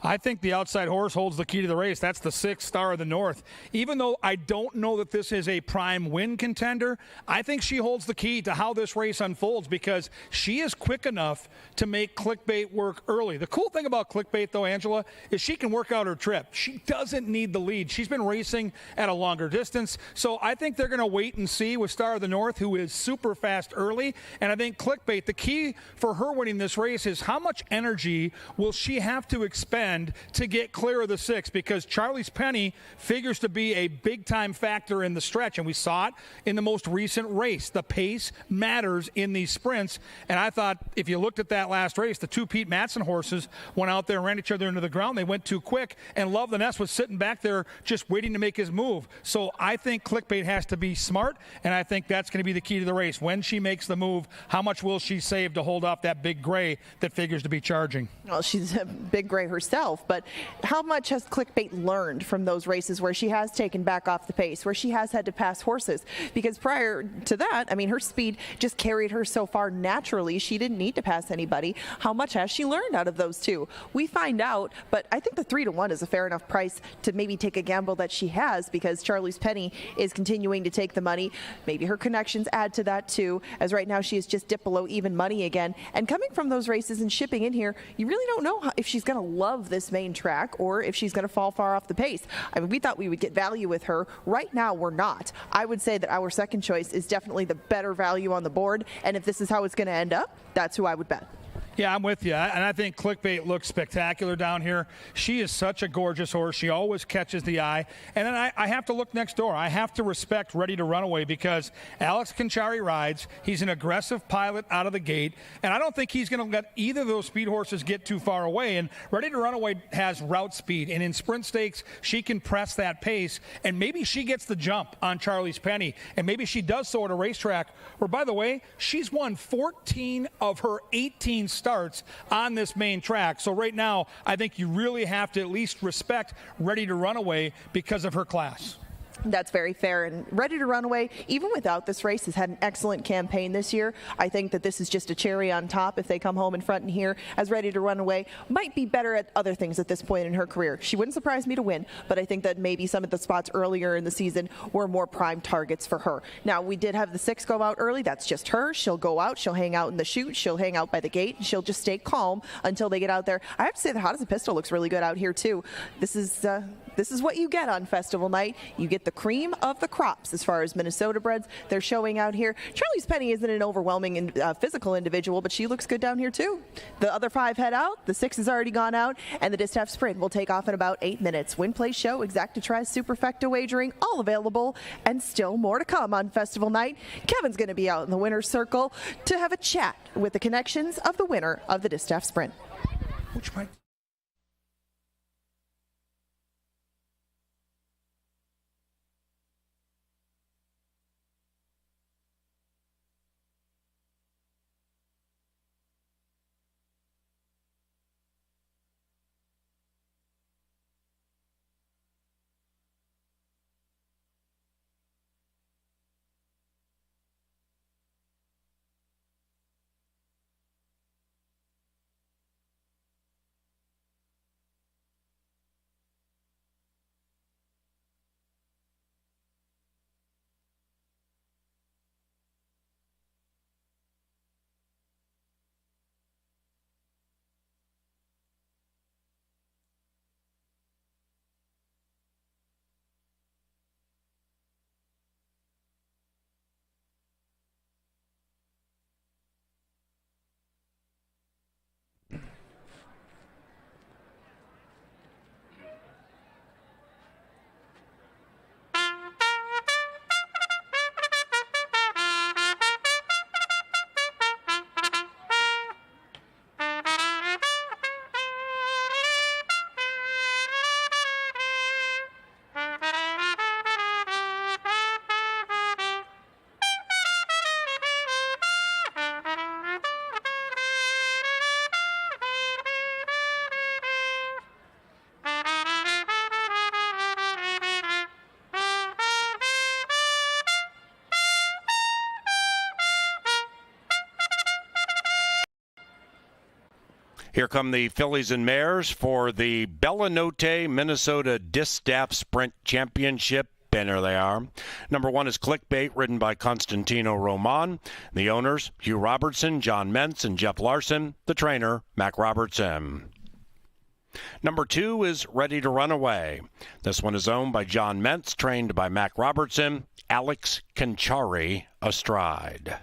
I think the outside horse holds the key to the race. That's the 6th Star of the North. Even though I don't know that this is a prime win contender, I think she holds the key to how this race unfolds, because she is quick enough to make Clickbait work early. The cool thing about Clickbait, though, Angela, is she can work out her trip. She doesn't need the lead. She's been racing at a longer distance, so I think they're going to wait and see with Star of the North, who is super fast early, and I think Clickbait, the key for her winning this race is how much energy will she have to expend to get clear of the 6, because Charlie's Penny figures to be a big-time factor in the stretch, and we saw it in the most recent race. The pace matters in these sprints, and I thought if you looked at that last race, the 2 Pete Madsen horses went out there and ran each other into the ground. They went too quick, and Love the Nest was sitting back there just waiting to make his move. So I think Clickbait has to be smart, and I think that's going to be the key to the race. When she makes the move, how much will she save to hold off that big gray that figures to be charging? Well, she's a big gray herself, but how much has Clickbait learned from those races where she has taken back off the pace, where she has had to pass horses? Because prior to that, I mean, her speed just carried her so far naturally. She didn't need to pass anybody. How much has she learned out of those 2? We find out, but I think the 3-1 is a fair enough price to maybe take a gamble that she has, because Charlie's Penny is continuing to take the money. Maybe her connections add to that too, as right now she is just dipped below even money again. And coming from those races and shipping in here, you really don't know if she's going to love this main track or if she's going to fall far off the pace. I mean, we thought we would get value with her. Right now, we're not. I would say that our second choice is definitely the better value on the board, and if this is how it's going to end up, that's who I would bet. Yeah, I'm with you. And I think Clickbait looks spectacular down here. She is such a gorgeous horse. She always catches the eye. And then I have to look next door. I have to respect Ready to Runaway because Alex Conchari rides. He's an aggressive pilot out of the gate. And I don't think he's going to let either of those speed horses get too far away. And Ready to Runaway has route speed. And in sprint stakes, she can press that pace. And maybe she gets the jump on Charlie's Penny. And maybe she does so at a racetrack where, by the way, she's won 14 of her 18 starts on this main track. So right now, I think you really have to at least respect Ready to Runaway because of her class. That's very fair. And Ready to Run Away, even without this race, has had an excellent campaign this year. I think that this is just a cherry on top if they come home in front and here, as Ready to Run Away might be better at other things at this point in her career. She wouldn't surprise me to win, but I think that maybe some of the spots earlier in the season were more prime targets for her. Now, we did have the 6 go out early. That's just her. She'll go out. She'll hang out in the chute. She'll hang out by the gate. She'll just stay calm until they get out there. I have to say the Hot as a Pistol looks really good out here, too. This is what you get on festival night. You get the cream of the crops as far as Minnesota breds they're showing out here. Charlie's Penny isn't an overwhelming and physical individual, but she looks good down here too. The other 5 head out. The 6 has already gone out, and the Distaff Sprint will take off in about 8 minutes. Win, play, show, Exacta-Trize, Superfecta wagering, all available, and still more to come on festival night. Kevin's going to be out in the winner's circle to have a chat with the connections of the winner of the Distaff Sprint. Which might Here come the fillies and mares for the Bellanote Minnesota Distaff Sprint Championship. And there they are. Number 1 is Clickbait, ridden by Constantino Roman. The owners, Hugh Robertson, John Mentz, and Jeff Larson. The trainer, Mac Robertson. Number 2 is Ready to Run Away. This one is owned by John Mentz, trained by Mac Robertson, Alex Conchari astride.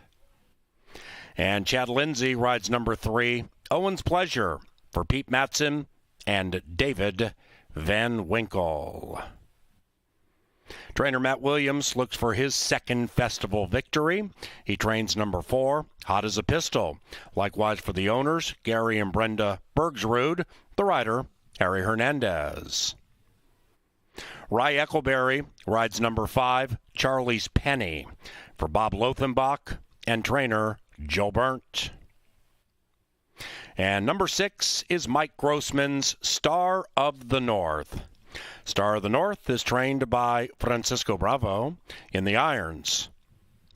And Chad Lindsay rides number 3, Owen's Pleasure, for Pete Matson and David Van Winkle. Trainer Matt Williams looks for his second festival victory. He trains number 4, Hot as a Pistol. Likewise for the owners, Gary and Brenda Bergsrud. The rider, Harry Hernandez. Rye Eccleberry rides number 5, Charlie's Penny, for Bob Lothenbach and trainer Joe Burnt. And number 6 is Mike Grossman's Star of the North. Star of the North is trained by Francisco Bravo in the irons.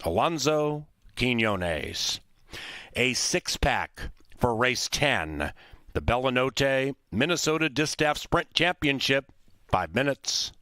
Alonzo Quinones. A 6-pack for race 10. The Bellanote Minnesota Distaff Sprint Championship. 5 minutes.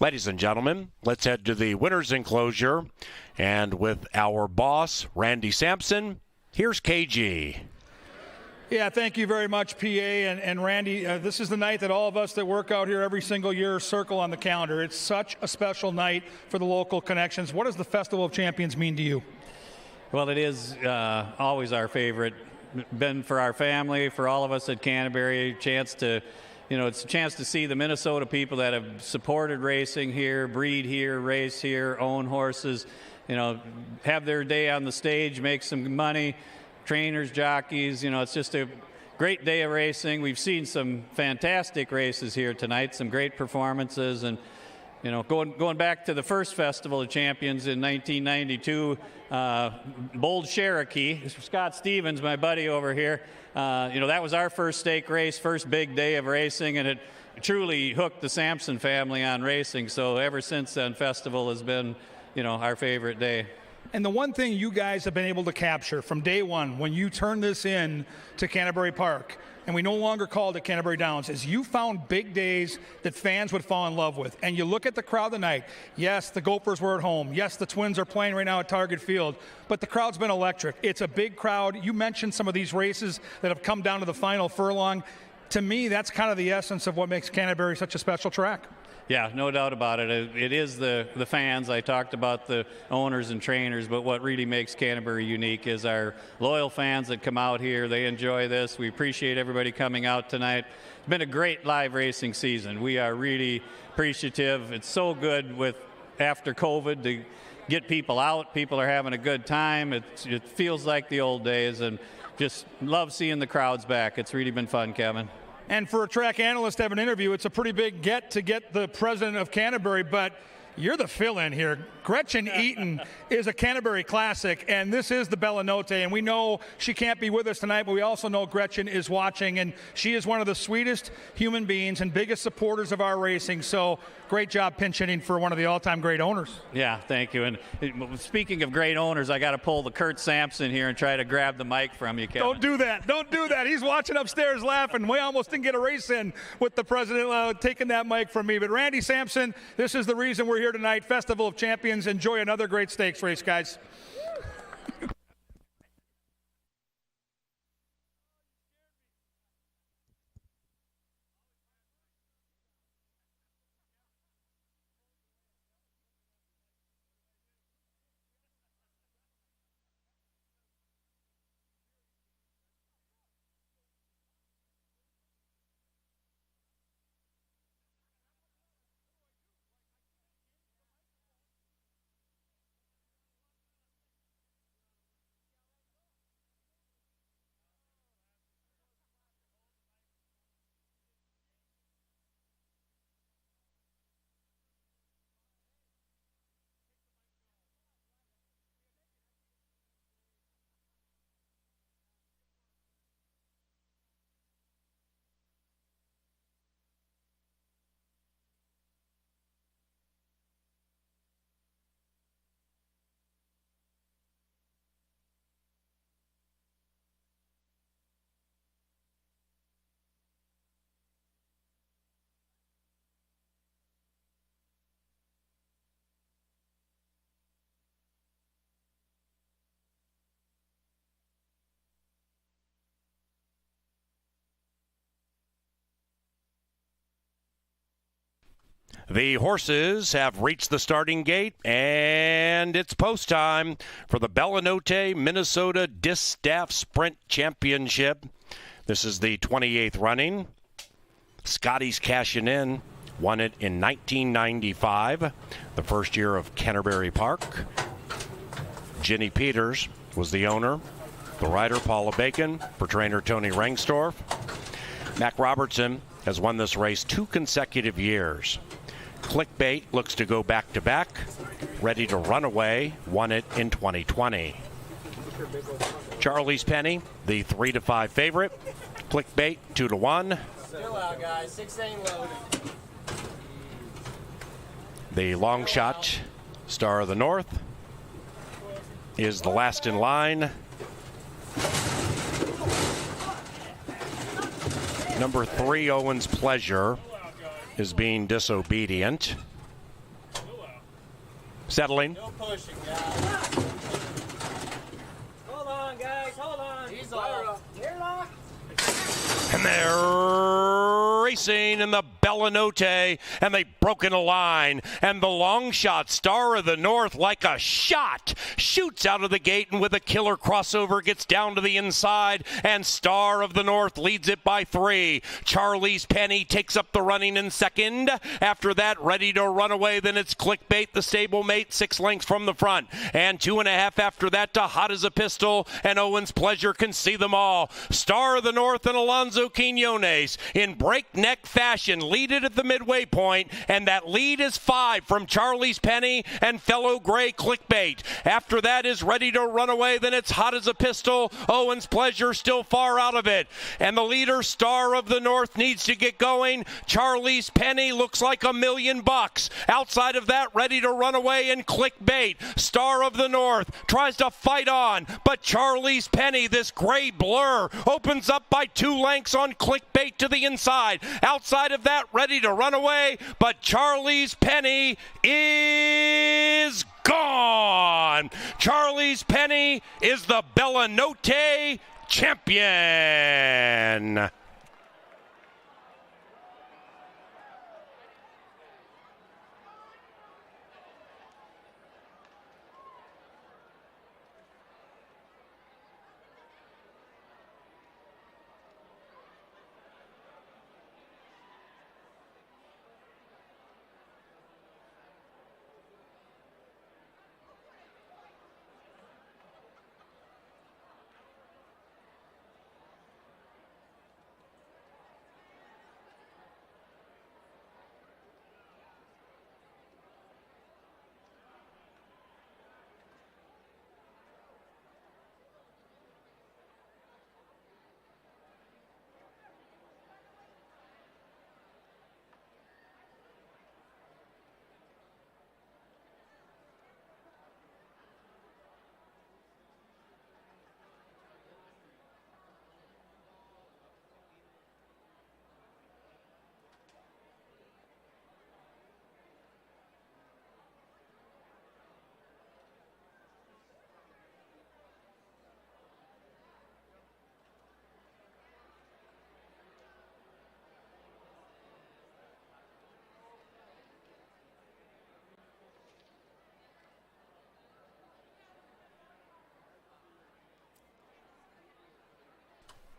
Ladies and gentlemen, let's head to the winner's enclosure. And with our boss, Randy Sampson, here's KG. Yeah, thank you very much, PA. And Randy, this is the night that all of us that work out here every single year circle on the calendar. It's such a special night for the local connections. What does the Festival of Champions mean to you? Well, it is always our favorite. Been for our family, for all of us at Canterbury, it's a chance to see the Minnesota people that have supported racing here, breed here, race here, own horses, have their day on the stage, make some money. Trainers, jockeys, it's just a great day of racing. We've seen some fantastic races here tonight, some great performances, and going back to the first Festival of Champions in 1992, Bold Cherokee, Scott Stevens, my buddy over here, that was our first stake race, first big day of racing, and it truly hooked the Sampson family on racing. So ever since then, Festival has been, our favorite day. And the one thing you guys have been able to capture from day one when you turned this in to Canterbury Park, and we no longer called it Canterbury Downs, is you found big days that fans would fall in love with. And you look at the crowd tonight. Yes, the Gophers were at home. Yes, the Twins are playing right now at Target Field. But the crowd's been electric. It's a big crowd. You mentioned some of these races that have come down to the final furlong. To me, that's kind of the essence of what makes Canterbury such a special track. Yeah, no doubt about it. It is the fans. I talked about the owners and trainers, but what really makes Canterbury unique is our loyal fans that come out here. They enjoy this. We appreciate everybody coming out tonight. It's been a great live racing season. We are really appreciative. It's so good after COVID to get people out. People are having a good time. It feels like the old days, and just love seeing the crowds back. It's really been fun, Kevin. And for a track analyst to have an interview, it's a pretty big get to get the president of Canterbury, but you're the fill-in here. Gretchen Eaton is a Canterbury classic, and this is the Bella Notte, and we know she can't be with us tonight, but we also know Gretchen is watching, and she is one of the sweetest human beings and biggest supporters of our racing, so great job pinch hitting for one of the all-time great owners. Yeah, thank you. And speaking of great owners, I got to pull the Kurt Sampson here and try to grab the mic from you, Kevin. Don't do that. Don't do that. He's watching upstairs laughing. We almost didn't get a race in with the president taking that mic from me. But Randy Sampson, this is the reason we're here tonight. Festival of Champions. Enjoy another great stakes race, guys. The horses have reached the starting gate, and it's post time for the Bella Notte Minnesota Distaff Sprint Championship. This is the 28th running. Scotty's cashing in. Won it in 1995, the first year of Canterbury Park. Ginny Peters was the owner. The rider, Paula Bacon, for trainer Tony Rengstorff. Mac Robertson has won this race 2 consecutive years. Clickbait looks to go back-to-back. Ready to Run Away won it in 2020. Charlie's Penny, the 3-5 favorite. Clickbait 2-1. Still out, guys. 6 ain't loaded. The long shot, Star of the North, is the last in line. Number 3, Owen's Pleasure, is being disobedient. Settling. No pushing, guys. Hold on, guys. Hold on. He's off. You're locked. And they're racing in the Bellanote, and they've broken a line. And the long shot, Star of the North, like a shot, shoots out of the gate and with a killer crossover gets down to the inside. And Star of the North leads it by 3. Charlie's Penny takes up the running in second. After that, ready to run away. Then it's Clickbait, the stablemate, 6 lengths from the front. And 2.5 after that to Hot as a Pistol. And Owen's Pleasure can see them all. Star of the North and Alonzo Quinones in breakneck fashion lead it at the midway point, and that lead is 5 from Charlie's Penny and fellow Gray Clickbait. After that is Ready to Run Away, then it's Hot as a Pistol. Owen's Pleasure still far out of it, and the leader, Star of the North, needs to get going. Charlie's Penny looks like $1 million. Outside of that, Ready to Run Away and Clickbait. Star of the North tries to fight on, but Charlie's Penny, this gray blur, opens up by 2 lengths on Clickbait to the inside. Outside of that, Ready to Run Away, but Charlie's Penny is gone. Charlie's Penny is the Bellanote champion.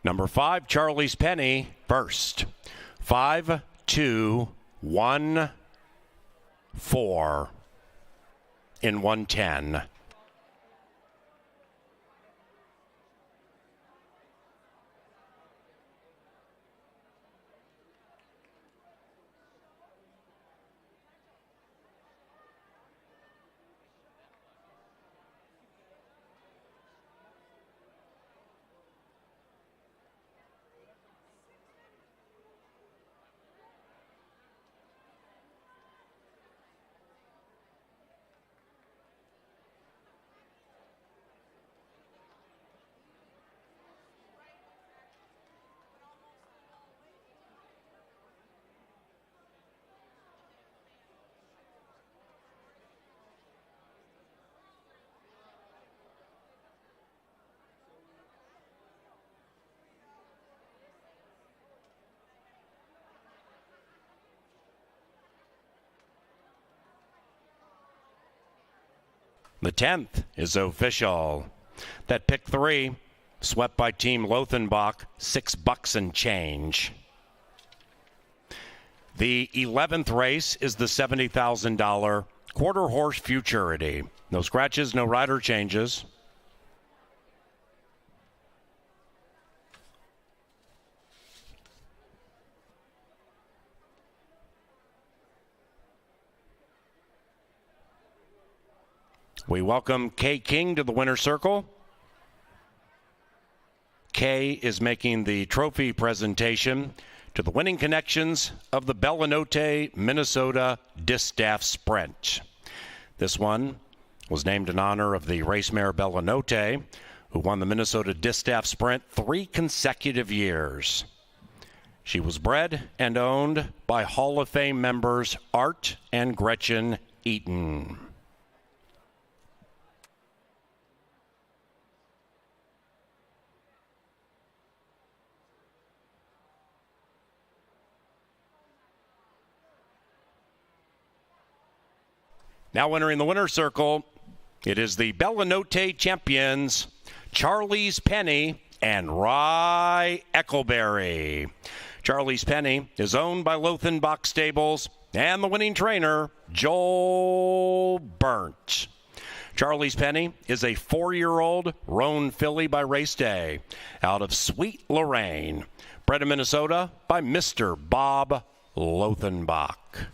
Number 5, Charlie's Penny, first. 5, 2, 1, 4 in 110. The 10th is official. That pick 3, swept by Team Lothenbach, $6 and change. The 11th race is the $70,000 quarter horse futurity. No scratches, no rider changes. We welcome Kay King to the winner's circle. Kay is making the trophy presentation to the winning connections of the Bellanote, Minnesota Distaff Sprint. This one was named in honor of the race mare Bellanote, who won the Minnesota Distaff Sprint 3 consecutive years. She was bred and owned by Hall of Fame members Art and Gretchen Eaton. Now entering the winner's circle, it is the Debutant champions, Charlie's Penny and Rye Eckleberry. Charlie's Penny is owned by Lothenbach Stables and the winning trainer, Joel Burnt. Charlie's Penny is a 4-year-old roan filly by race day out of Sweet Lorraine, bred in Minnesota by Mr. Bob Lothenbach.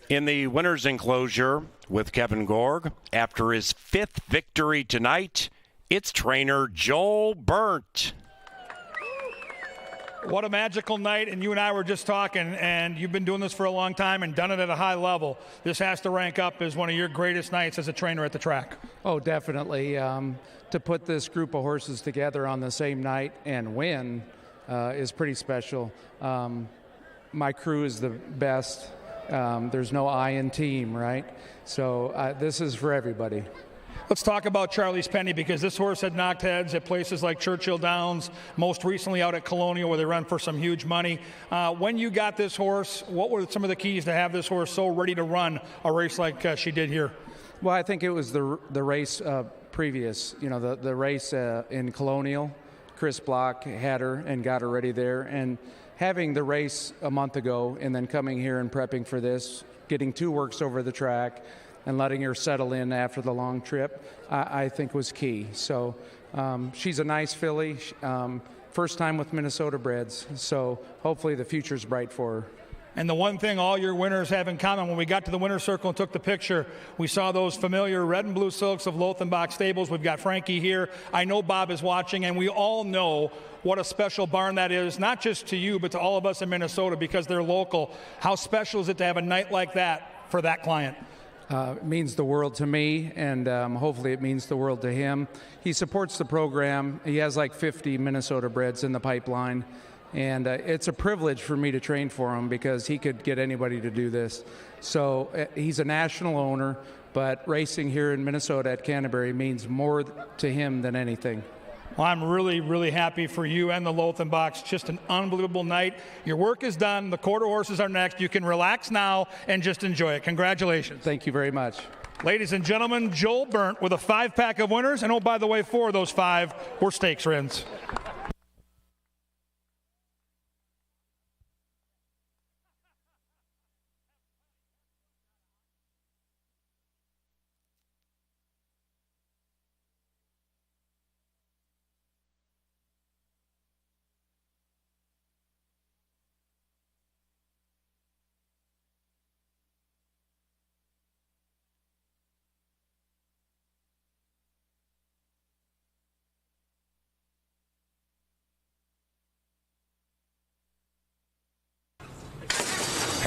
In the winner's enclosure with Kevin Gorg, after his 5th victory tonight, it's trainer Joel Burnt. What a magical night, and you and I were just talking, and you've been doing this for a long time and done it at a high level. This has to rank up as one of your greatest nights as a trainer at the track. Oh, definitely. To put this group of horses together on the same night and win is pretty special. My crew is the best. There's no I in team, right? So this is for everybody. Let's talk about Charlie's Penny, because this horse had knocked heads at places like Churchill Downs, most recently out at Colonial where they run for some huge money. When you got this horse, what were some of the keys to have this horse so ready to run a race like she did here? Well, I think it was the race previous, the race in Colonial. Chris Block had her and got her ready there. And having the race a month ago and then coming here and prepping for this, getting 2 works over the track, and letting her settle in after the long trip, I think was key. So she's a nice filly, first time with Minnesota breds, so hopefully the future's bright for her. And the one thing all your winners have in common, when we got to the winner's circle and took the picture, we saw those familiar red and blue silks of Lothenbach Stables. We've got Frankie here. I know Bob is watching, and we all know what a special barn that is, not just to you, but to all of us in Minnesota, because they're local. How special is it to have a night like that for that client? It means the world to me, and hopefully it means the world to him. He supports the program. He has like 50 Minnesota breds in the pipeline, and it's a privilege for me to train for him because he could get anybody to do this. So he's a national owner, but racing here in Minnesota at Canterbury means more to him than anything. Well, I'm really, really happy for you and the Lothenbachs. Just an unbelievable night. Your work is done. The quarter horses are next. You can relax now and just enjoy it. Congratulations. Thank you very much. Ladies and gentlemen, Joel Burnt with a 5-pack of winners. And oh, by the way, 4 of those 5 were stakes wins.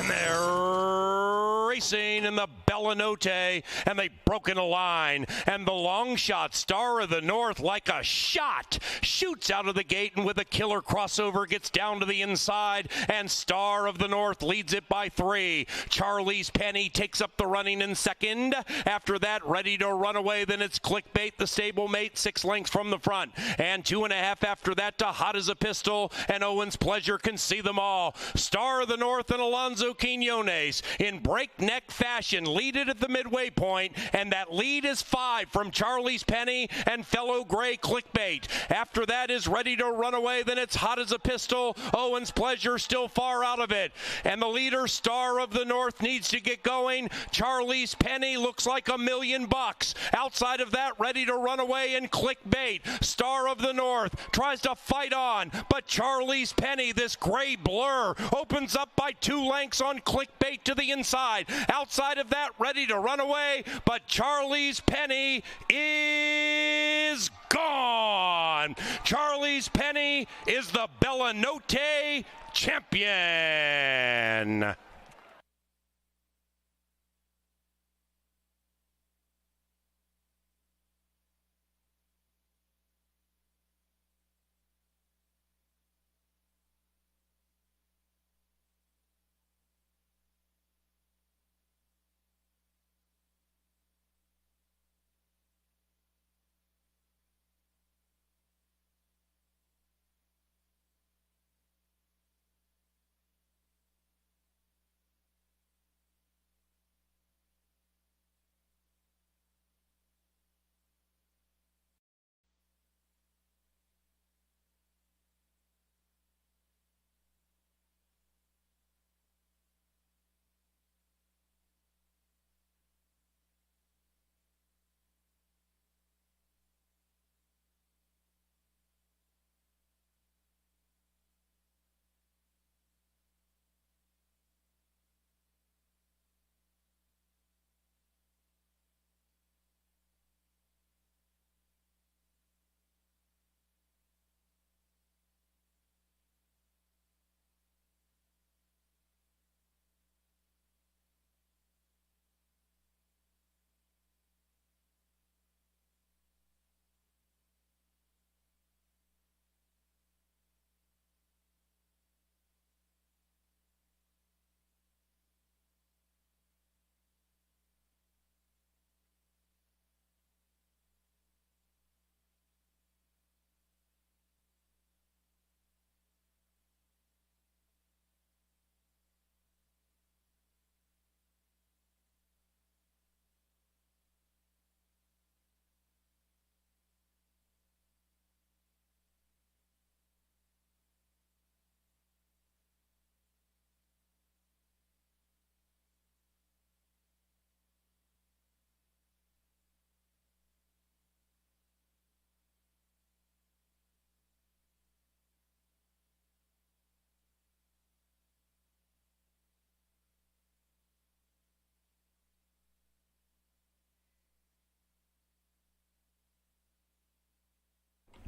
And they're racing in the Bellinote, and they've broken a line, and the long shot, Star of the North, like a shot, shoots out of the gate and with a killer crossover gets down to the inside, and Star of the North leads it by 3. Charlie's Penny takes up the running in second. After that, Ready to Run Away, then it's Clickbait, the stablemate, 6 lengths from the front, and 2.5 after that to Hot as a Pistol, and Owen's Pleasure can see them all. Star of the North and Alonzo Quinones in breakneck fashion lead it at the midway point, and that lead is 5 from Charlie's Penny and fellow Gray Clickbait. After that is Ready to Run Away, then it's Hot as a Pistol. Owen's Pleasure still far out of it, and the leader, Star of the North, needs to get going. Charlie's Penny looks like $1 million. Outside of that, Ready to Run Away and Clickbait. Star of the North tries to fight on, but Charlie's Penny, this gray blur, opens up by 2 lengths on Clickbait to the inside. Outside of that, Ready to Run Away, but Charlie's Penny is gone. Charlie's Penny is the Bellanote champion.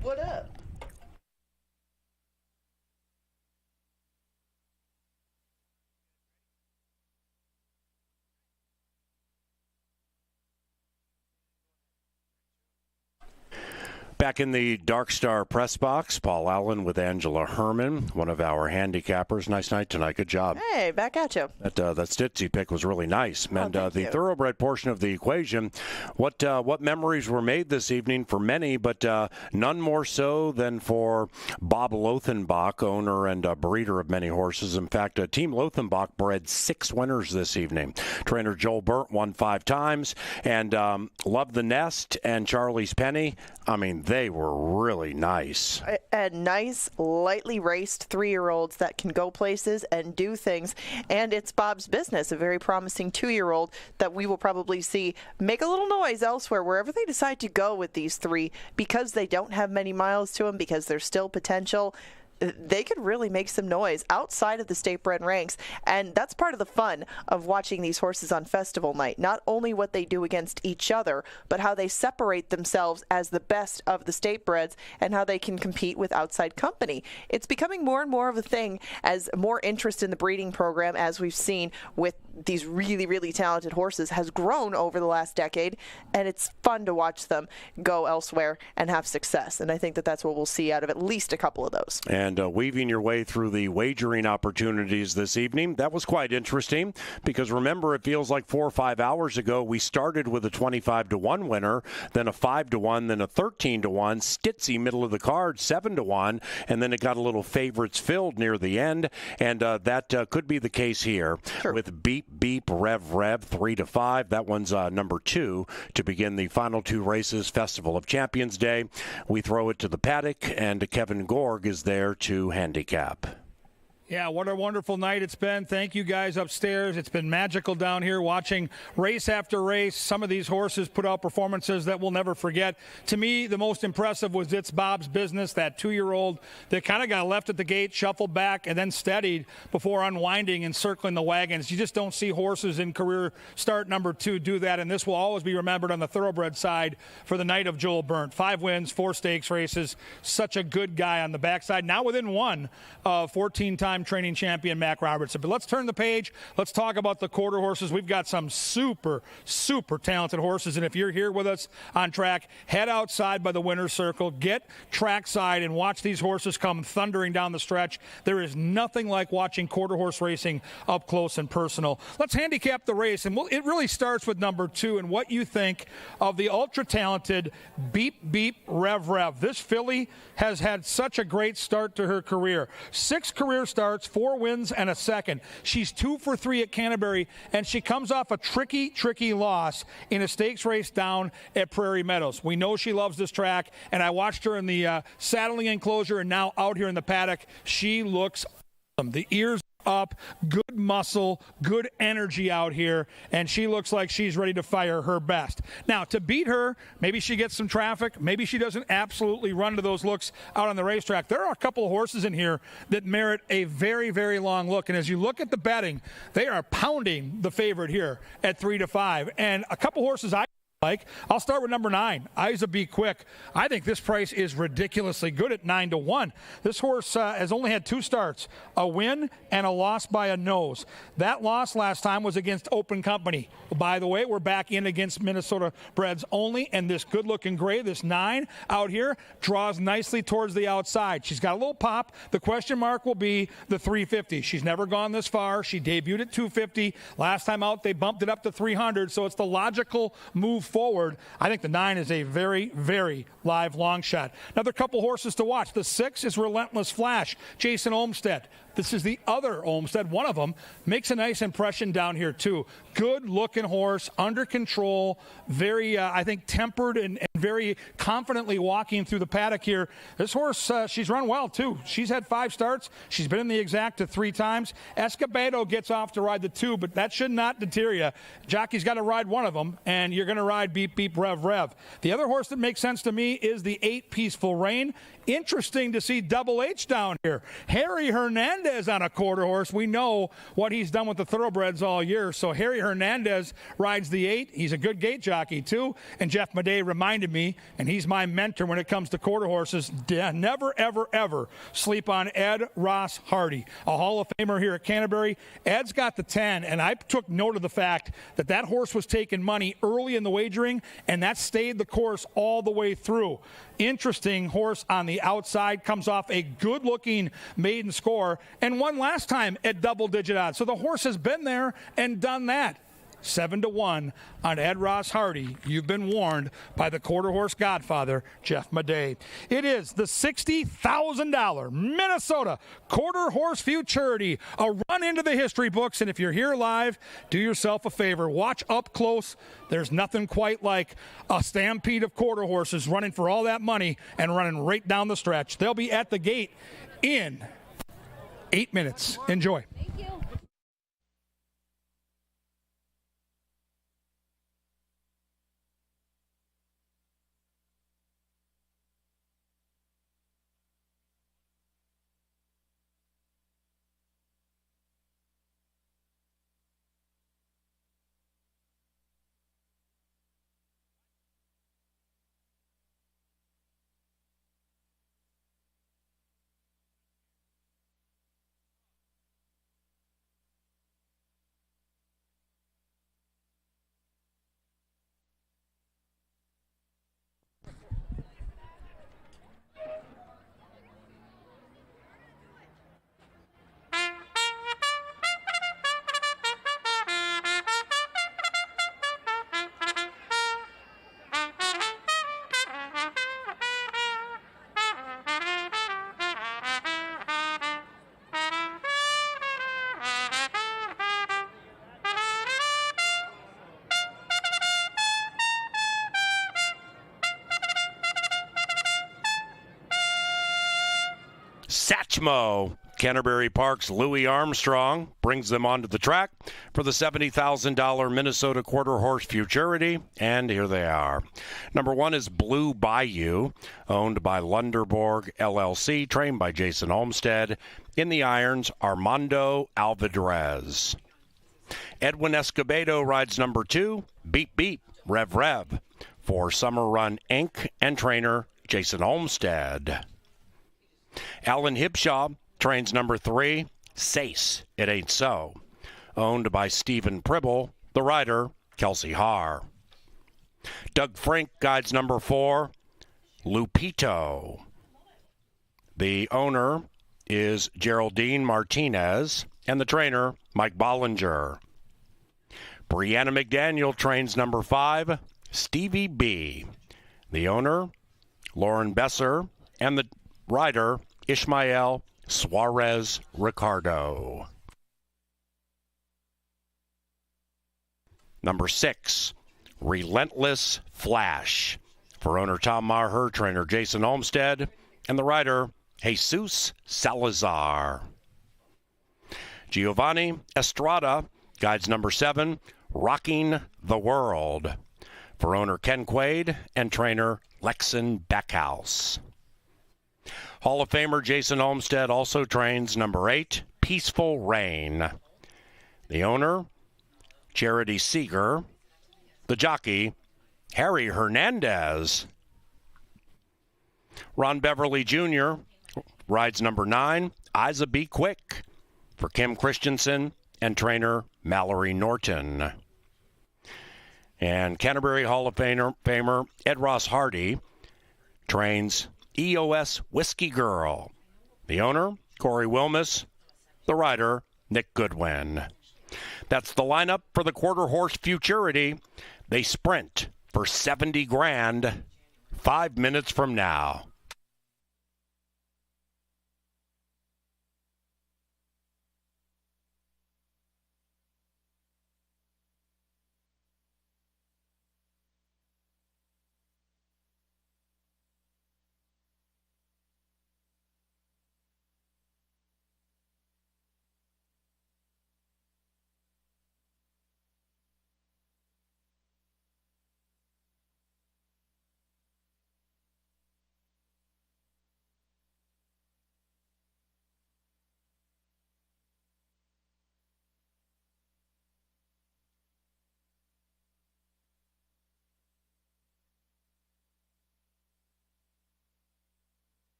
What up? Back in the Dark Star press box, Paul Allen with Angela Herman, one of our handicappers. Nice night tonight. Good job. Hey, back at you. That Stitzy pick was really nice. And the you. thoroughbred portion of the equation, what memories were made this evening for many, but none more so than for Bob Lothenbach, owner and breeder of many horses. In fact, Team Lothenbach bred 6 winners this evening. Trainer Joel Burt won 5 times, and Love the Nest and Charlie's Penny, I mean, they were really nice. And nice, lightly raced 3-year-olds that can go places and do things. And it's Bob's business, a very promising 2-year-old that we will probably see make a little noise elsewhere, wherever they decide to go with these 3, because they don't have many miles to them, because there's still potential. They could really make some noise outside of the state bred ranks, and that's part of the fun of watching these horses on festival night. Not only what they do against each other, but how they separate themselves as the best of the state breds and how they can compete with outside company. It's becoming more and more of a thing as more interest in the breeding program, as we've seen with these really, really talented horses has grown over the last decade, and it's fun to watch them go elsewhere and have success. And I think that that's what we'll see out of at least a couple of those. And weaving your way through the wagering opportunities this evening, that was quite interesting because remember, it feels like 4 or 5 hours ago, we started with a 25-1 winner, then a 5-1, then a 13-1, Stitzy middle of the card, 7-1, and then it got a little favorites filled near the end, and that could be the case here with Beep Beep Rev Rev 3-5. That one's number 2 to begin the final 2 races, Festival of Champions Day. We throw it to the paddock, and Kevin Gorg is there to handicap. Yeah, what a wonderful night it's been. Thank you guys upstairs. It's been magical down here watching race after race. Some of these horses put out performances that we'll never forget. To me, the most impressive was It's Bob's Business, that 2-year-old that kind of got left at the gate, shuffled back, and then steadied before unwinding and circling the wagons. You just don't see horses in career start number 2 do that, and this will always be remembered on the thoroughbred side for the night of Joel Byrne. 5 wins, 4 stakes races. Such a good guy on the backside. Now within 1 of 14-time training champion Mac Robertson. But let's turn the page. Let's talk about the quarter horses. We've got some super, super talented horses. And if you're here with us on track, head outside by the winner's circle, get trackside and watch these horses come thundering down the stretch. There is nothing like watching quarter horse racing up close and personal. Let's handicap the race. And it really starts with number 2 and what you think of the ultra-talented Beep Beep Rev Rev. This filly has had such a great start to her career. 6 career starts, 4 wins, and a second. She's 2 for 3 at Canterbury, and she comes off a tricky loss in a stakes race down at Prairie Meadows. We know she loves this track, and I watched her in the saddling enclosure and now out here in the paddock. She looks awesome. The ears up, good muscle, good energy out here, and she looks like she's ready to fire her best. Now, to beat her, maybe she gets some traffic, maybe she doesn't absolutely run to those looks out on the racetrack. There are a couple of horses in here that merit a very, very long look, and as you look at the betting, they are pounding the favorite here at 3-5, and a couple horses I'll start with number 9, Isa Be Quick. I think this price is ridiculously good at 9-1. This horse has only had 2 starts, a win and a loss by a nose. That loss last time was against Open Company. By the way, we're back in against Minnesota breds only, and this good-looking gray, this 9 out here, draws nicely towards the outside. She's got a little pop. The question mark will be the 350. She's never gone this far. She debuted at 250. Last time out, they bumped it up to 300, so it's the logical move forward. I think the 9 is a very, very live long shot. Another couple horses to watch. The 6 is Relentless Flash, Jason Olmstead. This is the other Olmstead. One of them makes a nice impression down here, too. Good-looking horse, under control, very, I think, tempered and very confidently walking through the paddock here. This horse, she's run well, too. She's had 5 starts. She's been in the exacta 3 times. Escobedo gets off to ride the 2, but that should not deter you. Jockey's got to ride one of them, and you're going to ride Beep Beep Rev Rev. The other horse that makes sense to me is the 8 Peaceful Rain. Interesting to see Double H down here. Harry Hernandez on a quarter horse. We know what he's done with the thoroughbreds all year. So Harry Hernandez rides the 8. He's a good gate jockey, too. And Jeff Madej reminded me, and he's my mentor when it comes to quarter horses, never, ever, ever sleep on Ed Ross Hardy, a Hall of Famer here at Canterbury. Ed's got the 10, and I took note of the fact that that horse was taking money early in the wagering, and that stayed the course all the way through. Interesting horse on the outside, comes off a good-looking maiden score, and won last time at double-digit odds. So the horse has been there and done that. 7-1 on Ed Ross Hardy. You've been warned by the quarter horse godfather, Jeff Madej. It is the $60,000 Minnesota Quarter Horse Futurity, a run into the history books. And if you're here live, do yourself a favor. Watch up close. There's nothing quite like a stampede of quarter horses running for all that money and running right down the stretch. They'll be at the gate in 8 minutes. Enjoy. Thank you. Satchmo. Canterbury Park's Louis Armstrong brings them onto the track for the $70,000 Minnesota Quarter Horse Futurity, and here they are. Number 1 is Blue Bayou, owned by Lunderborg LLC, trained by Jason Olmstead. In the irons, Armando Alvarez. Edwin Escobedo rides number 2, Beep Beep, Rev Rev, for Summer Run Inc. and trainer Jason Olmstead. Alan Hibshaw trains number 3, Sace, It Ain't So, owned by Stephen Pribble, the rider, Kelsey Haar. Doug Frink guides number 4, Lupito. The owner is Geraldine Martinez, and the trainer, Mike Bollinger. Brianna McDaniel trains number 5, Stevie B. The owner, Lauren Besser, and the rider, Ishmael Suarez Ricardo. Number 6, Relentless Flash, for owner Tom Maher, trainer Jason Olmstead, and the rider Jesus Salazar. Giovanni Estrada guides number 7, Rocking the World, for owner Ken Quaid and trainer Lexan Beckhouse. Hall of Famer Jason Olmstead also trains number 8, Peaceful Rain. The owner, Charity Seeger. The jockey, Harry Hernandez. Ron Beverly Jr. rides number 9, Isa Be Quick, for Kim Christensen and trainer Mallory Norton. And Canterbury Hall of Famer Ed Ross Hardy trains EOS Whiskey Girl. The owner, Corey Wilmus. The rider, Nick Goodwin. That's the lineup for the Quarter Horse Futurity. They sprint for $70,000 5 minutes from now.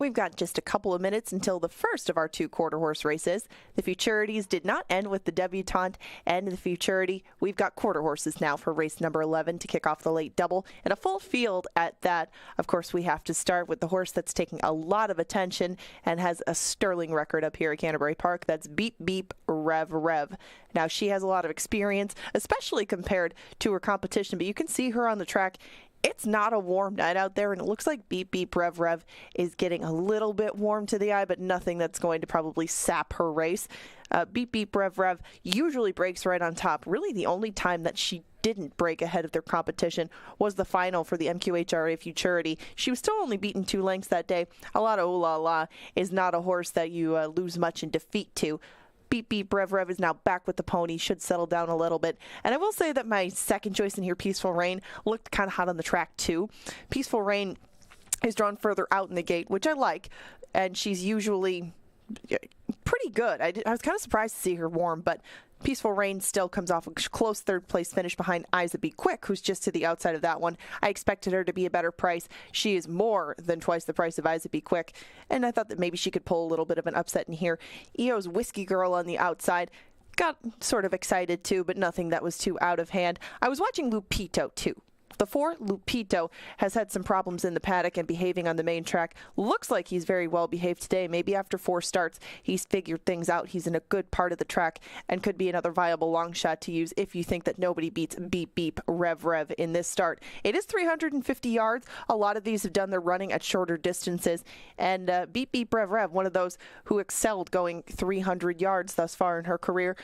We've got just a couple of minutes until the first of our 2 quarter horse races. The Futurities did not end with the Debutant and the Futurity. We've got quarter horses now for race number 11 to kick off the late double, and a full field at that. Of course, we have to start with the horse that's taking a lot of attention and has a sterling record up here at Canterbury Park. That's Beep Beep Rev Rev. Now, she has a lot of experience, especially compared to her competition, but you can see her on the track. It's not a warm night out there, and it looks like Beep Beep Rev Rev is getting a little bit warm to the eye, but nothing that's going to probably sap her race. Beep Beep Rev Rev usually breaks right on top. Really, the only time that she didn't break ahead of their competition was the final for the MQHRA Futurity. She was still only beaten 2 lengths that day. A lot of ooh la la is not a horse that you lose much in defeat to. Beep Beep Rev Rev is now back with the pony, should settle down a little bit. And I will say that my second choice in here, Peaceful Rain, looked kind of hot on the track too. Peaceful Rain is drawn further out in the gate, which I like, and she's usually pretty good. I was kind of surprised to see her warm, but Peaceful Rain still comes off a close third place finish behind Isa Be Quick, who's just to the outside of that one. I expected her to be a better price. She is more than twice the price of Isa Be Quick, and I thought that maybe she could pull a little bit of an upset in here. EO's Whiskey Girl on the outside got sort of excited too, but nothing that was too out of hand. I was watching Lupito too. The 4, Lupito, has had some problems in the paddock and behaving on the main track. Looks like he's very well behaved today. Maybe after 4 starts, he's figured things out. He's in a good part of the track and could be another viable long shot to use if you think that nobody beats Beep Beep Rev Rev in this start. It is 350 yards. A lot of these have done their running at shorter distances. And Beep Beep Rev Rev, one of those who excelled going 300 yards thus far in her career,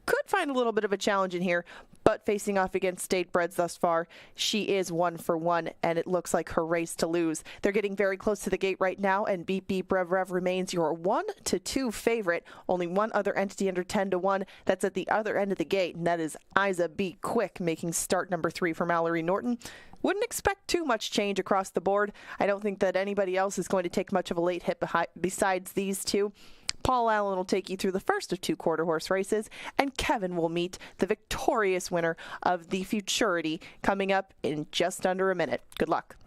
could find a little bit of a challenge in here, but facing off against Statebreds thus far, she is 1 for 1, and it looks like her race to lose. They're getting very close to the gate right now, and Beep Beep Rev Rev remains your 1-2 favorite. Only one other entity under 10-1 that's at the other end of the gate, and that is Isa Be Quick, making start number 3 for Mallory Norton. Wouldn't expect too much change across the board. I don't think that anybody else is going to take much of a late hit besides these two. Paul Allen will take you through the first of 2 quarter horse races, and Kevin will meet the victorious winner of the Futurity coming up in just under a minute. Good luck.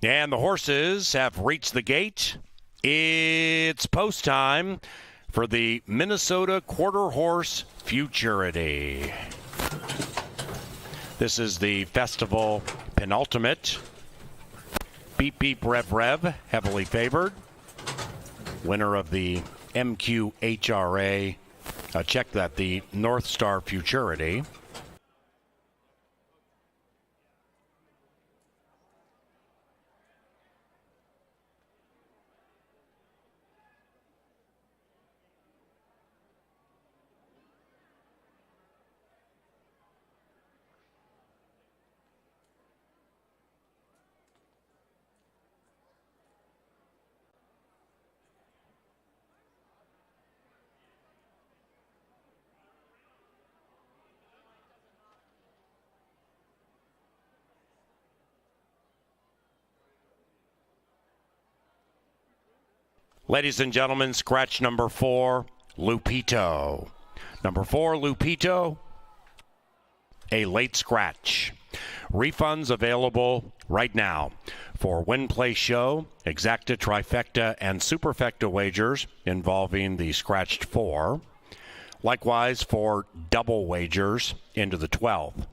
And the horses have reached the gate. It's post time for the Minnesota Quarter Horse Futurity. This is the festival penultimate. Beep Beep Rev Rev, heavily favored. Winner of the MQHRA, check that, the North Star Futurity. Ladies and gentlemen, scratch number 4, Lupito. Number 4, Lupito, a late scratch. Refunds available right now for Win Play Show, Exacta, Trifecta, and Superfecta wagers involving the scratched 4. Likewise for double wagers into the 12th.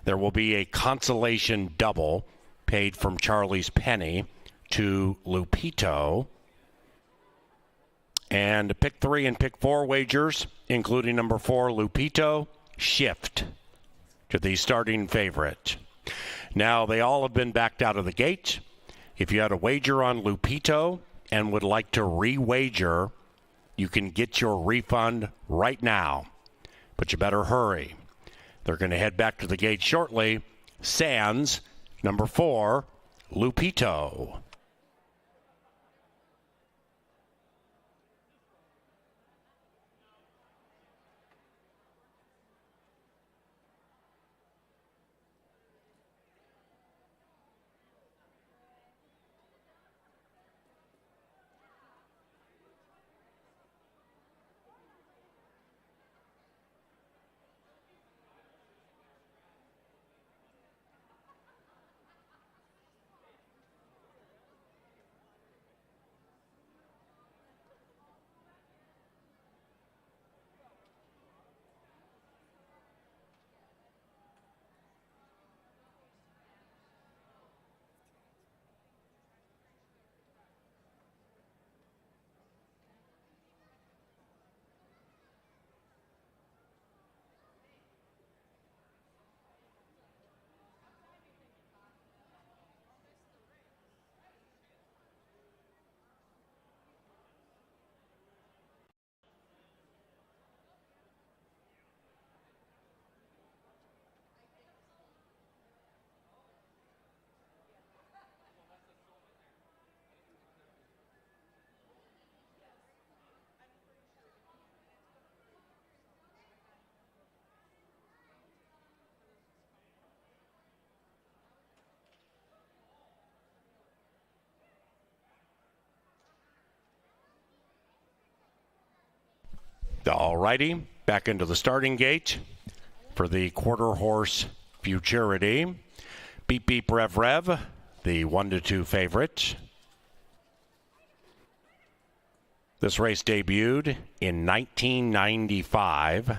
There will be a consolation double paid from Charlie's Penny to Lupito. And pick 3 and pick 4 wagers, including number 4, Lupito, shift to the starting favorite. Now, they all have been backed out of the gate. If you had a wager on Lupito and would like to re-wager you can get your refund right now. But you better hurry. They're going to head back to the gate shortly. Sands, number 4, Lupito. All righty, back into the starting gate for the quarter horse Futurity. Beep Beep Rev Rev, the 1-2 favorite. This race debuted in 1995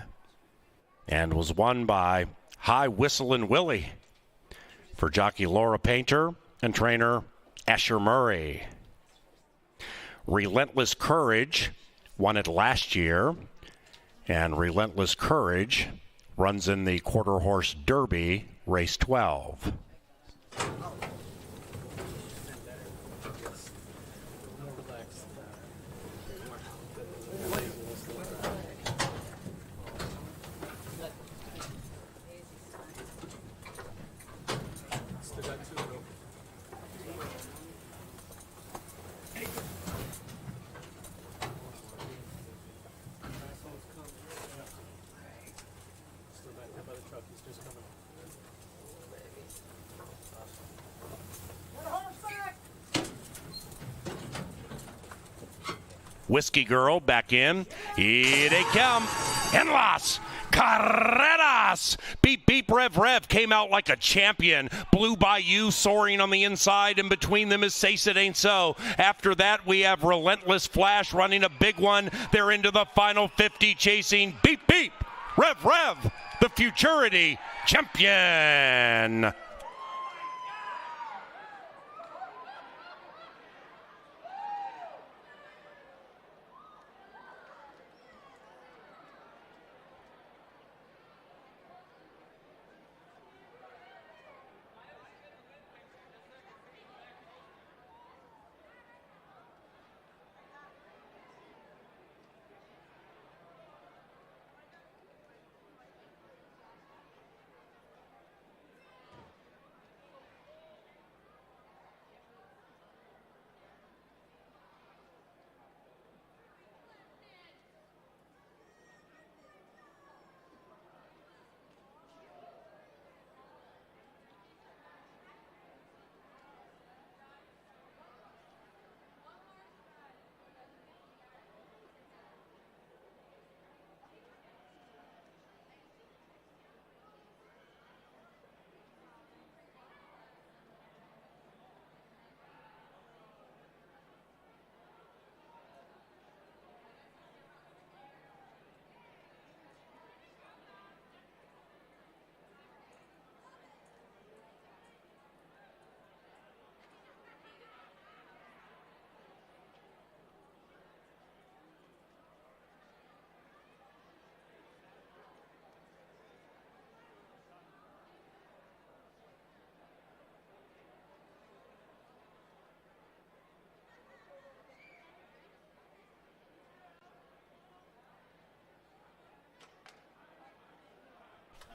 and was won by High Whistlin' Willie for jockey Laura Painter and trainer Asher Murray. Relentless Courage won it last year, and Relentless Courage runs in the quarter horse Derby, race 12. Whiskey Girl back in. Here they come. Enlas. Carreras. Beep Beep Rev Rev came out like a champion. Blue Bayou soaring on the inside, and between them is Sace It Ain't So. After that, we have Relentless Flash running a big one. They're into the final 50, chasing Beep Beep Rev Rev, the Futurity champion.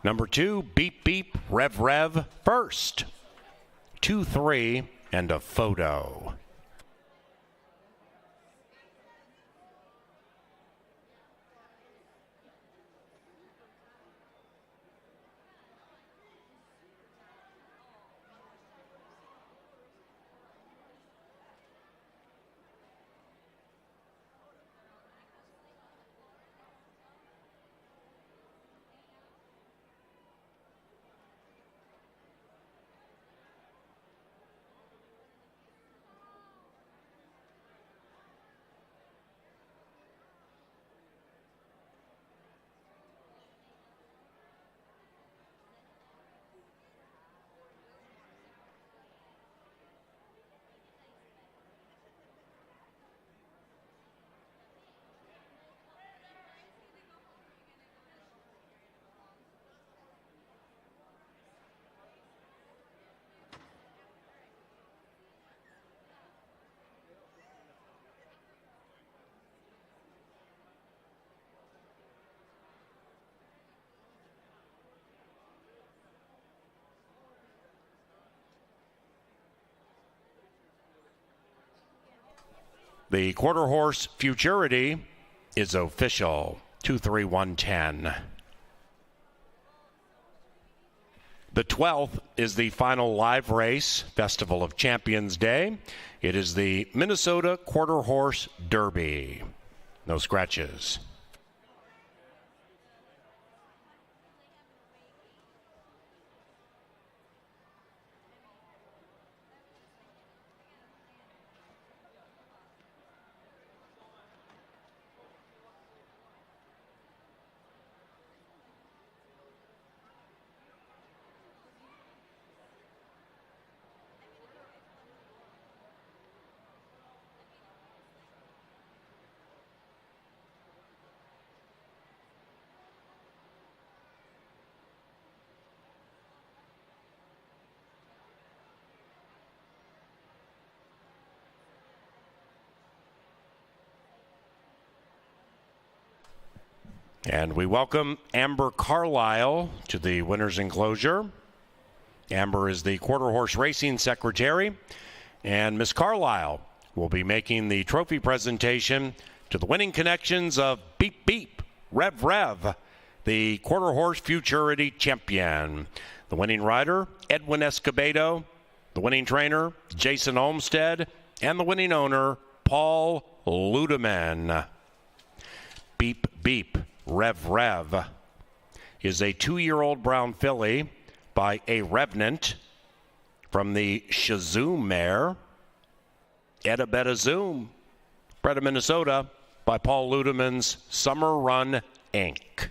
Number 2, Beep Beep, Rev Rev, first. 2-3, and a photo. The quarter horse Futurity is official. 2-3-1-10. The 12th is the final live race, Festival of Champions Day. It is the Minnesota Quarter Horse Derby. No scratches. And we welcome Amber Carlisle to the winner's enclosure. Amber is the quarter horse racing secretary, and Miss Carlisle will be making the trophy presentation to the winning connections of Beep Beep, Rev Rev, the quarter horse Futurity champion. The winning rider, Edwin Escobedo, the winning trainer, Jason Olmstead, and the winning owner, Paul Ludeman. Beep Beep, Rev Rev is a 2-year-old brown filly by a Revenant from the Shazoom mare, Etta Betta Zoom, bred of Minnesota by Paul Ludeman's Summer Run Inc.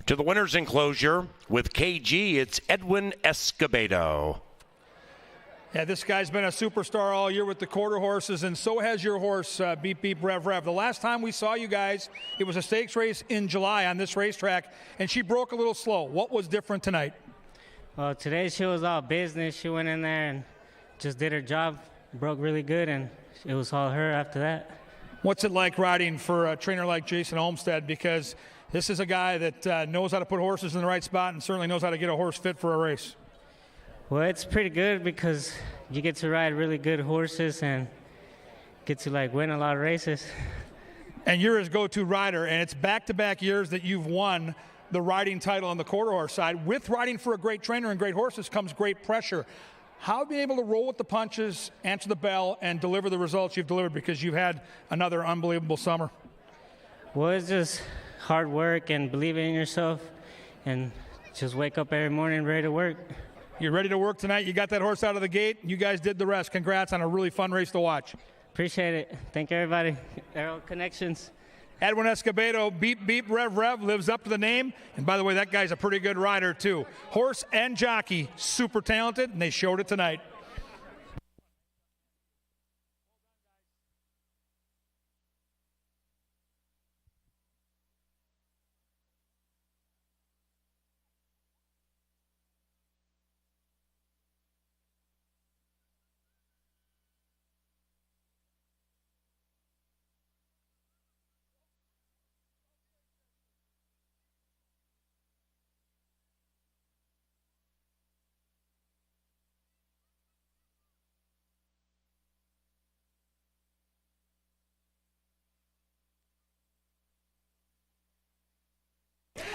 To the winner's enclosure with KG, it's Edwin Escobedo. Yeah, this guy's been a superstar all year with the quarter horses, and so has your horse, Beep Beep Rev Rev. The last time we saw you guys, it was a stakes race in July on this racetrack, and she broke a little slow. What was different tonight? Well, today she was all business. She went in there and just did her job, broke really good, and it was all her after that. What's it like riding for a trainer like Jason Olmstead? Because this is a guy that knows how to put horses in the right spot and certainly knows how to get a horse fit for a race. Well, it's pretty good because you get to ride really good horses and get to win a lot of races. And you're his go-to rider, and it's back-to-back years that you've won the riding title on the quarter horse side. With riding for a great trainer and great horses comes great pressure. How have you been able to roll with the punches, answer the bell, and deliver the results you've delivered, because you've had another unbelievable summer? Well, it's just hard work and believing in yourself and just wake up every morning ready to work. You're ready to work tonight. You got that horse out of the gate. You guys did the rest. Congrats on a really fun race to watch. Appreciate it. Thank everybody. Arrow Connections. Edwin Escobedo, beep, beep, rev, rev, lives up to the name. And by the way, that guy's a pretty good rider, too. Horse and jockey, super talented, and they showed it tonight.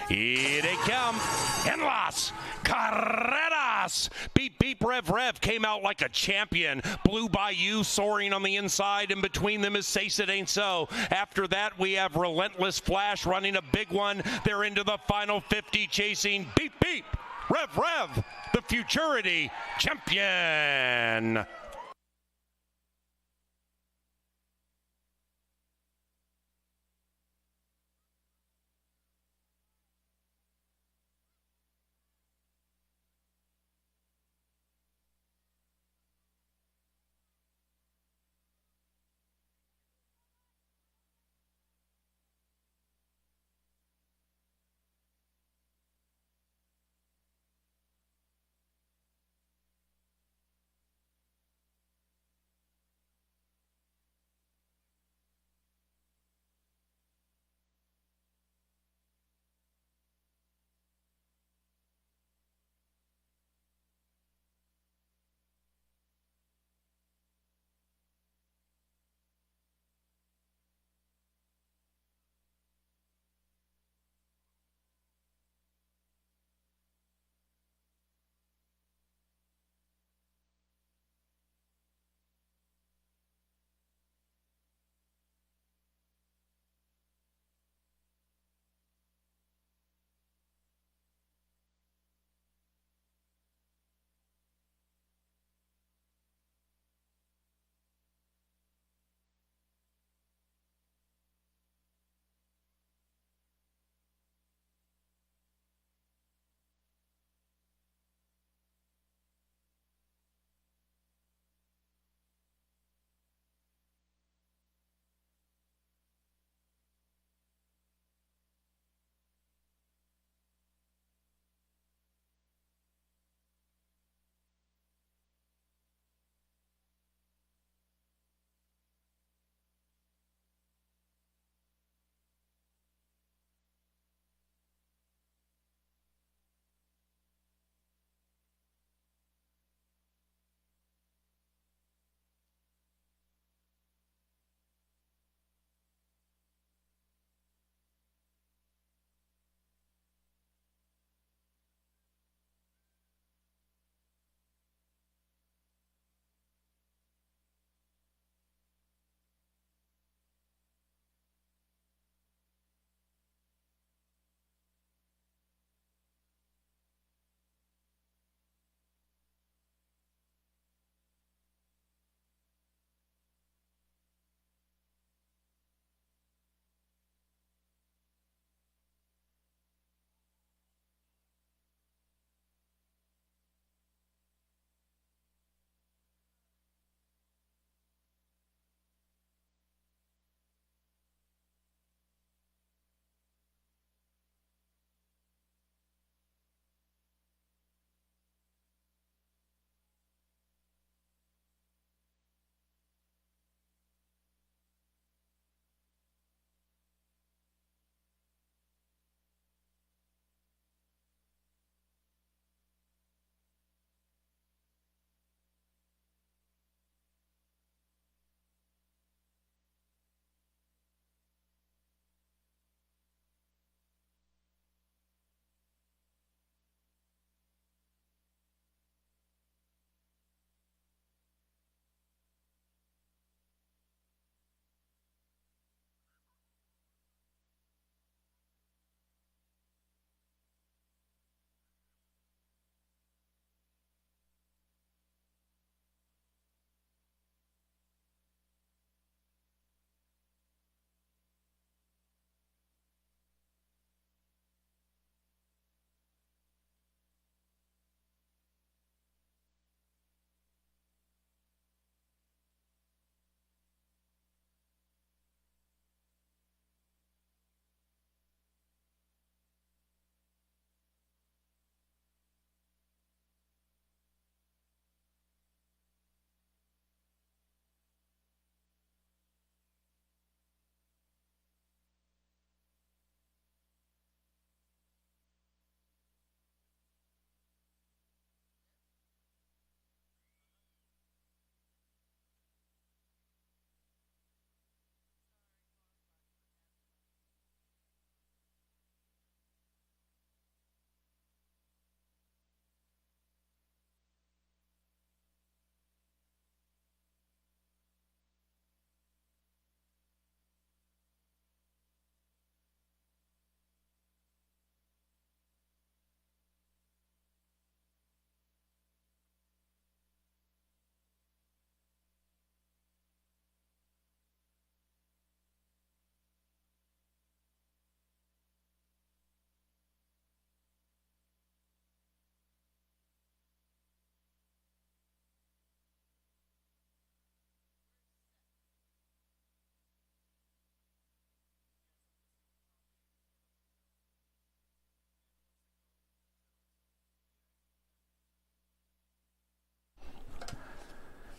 Here they come. En las carreras. Beep, beep, rev, rev came out like a champion. Blue Bayou soaring on the inside, and between them is Sace It Ain't So. After that, we have Relentless Flash running a big one. They're into the final 50, chasing Beep, beep, rev, rev, the Futurity champion.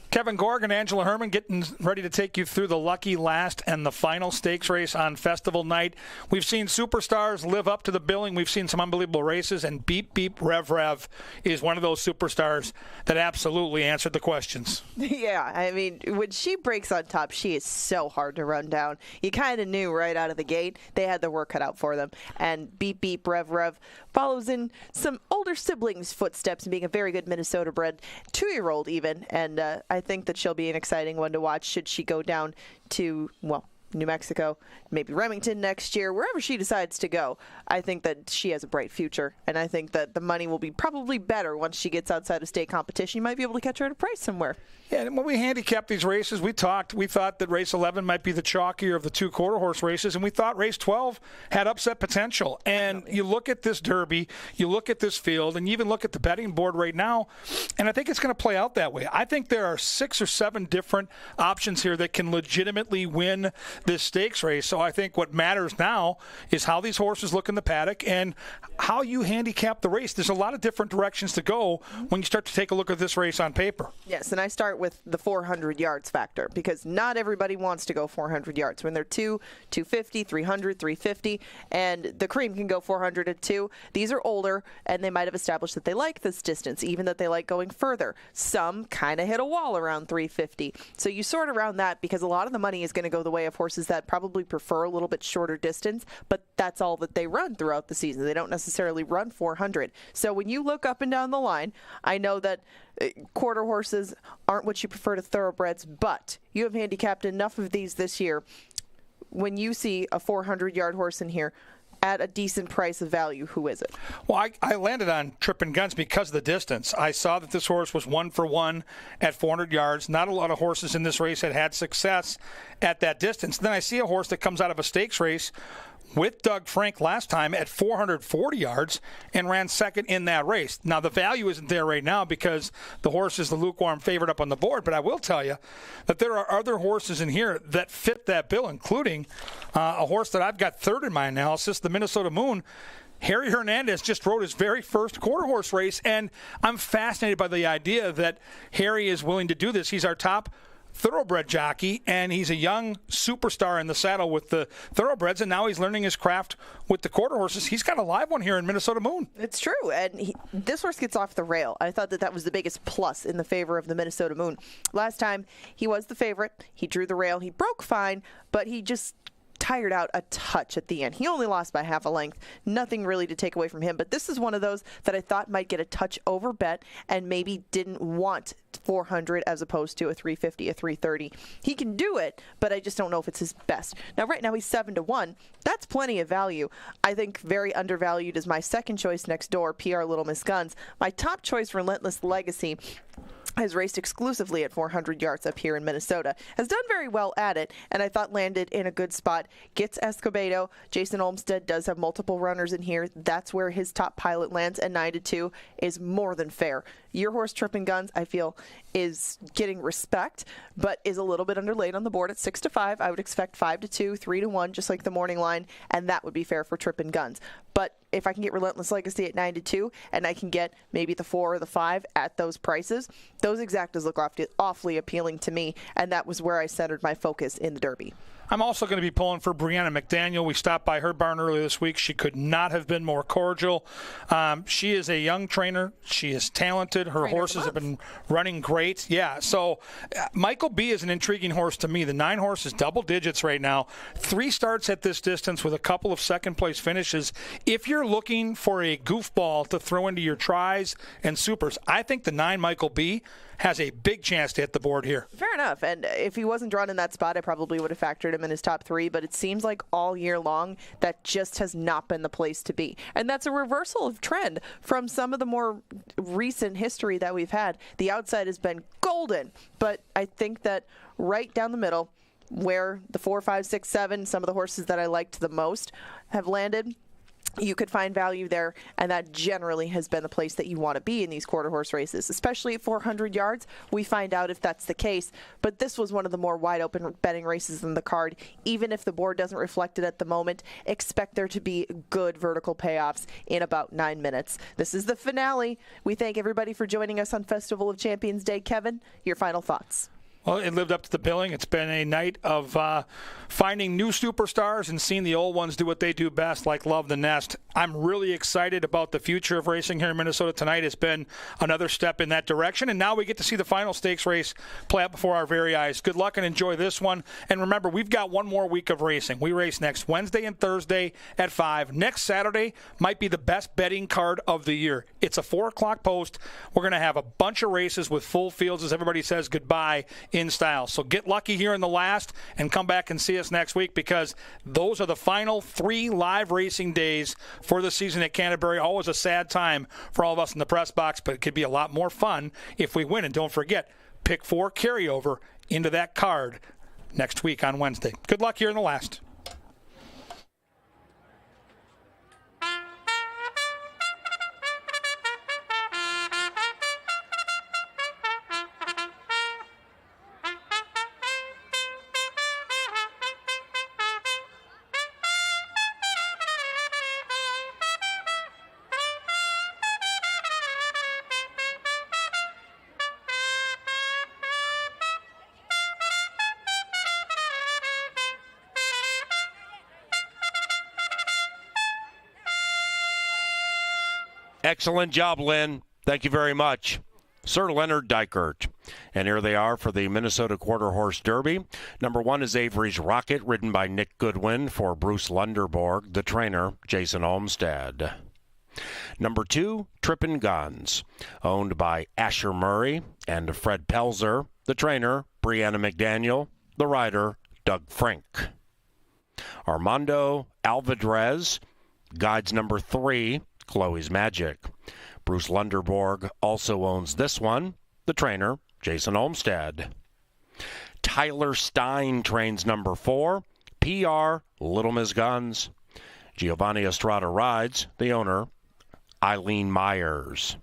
Kevin Gorg and Angela Herman getting ready to take you through the lucky last and the final stakes race on festival night. We've seen superstars live up to the billing. We've seen some unbelievable races, and Beep Beep Rev Rev is one of those superstars that absolutely answered the questions. Yeah, I mean, when she breaks on top, she is so hard to run down. You kind of knew right out of the gate they had their work cut out for them. And Beep Beep Rev Rev follows in some older siblings' footsteps and being a very good Minnesota-bred 2-year-old even. And I think that she'll be an exciting one to watch should she go down to, well, New Mexico, maybe Remington next year, wherever she decides to go. I think that she has a bright future, and I think that the money will be probably better once she gets outside of state competition. You might be able to catch her at a price somewhere. Yeah, and when we handicapped these races, we thought that race 11 might be the chalkier of the 2 quarter horse races, and we thought race 12 had upset potential. And you look at this Derby, you look at this field, and you even look at the betting board right now, and I think it's going to play out that way. I think there are 6 or 7 different options here that can legitimately win this stakes race. So I think what matters now is how these horses look in the paddock and how you handicap the race. There's a lot of different directions to go when you start to take a look at this race on paper. Yes, and I start with the 400 yards factor because not everybody wants to go 400 yards. When they're 250, 300, 350, and the cream can go 400 at 2. These are older, and they might have established that they like this distance, even that they like going further. Some kind of hit a wall around 350. So you sort around that because a lot of the money is going to go the way of horses that probably prefer a little bit shorter distance, but that's all that they run throughout the season. They don't necessarily run 400. So when you look up and down the line, I know that quarter horses aren't what you prefer to thoroughbreds, but you have handicapped enough of these this year. When you see a 400-yard horse in here at a decent price of value, who is it? Well, I landed on Trippin' Guns because of the distance. I saw that this horse was 1 for 1 at 400 yards. Not a lot of horses in this race had success at that distance. Then I see a horse that comes out of a stakes race with Doug Frank last time at 440 yards and ran second in that race. Now, the value isn't there right now because the horse is the lukewarm favorite up on the board, but I will tell you that there are other horses in here that fit that bill, including a horse that I've got third in my analysis, the Minnesota Moon. Harry Hernandez just rode his very first quarter horse race, and I'm fascinated by the idea that Harry is willing to do this. He's our top thoroughbred jockey, and he's a young superstar in the saddle with the thoroughbreds, and now he's learning his craft with the quarter horses. He's got a live one here in Minnesota Moon. It's true, and this horse gets off the rail. I thought that was the biggest plus in the favor of the Minnesota Moon. Last time, he was the favorite. He drew the rail. He broke fine, but he just tired out a touch at the end. He only lost by half a length. Nothing really to take away from him, but this is one of those that I thought might get a touch over bet and maybe didn't want 400 as opposed to a 350, a 330. He can do it, but I just don't know if it's his best. Now, right now, he's 7-1. That's plenty of value. I think very undervalued is my second choice next door, PR Little Miss Guns. My top choice, Relentless Legacy, has raced exclusively at 400 yards up here in Minnesota, has done very well at it, and I thought landed in a good spot. Gets Escobedo. Jason Olmstead does have multiple runners in here. That's where his top pilot lands, and 9-2 is more than fair. Your horse, Trippin' Guns, I feel, is getting respect, but is a little bit underlaid on the board at 6-5. I would expect 5-2, 3-1, just like the morning line, and that would be fair for Trippin' Guns. But if I can get Relentless Legacy at 9-2, and I can get maybe the 4 or the 5 at those prices, those exactas look awfully appealing to me, and that was where I centered my focus in the Derby. I'm also going to be pulling for Brianna McDaniel. We stopped by her barn earlier this week. She could not have been more cordial. She is a young trainer. She is talented. Her horses have been running great. Yeah, so Michael B is an intriguing horse to me. The 9 horse is double digits right now. 3 starts at this distance with a couple of second-place finishes. If you're looking for a goofball to throw into your tries and supers, I think the 9 Michael B has a big chance to hit the board here. Fair enough. And if he wasn't drawn in that spot, I probably would have factored him in his top 3. But it seems like all year long, that just has not been the place to be. And that's a reversal of trend from some of the more recent history that we've had. The outside has been golden. But I think that right down the middle, where the 4, 5, 6, 7, some of the horses that I liked the most have landed, you could find value there, and that generally has been the place that you want to be in these quarter horse races, especially at 400 yards. We find out if that's the case, but this was one of the more wide open betting races in the card. Even if the board doesn't reflect it at the moment, expect there to be good vertical payoffs in about 9 minutes. This is the finale. We thank everybody for joining us on Festival of Champions Day. Kevin, your final thoughts. Well, it lived up to the billing. It's been a night of finding new superstars and seeing the old ones do what they do best, like love the nest. I'm really excited about the future of racing here in Minnesota tonight. It's been another step in that direction, and now we get to see the final stakes race play out before our very eyes. Good luck and enjoy this one. And remember, we've got one more week of racing. We race next Wednesday and Thursday at 5. Next Saturday might be the best betting card of the year. It's a 4 o'clock post. We're going to have a bunch of races with full fields as everybody says goodbye in style. So get lucky here in the last and come back and see us next week, because those are the final 3 live racing days for the season at Canterbury. Always a sad time for all of us in the press box, but it could be a lot more fun if we win. And don't forget, pick 4 carryover into that card next week on Wednesday. Good luck here in the last. Excellent job, Lynn. Thank you very much. Sir Leonard Dykert. And here they are for the Minnesota Quarter Horse Derby. Number 1 is Avery's Rocket, ridden by Nick Goodwin for Bruce Lunderborg, the trainer, Jason Olmstead. Number 2, Trippin' Guns, owned by Asher Murray and Fred Pelzer, the trainer, Brianna McDaniel, the rider, Doug Frank. Armando Alvarez guides number 3, Chloe's Magic. Bruce Lunderborg also owns this one, the trainer, Jason Olmstead. Tyler Stein trains number 4, PR Little Miss Guns. Giovanni Estrada rides, the owner, Eileen Myers.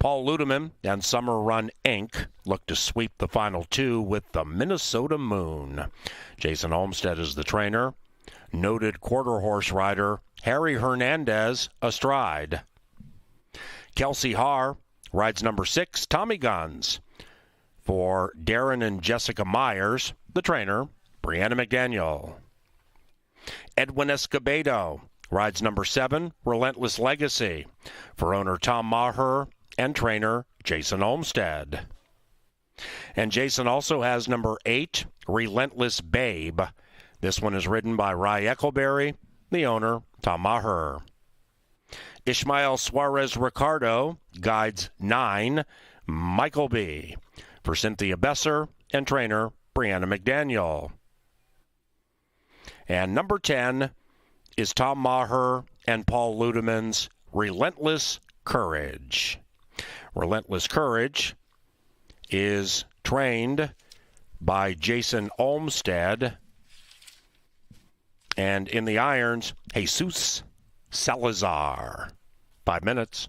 Paul Ludeman and Summer Run Inc. look to sweep the final 2 with the Minnesota Moon. Jason Olmstead is the trainer. Noted quarter horse rider Harry Hernandez astride. Kelsey Haar rides number 6, Tommy Guns. For Darren and Jessica Myers, the trainer, Brianna McDaniel. Edwin Escobedo rides number 7, Relentless Legacy. For owner Tom Maher and trainer Jason Olmstead. And Jason also has number 8, Relentless Babe. This one is ridden by Rye Eccleberry, the owner, Tom Maher. Ishmael Suarez Ricardo guides 9, Michael B. For Cynthia Besser and trainer, Brianna McDaniel. And number 10 is Tom Maher and Paul Ludeman's Relentless Courage. Relentless Courage is trained by Jason Olmstead. And in the irons, Jesus Salazar. 5 minutes.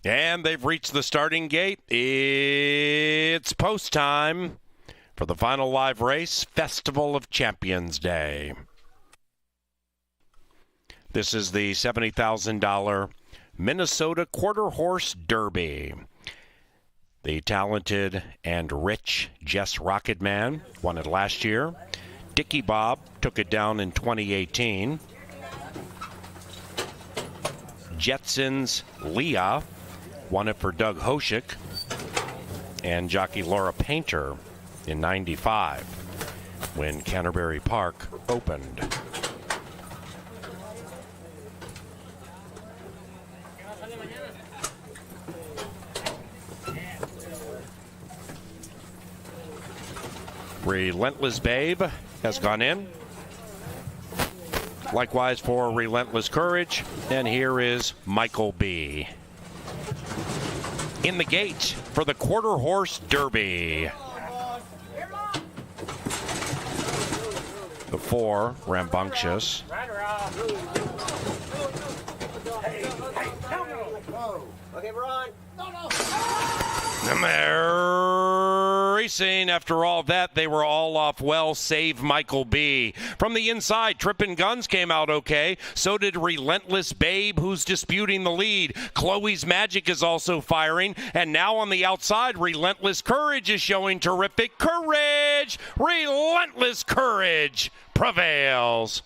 And they've reached the starting gate. It's post time for the final live race, Festival of Champions Day. This is the $70,000 Minnesota Quarter Horse Derby. The talented and rich Jess Rocketman won it last year. Dickie Bob took it down in 2018. Jetson's Leah won it for Doug Hoshick and jockey Laura Painter in 95 when Canterbury Park opened. Relentless Babe has gone in. Likewise for Relentless Courage. And here is Michael B. In the gate for the Quarter Horse Derby. The 4, Rambunctious. Okay, we're on. And they're racing. After all that, they were all off well, save Michael B. From the inside, Trippin' Guns came out okay. So did Relentless Babe, who's disputing the lead. Chloe's Magic is also firing. And now on the outside, Relentless Courage is showing terrific courage. Relentless Courage prevails.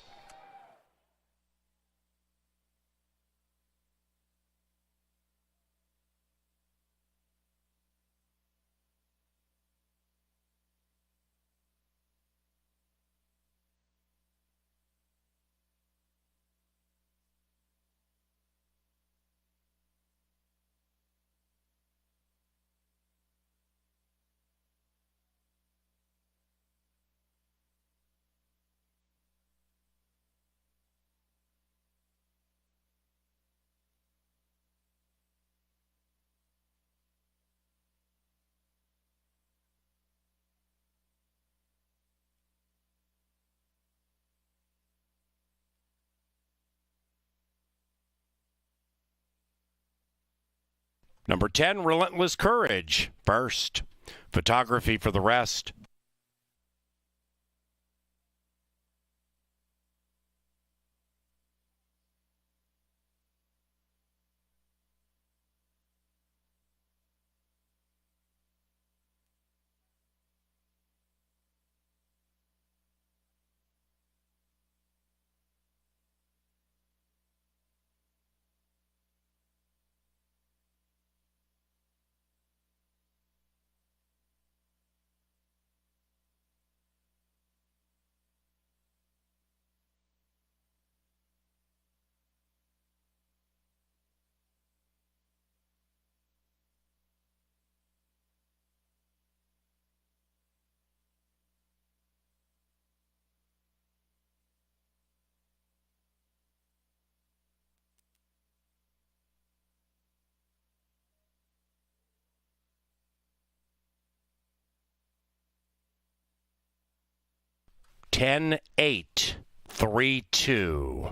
Number 10, Relentless Courage, first. Photography for the rest. Ten, 8, 3, 2.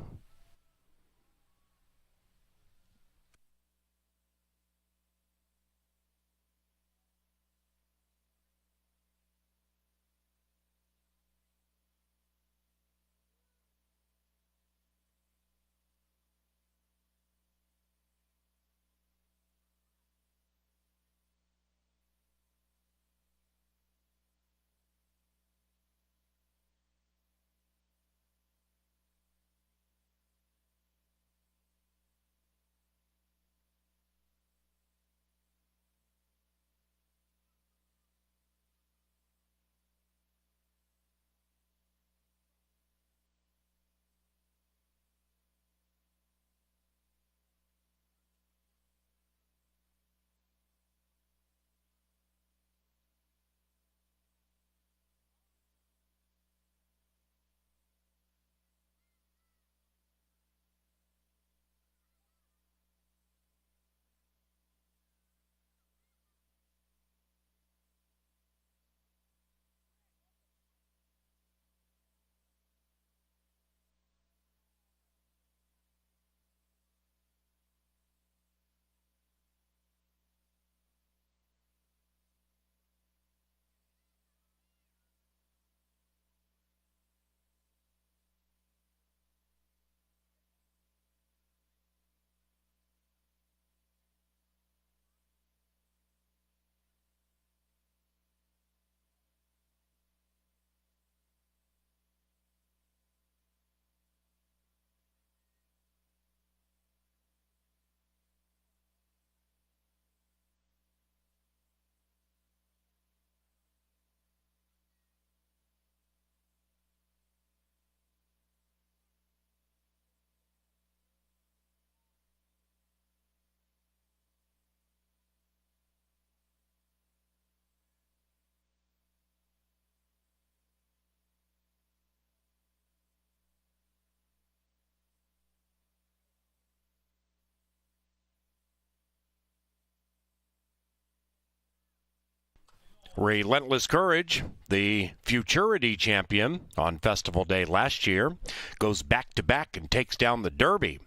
Relentless Courage, the Futurity champion on Festival Day last year, goes back-to-back and takes down the Derby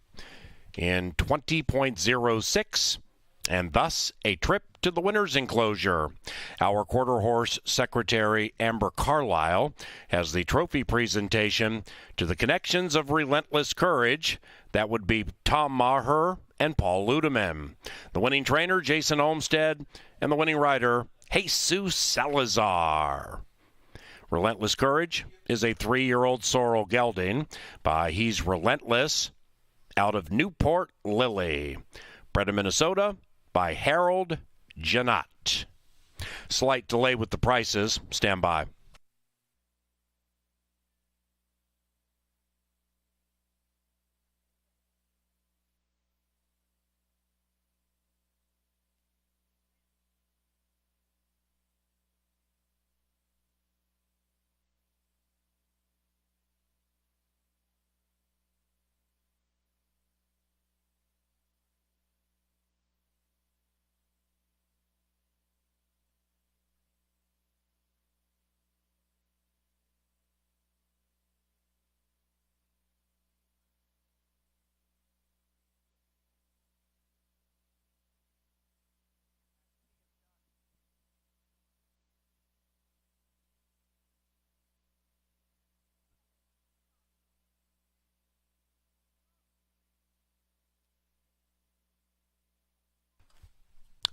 in 20.06, and thus a trip to the winner's enclosure. Our quarter horse secretary, Amber Carlisle, has the trophy presentation to the connections of Relentless Courage. That would be Tom Maher and Paul Ludeman. The winning trainer, Jason Olmstead, and the winning rider, Jesus Salazar. Relentless Courage is a 3-year-old sorrel gelding by He's Relentless out of Newport Lily. Bred in Minnesota by Harold Janot. Slight delay with the prices. Stand by.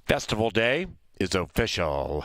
Festival Day is official.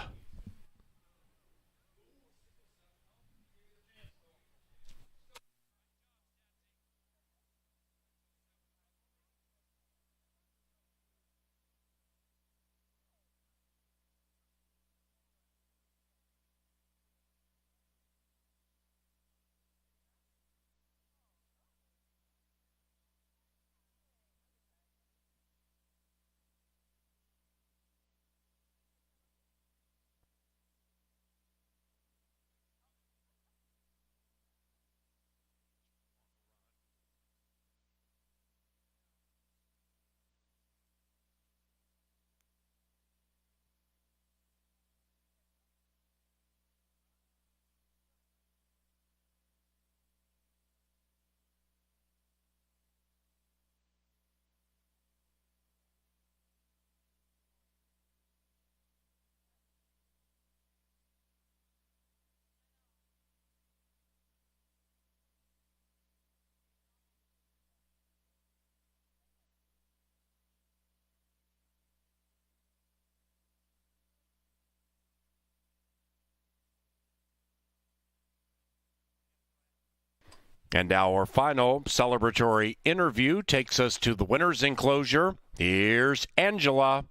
And our final celebratory interview takes us to the winner's enclosure. Here's Angela.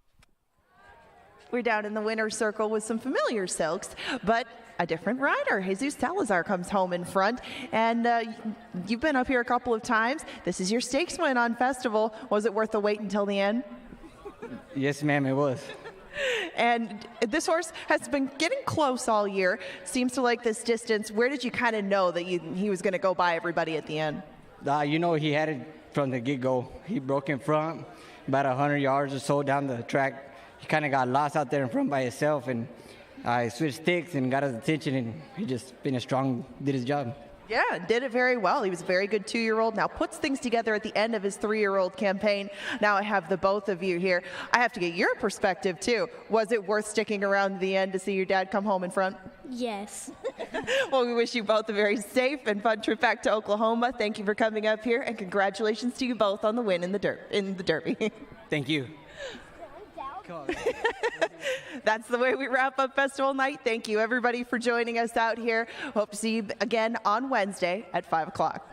We're down in the winner's circle with some familiar silks, but a different rider. Jesus Salazar comes home in front, and you've been up here a couple of times. This is your stakes win on Festival. Was it worth the wait until the end? Yes, ma'am, it was. And this horse has been getting close all year. Seems to like this distance. Where did you kind of know that he was going to go by everybody at the end? You know, he had it from the get-go. He broke in front, about 100 yards or so down the track. He kind of got lost out there in front by himself, and I switched sticks and got his attention, and he just finished strong, did his job. Yeah, did it very well. He was a very good 2-year-old. Now puts things together at the end of his 3-year-old campaign. Now I have the both of you here. I have to get your perspective too. Was it worth sticking around to the end to see your dad come home in front? Yes. Well, we wish you both a very safe and fun trip back to Oklahoma. Thank you for coming up here, and congratulations to you both on the win in the Derby. Thank you. That's the way we wrap up Festival Night. Thank you, everybody, for joining us out here. Hope to see you again on Wednesday at 5 o'clock.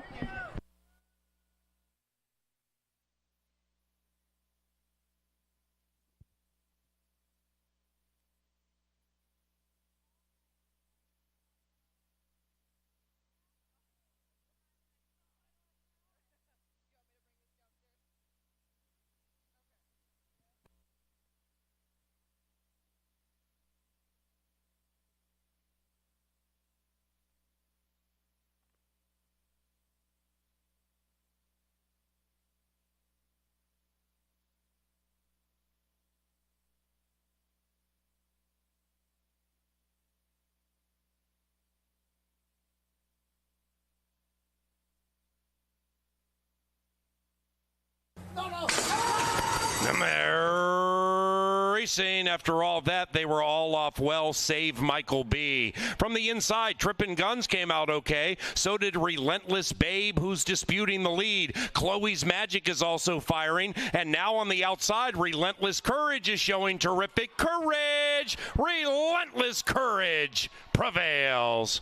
racing. After all that, they were all off well, save Michael B. From the inside, Trippin' Guns came out okay. So did Relentless Babe, who's disputing the lead. Chloe's Magic is also firing. And now on the outside, Relentless Courage is showing terrific courage. Relentless Courage prevails.